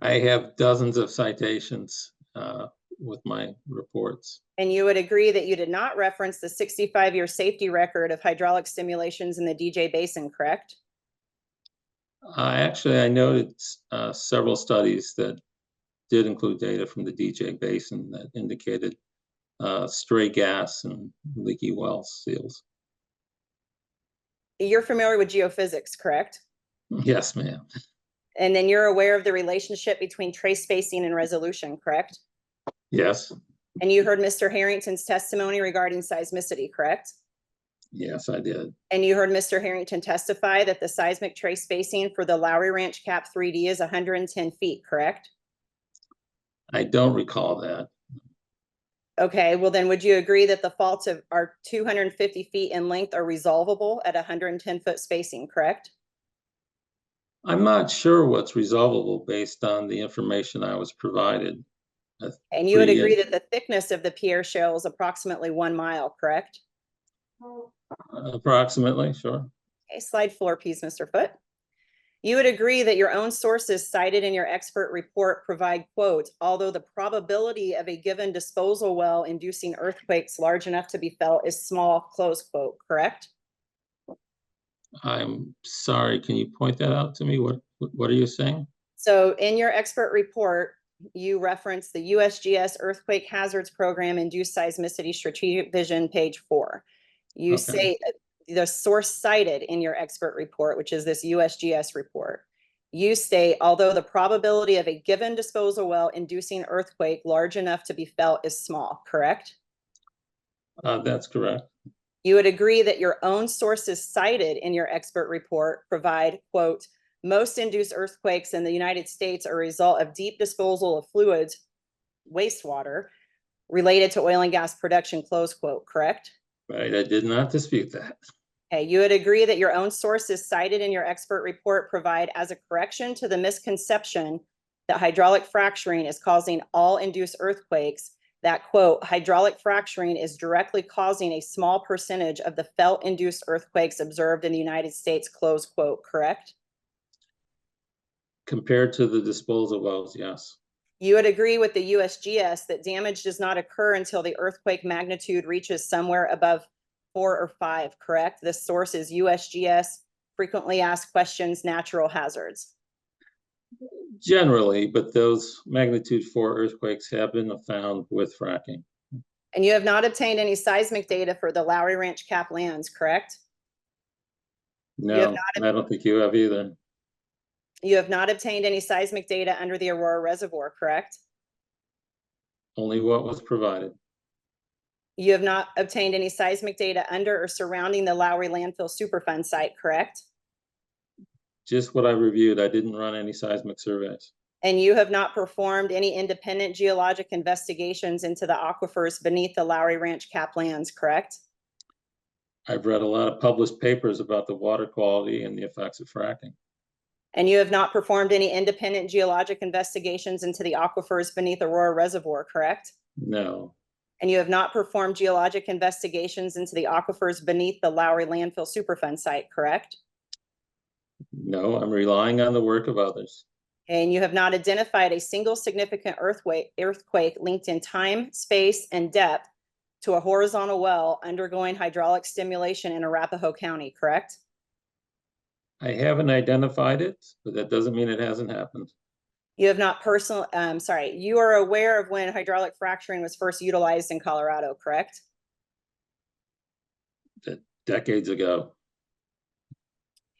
I have dozens of citations with my reports. And you would agree that you did not reference the 65-year safety record of hydraulic simulations in the DJ Basin, correct? Actually, I noted several studies that did include data from the DJ Basin that indicated stray gas and leaky well seals. You're familiar with geophysics, correct? Yes, ma'am. And then you're aware of the relationship between trace spacing and resolution, correct? Yes. And you heard Mr. Harrington's testimony regarding seismicity, correct? Yes, I did. And you heard Mr. Harrington testify that the seismic trace spacing for the Lowry Ranch Cap 3D is 110 feet, correct? I don't recall that. Okay, well then would you agree that the faults are 250 feet in length are resolvable at 110-foot spacing, correct? I'm not sure what's resolvable based on the information I was provided. And you would agree that the thickness of the Pierre Shale is approximately 1 mile, correct? Approximately, sure. Okay, slide 4, please, Mr. Foote. You would agree that your own sources cited in your expert report provide, quote, although the probability of a given disposal well inducing earthquakes large enough to be felt is small, close quote, correct? I'm sorry, can you point that out to me? What are you saying? So in your expert report, you reference the USGS Earthquake Hazards Program Induced Seismicity Strategic Vision, page 4. You Okay. say the source cited in your expert report, which is this USGS report. You state, although the probability of a given disposal well inducing earthquake large enough to be felt is small, correct? That's correct. You would agree that your own sources cited in your expert report provide, quote, most induced earthquakes in the United States are a result of deep disposal of fluids, wastewater, related to oil and gas production, close quote, correct? Right, I did not dispute that. Okay, you would agree that your own sources cited in your expert report provide as a correction to the misconception that hydraulic fracturing is causing all induced earthquakes, that quote, hydraulic fracturing is directly causing a small percentage of the felt-induced earthquakes observed in the United States, close quote, correct? Compared to the disposal wells, yes. You would agree with the USGS that damage does not occur until the earthquake magnitude reaches somewhere above 4 or 5, correct? This source is USGS, frequently asked questions, natural hazards. Generally, but those magnitude 4 earthquakes have been found with fracking. And you have not obtained any seismic data for the Lowry Ranch Cap lands, correct? No, I don't think you have either. You have not obtained any seismic data under the Aurora Reservoir, correct? Only what was provided. You have not obtained any seismic data under or surrounding the Lowry Landfill Superfund site, correct? Just what I reviewed. I didn't run any seismic surveys. And you have not performed any independent geologic investigations into the aquifers beneath the Lowry Ranch Cap lands, correct? I've read a lot of published papers about the water quality and the effects of fracking. And you have not performed any independent geologic investigations into the aquifers beneath Aurora Reservoir, correct? No. And you have not performed geologic investigations into the aquifers beneath the Lowry Landfill Superfund site, correct? No, I'm relying on the work of others. And you have not identified a single significant earthquake linked in time, space, and depth to a horizontal well undergoing hydraulic stimulation in Arapahoe County, correct? I haven't identified it, but that doesn't mean it hasn't happened. You have not you are aware of when hydraulic fracturing was first utilized in Colorado, correct? Decades ago.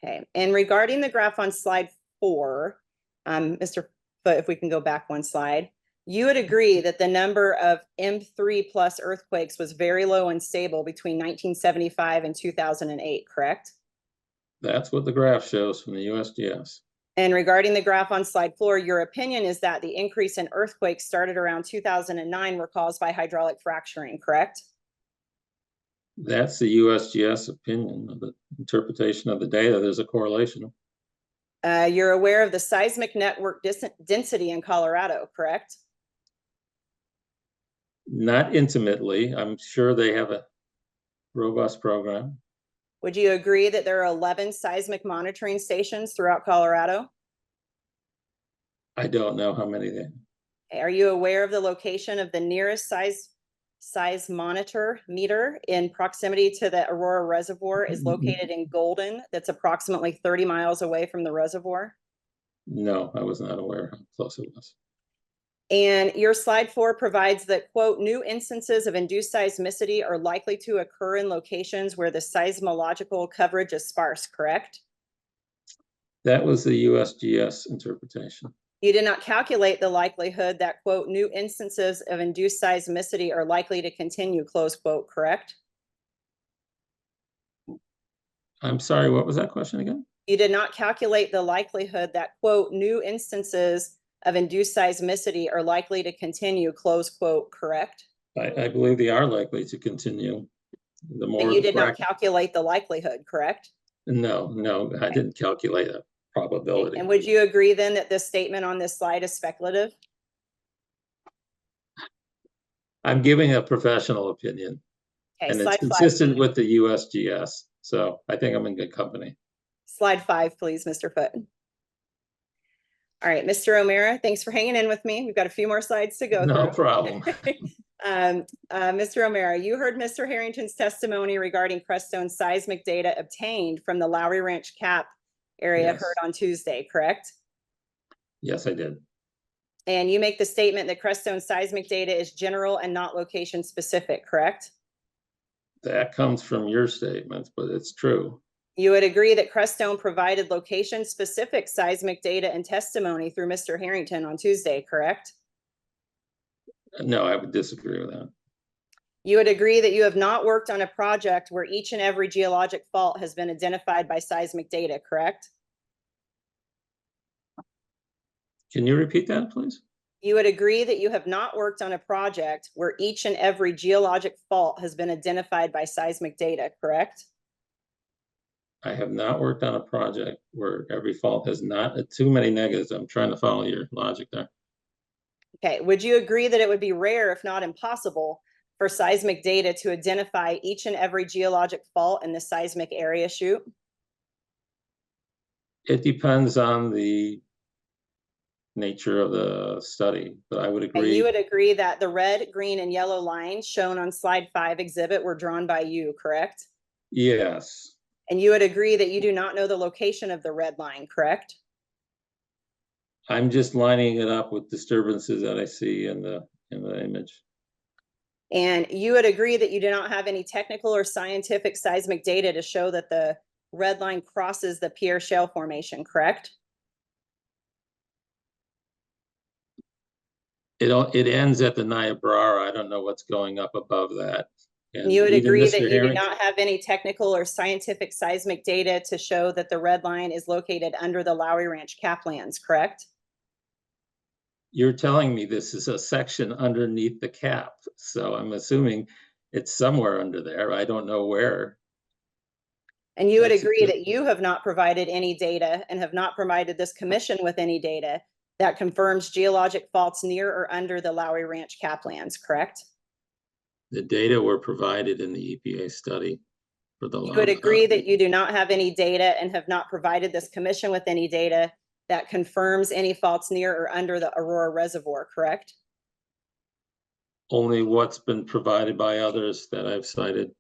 Okay, and regarding the graph on slide 4, Mr. Foote, if we can go back one slide, you would agree that the number of M3 plus earthquakes was very low and stable between 1975 and 2008, correct? That's what the graph shows from the USGS. And regarding the graph on slide 4, your opinion is that the increase in earthquakes started around 2009 were caused by hydraulic fracturing, correct? That's the USGS opinion of the interpretation of the data. There's a correlation. You're aware of the seismic network density in Colorado, correct? Not intimately. I'm sure they have a robust program. Would you agree that there are 11 seismic monitoring stations throughout Colorado? I don't know how many they. Are you aware of the location of the nearest size monitor meter in proximity to the Aurora Reservoir is located in Golden, that's approximately 30 miles away from the reservoir? No, I was not aware how close it was. And your slide 4 provides that, quote, new instances of induced seismicity are likely to occur in locations where the seismological coverage is sparse, correct? That was the USGS interpretation. You did not calculate the likelihood that, quote, new instances of induced seismicity are likely to continue, close quote, correct? I'm sorry, what was that question again? You did not calculate the likelihood that, quote, new instances of induced seismicity are likely to continue, close quote, correct? I believe they are likely to continue. The more but you did not calculate the likelihood, correct? No, I didn't calculate a probability. And would you agree then that this statement on this slide is speculative? I'm giving a professional opinion. Okay, and it's consistent with the USGS. So I think I'm in good company. Slide 5, please, Mr. Foote. All right, Mr. O'Mara, thanks for hanging in with me. We've got a few more slides to go through. No problem. Mr. O'Mara, you heard Mr. Harrington's testimony regarding Crestone seismic data obtained from the Lowry Ranch Cap area Yes. heard on Tuesday, correct? Yes, I did. And you make the statement that Crestone seismic data is general and not location specific, correct? That comes from your statements, but it's true. You would agree that Crestone provided location-specific seismic data and testimony through Mr. Harrington on Tuesday, correct? No, I would disagree with that. You would agree that you have not worked on a project where each and every geologic fault has been identified by seismic data, correct? Can you repeat that, please? You would agree that you have not worked on a project where each and every geologic fault has been identified by seismic data, correct? I have not worked on a project where every fault has not, too many negatives. I'm trying to follow your logic there. Okay, would you agree that it would be rare, if not impossible, for seismic data to identify each and every geologic fault in the seismic area shoot? It depends on the nature of the study, but I would And agree. you would agree that the red, green, and yellow lines shown on slide 5 exhibit were drawn by you, correct? Yes, And you would agree that you do not know the location of the red line, correct? I'm just lining it up with disturbances that I see in the image. And you would agree that you do not have any technical or scientific seismic data to show that the red line crosses the Pierre Shale Formation, correct? It ends at the Niobrara. I don't know what's going up above that. And you would even agree Mr. that you do Harrington- not have any technical or scientific seismic data to show that the red line is located under the Lowry Ranch caplands, correct? You're telling me this is a section underneath the cap, so I'm assuming it's somewhere under there. I don't know where. And you would That's agree just- that you have not provided any data and have not provided this commission with any data that confirms geologic faults near or under the Lowry Ranch caplands, correct? The data were provided in the EPA study for the. You would agree that you do not have any data and have not provided this commission with any data that confirms any faults near or under the Aurora Reservoir, correct? Only what's been provided by others that I've cited.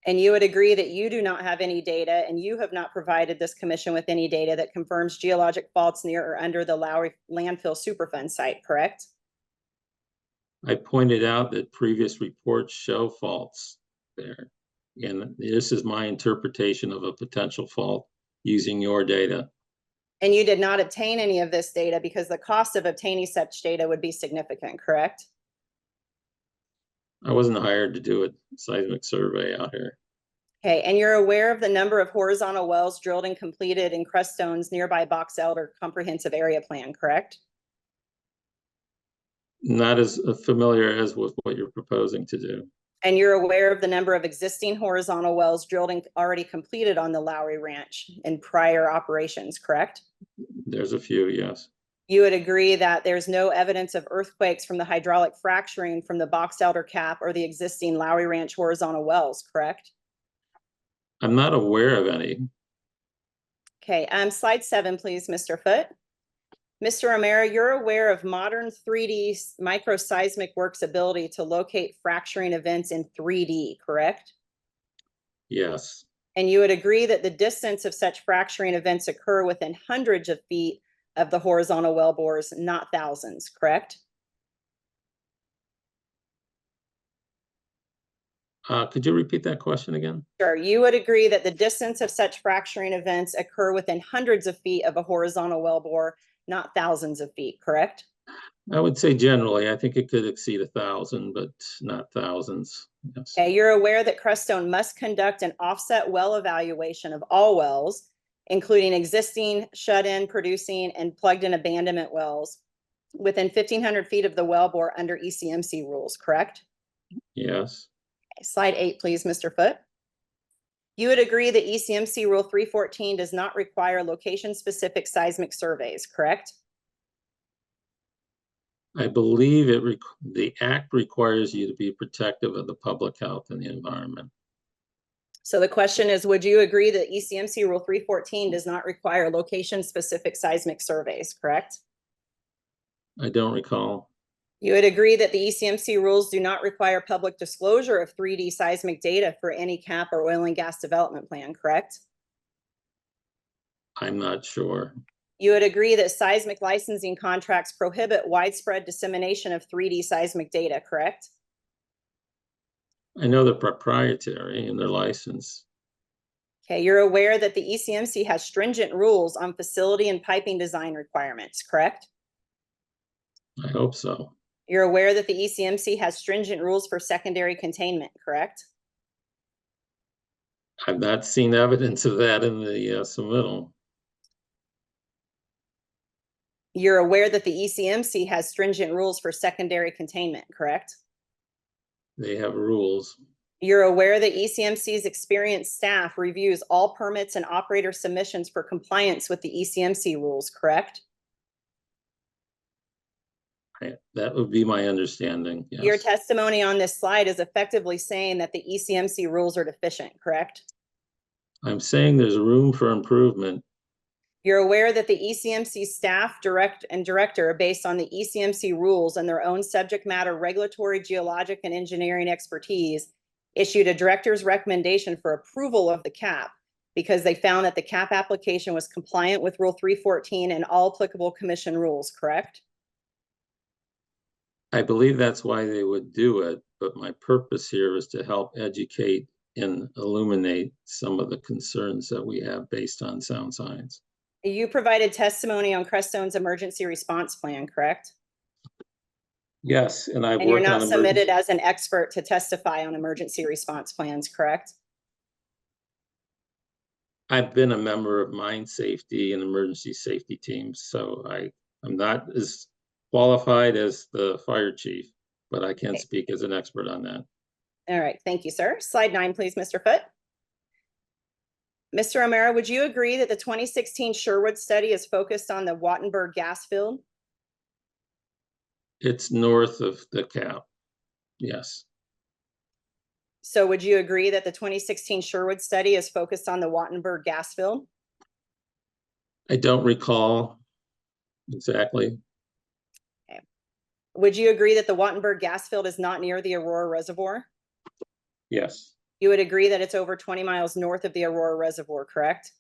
And you would agree that you do not have any data and you have not provided this commission with any data that confirms geologic faults near or under the Lowry landfill Superfund site, correct? I pointed out that previous reports show faults there. And this is my interpretation of a potential fault using your data. And you did not obtain any of this data because the cost of obtaining such data would be significant, correct? I wasn't hired to do a seismic survey out here. Okay, and you're aware of the number of horizontal wells drilled and completed in Crestone's nearby Box Elder comprehensive area plan, correct? Not as familiar as with what you're proposing to do. And you're aware of the number of existing horizontal wells drilled and already completed on the Lowry Ranch in prior operations, correct? There's a few, yes. You would agree that there's no evidence of earthquakes from the hydraulic fracturing from the Box Elder cap or the existing Lowry Ranch horizontal wells, correct? I'm not aware of any. Okay, slide 7, please, Mr. Foote. Mr. O'Mara, you're aware of modern 3D microseismic work's ability to locate fracturing events in 3D, correct? Yes, And you would agree that the distance of such fracturing events occur within hundreds of feet of the horizontal well bores, not thousands, correct? could you repeat that question again? Sure. You would agree that the distance of such fracturing events occur within hundreds of feet of a horizontal well bore, not thousands of feet, correct? I would say generally, I think it could exceed 1,000, but not thousands. Yes. Okay, you're aware that Crestone must conduct an offset well evaluation of all wells, including existing shut-in, producing, and plugged-in abandonment wells within 1,500 feet of the well bore under ECMC rules, correct? Yes. Okay, slide 8, please, Mr. Foote. You would agree that ECMC Rule 314 does not require location-specific seismic surveys, correct? I believe the act requires you to be protective of the public health and the environment. So the question is, would you agree that ECMC Rule 314 does not require location-specific seismic surveys, correct? I don't recall. You would agree that the ECMC rules do not require public disclosure of 3D seismic data for any CAP or oil and gas development plan, correct? I'm not sure. You would agree that seismic licensing contracts prohibit widespread dissemination of 3D seismic data, correct? I know they're proprietary in their license. Okay, you're aware that the ECMC has stringent rules on facility and piping design requirements, correct? I hope so. You're aware that the ECMC has stringent rules for secondary containment, correct? I've not seen evidence of that in the submittal. You're aware that the ECMC has stringent rules for secondary containment, correct? They have rules. You're aware that ECMC's experienced staff reviews all permits and operator submissions for compliance with the ECMC rules, correct? That would be my understanding, yes. Your testimony on this slide is effectively saying that the ECMC rules are deficient, correct? I'm saying there's room for improvement. You're aware that the ECMC staff director, based on the ECMC rules and their own subject matter regulatory, geologic, and engineering expertise, issued a director's recommendation for approval of the CAP because they found that the CAP application was compliant with Rule 314 and all applicable commission rules, correct? I believe that's why they would do it, but my purpose here is to help educate and illuminate some of the concerns that we have based on sound science. You provided testimony on Crestone's emergency response plan, correct? Yes, and I've And you're worked on not submitted as an expert to testify on emergency response plans, correct? I've been a member of mine safety and emergency safety teams, so I'm not as qualified as the fire chief, but I can speak as an expert on that. All right, thank you, sir. Slide 9, please, Mr. Foote. Mr. O'Mara, would you agree that the 2016 Sherwood study is focused on the Wattenberg gas field? It's north of the CAP, yes. So would you agree that the 2016 Sherwood study is focused on the Wattenberg gas field? I don't recall exactly. Okay. Would you agree that the Wattenberg gas field is not near the Aurora Reservoir? Yes. You would agree that it's over 20 miles north of the Aurora Reservoir, correct?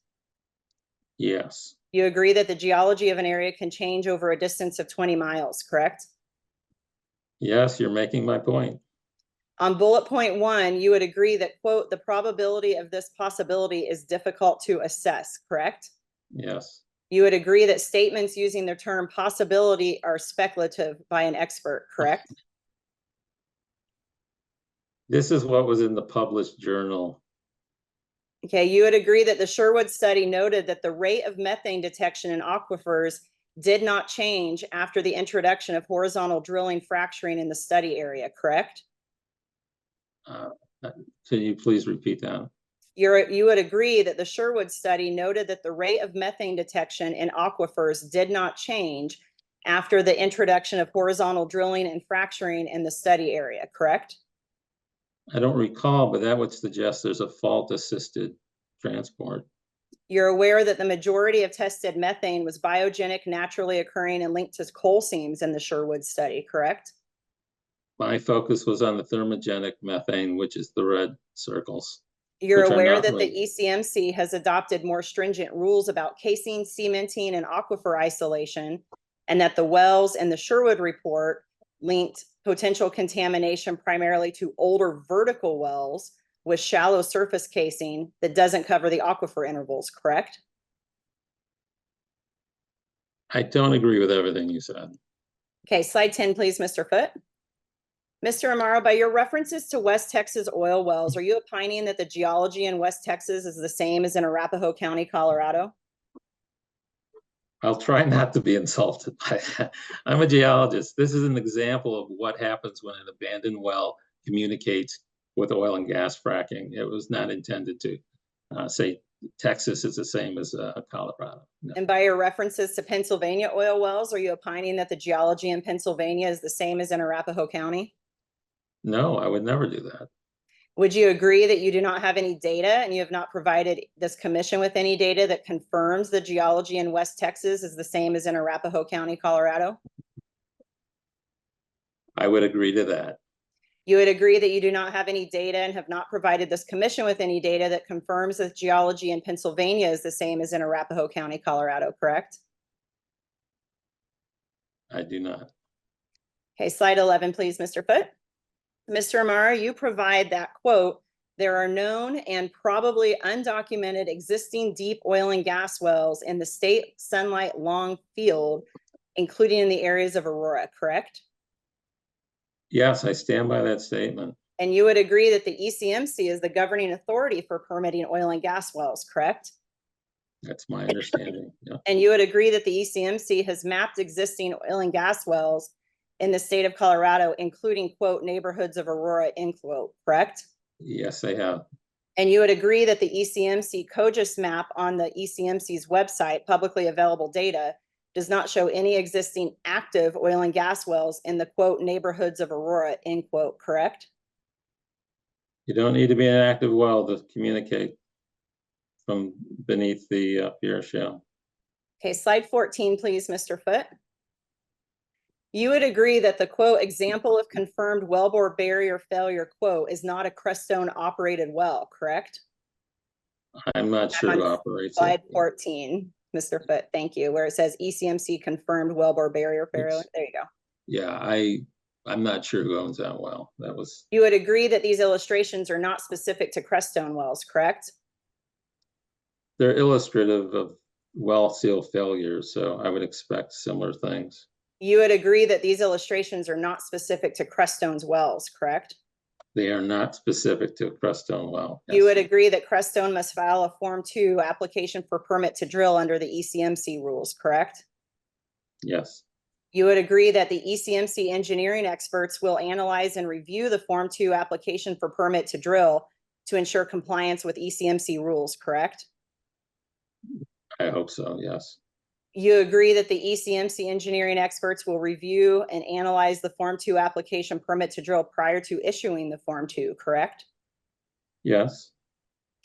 Yes. You agree that the geology of an area can change over a distance of 20 miles, correct? Yes, you're making my point. On bullet point 1, you would agree that, quote, the probability of this possibility is difficult to assess, correct? Yes. You would agree that statements using the term possibility are speculative by an expert, correct? This is what was in the published journal. Okay, you would agree that the Sherwood study noted that the rate of methane detection in aquifers did not change after the introduction of horizontal drilling fracturing in the study area, correct? Can you please repeat that? You would agree that the Sherwood study noted that the rate of methane detection in aquifers did not change after the introduction of horizontal drilling and fracturing in the study area, correct? I don't recall, but that would suggest there's a fault-assisted transport. You're aware that the majority of tested methane was biogenic, naturally occurring, and linked to coal seams in the Sherwood study, correct? My focus was on the thermogenic methane, which is the red circles. You're which are aware not that the linked. ECMC has adopted more stringent rules about casing, cementing, and aquifer isolation, and that the wells in the Sherwood report linked potential contamination primarily to older vertical wells with shallow surface casing that doesn't cover the aquifer intervals, correct? I don't agree with everything you said. Okay, slide 10, please, Mr. Foote. Mr. Amaro, by your references to West Texas oil wells, are you opining that the geology in West Texas is the same as in Arapahoe County, Colorado? I'll try not to be insulted by that. I'm a geologist. This is an example of what happens when an abandoned well communicates with oil and gas fracking. It was not intended to say Texas is the same as Colorado. No. And by your references to Pennsylvania oil wells, are you opining that the geology in Pennsylvania is the same as in Arapahoe County? No, I would never do that. Would you agree that you do not have any data and you have not provided this commission with any data that confirms the geology in West Texas is the same as in Arapahoe County, Colorado? I would agree to that. You would agree that you do not have any data and have not provided this commission with any data that confirms that geology in Pennsylvania is the same as in Arapahoe County, Colorado, correct? I do not. Okay, slide 11, please, Mr. Foote. Mr. Amara, you provide that quote, there are known and probably undocumented existing deep oil and gas wells in the state Sunlight Long Field, including in the areas of Aurora, correct? Yes, I stand by that statement. And you would agree that the ECMC is the governing authority for permitting oil and gas wells, correct? That's my understanding. Yeah. And you would agree that the ECMC has mapped existing oil and gas wells in the state of Colorado, including, quote, neighborhoods of Aurora, end quote, correct? Yes, I have. And you would agree that the ECMC COGIS map on the ECMC's website, publicly available data, does not show any existing active oil and gas wells in the, quote, neighborhoods of Aurora, end quote, correct? You don't need to be an active well to communicate from beneath the Pierre Shale. Okay, slide 14, please, Mr. Foote. You would agree that the, quote, example of confirmed wellbore barrier failure, quote, is not a Crestone operated well, correct? I'm not sure who operates it. Slide 14, Mr. Foote, thank you, where it says ECMC confirmed wellbore barrier failure. There you go. Yeah, I'm not sure who owns that well. That was. You would agree that these illustrations are not specific to Crestone wells, correct? They're illustrative of well seal failures, so I would expect similar things. You would agree that these illustrations are not specific to Crestone's wells, correct? They are not specific to a Crestone well. You would agree that Crestone must file a Form 2 application for permit to drill under the ECMC rules, correct? Yes. You would agree that the ECMC engineering experts will analyze and review the Form 2 application for permit to drill to ensure compliance with ECMC rules, correct? I hope so, yes. You agree that the ECMC engineering experts will review and analyze the Form 2 application permit to drill prior to issuing the Form 2, correct? Yes.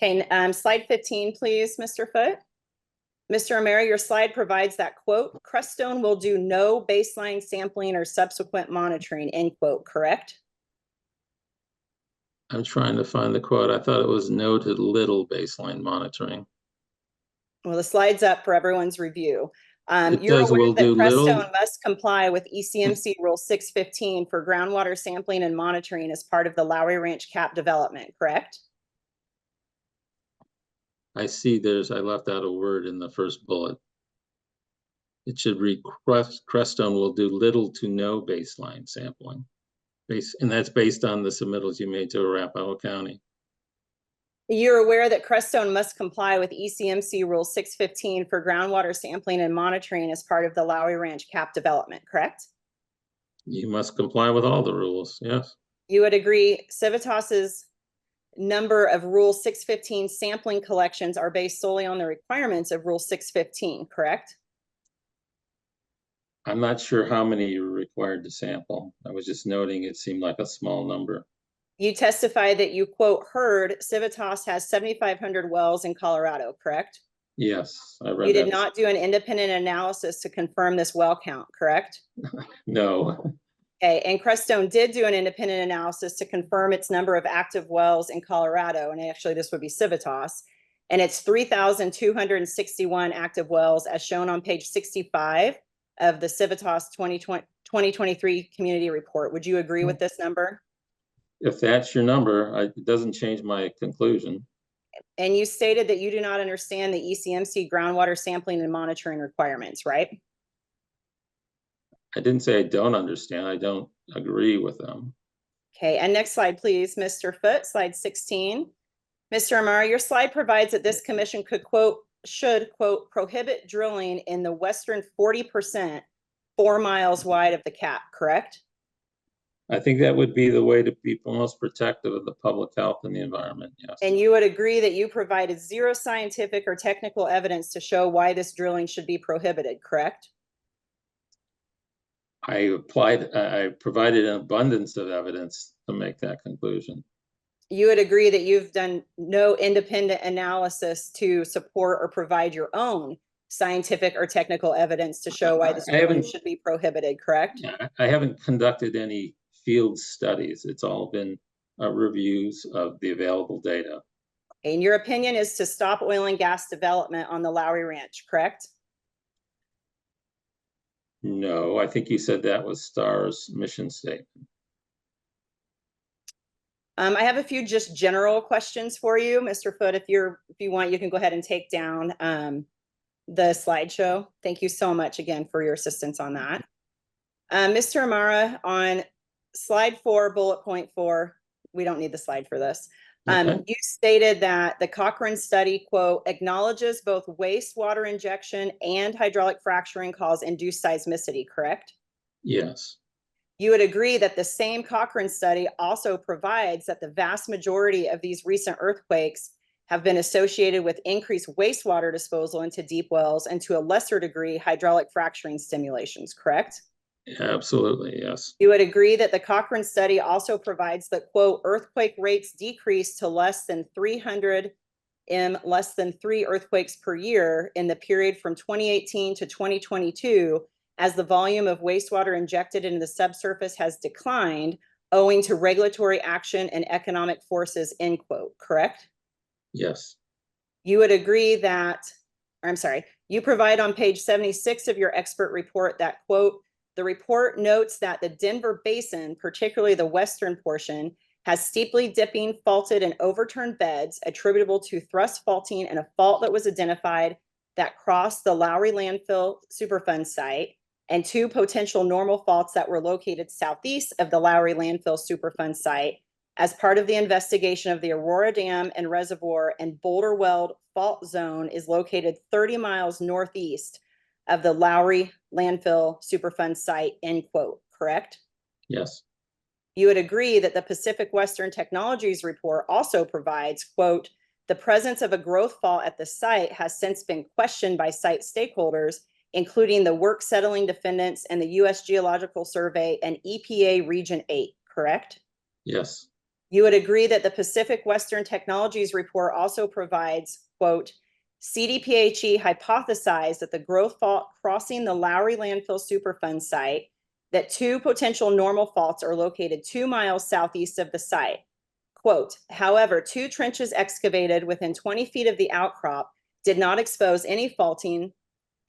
Okay, slide 15, please, Mr. Foote. Mr. O'Mara, your slide provides that, quote, Crestone will do no baseline sampling or subsequent monitoring, end quote, correct? I'm trying to find the quote. I thought it was no to little baseline monitoring. Well, the slide's up for everyone's review. It You're says aware we'll that do Crestone little. must comply with ECMC Rule 615 for groundwater sampling and monitoring as part of the Lowry Ranch CAP development, correct? I see I left out a word in the first bullet. It should read Crestone will do little to no baseline sampling. And that's based on the submittals you made to Arapahoe County. You're aware that Crestone must comply with ECMC Rule 615 for groundwater sampling and monitoring as part of the Lowry Ranch CAP development, correct? You must comply with all the rules, yes. You would agree Civitas's number of Rule 615 sampling collections are based solely on the requirements of Rule 615, correct? I'm not sure how many you're required to sample. I was just noting it seemed like a small number. You testified that you, quote, heard Civitas has 7,500 wells in Colorado, correct? Yes, I read You did that. not do an independent analysis to confirm this well count, correct? No. Okay, and Crestone did do an independent analysis to confirm its number of active wells in Colorado, and actually this would be Civitas, and it's 3,261 active wells as shown on page 65 of the Civitas 2023 community report. Would you agree with this number? If that's your number, it doesn't change my conclusion. And you stated that you do not understand the ECMC groundwater sampling and monitoring requirements, right? I didn't say I don't understand. I don't agree with them. Okay, and next slide, please, Mr. Foote, slide 16. Mr. Amara, your slide provides that this commission could, quote, should, quote, prohibit drilling in the western 40% 4 miles wide of the cap, correct? I think that would be the way to be most protective of the public health and the environment, yes. And you would agree that you provided zero scientific or technical evidence to show why this drilling should be prohibited, correct? I provided an abundance of evidence to make that conclusion. You would agree that you've done no independent analysis to support or provide your own scientific or technical evidence to show why this drilling should be prohibited, correct? I haven't conducted any field studies. It's all been reviews of the available data. And your opinion is to stop oil and gas development on the Lowry Ranch, correct? No, I think you said that was STAR's mission statement. I have a few just general questions for you, Mr. Foote. If you want, you can go ahead and take down the slideshow. Thank you so much again for your assistance on that. Mr. Amara, on slide 4, bullet point 4, we don't need the slide for this. Okay. You stated that the Cochrane study, quote, acknowledges both wastewater injection and hydraulic fracturing cause induced seismicity, correct? Yes. You would agree that the same Cochrane study also provides that the vast majority of these recent earthquakes have been associated with increased wastewater disposal into deep wells and to a lesser degree, hydraulic fracturing stimulations, correct? Absolutely, yes. You would agree that the Cochrane study also provides that, quote, earthquake rates decreased to less than 300 less than 3 earthquakes per year in the period from 2018 to 2022, as the volume of wastewater injected into the subsurface has declined owing to regulatory action and economic forces, end quote, correct? Yes. You would agree that, I'm sorry, you provide on page 76 of your expert report that, quote, the report notes that the Denver Basin, particularly the western portion, has steeply dipping, faulted, and overturned beds attributable to thrust faulting and a fault that was identified that crossed the Lowry landfill Superfund site, and 2 potential normal faults that were located southeast of the Lowry landfill Superfund site as part of the investigation of the Aurora Dam and Reservoir and Boulder Weld fault zone is located 30 miles northeast of the Lowry landfill Superfund site, end quote, correct? Yes. You would agree that the Pacific Western Technologies report also provides, quote, the presence of a growth fault at the site has since been questioned by site stakeholders, including the work settling defendants and the U.S. Geological Survey and EPA Region 8, correct? Yes. You would agree that the Pacific Western Technologies report also provides, quote, CDPHE hypothesized that the growth fault crossing the Lowry landfill Superfund site, that 2 potential normal faults are located 2 miles southeast of the site. Quote, however, 2 trenches excavated within 20 feet of the outcrop did not expose any faulting,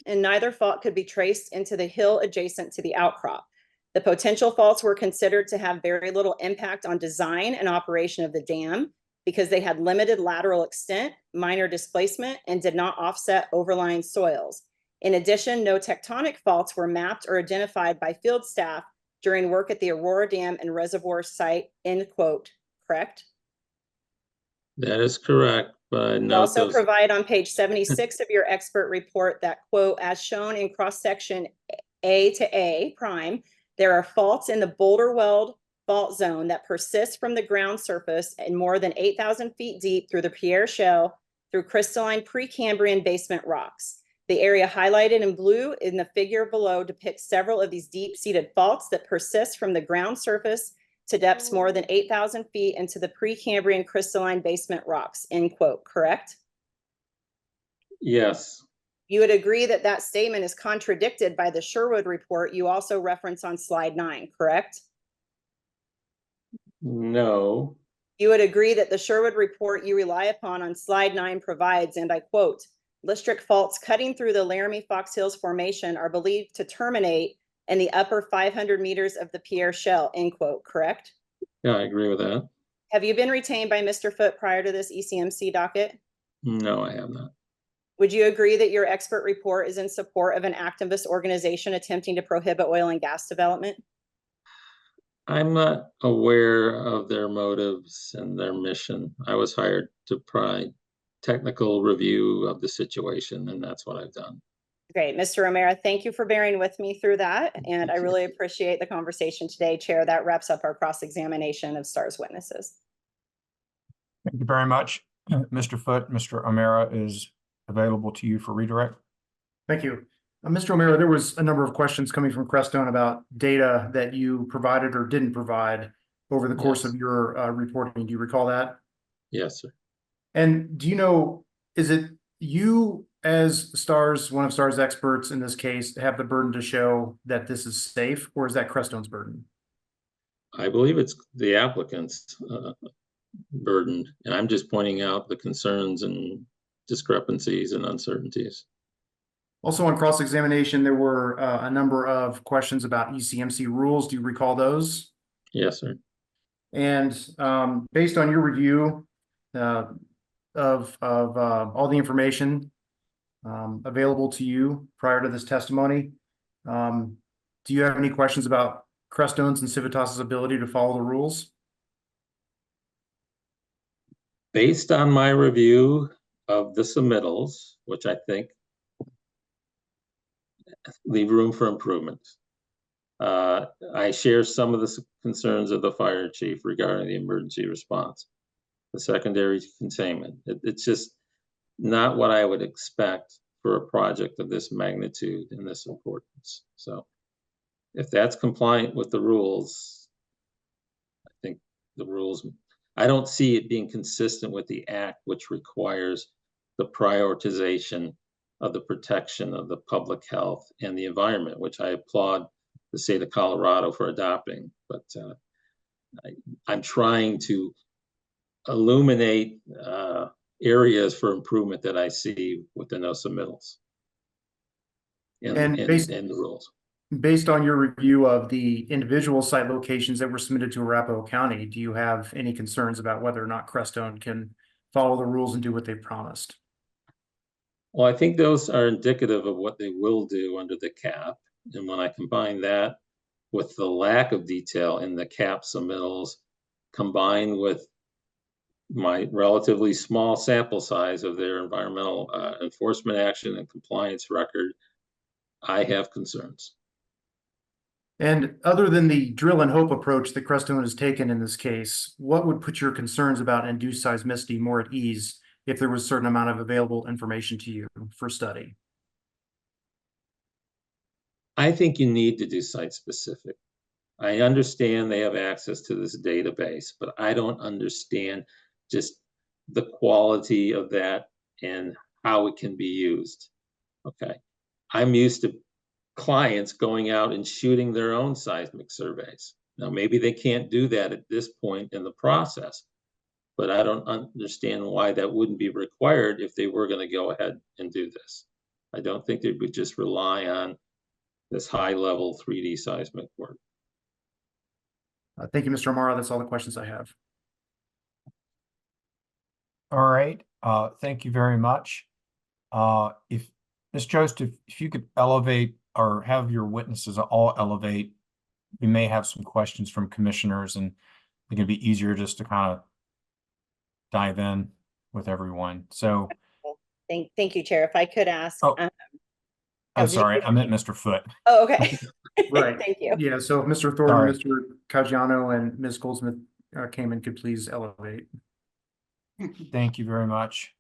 and neither fault could be traced into the hill adjacent to the outcrop. The potential faults were considered to have very little impact on design and operation of the dam because they had limited lateral extent, minor displacement, and did not offset overlying soils. In addition, no tectonic faults were mapped or identified by field staff during work at the Aurora Dam and Reservoir site, end quote, correct? That is correct, but You note also those. provide on page 76 of your expert report that, quote, as shown in cross-section A to A prime, there are faults in the Boulder Weld fault zone that persist from the ground surface and more than 8,000 feet deep through the Pierre Shale through crystalline Precambrian basement rocks. The area highlighted in blue in the figure below depicts several of these deep-seated faults that persist from the ground surface to depths more than 8,000 feet into the Precambrian crystalline basement rocks, end quote, correct? Yes. You would agree that that statement is contradicted by the Sherwood report you also reference on slide 9, correct? No. You would agree that the Sherwood report you rely upon on slide 9 provides, and I quote, listric faults cutting through the Laramie Fox Hills Formation are believed to terminate in the upper 500 meters of the Pierre Shale, end quote, correct? Yeah, I agree with that. Have you been retained by Mr. Foote prior to this ECMC docket? No, I have not. Would you agree that your expert report is in support of an activist organization attempting to prohibit oil and gas development? I'm not aware of their motives and their mission. I was hired to provide technical review of the situation, and that's what I've done. Great, Mr. O'Mara, thank you for bearing with me through that. And I really appreciate the conversation today, Chair. That wraps up our cross-examination of STAR's witnesses. Thank you very much. Mr. Foote, Mr. O'Mara is available to you for redirect. Thank you. Mr. O'Mara, there was a number of questions coming from Crestone about data that you provided or didn't provide over the course of your reporting. Do you recall that? Yes, sir. And do you know, is it you as STAR's, one of STAR's experts in this case, have the burden to show that this is safe, or is that Crestone's burden? I believe it's the applicant's burden, and I'm just pointing out the concerns and discrepancies and uncertainties. Also on cross-examination, there were a number of questions about ECMC rules. Do you recall those? Yes, sir. And based on your review of all the information available to you prior to this testimony, do you have any questions about Crestone's and Civitas's ability to follow the rules? Based on my review of the submittals, which I think leave room for improvement, I share some of the concerns of the fire chief regarding the emergency response, the secondary containment. It's just not what I would expect for a project of this magnitude and this importance. So if that's compliant with the rules, I think the rules, I don't see it being consistent with the act, which requires the prioritization of the protection of the public health and the environment, which I applaud the state of Colorado for adopting. But I'm trying to illuminate areas for improvement that I see within those submittals and the rules. Based on your review of the individual site locations that were submitted to Arapahoe County, do you have any concerns about whether or not Crestone can follow the rules and do what they promised? Well, I think those are indicative of what they will do under the cap. And when I combine that with the lack of detail in the cap submittals, combined with my relatively small sample size of their environmental enforcement action and compliance record, I have concerns. And other than the drill and hope approach that Crestone has taken in this case, what would put your concerns about induced seismicity more at ease if there was a certain amount of available information to you for study? I think you need to do site specific. I understand they have access to this database, but I don't understand just the quality of that and how it can be used. Okay. I'm used to clients going out and shooting their own seismic surveys. Now, maybe they can't do that at this point in the process, but I don't understand why that wouldn't be required if they were going to go ahead and do this. I don't think they would just rely on this high-level 3D seismic work. Thank you, Mr. Amaro. That's all the questions I have. All right. Thank you very much. If Ms. Jost, if you could elevate or have your witnesses all elevate, we may have some questions from commissioners, and it can be easier just to kind of dive in with everyone. So thank you, Chair. If I could ask. Oh, I'm sorry, I meant Mr. Foote. Oh, okay. Right. Thank you. Yeah, so if Mr. Thornton, Mr. Caggiano, and Ms. Goldsmith came in, could please elevate. Thank you very much.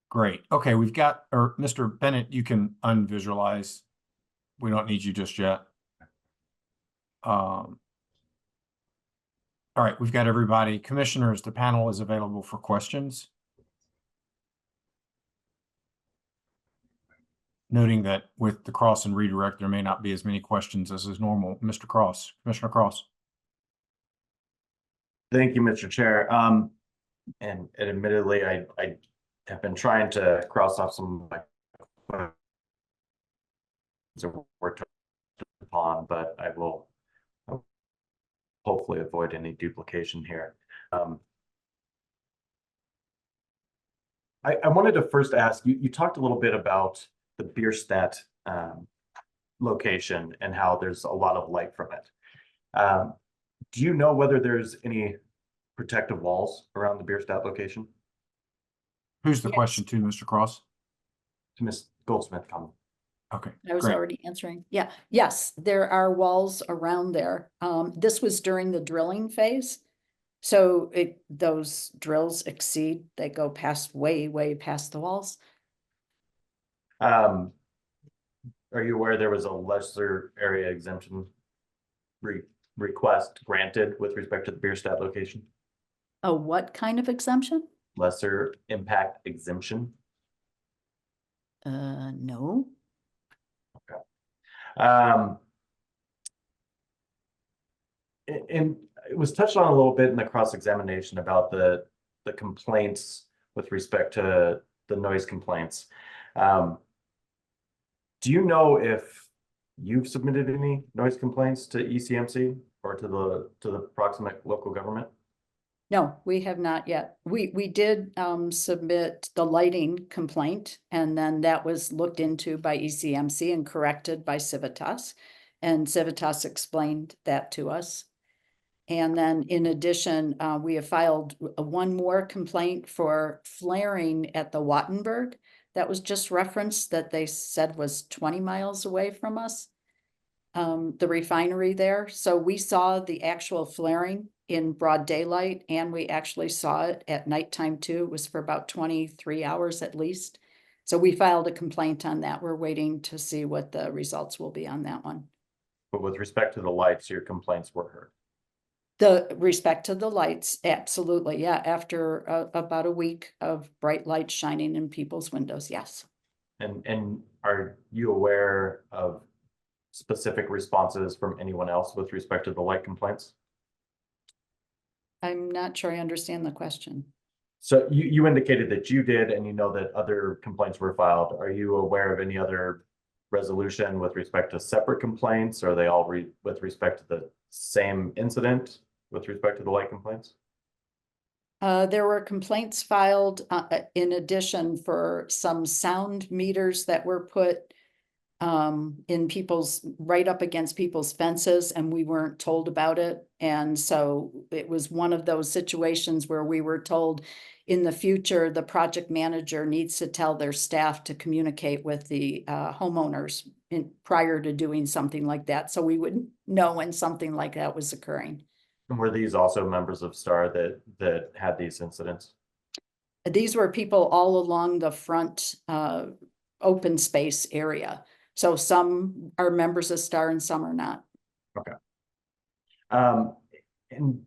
Great. Okay, we've got, or Mr. Bennett, you can unvisualize. We don't need you just yet. All right, we've got everybody. Commissioners, the panel is available for questions. Noting that with the cross and redirect, there may not be as many questions as is normal. Mr. Cross, Commissioner Cross. Thank you, Mr. Chair. And admittedly, I have been trying to cross off some of my worked upon, but I will hopefully avoid any duplication here. I wanted to first ask, you talked a little bit about the Bierstadt location and how there's a lot of light from it. Do you know whether there's any protective walls around the Bierstadt location? Who's the question to, Mr. Cross? To Ms. Goldsmith comment. Okay. I was great. already answering. Yeah. Yes, there are walls around there. This was during the drilling phase. So those drills exceed, they go past way past the walls. Are you aware there was a lesser area exemption request granted with respect to the Bierstadt location? A what kind of exemption? Lesser impact exemption? No. Okay. And it was touched on a little bit in the cross-examination about the complaints with respect to the noise complaints. Do you know if you've submitted any noise complaints to ECMC or to the proximate local government? No, we have not yet. We did submit the lighting complaint, and then that was looked into by ECMC and corrected by Civitas. And Civitas explained that to us. And then in addition, we have filed one more complaint for flaring at the Wattenberg. That was just referenced that they said was 20 miles away from us. The refinery there. So we saw the actual flaring in broad daylight, and we actually saw it at nighttime too. It was for about 23 hours at least. So we filed a complaint on that. We're waiting to see what the results will be on that one. But with respect to the lights, your complaints were heard. The respect to the lights, absolutely. Yeah, after about a week of bright lights shining in people's windows, yes. And are you aware of specific responses from anyone else with respect to the light complaints? I'm not sure I understand the question. So you indicated that you did, and you know that other complaints were filed. Are you aware of any other resolution with respect to separate complaints? Or are they all with respect to the same incident with respect to the light complaints? There were complaints filed in addition for some sound meters that were put in people's, right up against people's fences, and we weren't told about it. And so it was one of those situations where we were told in the future, the project manager needs to tell their staff to communicate with the homeowners prior to doing something like that. So we would know when something like that was occurring. And were these also members of STAR that had these incidents? These were people all along the front open space area. So some are members of STAR and some are not. Okay. And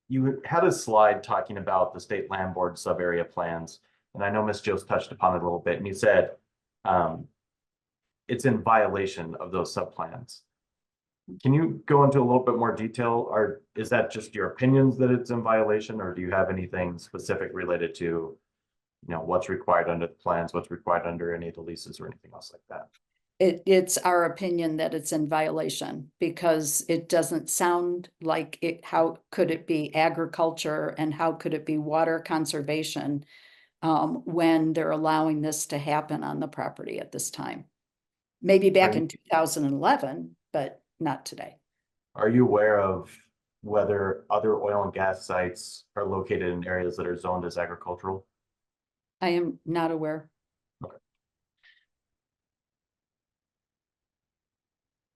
you had a slide talking about the state land board sub-area plans. And I know Ms. Jost touched upon it a little bit, and you said it's in violation of those sub-plans. Can you go into a little bit more detail, or is that just your opinions that it's in violation, or do you have anything specific related to, you know, what's required under the plans, what's required under any of the leases or anything else like that? It's our opinion that it's in violation because it doesn't sound like it. How could it be agriculture and how could it be water conservation when they're allowing this to happen on the property at this time? Maybe back in 2011, but not today. Are you aware of whether other oil and gas sites are located in areas that are zoned as agricultural? I am not aware. Okay.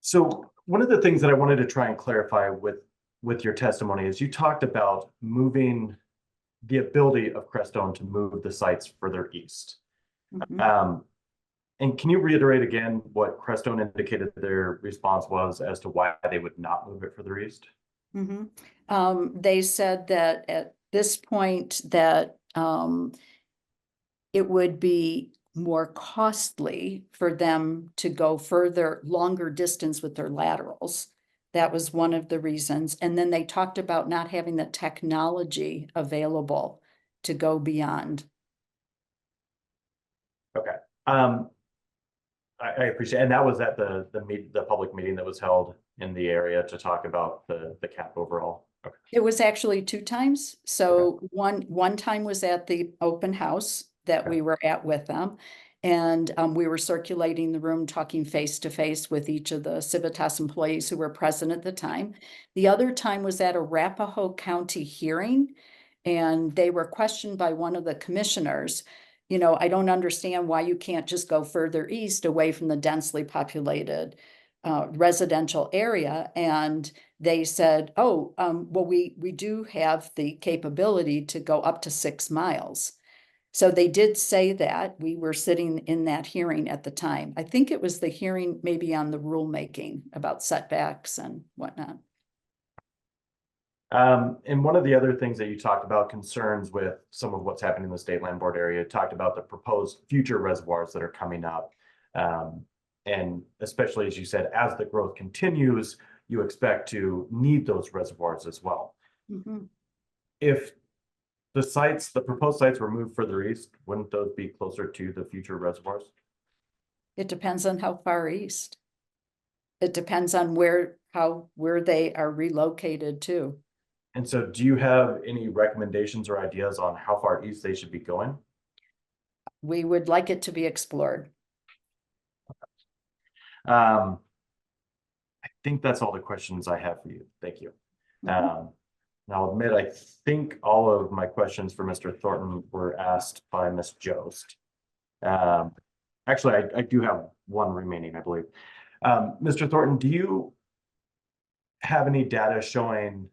So one of the things that I wanted to try and clarify with your testimony is you talked about moving the ability of Crestone to move the sites further east. Mm-hmm. And can you reiterate again what Crestone indicated their response was as to why they would not move it further east? Mm-hmm. They said that at this point that it would be more costly for them to go further, longer distance with their laterals. That was one of the reasons. And then they talked about not having the technology available to go beyond. Okay. I appreciate, and that was at the public meeting that was held in the area to talk about the cap overall. Okay. It was actually 2 times. So one time was at the open house that we were at with them. And we were circulating the room, talking face to face with each of the Civitas employees who were present at the time. The other time was at a Arapahoe County hearing, and they were questioned by one of the commissioners. You know, I don't understand why you can't just go further east away from the densely populated residential area. And they said, oh, well, we do have the capability to go up to 6 miles. So they did say that. We were sitting in that hearing at the time. I think it was the hearing maybe on the rulemaking about setbacks and whatnot. And one of the other things that you talked about, concerns with some of what's happening in the state land board area, talked about the proposed future reservoirs that are coming up. And especially, as you said, as the growth continues, you expect to need those reservoirs as well. Mm-hmm. If the proposed sites were moved further east, wouldn't those be closer to the future reservoirs? It depends on how far east. it depends on where they are relocated to. And so do you have any recommendations or ideas on how far east they should be going? We would like it to be explored. I think that's all the questions I have for you. Thank you. And I'll admit, I think all of my questions for Mr. Thornton were asked by Ms. Jost. Actually, I do have one remaining, I believe. Mr. Thornton, do you have any data showing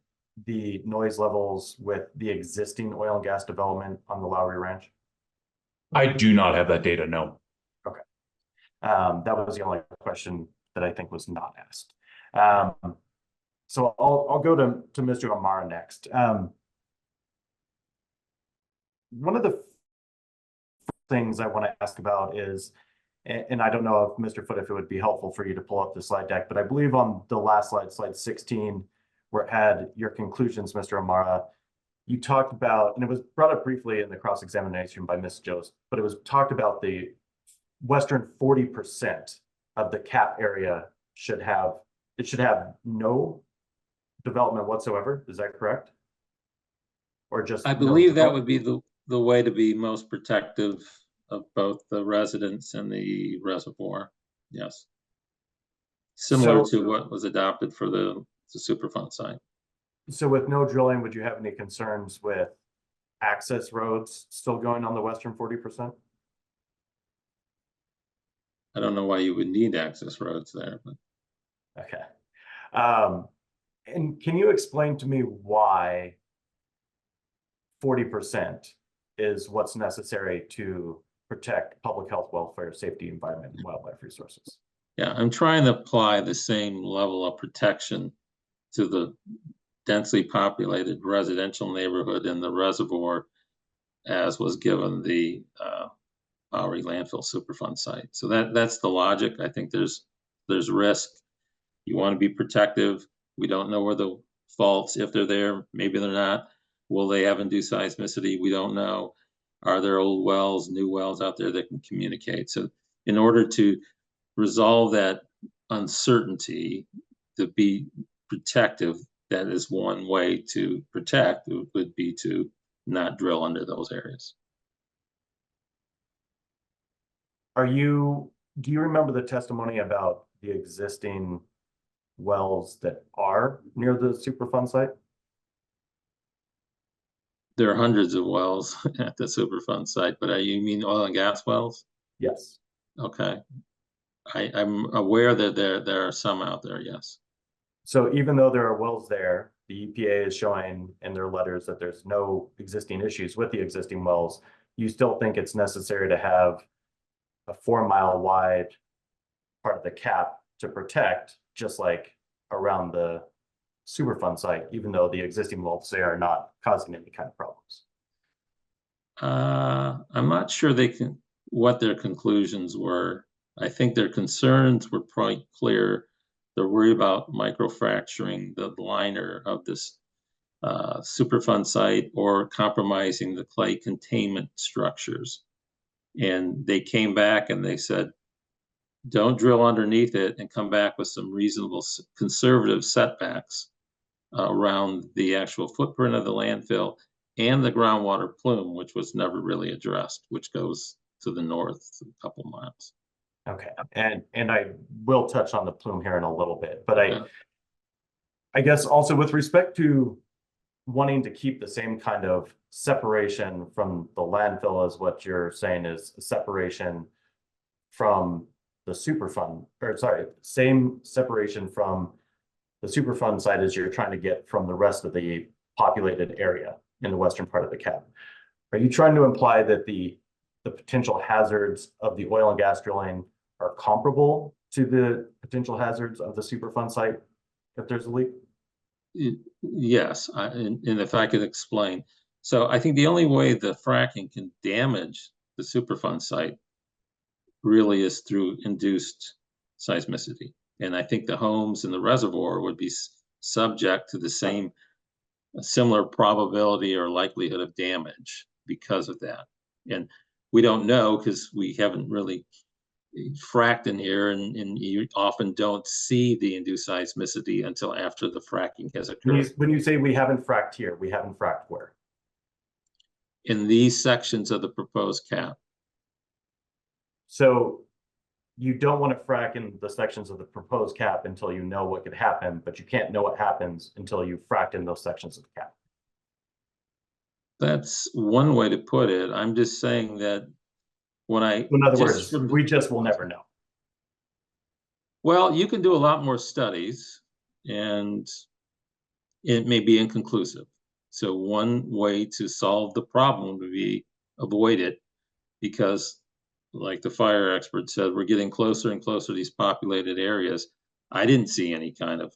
the noise levels with the existing oil and gas development on the Lowry Ranch? I do not have that data, no. Okay. That was the only question that I think was not asked. So I'll go to Mr. Amara next. One of the things I want to ask about is, and I don't know if Mr. Foote, if it would be helpful for you to pull up the slide deck, but I believe on the last slide, slide 16, where it had your conclusions, Mr. Amara, you talked about, and it was brought up briefly in the cross-examination by Ms. Jost, but it was talked about the western 40% of the cap area should have no development whatsoever. Is that correct? Or just I no believe that development? would be the way to be most protective of both the residents and the reservoir. Yes. Similar So- to what was adopted for the Superfund site. So with no drilling, would you have any concerns with access roads still going on the western 40%? I don't know why you would need access roads there, but Okay. And can you explain to me why 40% is what's necessary to protect public health, welfare, safety, environment, and wildlife resources? yeah, I'm trying to apply the same level of protection to the densely populated residential neighborhood in the reservoir as was given the Bowery landfill Superfund site. So that's the logic. I think there's risk. You want to be protective. We don't know where the faults, if they're there, maybe they're not. Will they have induced seismicity? We don't know. Are there old wells, new wells out there that can communicate? So in order to resolve that uncertainty, to be protective, that is one way to protect, would be to not drill under those areas. Do you remember the testimony about the existing wells that are near the Superfund site? There are hundreds of wells at the Superfund site, but you mean oil and gas wells? Yes. Okay. I'm aware that there are some out there, yes. So even though there are wells there, the EPA is showing in their letters that there's no existing issues with the existing wells, you still think it's necessary to have a 4-mile wide part of the cap to protect, just like around the Superfund site, even though the existing wells there are not causing any kind of problems? I'm not sure what their conclusions were. I think their concerns were quite clear. They're worried about microfracturing the liner of this Superfund site or compromising the clay containment structures. And they came back and they said, don't drill underneath it and come back with some reasonable conservative setbacks around the actual footprint of the landfill and the groundwater plume, which was never really addressed, which goes to the north a couple miles. Okay, and I will touch on the plume here in a little bit, but Yeah. I guess also with respect to wanting to keep the same kind of separation from the landfill as what you're saying is separation from the Superfund, or sorry, same separation from the Superfund site as you're trying to get from the rest of the populated area in the western part of the cap. Are you trying to imply that the potential hazards of the oil and gas drilling are comparable to the potential hazards of the Superfund site if there's a leak? Yes, and if I could explain. So I think the only way the fracking can damage the Superfund site really is through induced seismicity. And I think the homes in the reservoir would be subject to the same similar probability or likelihood of damage because of that. And we don't know because we haven't really fracked in here, and you often don't see the induced seismicity until after the fracking has occurred. When you say we haven't fracked here, we haven't fracked where? In these sections of the proposed cap. So you don't want to frack in the sections of the proposed cap until you know what could happen, but you can't know what happens until you've fracked in those sections of the cap. That's one way to put it. I'm just saying that when In other words, we just will never know. Well, you can do a lot more studies, and it may be inconclusive. So one way to solve the problem would be avoid it, because like the fire expert said, we're getting closer and closer to these populated areas. I didn't see any kind of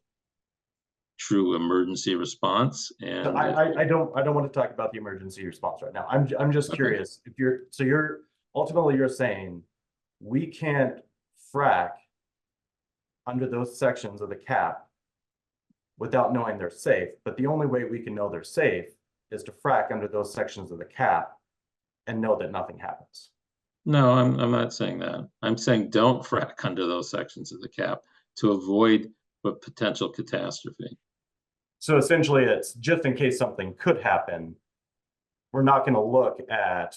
true emergency response. And So I don't want to talk about the emergency response right now. I'm just curious if you're ultimately saying we can't frack under those sections of the cap without knowing they're safe, but the only way we can know they're safe is to frack under those sections of the cap and know that nothing happens. No, I'm not saying that. I'm saying don't frack under those sections of the cap to avoid a potential catastrophe. So essentially it's just in case something could happen, we're not going to look at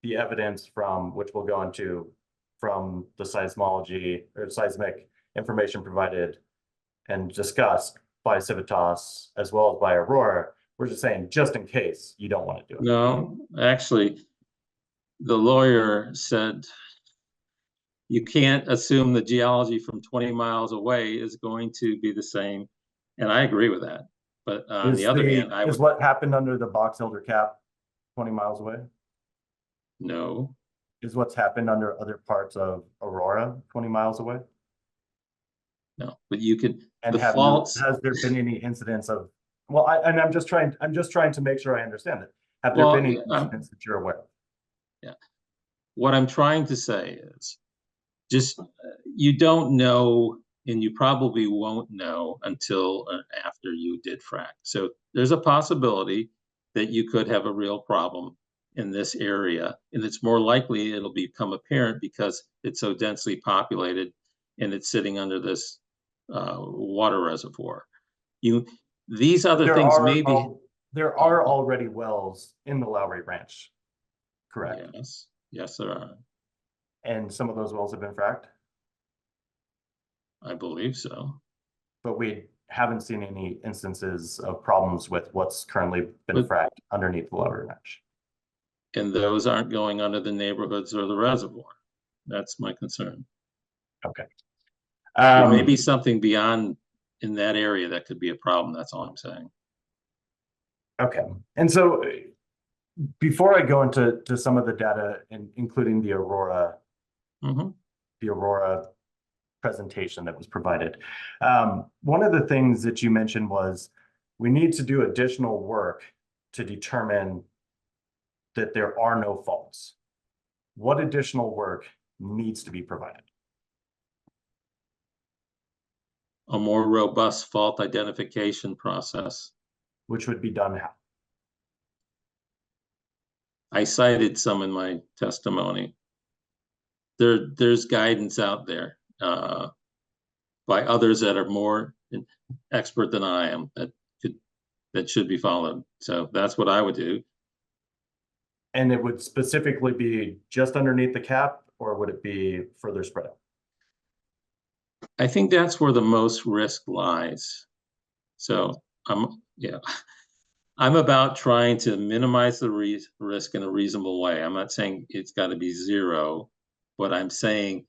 the evidence from which we'll go into from the seismology or seismic information provided and discussed by Civitas as well as by Aurora. We're just saying just in case you don't want to do it. No, actually, the lawyer said you can't assume the geology from 20 miles away is going to be the same. And I agree with that. But on the other hand, is what happened under the Box Elder cap 20 miles away? No. Is what's happened under other parts of Aurora 20 miles away? No, but you could, and the faults. Has there been any incidents of, well, I'm just trying to make sure I understand it. Have there been any incidents that you're aware of? Yeah. What I'm trying to say is just, you don't know, and you probably won't know until after you did frack. So there's a possibility that you could have a real problem in this area, and it's more likely it'll become apparent because it's so densely populated and it's sitting under this water reservoir. These other things maybe. There are already wells in the Lowry Ranch, correct? Yes, there are. And some of those wells have been fracked? I believe so. But we haven't seen any instances of problems with what's currently been fracked underneath the Lowry Ranch. And those aren't going under the neighborhoods or the reservoir. That's my concern. Okay. There may be something beyond in that area that could be a problem. That's all I'm saying. Okay. And so before I go into some of the data, including the Aurora, presentation that was provided, one of the things that you mentioned was we need to do additional work to determine that there are no faults. What additional work needs to be provided? A more robust fault identification process. Which would be done how? I cited some in my testimony. There's guidance out there by others that are more expert than I am that should be followed. So that's what I would do. And it would specifically be just underneath the cap, or would it be further spread out? I think that's where the most risk lies. So I'm about trying to minimize the risk in a reasonable way. I'm not saying it's got to be zero, but I'm saying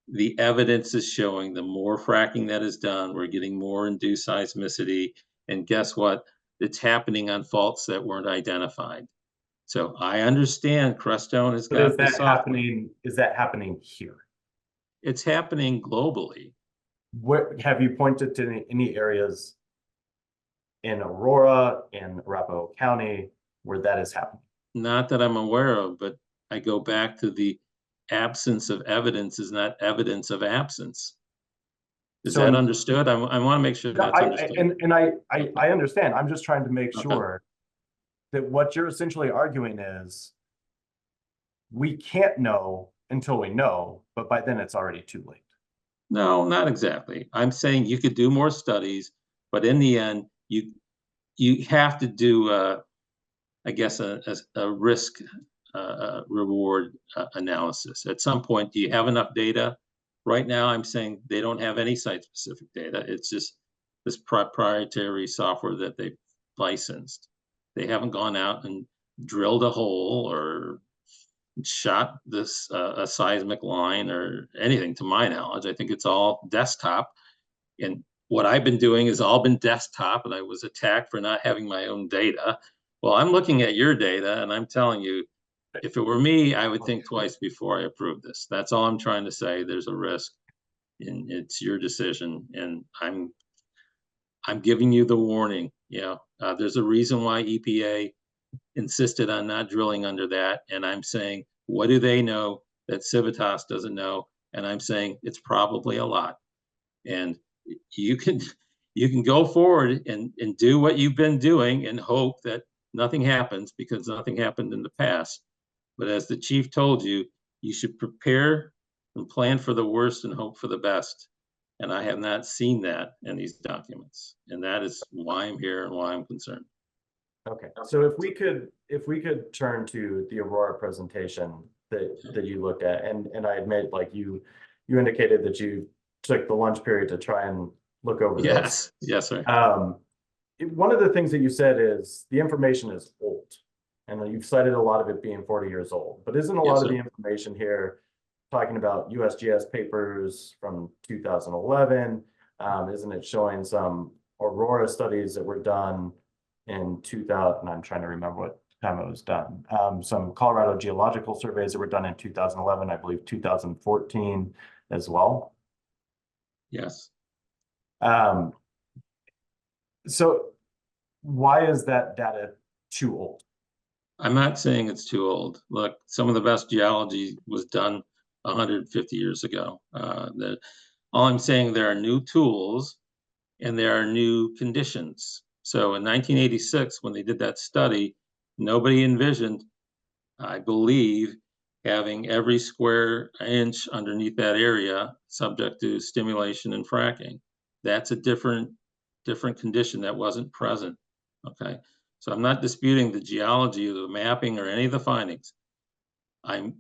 the evidence is showing the more fracking that is done, we're getting more induced seismicity. And guess what? It's happening on faults that weren't identified. So I understand Crestone has got the software. Is that happening here? It's happening globally. Where have you pointed to any areas in Aurora, in Arapahoe County, where that is happening? Not that I'm aware of, but I go back to the absence of evidence is not evidence of absence. Is that understood? I want to make sure that's understood. I understand. I'm just trying to make sure that what you're essentially arguing is we can't know until we know, but by then it's already too late. No, not exactly. I'm saying you could do more studies, but in the end, you have to do, I guess, a risk reward analysis. At some point, do you have enough data? Right now, I'm saying they don't have any site-specific data. It's just this proprietary software that they've licensed. They haven't gone out and drilled a hole or shot this a seismic line or anything, to my knowledge. I think it's all desktop. And what I've been doing is all been desktop, and I was attacked for not having my own data. Well, I'm looking at your data, and I'm telling you, if it were me, I would think twice before I approve this. That's all I'm trying to say. There's a risk, and it's your decision. And I'm giving you the warning. There's a reason why EPA insisted on not drilling under that. And I'm saying, what do they know that Civitas doesn't know? And I'm saying it's probably a lot. And you can go forward and do what you've been doing and hope that nothing happens, because nothing happened in the past. But as the chief told you, you should prepare and plan for the worst and hope for the best. And I have not seen that in these documents. And that is why I'm here and why I'm concerned. Okay, so if we could turn to the Aurora presentation that you looked at, and I admit, like you indicated that you took the lunch period to try and look over this. Yes, sir. One of the things that you said is the information is old, and you've cited a lot of it being 40 years old, but isn't a lot of the information here talking about USGS papers from 2011? Isn't it showing some Aurora studies that were done in 2000? I'm trying to remember what time it was done. Some Colorado geological surveys that were done in 2011, I believe 2014 as well. Yes. So why is that data too old? I'm not saying it's too old. Look, some of the best geology was done 150 years ago. All I'm saying, there are new tools and there are new conditions. So in 1986, when they did that study, nobody envisioned, I believe, having every square inch underneath that area subject to stimulation and fracking. That's a different condition that wasn't present. Okay, so I'm not disputing the geology or the mapping or any of the findings. I'm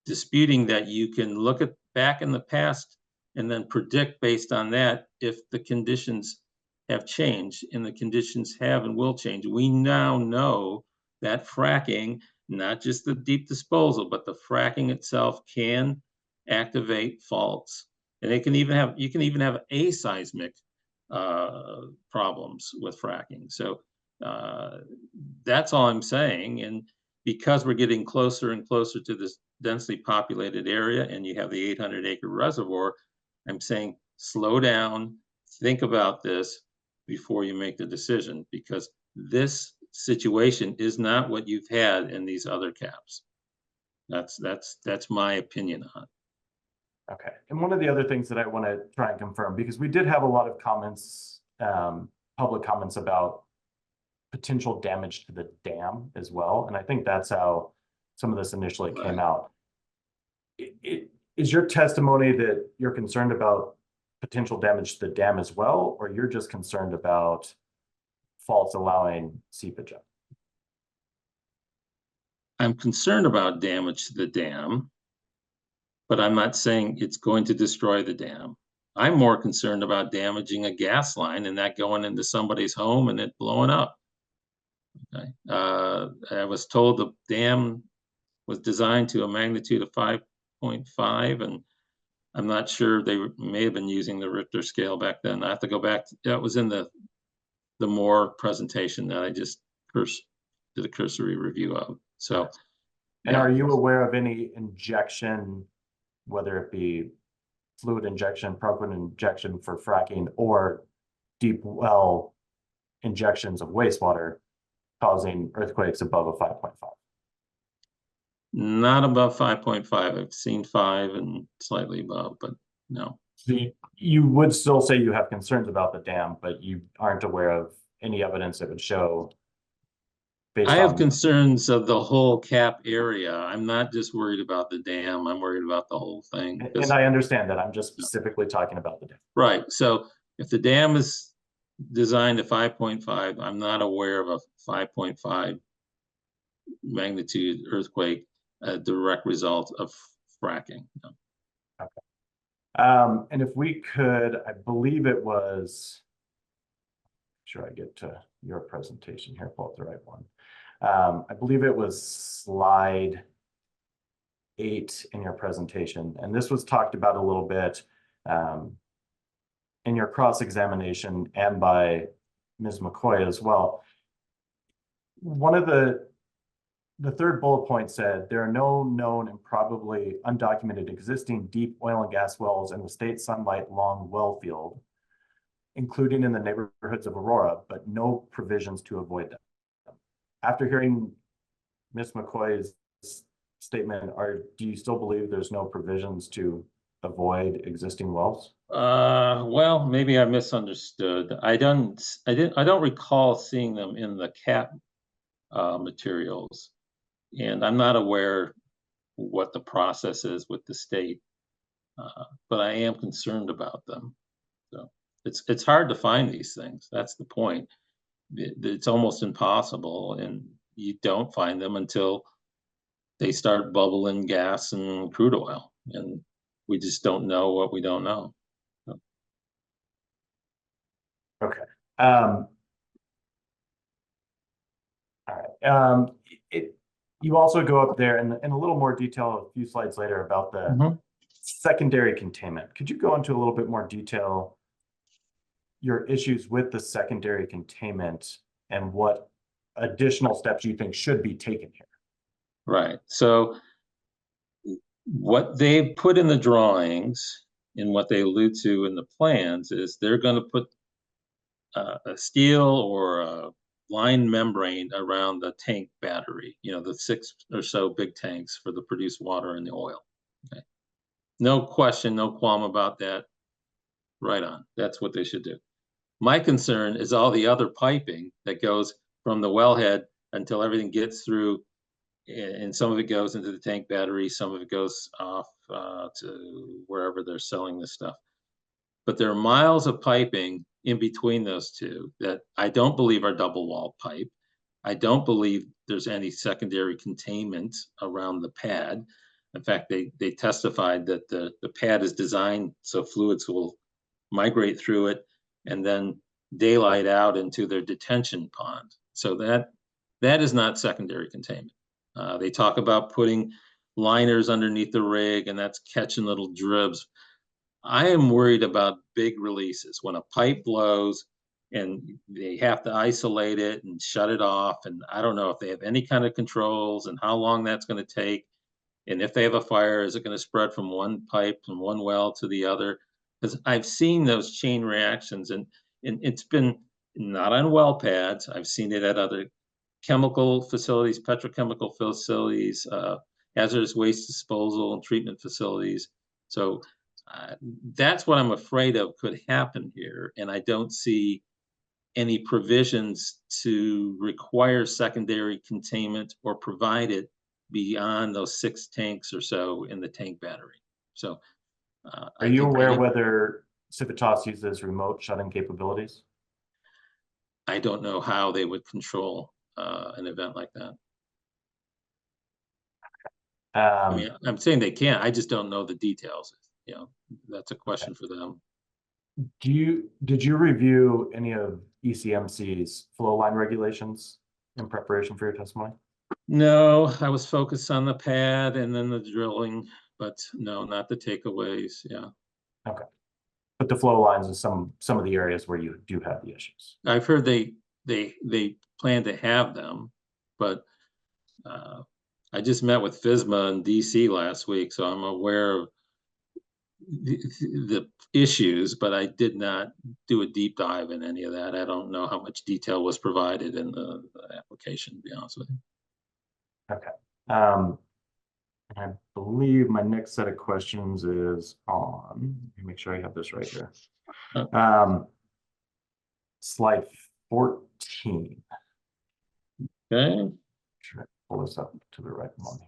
disputing that you can look at back in the past and then predict based on that if the conditions have changed, and the conditions have and will change. We now know that fracking, not just the deep disposal, but the fracking itself can activate faults. And you can even have aseismic problems with fracking. So that's all I'm saying. And because we're getting closer and closer to this densely populated area, and you have the 800-acre reservoir, I'm saying slow down, think about this before you make the decision, because this situation is not what you've had in these other caps. That's my opinion on it. Okay, and one of the other things that I want to try and confirm, because we did have a lot of comments, public comments about potential damage to the dam as well, and I think that's how some of this initially came out. Is your testimony that you're concerned about potential damage to the dam as well, or you're just concerned about faults allowing seepage up? I'm concerned about damage to the dam, but I'm not saying it's going to destroy the dam. I'm more concerned about damaging a gas line and that going into somebody's home and it blowing up. Okay. I was told the dam was designed to a magnitude of 5.5, and I'm not sure, they may have been using the Richter scale back then. I have to go back. That was in the Moore presentation that I just did a cursory review of. So, and are you aware of any injection, whether it be fluid injection, propellant injection for fracking, or deep well injections of wastewater causing earthquakes above a 5.5? Not above 5.5. I've seen 5 and slightly above, but no. So you would still say you have concerns about the dam, but you aren't aware of any evidence that would show based I have on, concerns of the whole cap area. I'm not just worried about the dam. I'm worried about the whole thing. and I understand that. I'm just specifically talking about the dam. Right. So if the dam is designed to 5.5, I'm not aware of a 5.5 magnitude earthquake, a direct result of fracking. No. And if we could, I believe it was, sure I get to your presentation here, pull up the right one. I believe it was slide 8 in your presentation, and this was talked about a little bit in your cross-examination and by Ms. McCoy as well. One of the third bullet point said there are no known and probably undocumented existing deep oil and gas wells in the state Sunlight Long well field, including in the neighborhoods of Aurora, but no provisions to avoid them. After hearing Ms. McCoy's statement, do you still believe there's no provisions to avoid existing wells? Well, maybe I misunderstood. I don't recall seeing them in the CAP materials, and I'm not aware what the process is with the state, but I am concerned about them. So it's hard to find these things. That's the point. It's almost impossible, and you don't find them until they start bubbling gas and crude oil, and we just don't know what we don't know. So. Okay. All right. You also go up there in a little more detail a few slides later about the secondary containment. Could you go into a little bit more detail your issues with the secondary containment and what additional steps you think should be taken here? Right. So what they put in the drawings and what they allude to in the plans is they're going to put a steel or a line membrane around the tank battery, the 6 or so big tanks for the produced water and the oil. Okay. No question, no qualm about that. Right on. That's what they should do. My concern is all the other piping that goes from the wellhead until everything gets through, and some of it goes into the tank battery, some of it goes off to wherever they're selling this stuff. But there are miles of piping in between those two that I don't believe are double wall pipe. I don't believe there's any secondary containment around the pad. In fact, they testified that the pad is designed so fluids will migrate through it and then daylight out into their detention pond. So that is not secondary containment. They talk about putting liners underneath the rig, and that's catching little dribs. I am worried about big releases when a pipe blows and they have to isolate it and shut it off. And I don't know if they have any kind of controls and how long that's going to take. And if they have a fire, is it going to spread from one pipe, from one well to the other? Because I've seen those chain reactions, and it's been not on well pads. I've seen it at other chemical facilities, petrochemical facilities, hazardous waste disposal and treatment facilities. So that's what I'm afraid of could happen here. And I don't see any provisions to require secondary containment or provide it beyond those 6 tanks or so in the tank battery. So are you aware whether Civitas uses remote shut-in capabilities? I don't know how they would control an event like that. I mean, I'm saying they can't. I just don't know the details. That's a question for them. Did you review any of ECMC's flow line regulations in preparation for your testimony? No, I was focused on the pad and then the drilling, but no, not the takeaways. Yeah. Okay. But the flow lines is some of the areas where you do have the issues. I've heard they plan to have them, but I just met with FSMA in DC last week, so I'm aware of the issues, but I did not do a deep dive in any of that. I don't know how much detail was provided in the application, to be honest with you. Okay. I believe my next set of questions is on, let me make sure I have this right here. Slide 14. Okay, Sure, pull this up to the right one.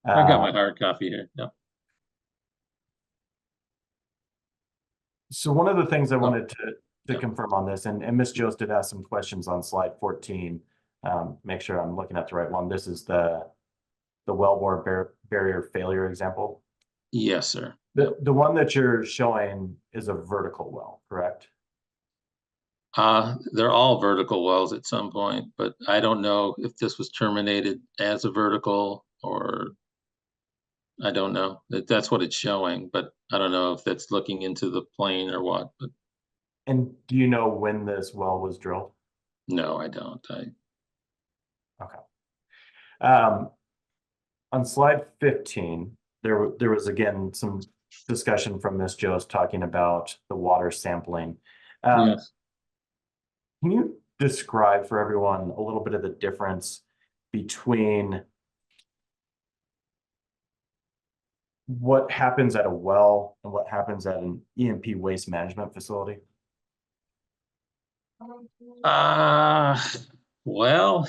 I've got my hard copy here. Yeah. So one of the things I wanted to Yeah. confirm on this, and Ms. Jost did ask some questions on slide 14. Make sure I'm looking at the right one. This is the wellbore barrier failure example. Yes, sir. The one that you're showing is a vertical well, correct? They're all vertical wells at some point, but I don't know if this was terminated as a vertical or I don't know. That's what it's showing, but I don't know if that's looking into the plane or what, but And do you know when this well was drilled? no, I don't. Okay. On slide 15, there was again some discussion from Ms. Jost talking about the water sampling. Yes. Can you describe for everyone a little bit of the difference between what happens at a well and what happens at an E&P waste management facility? Well,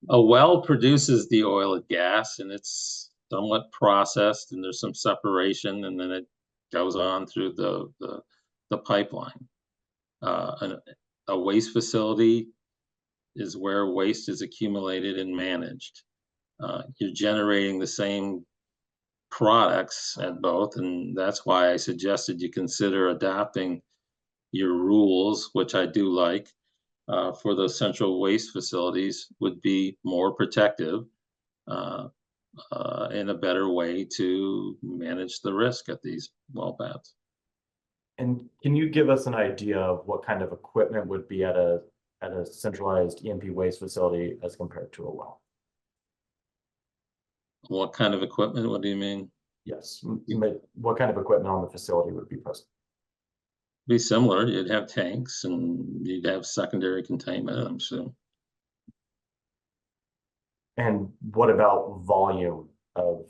a well produces the oil and gas and it's somewhat processed and there's some separation and then it goes on through the pipeline. A waste facility is where waste is accumulated and managed. You're generating the same products at both, and that's why I suggested you consider adopting your rules, which I do like, for those central waste facilities would be more protective and a better way to manage the risk at these well pads. And can you give us an idea of what kind of equipment would be at a centralized E&P waste facility as compared to a well? What kind of equipment? What do you mean? Yes, what kind of equipment on the facility would be present? Be similar. You'd have tanks and you'd have secondary containment, I'm sure. And what about volume of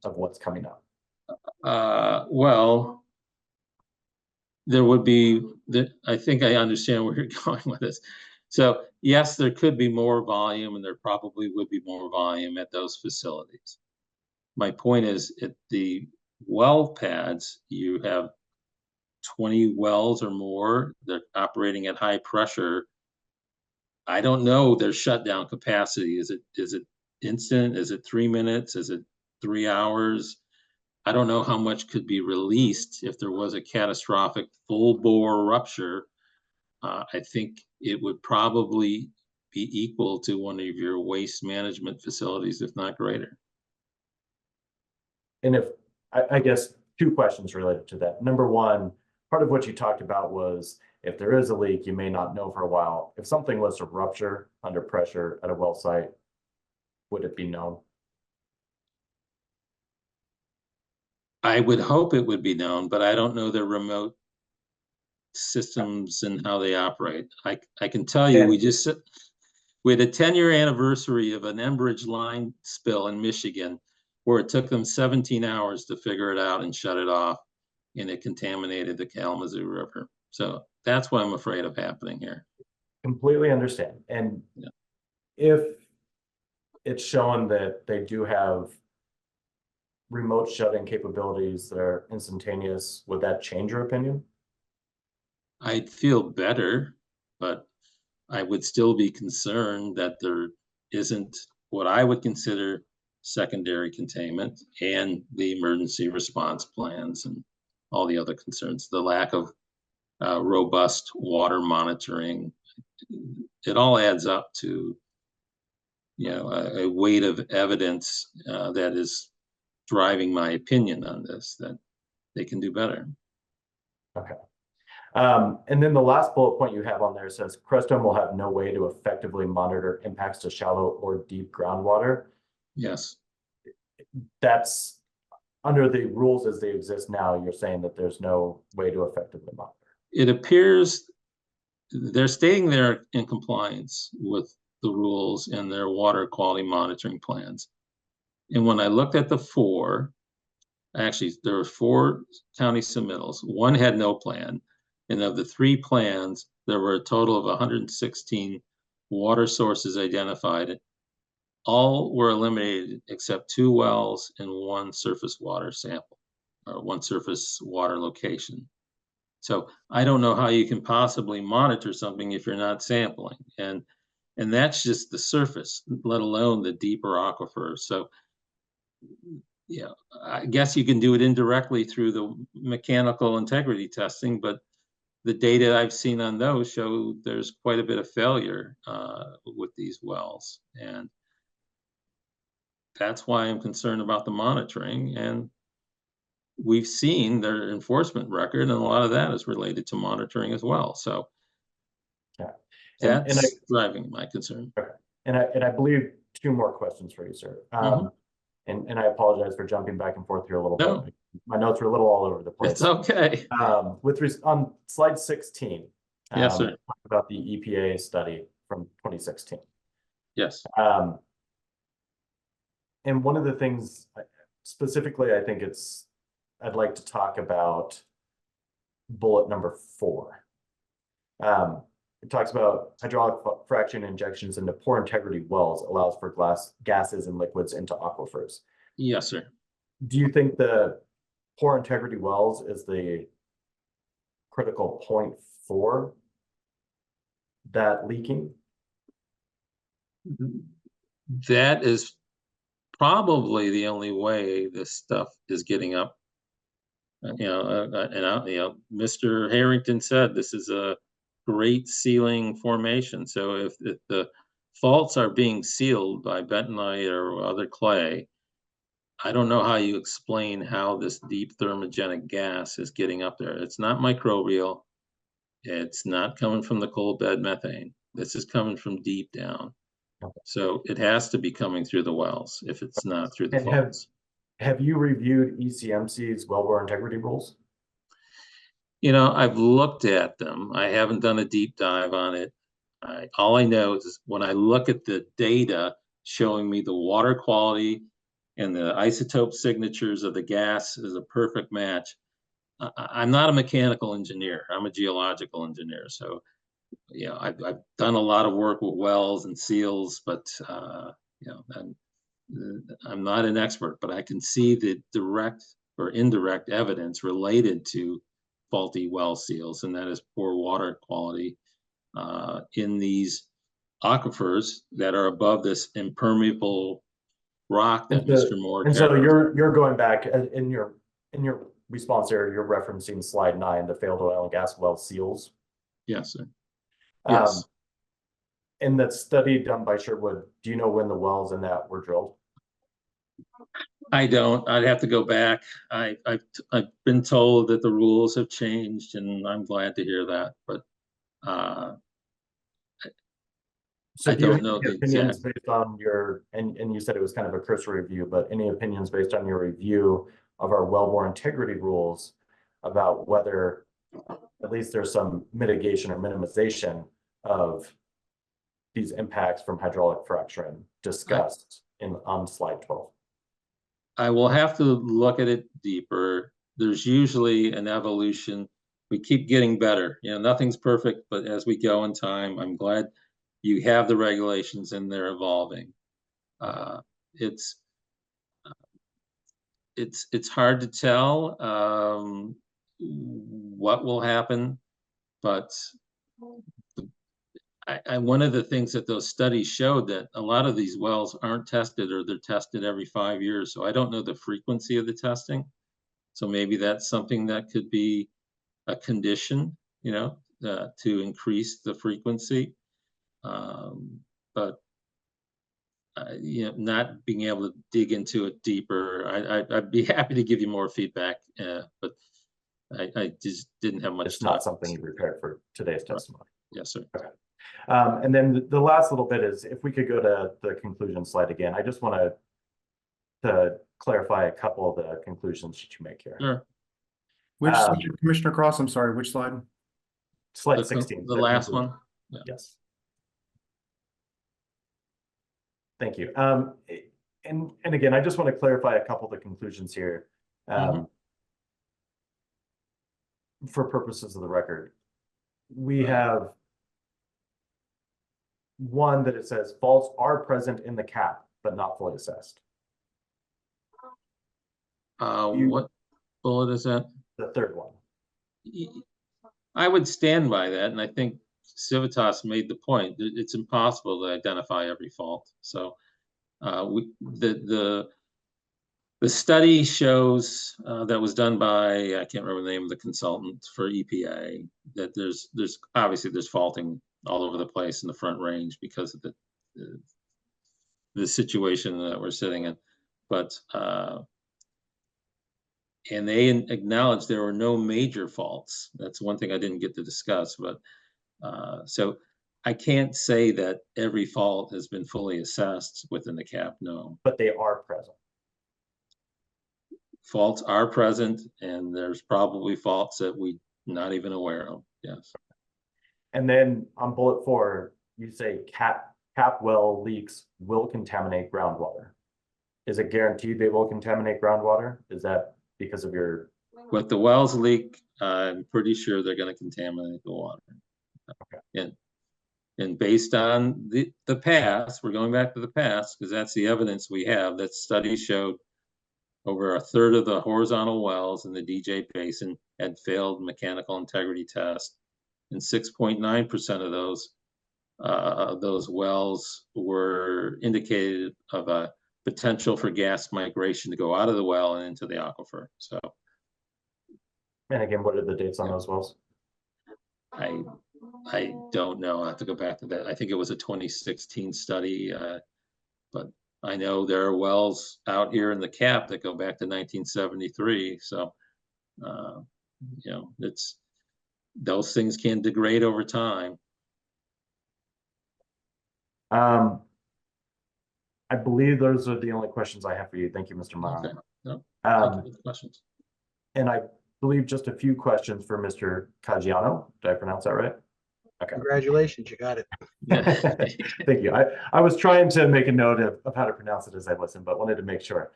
what's coming up? Well, there would be I think I understand where you're going with this. So yes, there could be more volume and there probably would be more volume at those facilities. My point is at the well pads, you have 20 wells or more. They're operating at high pressure. I don't know their shutdown capacity. Is it instant? Is it 3 minutes? Is it 3 hours? I don't know how much could be released if there was a catastrophic full bore rupture. I think it would probably be equal to one of your waste management facilities, if not greater. And if I guess 2 questions related to that. Number one, part of what you talked about was if there is a leak, you may not know for a while. If something was to rupture under pressure at a well site, would it be known? I would hope it would be known, but I don't know their remote systems and how they operate. I can tell you, we had a 10-year anniversary of an Enbridge line spill in Michigan where it took them 17 hours to figure it out and shut it off, and it contaminated the Kalamazoo River. So that's what I'm afraid of happening here. Completely understand. And yeah. If it's shown that they do have remote shutting capabilities that are instantaneous, would that change your opinion? I'd feel better, but I would still be concerned that there isn't what I would consider secondary containment and the emergency response plans and all the other concerns, the lack of robust water monitoring. It all adds up to, a weight of evidence that is driving my opinion on this, that they can do better. Okay. And then the last bullet point you have on there says Crestone will have no way to effectively monitor impacts to shallow or deep groundwater. Yes. That's under the rules as they exist now. You're saying that there's no way to effectively monitor. It appears they're staying there in compliance with the rules and their water quality monitoring plans. And when I looked at the 4, actually there were 4 county submittals. One had no plan. And of the 3 plans, there were a total of 116 water sources identified. All were eliminated except 2 wells and 1 surface water sample, or 1 surface water location. So I don't know how you can possibly monitor something if you're not sampling. And that's just the surface, let alone the deeper aquifer. So yeah, I guess you can do it indirectly through the mechanical integrity testing, but the data I've seen on those show there's quite a bit of failure with these wells. And that's why I'm concerned about the monitoring. And we've seen their enforcement record, and a lot of that is related to monitoring as well. So yeah, that's driving my concern. And I believe 2 more questions for you, sir. And I apologize for jumping back and forth here a little bit. My notes were a little all over the place. It's okay. On slide 16, yes, sir. Talk about the EPA study from 2016. Yes. And one of the things specifically, I think I'd like to talk about bullet number 4. It talks about hydraulic fracturing injections into poor integrity wells allows for gases and liquids into aquifers. Yes, sir. Do you think the poor integrity wells is the critical point for that leaking? That is probably the only way this stuff is getting up. Mr. Harrington said this is a great sealing formation. So if the faults are being sealed by bentonite or other clay, I don't know how you explain how this deep thermogenic gas is getting up there. It's not microbial. It's not coming from the coal bed methane. This is coming from deep down. So it has to be coming through the wells if it's not through the faults. Have you reviewed ECMC's wellbore integrity rules? I've looked at them. I haven't done a deep dive on it. All I know is when I look at the data showing me the water quality and the isotope signatures of the gas is a perfect match. I'm not a mechanical engineer. I'm a geological engineer. So, I've done a lot of work with wells and seals, but, I'm not an expert, but I can see the direct or indirect evidence related to faulty well seals, and that is poor water quality in these aquifers that are above this impermeable rock that Mr. Moore. And so you're going back in your response there. You're referencing slide 9, the failed oil and gas well seals. Yes, sir. Yes. In that study done by Sherwood, do you know when the wells in that were drilled? I don't. I'd have to go back. I've been told that the rules have changed, and I'm glad to hear that. But so I don't know the opinions based on your and you said it was kind of a cursory review, but any opinions based on your review of our wellbore integrity rules about whether at least there's some mitigation or minimization of these impacts from hydraulic fracturing discussed on slide 12? I will have to look at it deeper. There's usually an evolution. We keep getting better. Nothing's perfect, but as we go in time, I'm glad you have the regulations and they're evolving. It's hard to tell what will happen, but one of the things that those studies showed that a lot of these wells aren't tested, or they're tested every 5 years. So I don't know the frequency of the testing. So maybe that's something that could be a condition, to increase the frequency. But not being able to dig into it deeper, I'd be happy to give you more feedback, but I just didn't have much. It's not something you prepared for today's testimony. Yes, sir. Okay. And then the last little bit is, if we could go to the conclusion slide again. I just want to clarify a couple of the conclusions that you make here. Sure. Which slide, Commissioner Cross? I'm sorry, which slide? Slide 16. The last one. Yeah. Yes. Thank you. And again, I just want to clarify a couple of the conclusions here. For purposes of the record. we have one that it says faults are present in the cap, but not fully assessed. What bullet is that? The third one. I would stand by that, and I think Civitas made the point. It's impossible to identify every fault. So the study shows that was done by, I can't remember the name of the consultant for EPA, that there's obviously there's faulting all over the place in the Front Range because of the situation that we're sitting in. But and they acknowledged there were no major faults. That's one thing I didn't get to discuss, but so I can't say that every fault has been fully assessed within the cap, no. But they are present. Faults are present, and there's probably faults that we're not even aware of, yes. And then on bullet 4, you say cap well leaks will contaminate groundwater. Is it guaranteed they will contaminate groundwater? Is that because of your... With the wells leak, I'm pretty sure they're going to contaminate the water. Okay. And based on the past, we're going back to the past because that's the evidence we have. That study showed over a third of the horizontal wells in the DJ Basin had failed mechanical integrity tests, and 6.9% of those wells were indicated of a potential for gas migration to go out of the well and into the aquifer. So, and again, what are the dates on those wells? I don't know. I have to go back to that. I think it was a 2016 study, but I know there are wells out here in the cap that go back to 1973. So, you know, those things can degrade over time. I believe those are the only questions I have for you. Thank you, Mr. Mahan. Okay. No, thank you for the questions. And I believe just a few questions for Mr. Caggiano. Did I pronounce that right? Okay. Congratulations, you got it. Thank you. I was trying to make a note of how to pronounce it as I listened, but wanted to make sure.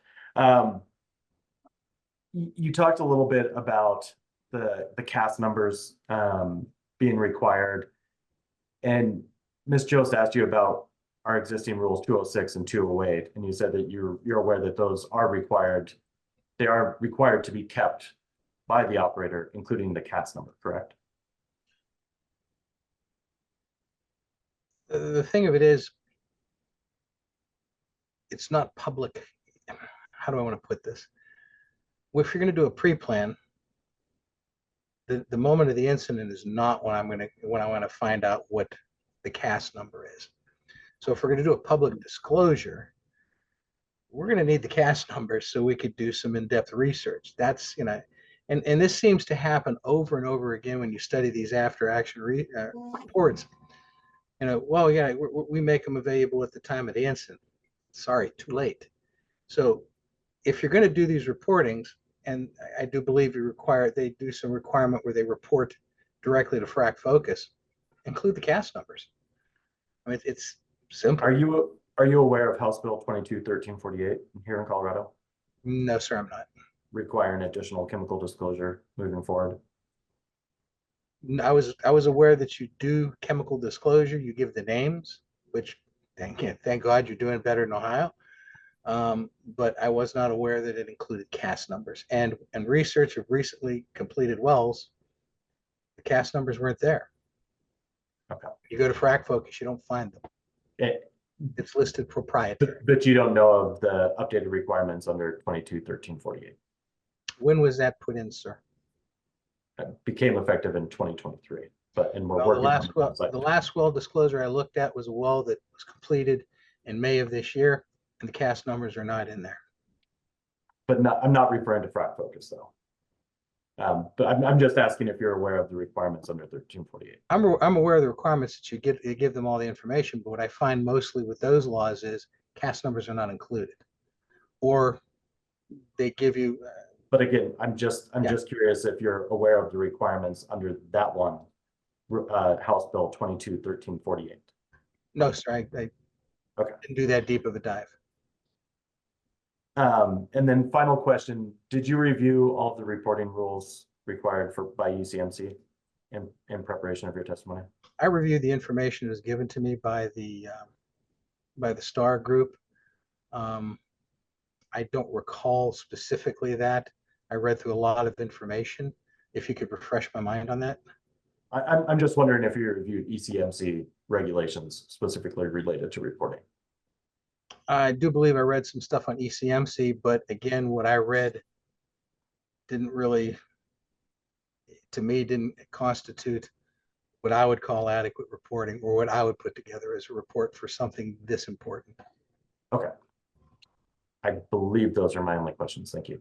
You talked a little bit about the cast numbers being required, and Ms. Jost asked you about our existing rules 206 and 208, and you said that you're aware that those are required. They are required to be kept by the operator, including the cast number, correct? The thing of it is, it's not public. How do I want to put this? If you're going to do a pre-plan, the moment of the incident is not when I want to find out what the cast number is. So if we're going to do a public disclosure, we're going to need the cast numbers so we could do some in-depth research. That's, you know, and this seems to happen over and over again when you study these after-action reports. You know, well, yeah, we make them available at the time of the incident. Sorry, too late. So if you're going to do these reportings, and I do believe they do some requirement where they report directly to Frac Focus, include the cast numbers. I mean, it's simple. Are you aware of House Bill 22-1348 here in Colorado? No, sir, I'm not. Requiring additional chemical disclosure moving forward. I was aware that you do chemical disclosure. You give the names, which thank God you're doing better in Ohio. But I was not aware that it included cast numbers. And research of recently completed wells, the cast numbers weren't there. Okay. You go to Frac Focus, you don't find them. It's listed proprietary. But you don't know of the updated requirements under 22-1348. When was that put in, sir? It became effective in 2023. But we're well, working the last well disclosure I looked at was a well that was completed in May of this year, and the cast numbers are not in there. But I'm not referring to Frac Focus though. But I'm just asking if you're aware of the requirements under 1348. I'm aware of the requirements that you give them all the information, but what I find mostly with those laws is cast numbers are not included, or they give you. But again, I'm just curious if you're aware of the requirements under that one, House Bill 22-1348. No, sir, I didn't do that deep of a dive. And then final question, did you review all of the reporting rules required by ECMC? in preparation of your testimony? I reviewed the information that was given to me by the STAR group. I don't recall specifically that. I read through a lot of information. If you could refresh my mind on that. I'm just wondering if you reviewed ECMC regulations specifically related to reporting. I do believe I read some stuff on ECMC, but again, what I read didn't really, to me, didn't constitute what I would call adequate reporting, or what I would put together as a report for something this important. Okay. I believe those are my only questions. Thank you.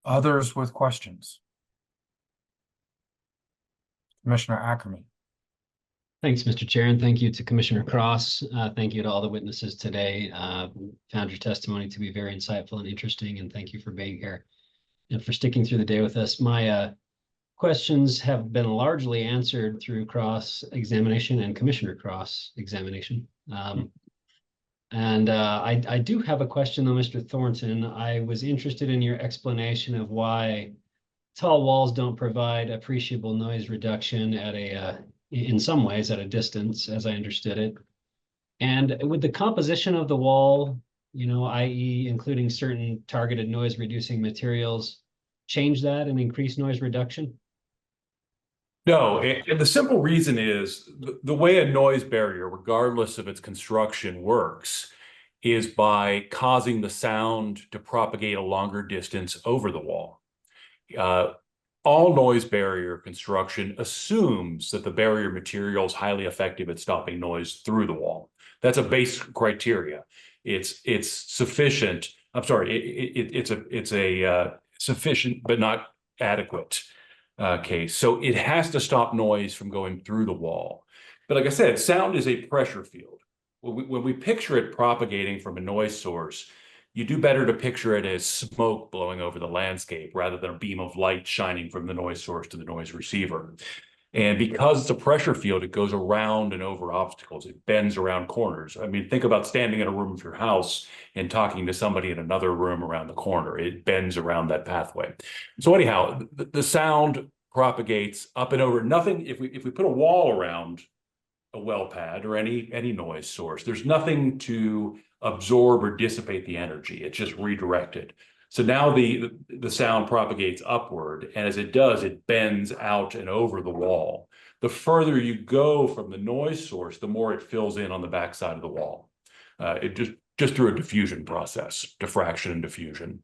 Others with questions? Commissioner Ackerman. Thanks, Mr. Chair, and thank you to Commissioner Cross. Thank you to all the witnesses today. Found your testimony to be very insightful and interesting, and thank you for being here and for sticking through the day with us. My questions have been largely answered through cross-examination and Commissioner cross-examination. I do have a question though, Mr. Thornton. I was interested in your explanation of why tall walls don't provide appreciable noise reduction at in some ways at a distance, as I understood it. And with the composition of the wall, i.e. including certain targeted noise reducing materials, change that and increase noise reduction? No, and the simple reason is the way a noise barrier, regardless of its construction, works is by causing the sound to propagate a longer distance over the wall. All noise barrier construction assumes that the barrier material is highly effective at stopping noise through the wall. That's a base criteria. It's sufficient. I'm sorry. It's a sufficient but not adequate case. So it has to stop noise from going through the wall. But like I said, sound is a pressure field. When we picture it propagating from a noise source, you do better to picture it as smoke blowing over the landscape rather than a beam of light shining from the noise source to the noise receiver. And because it's a pressure field, it goes around and over obstacles. It bends around corners. I mean, think about standing in a room of your house and talking to somebody in another room around the corner. It bends around that pathway. So anyhow, the sound propagates up and over. Nothing, if we put a wall around a well pad or any noise source, there's nothing to absorb or dissipate the energy. It's just redirected. So now the sound propagates upward, and as it does, it bends out and over the wall. The further you go from the noise source, the more it fills in on the backside of the wall. It just through a diffusion process, diffraction and diffusion.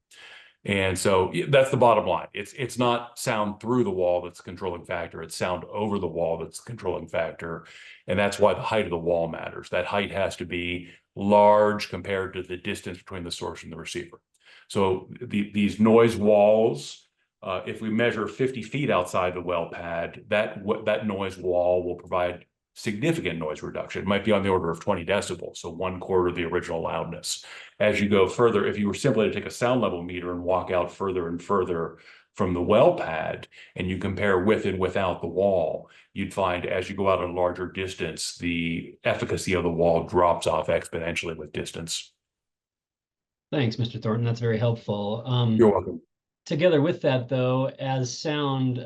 And so that's the bottom line. It's not sound through the wall that's the controlling factor. It's sound over the wall that's the controlling factor. And that's why the height of the wall matters. That height has to be large compared to the distance between the source and the receiver. So these noise walls, if we measure 50 feet outside the well pad, that noise wall will provide significant noise reduction. It might be on the order of 20 decibels, so 1/4 of the original loudness. As you go further, if you were simply to take a sound level meter and walk out further and further from the well pad, and you compare with and without the wall, you'd find as you go out a larger distance, the efficacy of the wall drops off exponentially with distance. Thanks, Mr. Thornton. That's very helpful. You're welcome. Together with that, though, as sound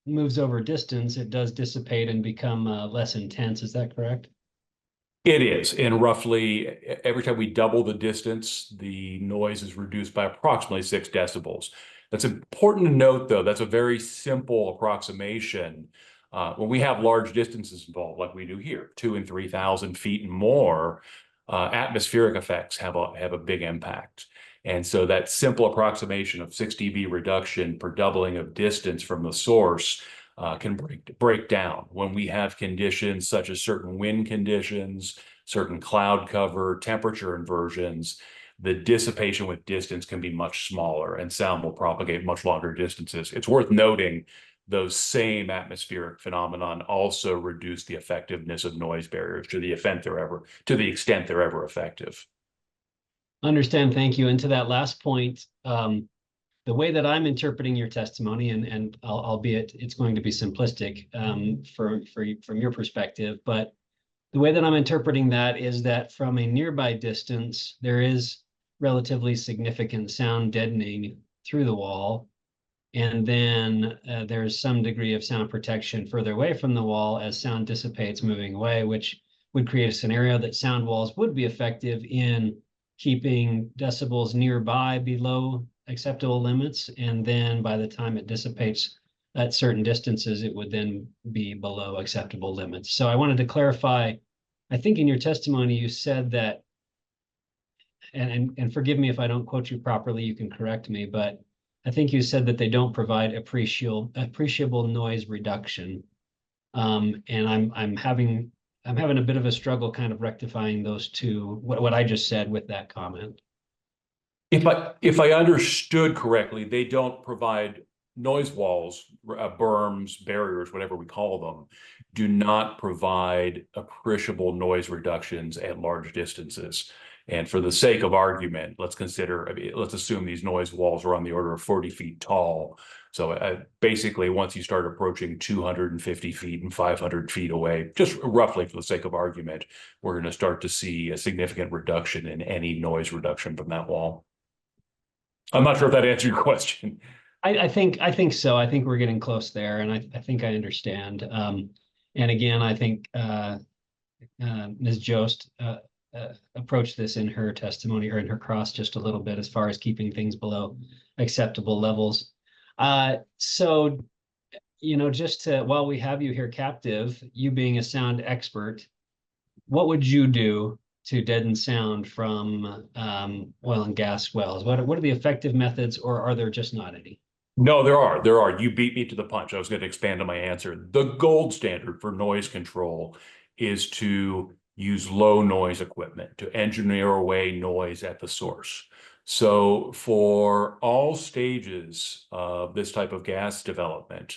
moves over distance, it does dissipate and become less intense. Is that correct? It is. And roughly every time we double the distance, the noise is reduced by approximately 6 decibels. That's important to note, though. That's a very simple approximation. When we have large distances involved, like we do here, 2,000 and 3,000 feet and more, atmospheric effects have a big impact. And so that simple approximation of 6 dB reduction per doubling of distance from the source can break down when we have conditions such as certain wind conditions, certain cloud cover, temperature inversions. The dissipation with distance can be much smaller and sound will propagate much longer distances. It's worth noting those same atmospheric phenomenon also reduce the effectiveness of noise barriers to the extent they're ever effective. Understand, thank you. And to that last point, the way that I'm interpreting your testimony, and albeit it's going to be simplistic from your perspective, but the way that I'm interpreting that is that from a nearby distance, there is relatively significant sound deadening through the wall. And then there's some degree of sound protection further away from the wall as sound dissipates moving away, which would create a scenario that sound walls would be effective in keeping decibels nearby below acceptable limits. And then by the time it dissipates at certain distances, it would then be below acceptable limits. So I wanted to clarify, I think in your testimony, you said that, and forgive me if I don't quote you properly, you can correct me, but I think you said that they don't provide appreciable noise reduction. And I'm having a bit of a struggle kind of rectifying those two, what I just said with that comment. If I understood correctly, they don't provide noise walls, berms, barriers, whatever we call them, do not provide appreciable noise reductions at large distances. And for the sake of argument, let's assume these noise walls are on the order of 40 feet tall. So basically, once you start approaching 250 feet and 500 feet away, just roughly for the sake of argument, we're going to start to see a significant reduction in any noise reduction from that wall. I'm not sure if that answered your question. I think so. I think we're getting close there, and I think I understand. And again, I think Ms. Jost approached this in her testimony or in her cross just a little bit as far as keeping things below acceptable levels. So, just to, while we have you here captive, you being a sound expert, what would you do to deaden sound from oil and gas wells? What are the effective methods, or are there just not any? No, there are. You beat me to the punch. I was going to expand on my answer. The gold standard for noise control is to use low noise equipment to engineer away noise at the source. So for all stages of this type of gas development,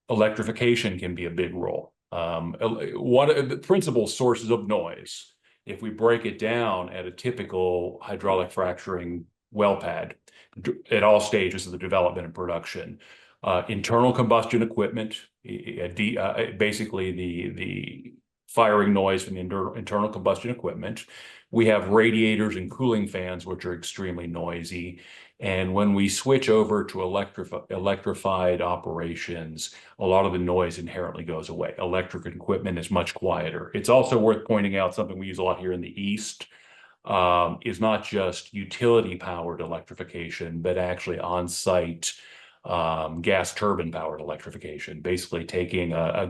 electrification can be a big role. One of the principal sources of noise, if we break it down at a typical hydraulic fracturing well pad, at all stages of the development and production, internal combustion equipment, basically the firing noise from the internal combustion equipment. We have radiators and cooling fans, which are extremely noisy. And when we switch over to electrified operations, a lot of the noise inherently goes away. Electric equipment is much quieter. It's also worth pointing out something we use a lot here in the East, is not just utility powered electrification, but actually on-site gas turbine powered electrification, basically taking a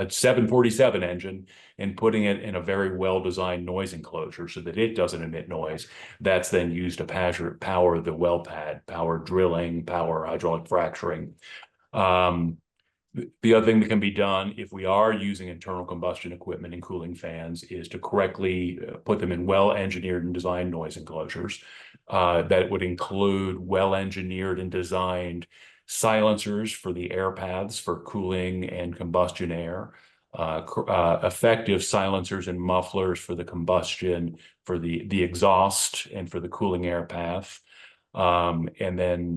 747 engine and putting it in a very well-designed noise enclosure so that it doesn't emit noise. That's then used to power the well pad, power drilling, power hydraulic fracturing. The other thing that can be done if we are using internal combustion equipment and cooling fans is to correctly put them in well-engineered and designed noise enclosures. That would include well-engineered and designed silencers for the air paths for cooling and combustion air, effective silencers and mufflers for the combustion, for the exhaust and for the cooling air path. And then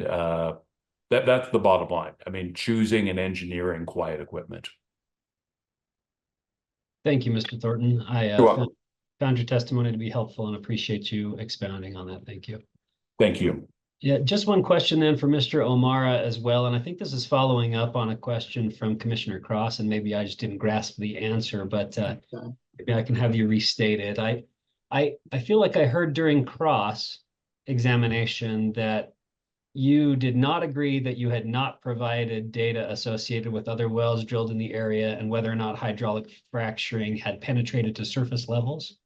that's the bottom line. I mean, choosing and engineering quiet equipment. Thank you, Mr. Thornton. I found your testimony to be helpful and appreciate you expounding on that. Thank you. Thank you. Yeah, just one question then for Mr. O'Mara as well. And I think this is following up on a question from Commissioner Cross, and maybe I just didn't grasp the answer, but maybe I can have you restate it. I feel like I heard during cross examination that you did not agree that you had not provided data associated with other wells drilled in the area and whether or not hydraulic fracturing had penetrated to surface levels.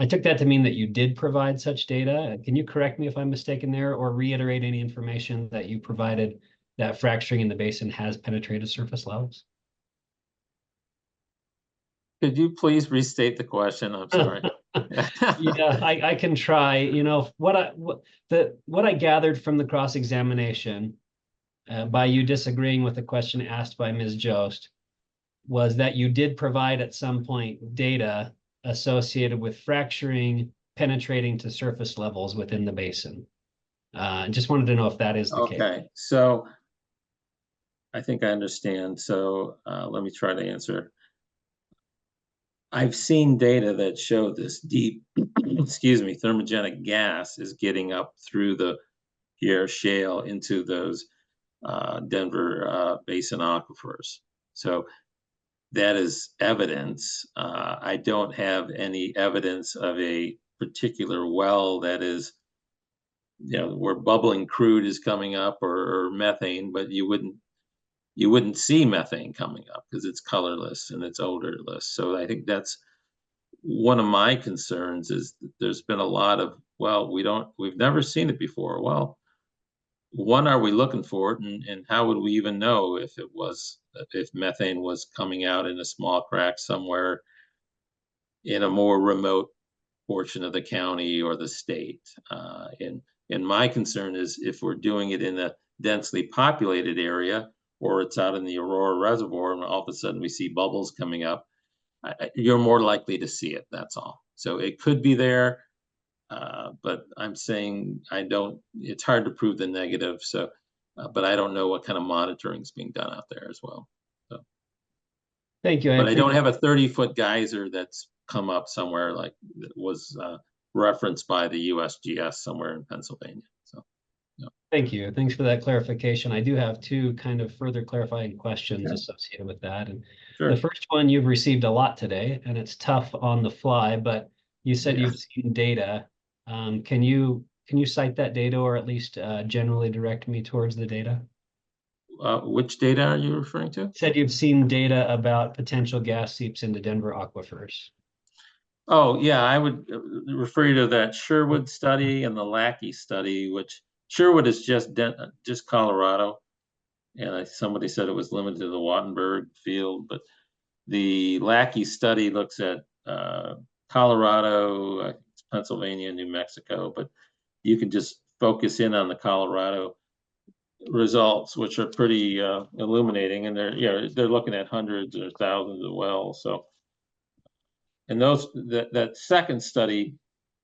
I took that to mean that you did provide such data. Can you correct me if I'm mistaken there, or reiterate any information that you provided that fracturing in the basin has penetrated surface levels? Could you please restate the question? I'm sorry. Yeah, I can try. You know, what I gathered from the cross-examination by you disagreeing with the question asked by Ms. Jost was that you did provide at some point data associated with fracturing penetrating to surface levels within the basin. Just wanted to know if that is the case. Okay, so I think I understand. So let me try to answer. I've seen data that show this deep, thermogenic gas is getting up through the Pierre Shale into those Denver Basin aquifers. So that is evidence. I don't have any evidence of a particular well that is, where bubbling crude is coming up or methane, but you wouldn't see methane coming up because it's colorless and it's odorless. So I think that's one of my concerns, is that there's been a lot of, well, we've never seen it before. Well, one, are we looking for it, and how would we even know if methane was coming out in a small crack somewhere in a more remote portion of the county or the state? And my concern is, if we're doing it in a densely populated area, or it's out in the Aurora Reservoir, and all of a sudden we see bubbles coming up, you're more likely to see it. That's all. So it could be there, but I'm saying it's hard to prove the negative. So, but I don't know what kind of monitoring is being done out there as well. So, thank you. But I don't have a 30-foot geyser that's come up somewhere like that was referenced by the USGS somewhere in Pennsylvania. So, thank you. Thanks for that clarification. I do have two kind of further clarifying questions associated with that. And the first one, you've received a lot today, and it's tough on the fly, but you said you've seen data. Can you cite that data, or at least generally direct me towards the data? Which data are you referring to? Said you've seen data about potential gas seeps into Denver aquifers. Oh, yeah, I would refer you to that Sherwood study and the Lackey study, which Sherwood is just Colorado. And somebody said it was limited to the Wattenberg field, but the Lackey study looks at Colorado, Pennsylvania, New Mexico, but you can just focus in on the Colorado results, which are pretty illuminating, and they're looking at hundreds or thousands of wells. So, and that second study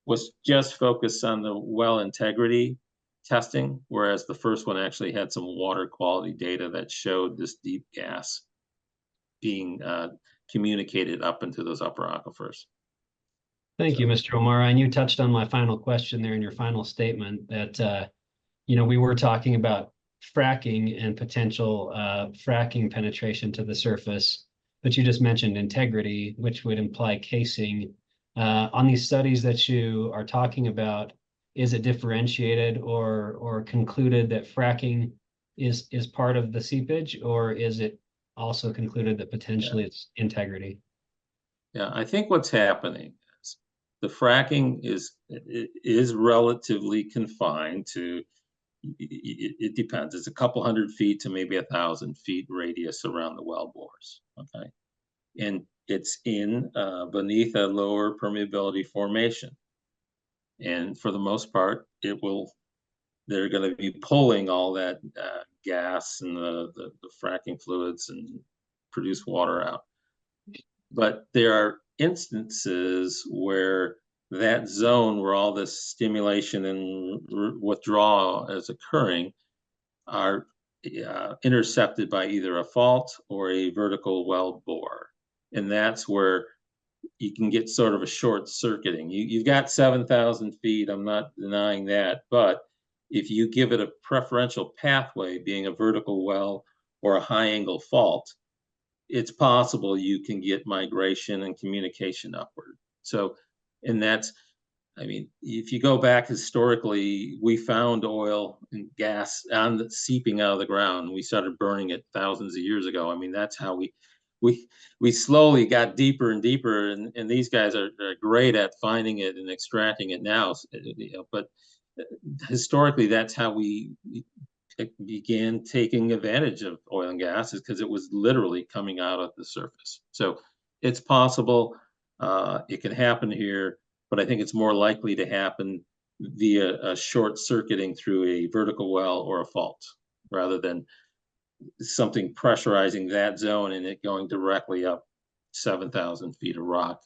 was just focused on the well integrity testing, whereas the first one actually had some water quality data that showed this deep gas being communicated up into those upper aquifers. Thank you, Mr. O'Mara. And you touched on my final question there in your final statement that, we were talking about fracking and potential fracking penetration to the surface, but you just mentioned integrity, which would imply casing. On these studies that you are talking about, is it differentiated or concluded that fracking is part of the seepage, or is it also concluded that potentially it's integrity? Yeah, I think what's happening is the fracking is relatively confined to, it depends. It's a couple hundred feet to maybe 1,000 feet radius around the well bores. Okay, and it's in beneath a lower permeability formation, and for the most part, they're going to be pulling all that gas and the fracking fluids and produce water out. But there are instances where that zone where all this stimulation and withdrawal is occurring are intercepted by either a fault or a vertical well bore. And that's where you can get sort of a short circuiting. You've got 7,000 feet, I'm not denying that, but if you give it a preferential pathway, being a vertical well or a high angle fault, it's possible you can get migration and communication upward. So, and that's, if you go back historically, we found oil and gas seeping out of the ground. We started burning it thousands of years ago. That's how we slowly got deeper and deeper, and these guys are great at finding it and extracting it now. But historically, that's how we began taking advantage of oil and gas, is because it was literally coming out of the surface. So it's possible it can happen here, but I think it's more likely to happen via a short circuiting through a vertical well or a fault, rather than something pressurizing that zone and it going directly up 7,000 feet of rock.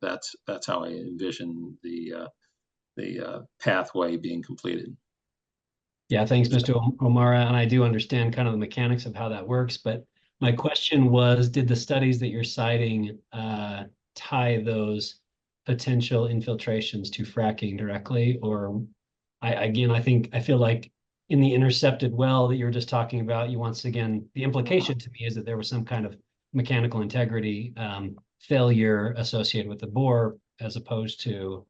That's how I envision the pathway being completed. Yeah, thanks, Mr. O'Mara. And I do understand kind of the mechanics of how that works. But my question was, did the studies that you're citing tie those potential infiltrations to fracking directly? Or I feel like in the intercepted well that you were just talking about, you once again, the implication to me is that there was some kind of mechanical integrity failure associated with the bore as opposed to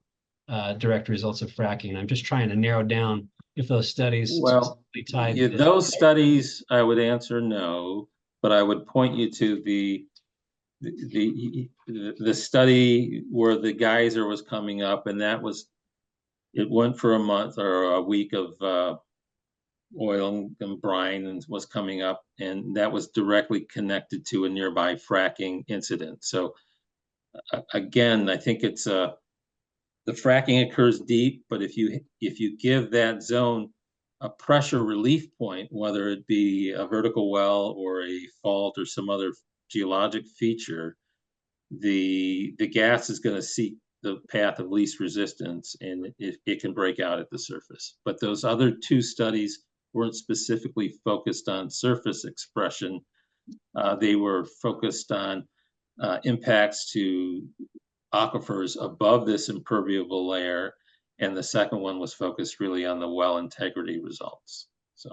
direct results of fracking. I'm just trying to narrow down if those studies Well, specifically tied yeah, to those studies, I would answer no, but I would point you to the study where the geyser was coming up, and it went for a month or a week of oil and brine and was coming up, and that was directly connected to a nearby fracking incident. So again, I think it's the fracking occurs deep, but if you give that zone a pressure relief point, whether it be a vertical well or a fault or some other geologic feature, the gas is going to seek the path of least resistance, and it can break out at the surface. But those other two studies weren't specifically focused on surface expression. They were focused on impacts to aquifers above this impermeable layer, and the second one was focused really on the well integrity results. So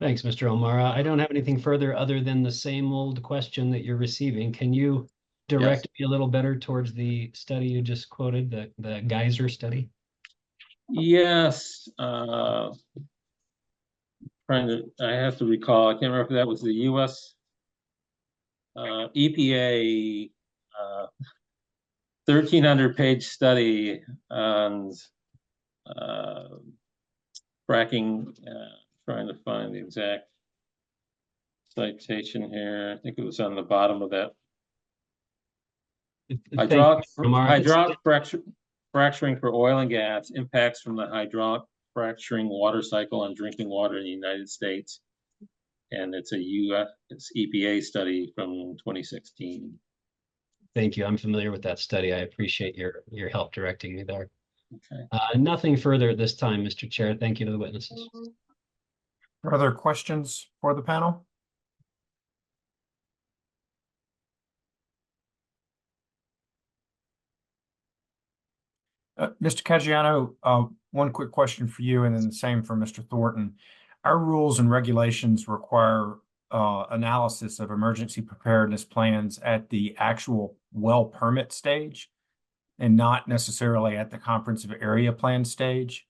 Thanks, Mr. O'Mara. I don't have anything further other than the same old question that you're receiving. Can you direct me a little better towards the study you just quoted, the geyser study? yes, I have to recall, I can't remember if that was the US EPA 1,300-page study on fracking, trying to find the exact citation here. I think it was on the bottom of that. Hydraulic fracturing for oil and gas, impacts from the hydraulic fracturing water cycle on drinking water in the United States. And it's a US EPA study from 2016. Thank you. I'm familiar with that study. I appreciate your help directing me there. Okay. Nothing further at this time, Mr. Chair. Thank you to the witnesses. Further questions for the panel? Mr. Caggiano, one quick question for you and then the same for Mr. Thornton. Our rules and regulations require analysis of emergency preparedness plans at the actual well permit stage and not necessarily at the comprehensive area plan stage.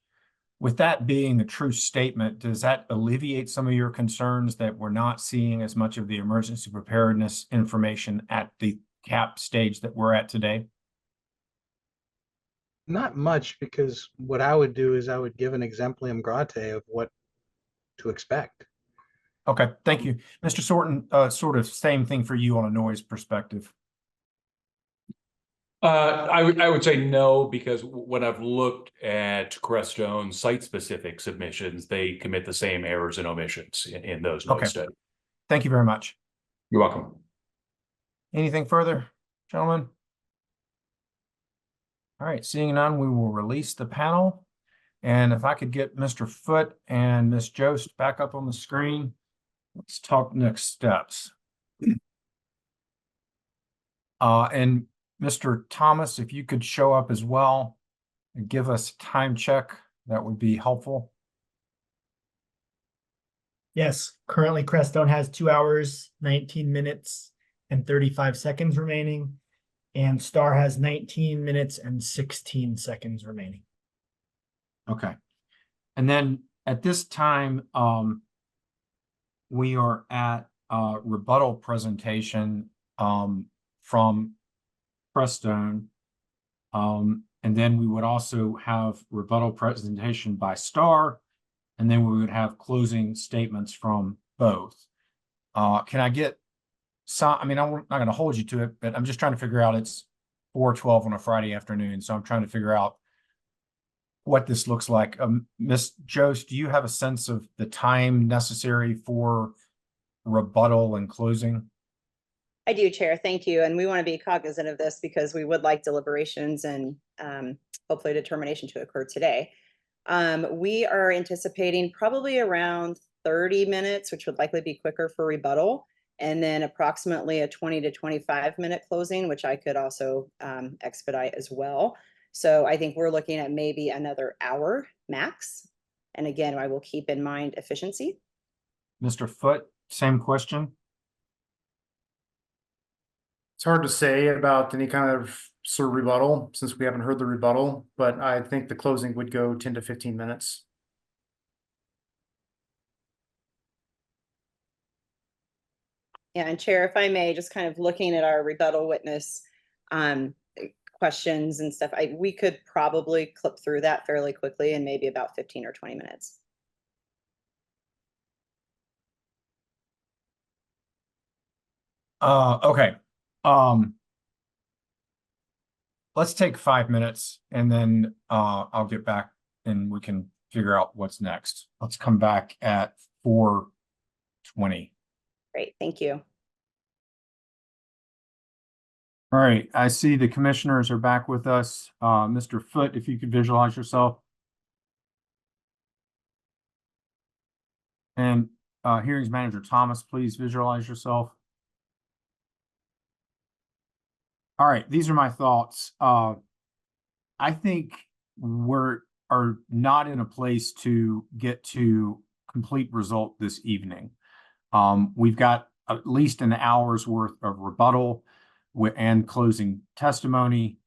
With that being the true statement, does that alleviate some of your concerns that we're not seeing as much of the emergency preparedness information at the CAP stage that we're at today? Not much, because what I would do is I would give an exemplum grate of what to expect. Okay, thank you. Mr. Thornton, sort of same thing for you on a noise perspective. I would say no, because when I've looked at Creststone's site-specific submissions, they commit the same errors and omissions in those noise studies. Thank you very much. You're welcome. Anything further, gentlemen? All right, seeing none, we will release the panel. And if I could get Mr. Foote and Ms. Jost back up on the screen, let's talk next steps. And Mr. Thomas, if you could show up as well and give us a time check, that would be helpful. Yes, currently Crestone has 2 hours, 19 minutes and 35 seconds remaining. And Star has 19 minutes and 16 seconds remaining. Okay. And then at this time, we are at a rebuttal presentation from Crestone. And then we would also have rebuttal presentation by Star, and then we would have closing statements from both. Can I get some, I mean, I'm not going to hold you to it, but I'm just trying to figure out, it's 4:12 on a Friday afternoon. So I'm trying to figure out what this looks like. Ms. Jost, do you have a sense of the time necessary for rebuttal and closing? I do, Chair. Thank you. And we want to be cognizant of this because we would like deliberations and hopefully determination to occur today. We are anticipating probably around 30 minutes, which would likely be quicker for rebuttal, and then approximately a 20 to 25-minute closing, which I could also expedite as well. So I think we're looking at maybe another hour max. And again, I will keep in mind efficiency. Mr. Foote, same question. It's hard to say about any kind of sort of rebuttal since we haven't heard the rebuttal, but I think the closing would go 10 to 15 minutes. Yeah, and Chair, if I may, just kind of looking at our rebuttal witness questions and stuff, we could probably clip through that fairly quickly in maybe about 15 or 20 minutes. Okay. Let's take 5 minutes and then I'll get back and we can figure out what's next. Let's come back at 4:20. Great, thank you. All right, I see the commissioners are back with us. Mr. Foote, if you could visualize yourself. And Hearings Manager Thomas, please visualize yourself. All right, these are my thoughts. I think are not in a place to get to complete result this evening. We've got at least an hour's worth of rebuttal and closing testimony,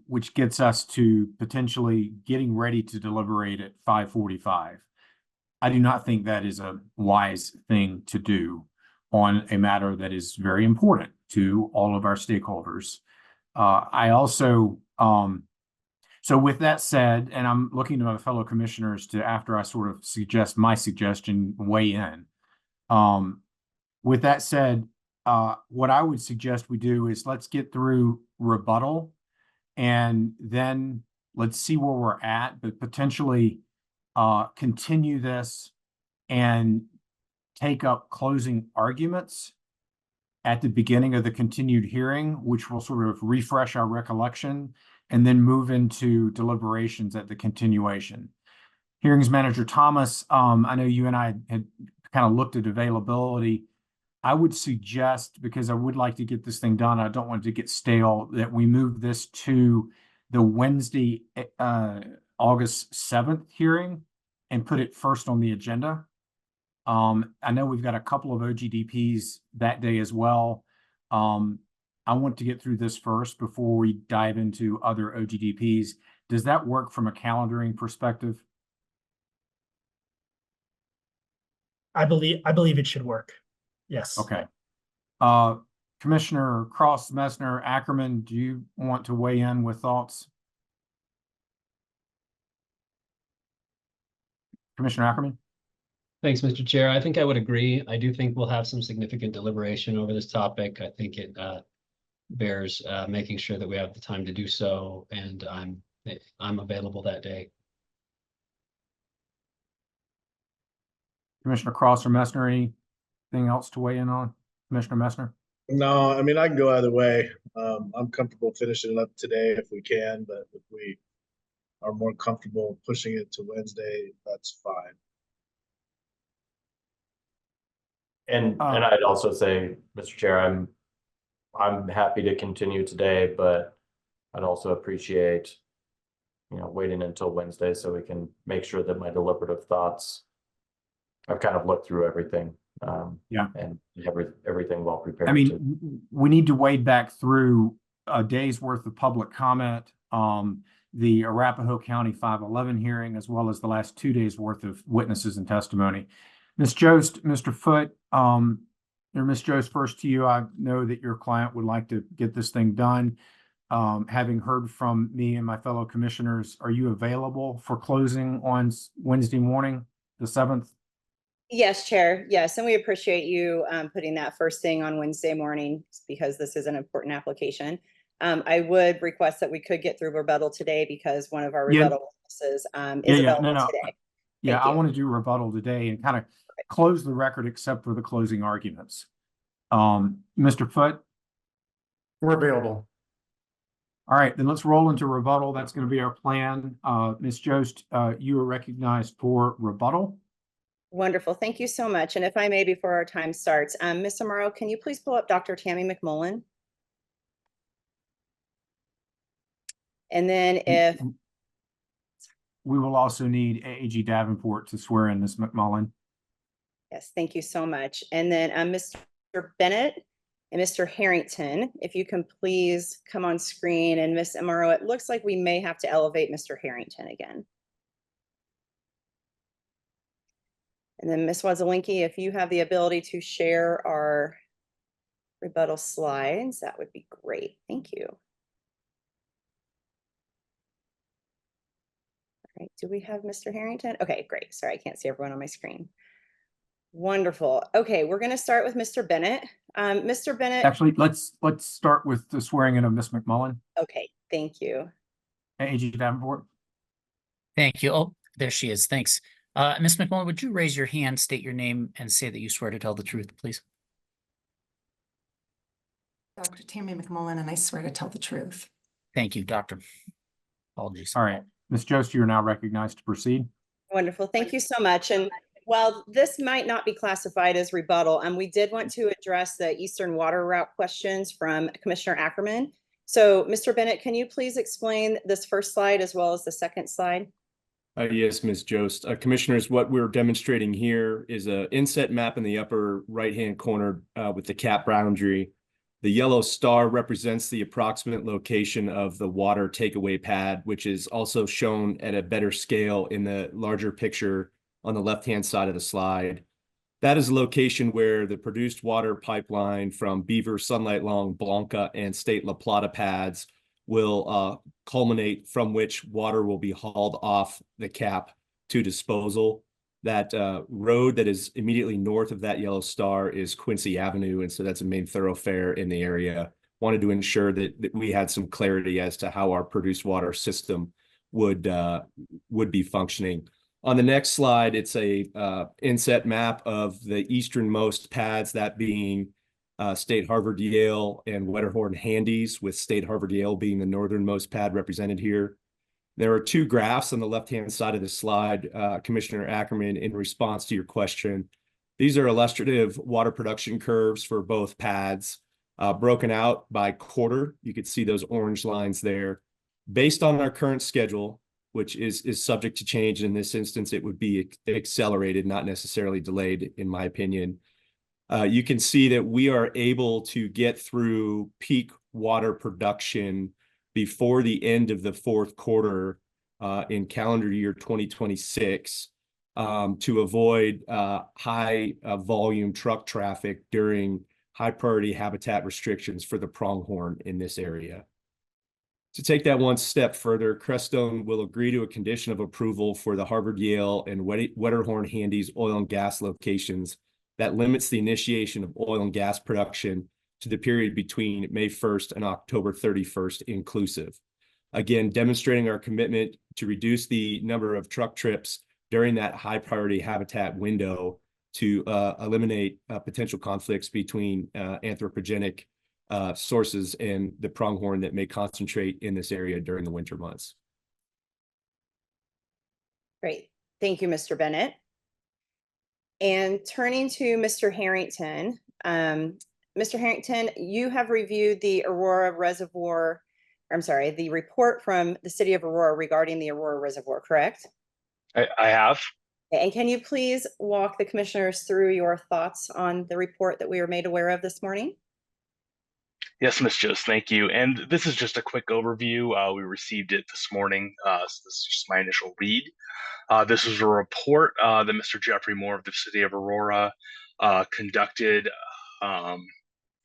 which gets us to potentially getting ready to deliberate at 5:45. I do not think that is a wise thing to do on a matter that is very important to all of our stakeholders. I also, so with that said, and I'm looking to my fellow commissioners to, after I sort of suggest my suggestion, weigh in. With that said, what I would suggest we do is let's get through rebuttal and then let's see where we're at, but potentially continue this and take up closing arguments at the beginning of the continued hearing, which will sort of refresh our recollection, and then move into deliberations at the continuation. Hearings Manager Thomas, I know you and I had kind of looked at availability. I would suggest, because I would like to get this thing done, I don't want it to get stale, that we move this to the Wednesday, August 7th hearing and put it first on the agenda. I know we've got a couple of OGDPs that day as well. I want to get through this first before we dive into other OGDPs. Does that work from a calendaring perspective? I believe it should work. Yes. Okay. Commissioner Cross, Messner, Ackerman, do you want to weigh in with thoughts? Commissioner Ackerman? Thanks, Mr. Chair. I think I would agree. I do think we'll have some significant deliberation over this topic. I think it bears making sure that we have the time to do so, and I'm available that day. Commissioner Cross or Messner, anything else to weigh in on? Commissioner Messner? No, I mean, I can go either way. I'm comfortable finishing it up today if we can, but if we are more comfortable pushing it to Wednesday, that's fine. And I'd also say, Mr. Chair, I'm happy to continue today, but I'd also appreciate, waiting until Wednesday so we can make sure that my deliberative thoughts, I've kind of looked through everything. And everything well prepared. I mean, we need to wade back through a day's worth of public comment, the Arapahoe County 511 hearing, as well as the last 2 days worth of witnesses and testimony. Ms. Jost, Mr. Foote, or Ms. Jost, first to you. I know that your client would like to get this thing done. Having heard from me and my fellow commissioners, are you available for closing on Wednesday morning, the 7th? Yes, Chair. Yes, and we appreciate you putting that first thing on Wednesday morning because this is an important application. I would request that we could get through rebuttal today because one of our rebuttal witnesses is available today. Yeah, I want to do rebuttal today and kind of close the record except for the closing arguments. Mr. Foote? We're available. All right, then let's roll into rebuttal. That's going to be our plan. Ms. Jost, you are recognized for rebuttal. Wonderful. Thank you so much. And if I may, before our time starts, Ms. Amaro, can you please pull up Dr. Tammy McMullen? And then if... we will also need AG Davenport to swear in Ms. McMullen. Yes, thank you so much. And then Mr. Bennett and Mr. Harrington, if you can please come on screen, and Ms. Amaro, it looks like we may have to elevate Mr. Harrington again. And then Ms. Wazelinski, if you have the ability to share our rebuttal slides, that would be great. Thank you. All right, do we have Mr. Harrington? Okay, great. Sorry, I can't see everyone on my screen. Wonderful. Okay, we're going to start with Mr. Bennett. Mr. Bennett. Actually, let's start with the swearing in of Ms. McMullen. Okay, thank you. AG Davenport. Thank you. Oh, there she is. Thanks. Ms. McMullen, would you raise your hand, state your name, and say that you swear to tell the truth, please? Dr. Tammy McMullen, and I swear to tell the truth. Thank you, Doctor. Apologies. All right. Ms. Jost, you are now recognized to proceed. Wonderful. Thank you so much. And while this might not be classified as rebuttal, we did want to address the Eastern Water Route questions from Commissioner Ackerman. So, Mr. Bennett, can you please explain this first slide as well as the second slide? Yes, Ms. Jost. Commissioners, what we're demonstrating here is an inset map in the upper right-hand corner with the cap boundary. The yellow star represents the approximate location of the water takeaway pad, which is also shown at a better scale in the larger picture on the left-hand side of the slide. That is a location where the produced water pipeline from Beaver, Sunlight Long, Blanca, and State La Plata pads will culminate, from which water will be hauled off the cap to disposal. That road that is immediately north of that yellow star is Quincy Avenue, and so that's a main thoroughfare in the area. Wanted to ensure that we had some clarity as to how our produced water system would be functioning. On the next slide, it's a inset map of the easternmost pads, that being State Harvard Yale and Wetterhorn Handies, with State Harvard Yale being the northernmost pad represented here. There are two graphs on the left-hand side of the slide, Commissioner Ackerman, in response to your question. These are illustrative water production curves for both pads, broken out by quarter. You could see those orange lines there. Based on our current schedule, which is subject to change, in this instance, it would be accelerated, not necessarily delayed, in my opinion. You can see that we are able to get through peak water production before the end of the fourth quarter in calendar year 2026 to avoid high volume truck traffic during high priority habitat restrictions for the pronghorn in this area. To take that one step further, Crestone will agree to a condition of approval for the Harvard Yale and Wetterhorn Handies oil and gas locations that limits the initiation of oil and gas production to the period between May 1st and October 31st inclusive. Again, demonstrating our commitment to reduce the number of truck trips during that high priority habitat window to eliminate potential conflicts between anthropogenic sources and the pronghorn that may concentrate in this area during the winter months. Great. Thank you, Mr. Bennett. And turning to Mr. Harrington, Mr. Harrington, you have reviewed the Aurora Reservoir, the report from the City of Aurora regarding the Aurora Reservoir, correct? I have. And can you please walk the commissioners through your thoughts on the report that we were made aware of this morning? Yes, Ms. Jost, thank you. And this is just a quick overview. We received it this morning, so this is just my initial read. This is a report that Mr. Jeffrey Moore of the City of Aurora conducted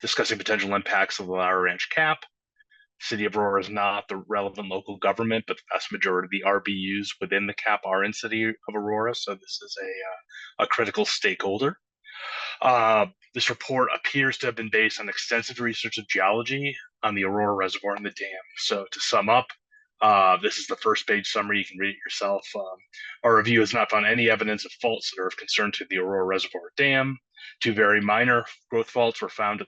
discussing potential impacts of the Flower Ranch cap. City of Aurora is not the relevant local government, but the vast majority of the RBUs within the cap are in City of Aurora, so this is a critical stakeholder. This report appears to have been based on extensive research of geology on the Aurora Reservoir and the dam. So to sum up, this is the first page summary. You can read it yourself. Our review has not found any evidence of faults that are of concern to the Aurora Reservoir Dam. Two very minor growth faults were found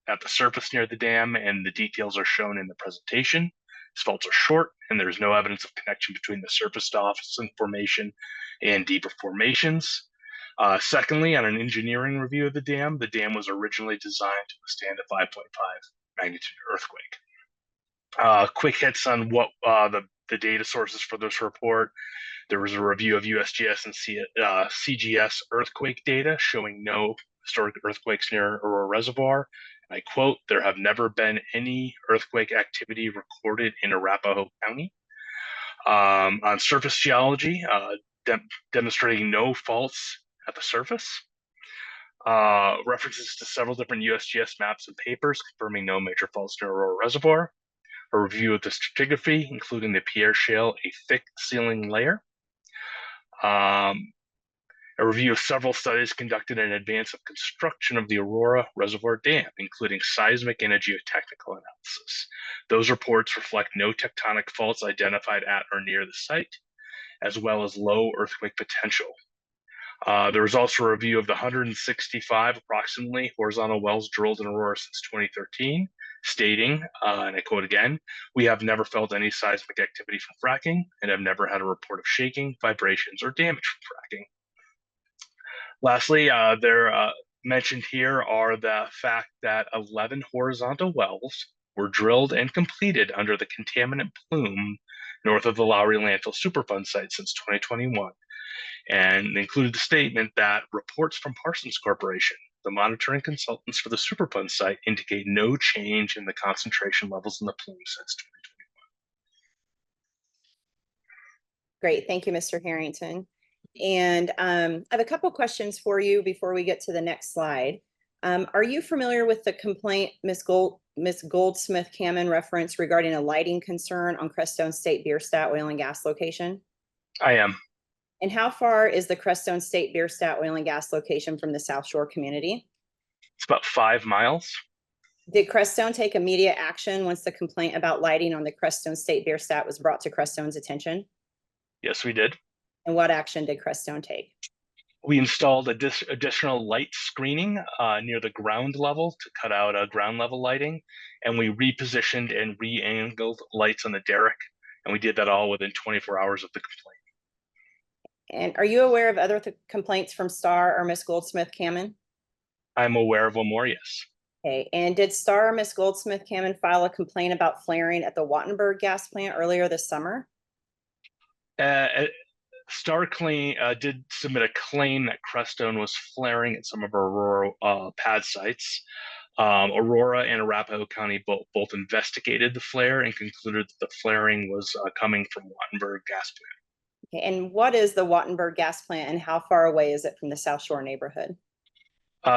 at the surface near the dam, and the details are shown in the presentation. These faults are short, and there is no evidence of connection between the surface to office formation and deeper formations. Secondly, on an engineering review of the dam was originally designed to withstand a 5.5 magnitude earthquake. Quick hits on what the the data sources for this report. There was a review of USGS and CGS earthquake data showing no historic earthquakes near Aurora Reservoir. I quote, "There have never been any earthquake activity recorded in Arapahoe County." On surface geology, demonstrating no faults at the surface. References to several different USGS maps and papers confirming no major faults near Aurora Reservoir. A review of the stratigraphy, including the Pierre Shale, a thick sealing layer. A review of several studies conducted in advance of construction of the Aurora Reservoir Dam, including seismic and a geotechnical analysis. Those reports reflect no tectonic faults identified at or near the site, as well as low earthquake potential. There was also a review of the 165 approximately horizontal wells drilled in Aurora since 2013, stating, and I quote again, "We have never felt any seismic activity from fracking and have never had a report of shaking, vibrations, or damage from fracking." Lastly, mentioned here are the fact that 11 horizontal wells were drilled and completed under the contaminant plume north of the Lowry landfill Superfund site since 2021, and included the statement that reports from Parsons Corporation, the monitoring consultants for the Superfund site, indicate no change in the concentration levels in the plume since 2021. Great, thank you, Mr. Harrington. And I have a couple questions for you before we get to the next slide. Are you familiar with the complaint Ms. Goldsmith Cammon referenced regarding a lighting concern on Crestone State Bierstadt oil and gas location? I am. And how far is the Crestone State Bierstadt oil and gas location from the South Shore community? It's about 5 miles. Did Crestone take immediate action once the complaint about lighting on the Crestone State Bierstadt was brought to Crestone's attention? Yes, we did. And what action did Crestone take? We installed additional light screening near the ground level to cut out ground level lighting, and we repositioned and re-angled lights on the derrick, and we did that all within 24 hours of the complaint. And are you aware of other complaints from Star or Ms. Goldsmith Cammon? I'm aware of one more, yes. Okay, and did Star or Ms. Goldsmith Cammon file a complaint about flaring at the Wattenberg gas plant earlier this summer? Star did submit a claim that Crestone was flaring at some of our Aurora pad sites. Aurora and Arapahoe County both investigated the flare and concluded that the flaring was coming from Wattenberg gas plant. Okay, and what is the Wattenberg gas plant and how far away is it from the South Shore neighborhood?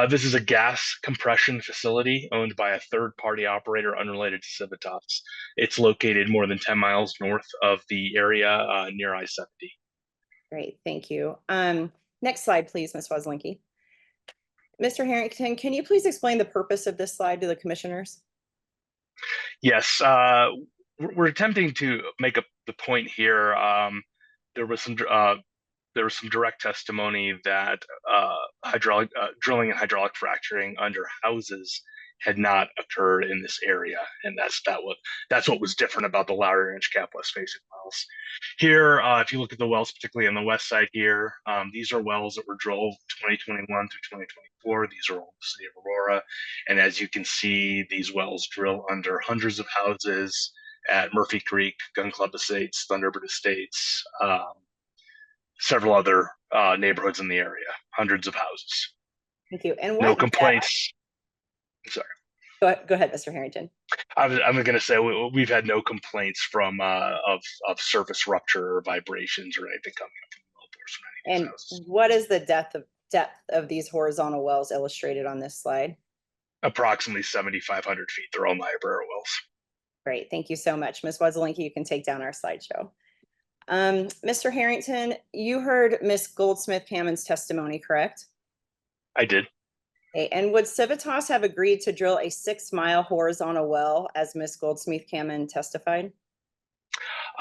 This is a gas compression facility owned by a third-party operator unrelated to Civitas. It's located more than 10 miles north of the area near I-70. Great, thank you. Next slide, please, Ms. Weslinky. Mr. Harrington, can you please explain the purpose of this slide to the commissioners? Yes, we're attempting to make the point here. There was some direct testimony that hydraulic drilling and hydraulic fracturing under houses had not occurred in this area, and that's what was different about the Lowry Ranch Cap West facing wells. Here, if you look at the wells, particularly on the west side here, these are wells that were drilled 2021 through 2024. These are all the city of Aurora, and as you can see, these wells drill under hundreds of houses at Murphy Creek, Gun Club Estates, Thunderbird Estates, several other neighborhoods in the area, hundreds of houses. Thank you. And no complaints. Sorry. Go ahead, Mr. Harrington. I'm going to say we've had no complaints from of surface rupture or vibrations or anything coming up from the wellbores from any of these houses. What is the depth of these horizontal wells illustrated on this slide? Approximately 7,500 feet. They're all Niobrara wells. Great, thank you so much. Ms. Weslinky, you can take down our slideshow. Mr. Harrington, you heard Ms. Goldsmith Cammon's testimony, correct? I did. Okay, and would Civitas have agreed to drill a 6-mile horizontal well as Ms. Goldsmith Cammon testified?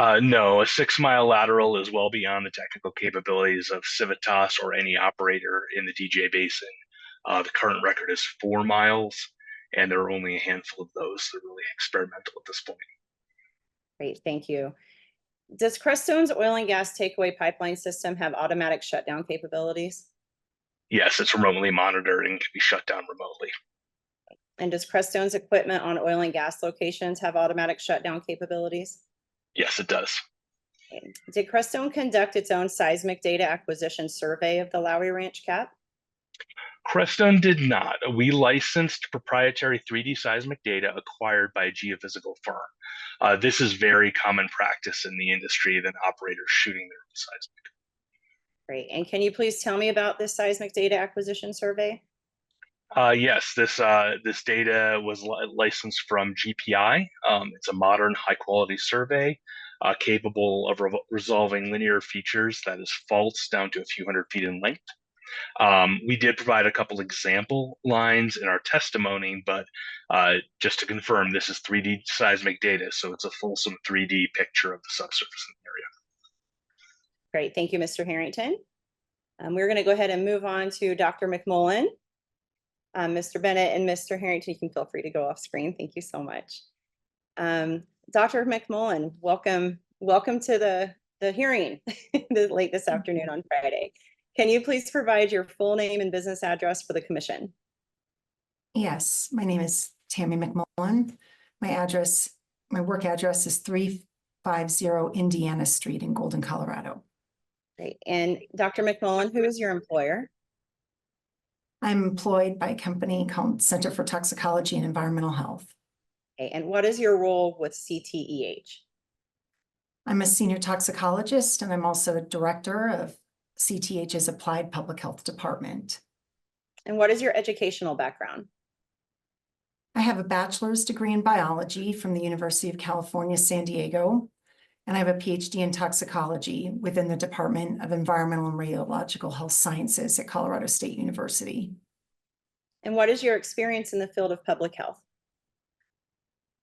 No, a 6-mile lateral is well beyond the technical capabilities of Civitas or any operator in the DJ Basin. The current record is 4 miles, and there are only a handful of those that are really experimental at this point. Great, thank you. Does Crestone's oil and gas takeaway pipeline system have automatic shutdown capabilities? Yes, it's remotely monitored and can be shut down remotely. And does Crestone's equipment on oil and gas locations have automatic shutdown capabilities? Yes, it does. Did Crestone conduct its own seismic data acquisition survey of the Lowry Ranch cap? Crestone did not. We licensed proprietary 3D seismic data acquired by a geophysical firm. This is very common practice in the industry than operators shooting their own seismic. Great. And can you please tell me about this seismic data acquisition survey? Yes, this data was licensed from GPI. It's a modern, high-quality survey capable of resolving linear features, that is faults, down to a few hundred feet in length. We did provide a couple example lines in our testimony, but just to confirm, this is 3D seismic data, so it's a fulsome 3D picture of the subsurface in the area. Great. Thank you, Mr. Harrington. We're going to go ahead and move on to Dr. McMullen. Mr. Bennett and Mr. Harrington, you can feel free to go off screen. Thank you so much. Dr. McMullen, welcome to the hearing late this afternoon on Friday. Can you please provide your full name and business address for the commission? Yes, my name is Tammy McMullen. My work address is 350 Indiana Street in Golden, Colorado. Great. And Dr. McMullen, who is your employer? I'm employed by a company called Center for Toxicology and Environmental Health. Okay. And what is your role with CTEH? I'm a senior toxicologist, and I'm also a director of CTEH's Applied Public Health Department. And what is your educational background? I have a bachelor's degree in biology from the University of California, San Diego, and I have a PhD in toxicology within the Department of Environmental and Radiological Health Sciences at Colorado State University. And what is your experience in the field of public health?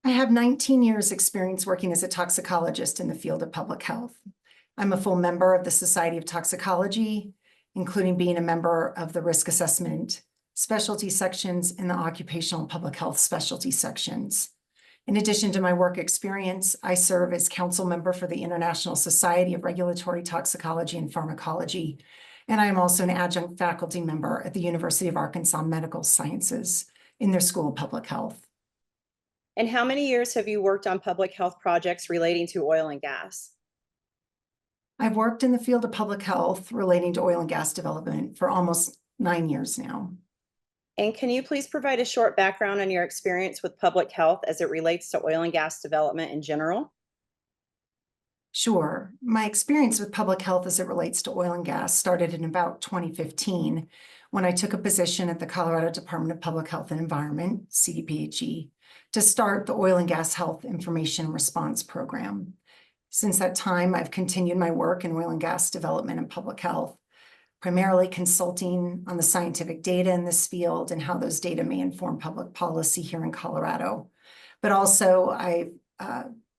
I have 19 years experience working as a toxicologist in the field of public health. I'm a full member of the Society of Toxicology, including being a member of the risk assessment specialty sections and the occupational public health specialty sections. In addition to my work experience, I serve as council member for the International Society of Regulatory Toxicology and Pharmacology, and I am also an adjunct faculty member at the University of Arkansas Medical Sciences in their School of Public Health. And how many years have you worked on public health projects relating to oil and gas? I've worked in the field of public health relating to oil and gas development for almost 9 years now. And can you please provide a short background on your experience with public health as it relates to oil and gas development in general? Sure. My experience with public health as it relates to oil and gas started in about 2015 when I took a position at the Colorado Department of Public Health and Environment, CDPHE, to start the Oil and Gas Health Information and Response Program. Since that time, I've continued my work in oil and gas development and public health, primarily consulting on the scientific data in this field and how those data may inform public policy here in Colorado. But also I've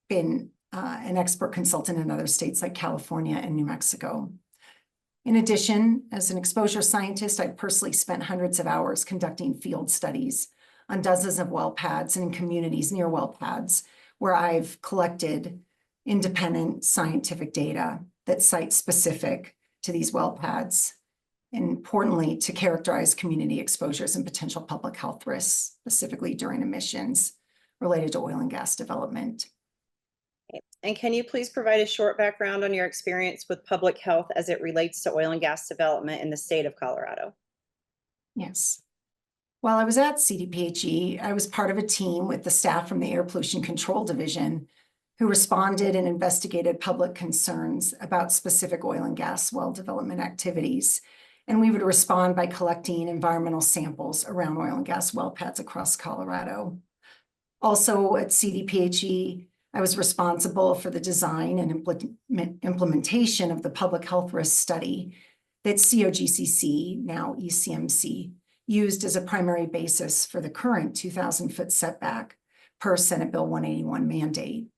been an expert consultant in other states like California and New Mexico. In addition, as an exposure scientist, I've personally spent hundreds of hours conducting field studies on dozens of well pads and in communities near well pads where I've collected independent scientific data that's site-specific to these well pads, and importantly, to characterize community exposures and potential public health risks, specifically during emissions related to oil and gas development. And can you please provide a short background on your experience with public health as it relates to oil and gas development in the state of Colorado? Yes. While I was at CDPHE, I was part of a team with the staff from the Air Pollution Control Division who responded and investigated public concerns about specific oil and gas well development activities. And we would respond by collecting environmental samples around oil and gas well pads across Colorado. Also at CDPHE, I was responsible for the design and implementation of the public health risk study that COGCC, now ECMC, used as a primary basis for the current 2,000-foot setback per Senate Bill 181 mandate.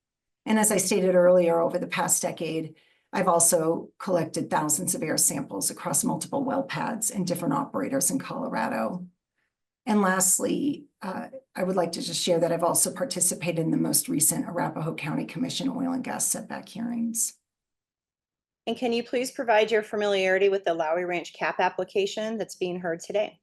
And as I stated earlier, over the past decade, I've also collected thousands of air samples across multiple well pads and different operators in Colorado. And lastly, I would like to just share that I've also participated in the most recent Arapahoe County Commission oil and gas setback hearings. And can you please provide your familiarity with the Lowry Ranch CAP application that's being heard today?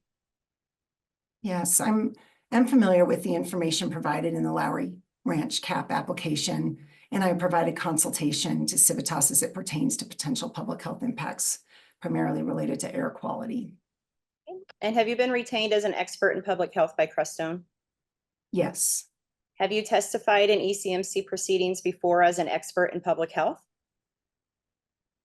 Yes, I'm familiar with the information provided in the Lowry Ranch CAP application And I provided consultation to Civitas as it pertains to potential public health impacts, primarily related to air quality. And have you been retained as an expert in public health by Crestone? Yes. Have you testified in ECMC proceedings before as an expert in public health?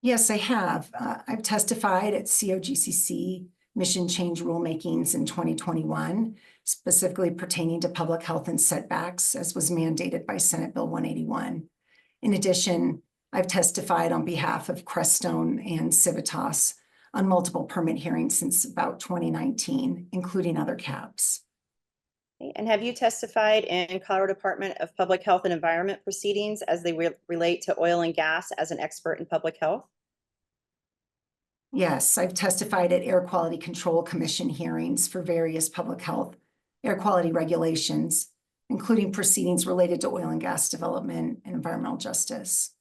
Yes, I have. I've testified at COGCC mission change rulemakings in 2021, specifically pertaining to public health and setbacks, as was mandated by Senate Bill 181. In addition, I've testified on behalf of Crestone and Civitas on multiple permit hearings since about 2019, including other CAPs. And have you testified in Colorado Department of Public Health and Environment proceedings as they relate to oil and gas as an expert in public health? Yes, I've testified at Air Quality Control Commission hearings for various public health air quality regulations, including proceedings related to oil and gas development and environmental justice.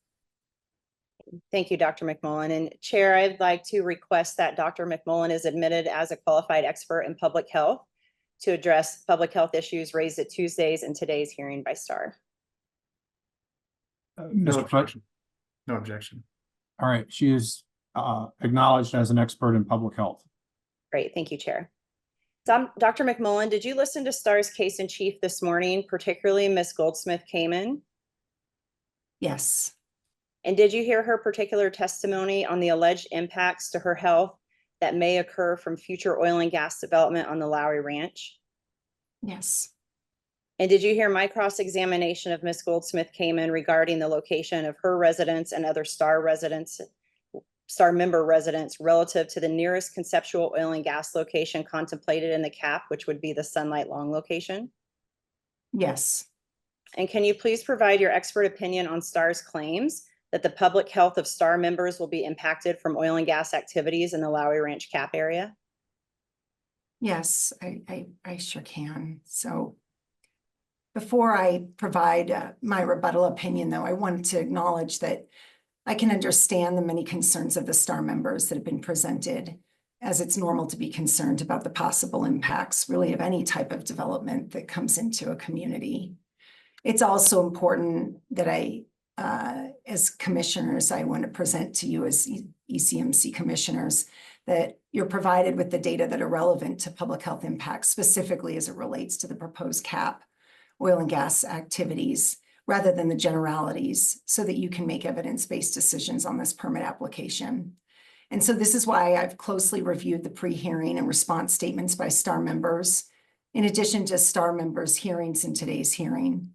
Thank you, Dr. McMullen. And Chair, I'd like to request that Dr. McMullen is admitted as a qualified expert in public health to address public health issues raised at Tuesday's and today's hearing by STAR. Mr. Foote? No objection. All right, she is acknowledged as an expert in public health. Great, thank you, Chair. Dr. McMullen, did you listen to STAR's case in chief this morning, particularly Ms. Goldsmith-Kamen? Yes. And did you hear her particular testimony on the alleged impacts to her health that may occur from future oil and gas development on the Lowry Ranch? Yes. And did you hear my cross-examination of Ms. Goldsmith-Kamen regarding the location of her residence and other STAR member residents relative to the nearest conceptual oil and gas location contemplated in the CAP, which would be the Sunlight Long location? Yes. And can you please provide your expert opinion on STAR's claims that the public health of STAR members will be impacted from oil and gas activities in the Lowry Ranch CAP area? Yes, I sure can. So before I provide my rebuttal opinion, though, I wanted to acknowledge that I can understand the many concerns of the STAR members that have been presented, as it's normal to be concerned about the possible impacts, really, of any type of development that comes into a community. It's also important that as commissioners, I want to present to you as ECMC commissioners that you're provided with the data that are relevant to public health impacts, specifically as it relates to the proposed CAP oil and gas activities, rather than the generalities, so that you can make evidence-based decisions on this permit application. And so this is why I've closely reviewed the pre-hearing and response statements by STAR members, in addition to STAR members' hearings in today's hearing.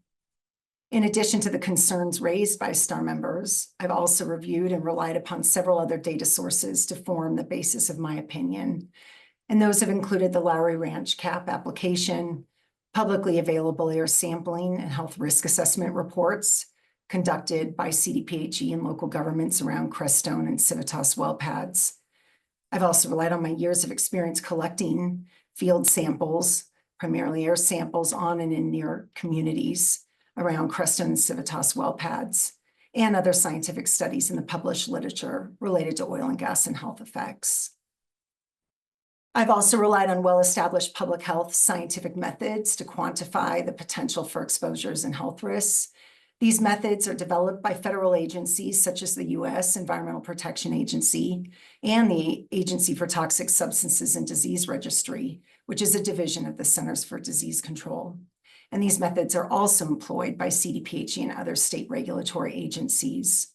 In addition to the concerns raised by STAR members, I've also reviewed and relied upon several other data sources to form the basis of my opinion. And those have included the Lowry Ranch CAP application, publicly available air sampling and health risk assessment reports conducted by CDPHE and local governments around Crestone and Civitas well pads. I've also relied on my years of experience collecting field samples, primarily air samples on and in near communities around Crestone and Civitas well pads, and other scientific studies in the published literature related to oil and gas and health effects. I've also relied on well-established public health scientific methods to quantify the potential for exposures and health risks. These methods are developed by federal agencies such as the U.S. Environmental Protection Agency and the Agency for Toxic Substances and Disease Registry, which is a division of the Centers for Disease Control. And these methods are also employed by CDPHE and other state regulatory agencies.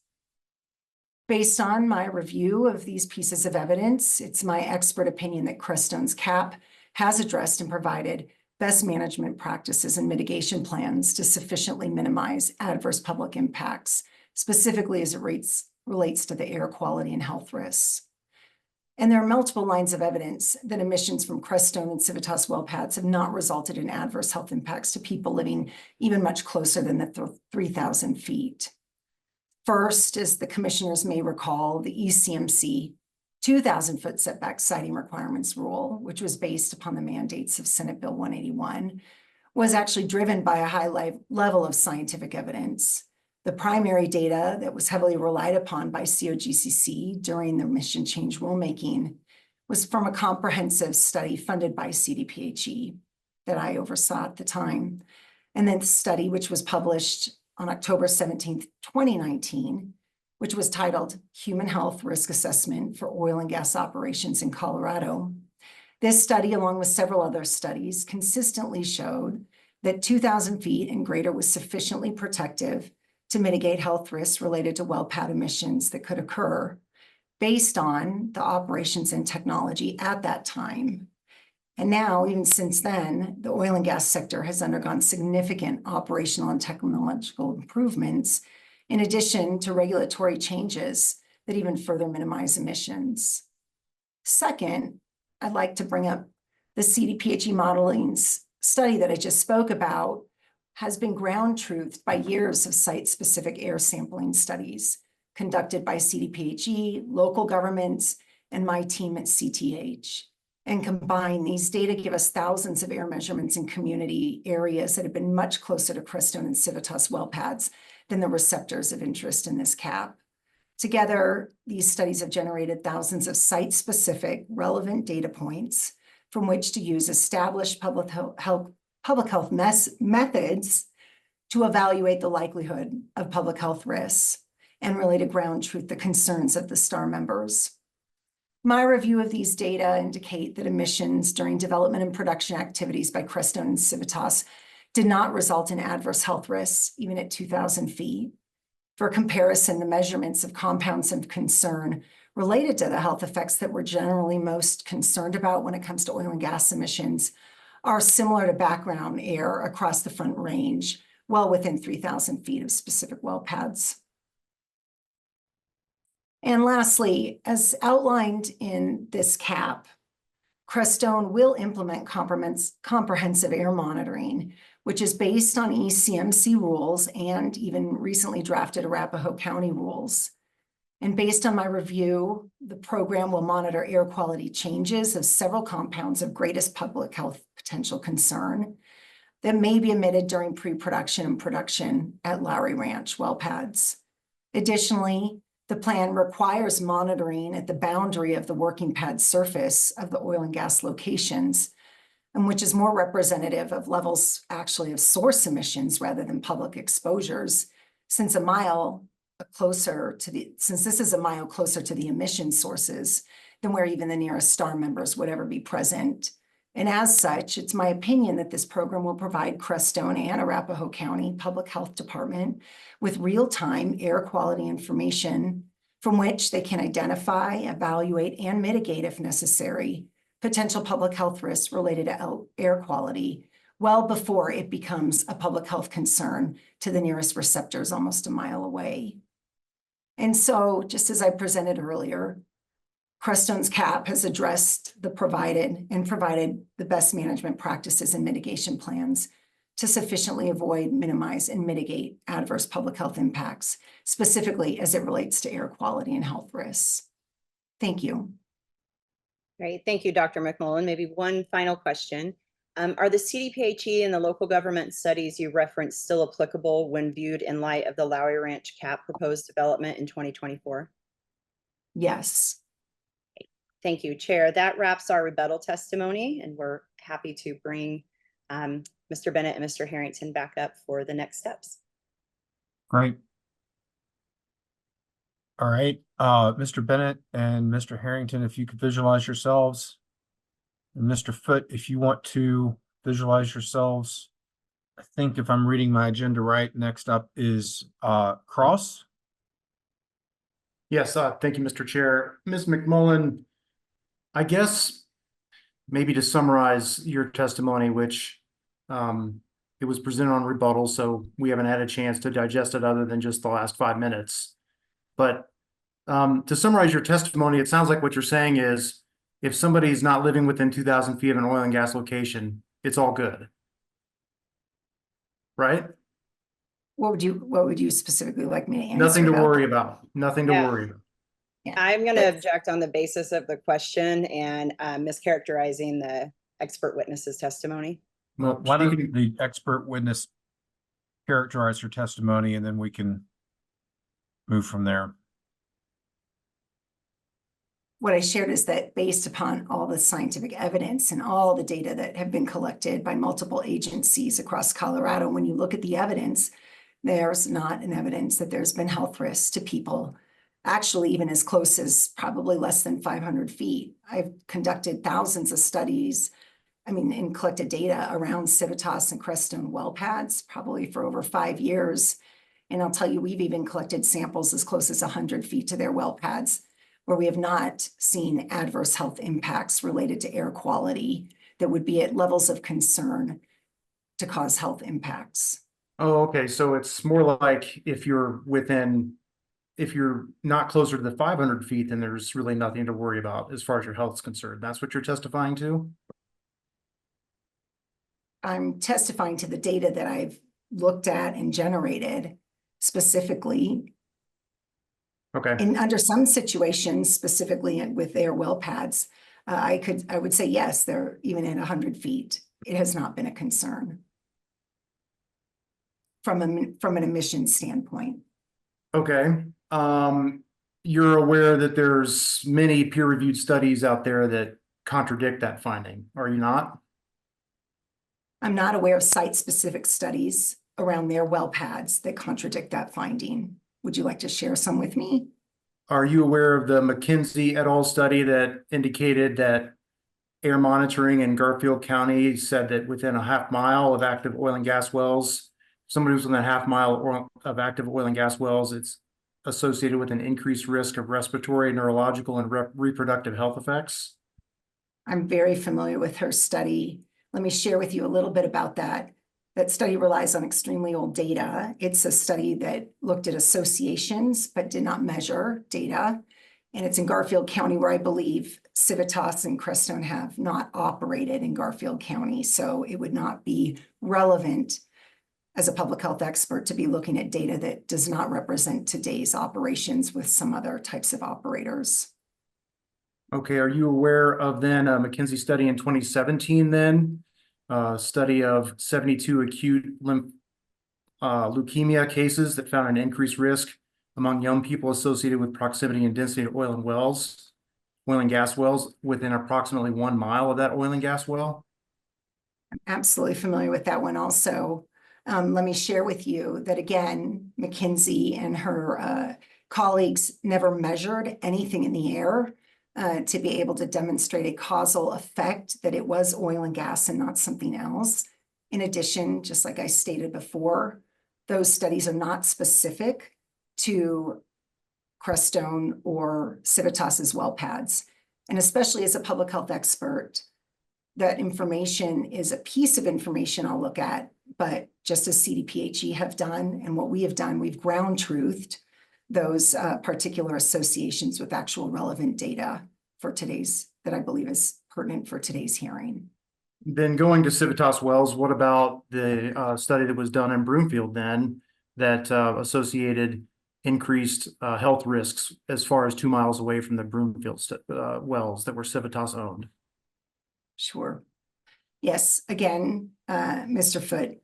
Based on my review of these pieces of evidence, it's my expert opinion that Crestone's CAP has addressed and provided best management practices and mitigation plans to sufficiently minimize adverse public impacts, specifically as it relates to the air quality and health risks. And there are multiple lines of evidence that emissions from Crestone and Civitas well pads have not resulted in adverse health impacts to people living even much closer than the 3,000 feet. First, as the commissioners may recall, the ECMC 2,000-foot setback siting requirements rule, which was based upon the mandates of Senate Bill 181, was actually driven by a high level of scientific evidence. The primary data that was heavily relied upon by COGCC during the mission change rulemaking was from a comprehensive study funded by CDPHE that I oversaw at the time. And then the study, which was published on October 17th, 2019, which was titled Human Health Risk Assessment for Oil and Gas Operations in Colorado. This study, along with several other studies, consistently showed that 2,000 feet and greater was sufficiently protective to mitigate health risks related to well pad emissions that could occur based on the operations and technology at that time. And now, even since then, the oil and gas sector has undergone significant operational and technological improvements, in addition to regulatory changes that even further minimize emissions. Second, I'd like to bring up the CDPHE modeling's study that I just spoke about has been ground truthed by years of site-specific air sampling studies conducted by CDPHE, local governments, and my team at CTH. And combined, these data give us thousands of air measurements in community areas that have been much closer to Crestone and Civitas well pads than the receptors of interest in this cap. Together, these studies have generated thousands of site-specific relevant data points from which to use established public health methods to evaluate the likelihood of public health risks and really to ground truth the concerns of the STAR members. My review of these data indicate that emissions during development and production activities by Crestone and Civitas did not result in adverse health risks, even at 2,000 feet. For comparison, the measurements of compounds of concern related to the health effects that we're generally most concerned about when it comes to oil and gas emissions are similar to background air across the Front Range, well within 3,000 feet of specific well pads. And lastly, as outlined in this cap, Crestone will implement comprehensive air monitoring, which is based on ECMC rules and even recently drafted Arapahoe County rules. And based on my review, the program will monitor air quality changes of several compounds of greatest public health potential concern that may be emitted during pre-production and production at Lowry Ranch well pads. Additionally, the plan requires monitoring at the boundary of the working pad surface of the oil and gas locations, and which is more representative of levels actually of source emissions rather than public exposures, since this is a mile closer to the emission sources than where even the nearest STAR members would ever be present. And as such, it's my opinion that this program will provide Crestone and Arapahoe County Public Health Department with real-time air quality information from which they can identify, evaluate, and mitigate, if necessary, potential public health risks related to air quality well before it becomes a public health concern to the nearest receptors almost a mile away. And so, just as I presented earlier, Crestone's CAP has addressed provided the best management practices and mitigation plans to sufficiently avoid, minimize, and mitigate adverse public health impacts, specifically as it relates to air quality and health risks. Thank you. Great, thank you, Dr. McMullen. Maybe one final question. Are the CDPHE and the local government studies you referenced still applicable when viewed in light of the Lowry Ranch CAP proposed development in 2024? Yes. Thank you, Chair. That wraps our rebuttal testimony, and we're happy to bring Mr. Bennett and Mr. Harrington back up for the next steps. Great. All right, Mr. Bennett and Mr. Harrington, if you could visualize yourselves. And Mr. Foote, if you want to visualize yourselves. I think if I'm reading my agenda right, next up is Cross. Yes, thank you, Mr. Chair. Ms. McMullen, I guess maybe to summarize your testimony, which it was presented on rebuttal, so we haven't had a chance to digest it other than just the last 5 minutes. But to summarize your testimony, it sounds like what you're saying is if somebody's not living within 2,000 feet of an oil and gas location, it's all good. Right? What would you specifically like me to answer? Nothing to worry about. Nothing to worry about. Yeah. I'm going to object on the basis of the question and mischaracterizing the expert witness's testimony. Well, why don't the expert witness characterize her testimony and then we can move from there. What I shared is that based upon all the scientific evidence and all the data that have been collected by multiple agencies across Colorado, when you look at the evidence, there's not an evidence that there's been health risks to people. Actually, even as close as probably less than 500 feet. I've conducted thousands of studies, and collected data around Civitas and Crestone well pads, probably for over 5 years. And I'll tell you, we've even collected samples as close as 100 feet to their well pads, where we have not seen adverse health impacts related to air quality that would be at levels of concern to cause health impacts. Oh, okay. So it's more like if you're not closer to the 500 feet, then there's really nothing to worry about as far as your health is concerned. That's what you're testifying to? I'm testifying to the data that I've looked at and generated specifically. Okay. And under some situations, specifically with their well pads, I would say, yes, they're even at 100 feet. It has not been a concern from an emissions standpoint. Okay. You're aware that there's many peer-reviewed studies out there that contradict that finding, are you not? I'm not aware of site-specific studies around their well pads that contradict that finding. Would you like to share some with me? Are you aware of the McKinsey et al. Study that indicated that air monitoring in Garfield County said that within a half mile of active oil and gas wells, somebody who's within a half mile of active oil and gas wells, it's associated with an increased risk of respiratory, neurological, and reproductive health effects? I'm very familiar with her study. Let me share with you a little bit about that. That study relies on extremely old data. It's a study that looked at associations, but did not measure data. And it's in Garfield County, where I believe Civitas and Crestone have not operated in Garfield County. So it would not be relevant as a public health expert to be looking at data that does not represent today's operations with some other types of operators. Okay, are you aware of then a McKinsey study in 2017 then? Study of 72 acute leukemia cases that found an increased risk among young people associated with proximity and density to oil and gas wells within approximately 1 mile of that oil and gas well? I'm absolutely familiar with that one also. Let me share with you that, again, McKinsey and her colleagues never measured anything in the air to be able to demonstrate a causal effect, that it was oil and gas and not something else. In addition, just like I stated before, those studies are not specific to Crestone or Civitas's well pads. And especially as a public health expert, that information is a piece of information I'll look at, but just as CDPHE have done and what we have done, we've ground truthed those particular associations with actual relevant data for that I believe is pertinent for today's hearing. Then going to Civitas wells, what about the study that was done in Broomfield then that associated increased health risks as far as 2 miles away from the Broomfield wells that were Civitas owned? Sure. Yes, again, Mr. Foote,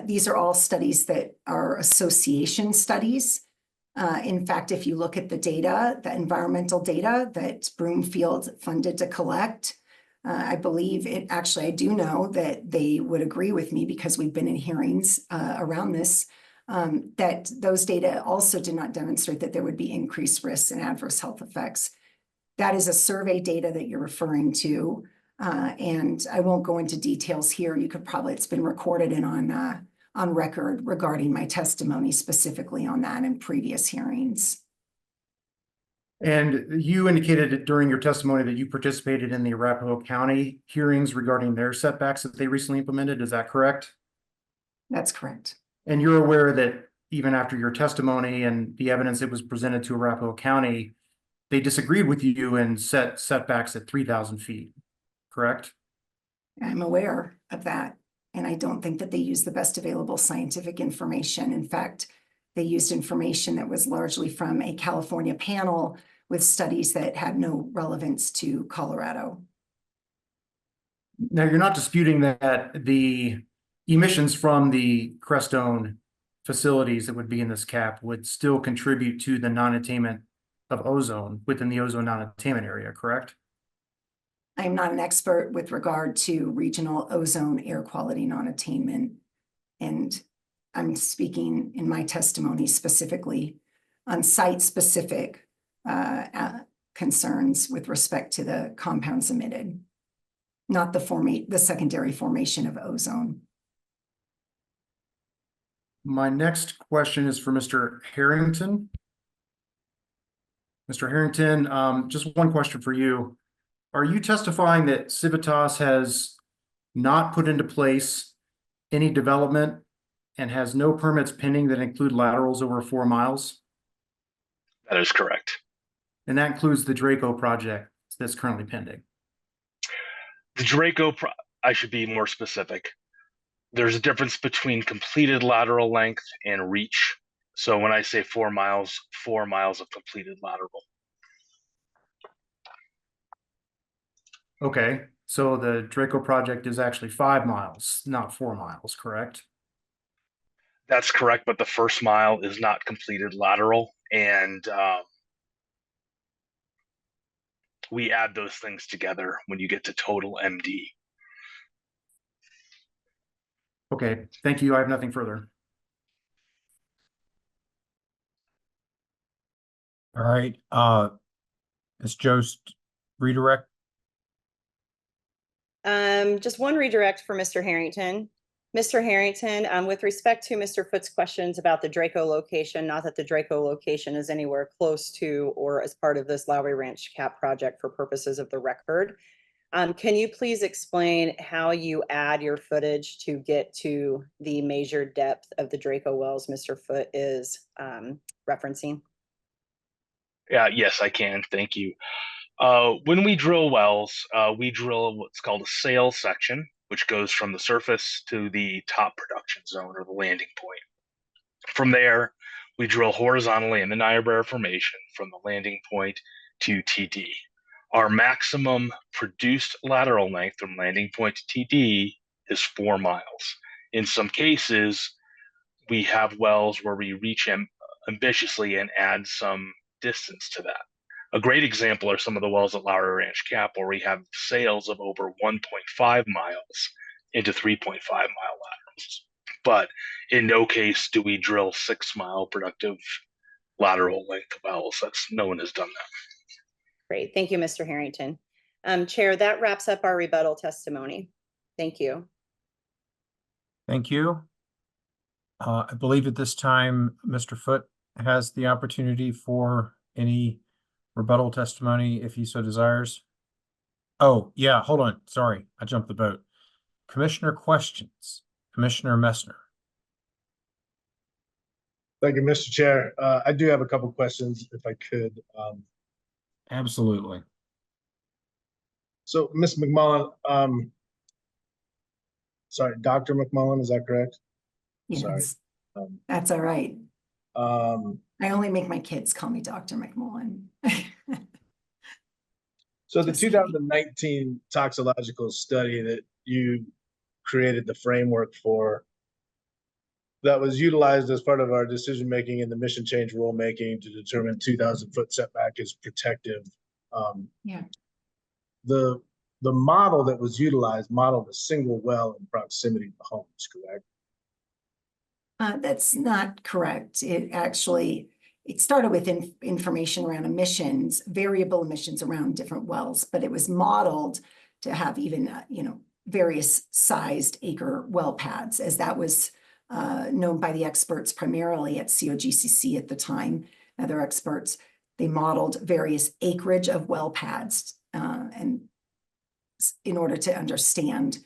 these are all studies that are association studies. In fact, if you look at the data, the environmental data that Broomfield funded to collect, I believe I do know that they would agree with me because we've been in hearings around this, that those data also did not demonstrate that there would be increased risks and adverse health effects. That is a survey data that you're referring to. And I won't go into details here. It's been recorded and on record regarding my testimony specifically on that in previous hearings. And you indicated during your testimony that you participated in the Arapahoe County hearings regarding their setbacks that they recently implemented. Is that correct? That's correct. And you're aware that even after your testimony and the evidence that was presented to Arapahoe County, they disagreed with you and set setbacks at 3,000 feet, correct? I'm aware of that. And I don't think that they used the best available scientific information. In fact, they used information that was largely from a California panel with studies that had no relevance to Colorado. Now, you're not disputing that the emissions from the Crestone facilities that would be in this cap would still contribute to the non-attainment of ozone within the ozone non-attainment area, correct? I am not an expert with regard to regional ozone air quality non-attainment. And I'm speaking in my testimony specifically on site-specific concerns with respect to the compounds emitted, not the secondary formation of ozone. My next question is for Mr. Harrington. Mr. Harrington, just one question for you. Are you testifying that Civitas has not put into place any development and has no permits pending that include laterals over 4 miles? That is correct. And that includes the Draco project that's currently pending. The Draco, I should be more specific. There's a difference between completed lateral length and reach. So when I say 4 miles, 4 miles of completed lateral. Okay, so the Draco project is actually 5 miles, not 4 miles, correct? That's correct, but the first mile is not completed lateral, and we add those things together when you get to total MD. Okay, thank you. I have nothing further. All right, Ms. Jost, redirect. Just one redirect for Mr. Harrington. Mr. Harrington, with respect to Mr. Foote's questions about the Draco location, not that the Draco location is anywhere close to or as part of this Lowry Ranch CAP project for purposes of the record. Can you please explain how you add your footage to get to the measured depth of the Draco wells Mr. Foote is referencing? Yes, I can. Thank you. When we drill wells, we drill what's called a sail section, which goes from the surface to the top production zone or the landing point. From there, we drill horizontally in the Niobrara Formation from the landing point to TD. Our maximum produced lateral length from landing point to TD is 4 miles. In some cases, we have wells where we reach ambitiously and add some distance to that. A great example are some of the wells at Lowry Ranch Cap, where we have sails of over 1.5 miles into 3.5 mile laterals. But in no case do we drill 6 mile productive lateral length wells. No one has done that. Great. Thank you, Mr. Harrington. Chair, that wraps up our rebuttal testimony. Thank you. Thank you. I believe at this time, Mr. Foote has the opportunity for any rebuttal testimony if he so desires. Oh, yeah, hold on. Sorry, I jumped the boat. Commissioner questions. Commissioner Messner. Thank you, Mr. Chair. I do have a couple questions, if I could. Absolutely. So, Ms. McMullen, sorry, Dr. McMullen, is that correct? Yes, Sorry. that's all right. I only make my kids call me Dr. McMullen. So the 2019 toxicological study that you created the framework for, that was utilized as part of our decision-making in the mission change rulemaking to determine 2,000-foot setback is protective. Yeah. The model that was utilized modeled a single well in proximity to homes, correct? That's not correct. It started with information around emissions, variable emissions around different wells, but it was modeled to have even, various sized acre well pads, as that was known by the experts primarily at COGCC at the time, other experts. They modeled various acreage of well pads and in order to understand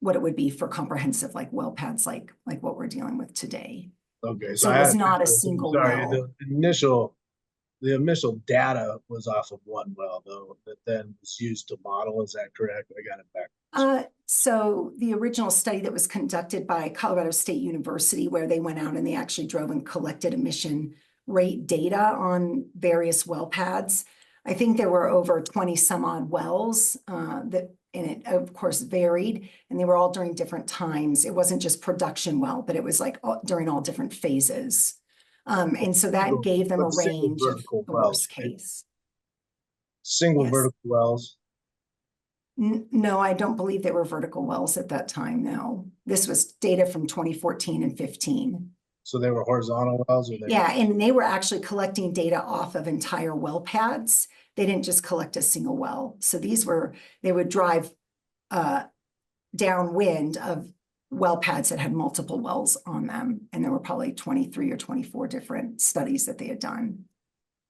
what it would be for comprehensive well pads like what we're dealing with today. Okay, so it was not a single sorry, well. The initial data was off of one well, though, that then was used to model. Is that correct? I got it back. So the original study that was conducted by Colorado State University, where they went out and they actually drove and collected emission rate data on various well pads. I think there were over 20 some odd wells and it of course varied, and they were all during different times. It wasn't just production well, but it was during all different phases. And so that gave them a range of the worst case. Single vertical wells. No, I don't believe they were vertical wells at that time, no. This was data from 2014 and 15. So they were horizontal wells, or they were? Yeah, and they were actually collecting data off of entire well pads. They didn't just collect a single well. So they would drive downwind of well pads that had multiple wells on them. And there were probably 23 or 24 different studies that they had done.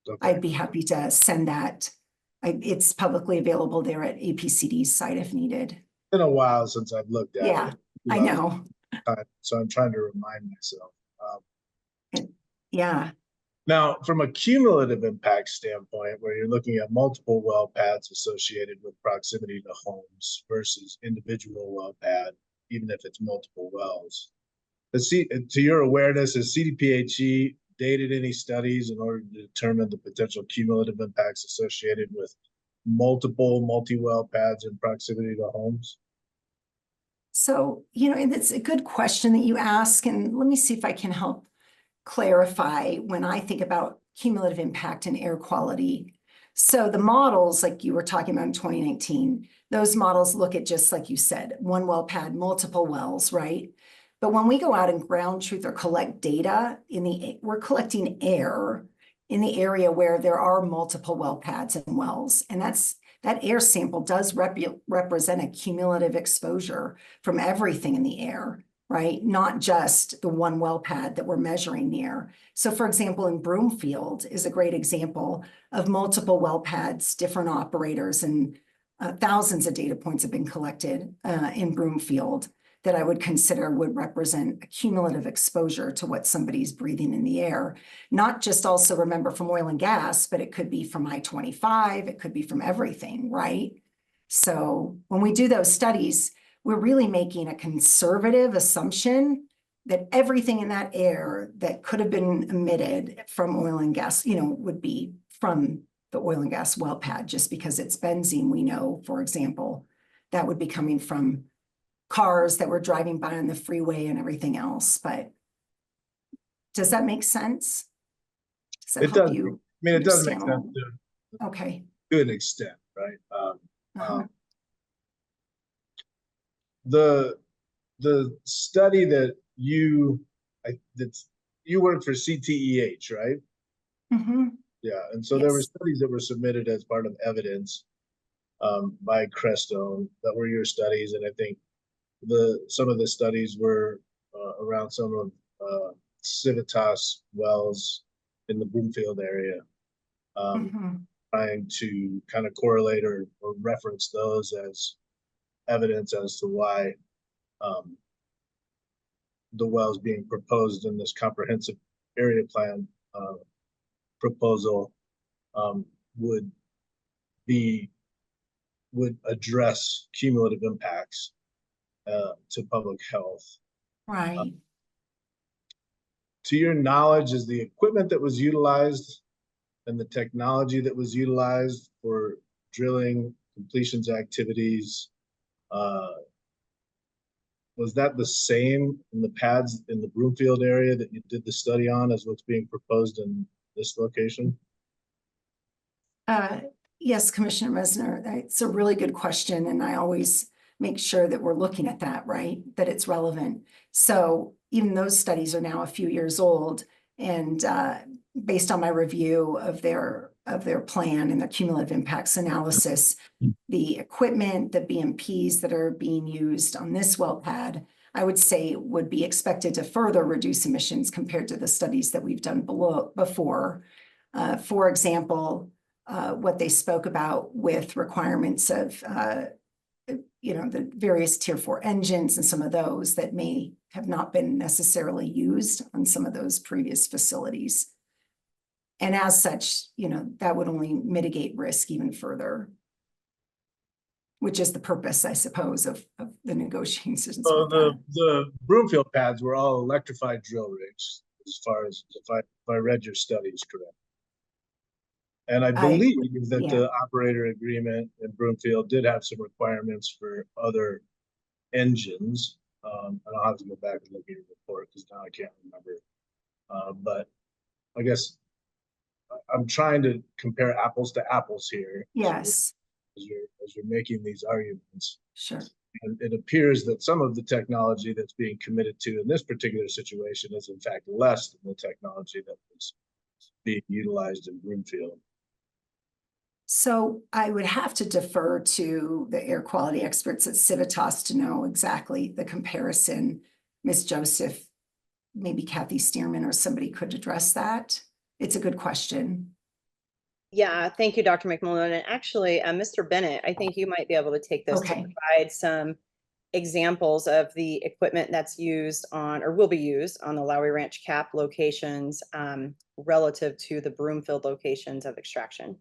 Okay. I'd be happy to send that. It's publicly available there at APCD's site if needed. It's been a while since I've looked at Yeah, it. I know. So I'm trying to remind myself. Yeah. Now, from a cumulative impact standpoint, where you're looking at multiple well pads associated with proximity to homes versus individual well pad, even if it's multiple wells. To your awareness, has CDPHE dated any studies in order to determine the potential cumulative impacts associated with multiple multi-well pads in proximity to homes? So, it's a good question that you ask, and let me see if I can help clarify when I think about cumulative impact and air quality. So the models, like you were talking about in 2019, those models look at, just like you said, one well pad, multiple wells, right? But when we go out and ground truth or collect data we're collecting air in the area where there are multiple well pads and wells. And that air sample does represent a cumulative exposure from everything in the air, right? Not just the one well pad that we're measuring near. So for example, in Broomfield is a great example of multiple well pads, different operators, and thousands of data points have been collected in Broomfield that I would consider would represent a cumulative exposure to what somebody's breathing in the air. Not just also remember from oil and gas, but it could be from I-25, it could be from everything, right? So when we do those studies, we're really making a conservative assumption that everything in that air that could have been emitted from oil and gas, would be from the oil and gas well pad, just because it's benzene. We know, for example, that would be coming from cars that were driving by on the freeway and everything else. But does that make sense? Does that It help does. you? I mean, it does make understand sense Okay. to an extent, right? Uh-huh. The study that you worked for CTEH, right? Mm-hmm. Yeah, and so there were Yes. studies that were submitted as part of evidence by Crestone that were your studies, and I think some of the studies were around some of Civitas wells in the Broomfield area, trying to kind of correlate or reference those as evidence as to why the wells being proposed in this comprehensive area plan proposal would address cumulative impacts to public health. Right. To your knowledge, is the equipment that was utilized and the technology that was utilized for drilling completions activities, was that the same in the pads in the Broomfield area that you did the study on as what's being proposed in this location? Yes, Commissioner Mesner, that's a really good question. And I always make sure that we're looking at that, right? That it's relevant. So even those studies are now a few years old, and based on my review of their plan and their cumulative impacts analysis, the equipment, the BMPs that are being used on this well pad, I would say would be expected to further reduce emissions compared to the studies that we've done before. For example, what they spoke about with requirements of, the various Tier 4 engines and some of those that may have not been necessarily used on some of those previous facilities. And as such, that would only mitigate risk even further, which is the purpose, I suppose, of the negotiations. So the Broomfield pads were all electrified drill rigs, as far as if I read your studies correct. And I believe that the operator agreement in Broomfield did have some requirements for other engines. And I'll have to go back and look at your report because now I can't remember. But I guess I'm trying to compare apples to apples here. Yes. as you're making these arguments. Sure. And it appears that some of the technology that's being committed to in this particular situation is in fact less than the technology that was being utilized in Broomfield. So I would have to defer to the air quality experts at Civitas to know exactly the comparison. Ms. Joseph, maybe Kathy Stearman or somebody could address that. It's a good question. Yeah, thank you, Dr. McMullen. And actually, Mr. Bennett, I think you might be able to take this to provide some examples of the equipment that's used on or will be used on the Lowry Ranch CAP locations relative to the Broomfield locations of extraction.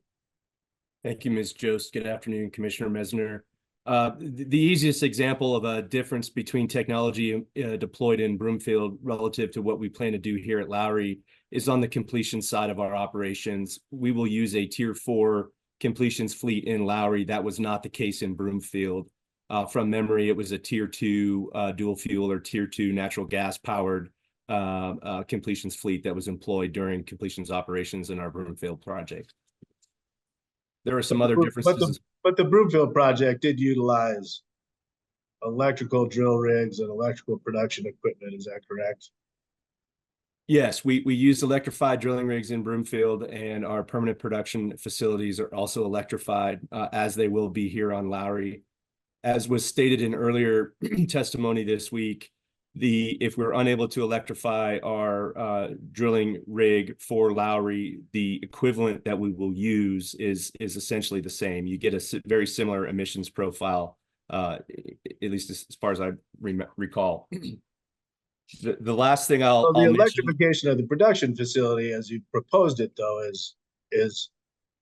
Thank you, Ms. Jost. Good afternoon, Commissioner Mesner. The easiest example of a difference between technology deployed in Broomfield relative to what we plan to do here at Lowry is on the completion side of our operations. We will use a Tier 4 completions fleet in Lowry. That was not the case in Broomfield. From memory, it was a Tier 2 dual fuel or Tier 2 natural gas powered completions fleet that was employed during completions operations in our Broomfield project. There are some other differences. But the Broomfield project did utilize electrical drill rigs and electrical production equipment. Is that correct? Yes, we use electrified drilling rigs in Broomfield, and our permanent production facilities are also electrified, as they will be here on Lowry. As was stated in earlier testimony this week, if we're unable to electrify our drilling rig for Lowry, the equivalent that we will use is essentially the same. You get a very similar emissions profile, at least as far as I recall. The last thing I'll the mention, electrification of the production facility, as you proposed it, though, is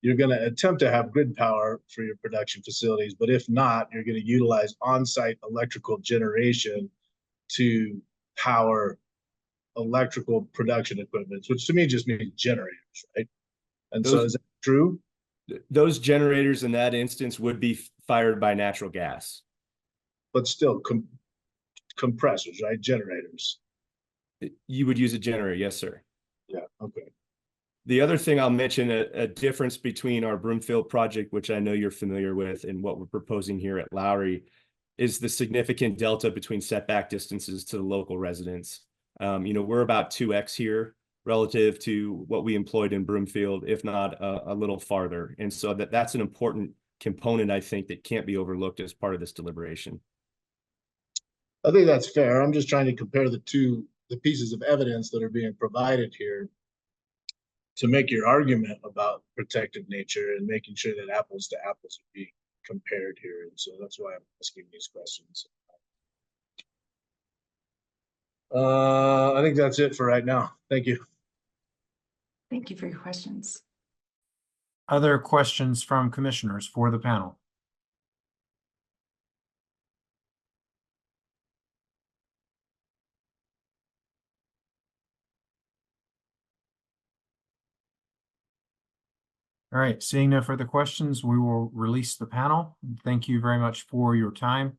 you're going to attempt to have grid power for your production facilities, but if not, you're going to utilize on-site electrical generation to power electrical production equipment, which to me just means generators, right? And so is that true? Those generators in that instance would be fired by natural gas. But still compressors, right? Generators. You would use a generator, yes, sir. Yeah, okay. The other thing I'll mention, a difference between our Broomfield project, which I know you're familiar with, and what we're proposing here at Lowry, is the significant delta between setback distances to the local residents. We're about 2x here relative to what we employed in Broomfield, if not a little farther. And so that's an important component, I think, that can't be overlooked as part of this deliberation. I think that's fair. I'm just trying to compare the pieces of evidence that are being provided here to make your argument about protective nature and making sure that apples to apples are being compared here. And so that's why I'm asking these questions. I think that's it for right now. Thank you. Thank you for your questions. Other questions from commissioners for the panel? All right, seeing no further questions, we will release the panel. Thank you very much for your time.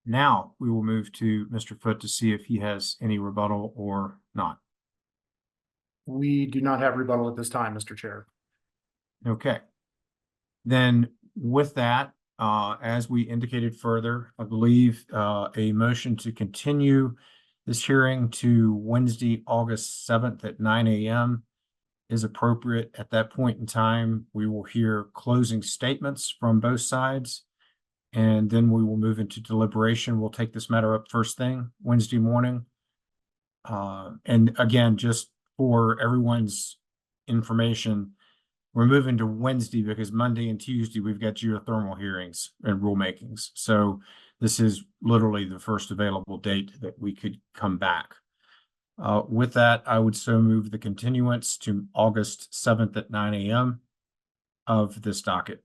Now we will move to Mr. Foote to see if he has any rebuttal or not. We do not have rebuttal at this time, Mr. Chair. Okay. Then with that, as we indicated further, I believe a motion to continue this hearing to Wednesday, August 7th at 9 a.m. is appropriate. At that point in time, we will hear closing statements from both sides, and then we will move into deliberation. We'll take this matter up first thing Wednesday morning. And again, just for everyone's information, we're moving to Wednesday because Monday and Tuesday we've got geothermal hearings and rulemakings. So this is literally the first available date that we could come back. With that, I would so move the continuance to August 7th at 9 a.m. of this docket.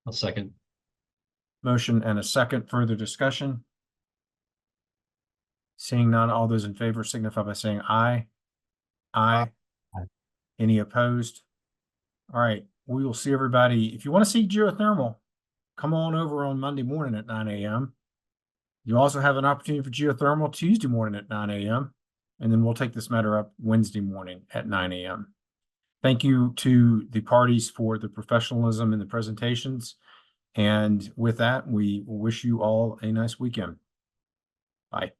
I'll second. Motion and a second. Further discussion? Seeing none, all those in favor signify by saying aye. Aye. Aye. Any opposed? All right, we will see everybody. If you want to see geothermal, come on over on Monday morning at 9 a.m. You also have an opportunity for geothermal Tuesday morning at 9 a.m. And then we'll take this matter up Wednesday morning at 9 a.m. Thank you to the parties for the professionalism in the presentations. And with that, we wish you all a nice weekend. Bye.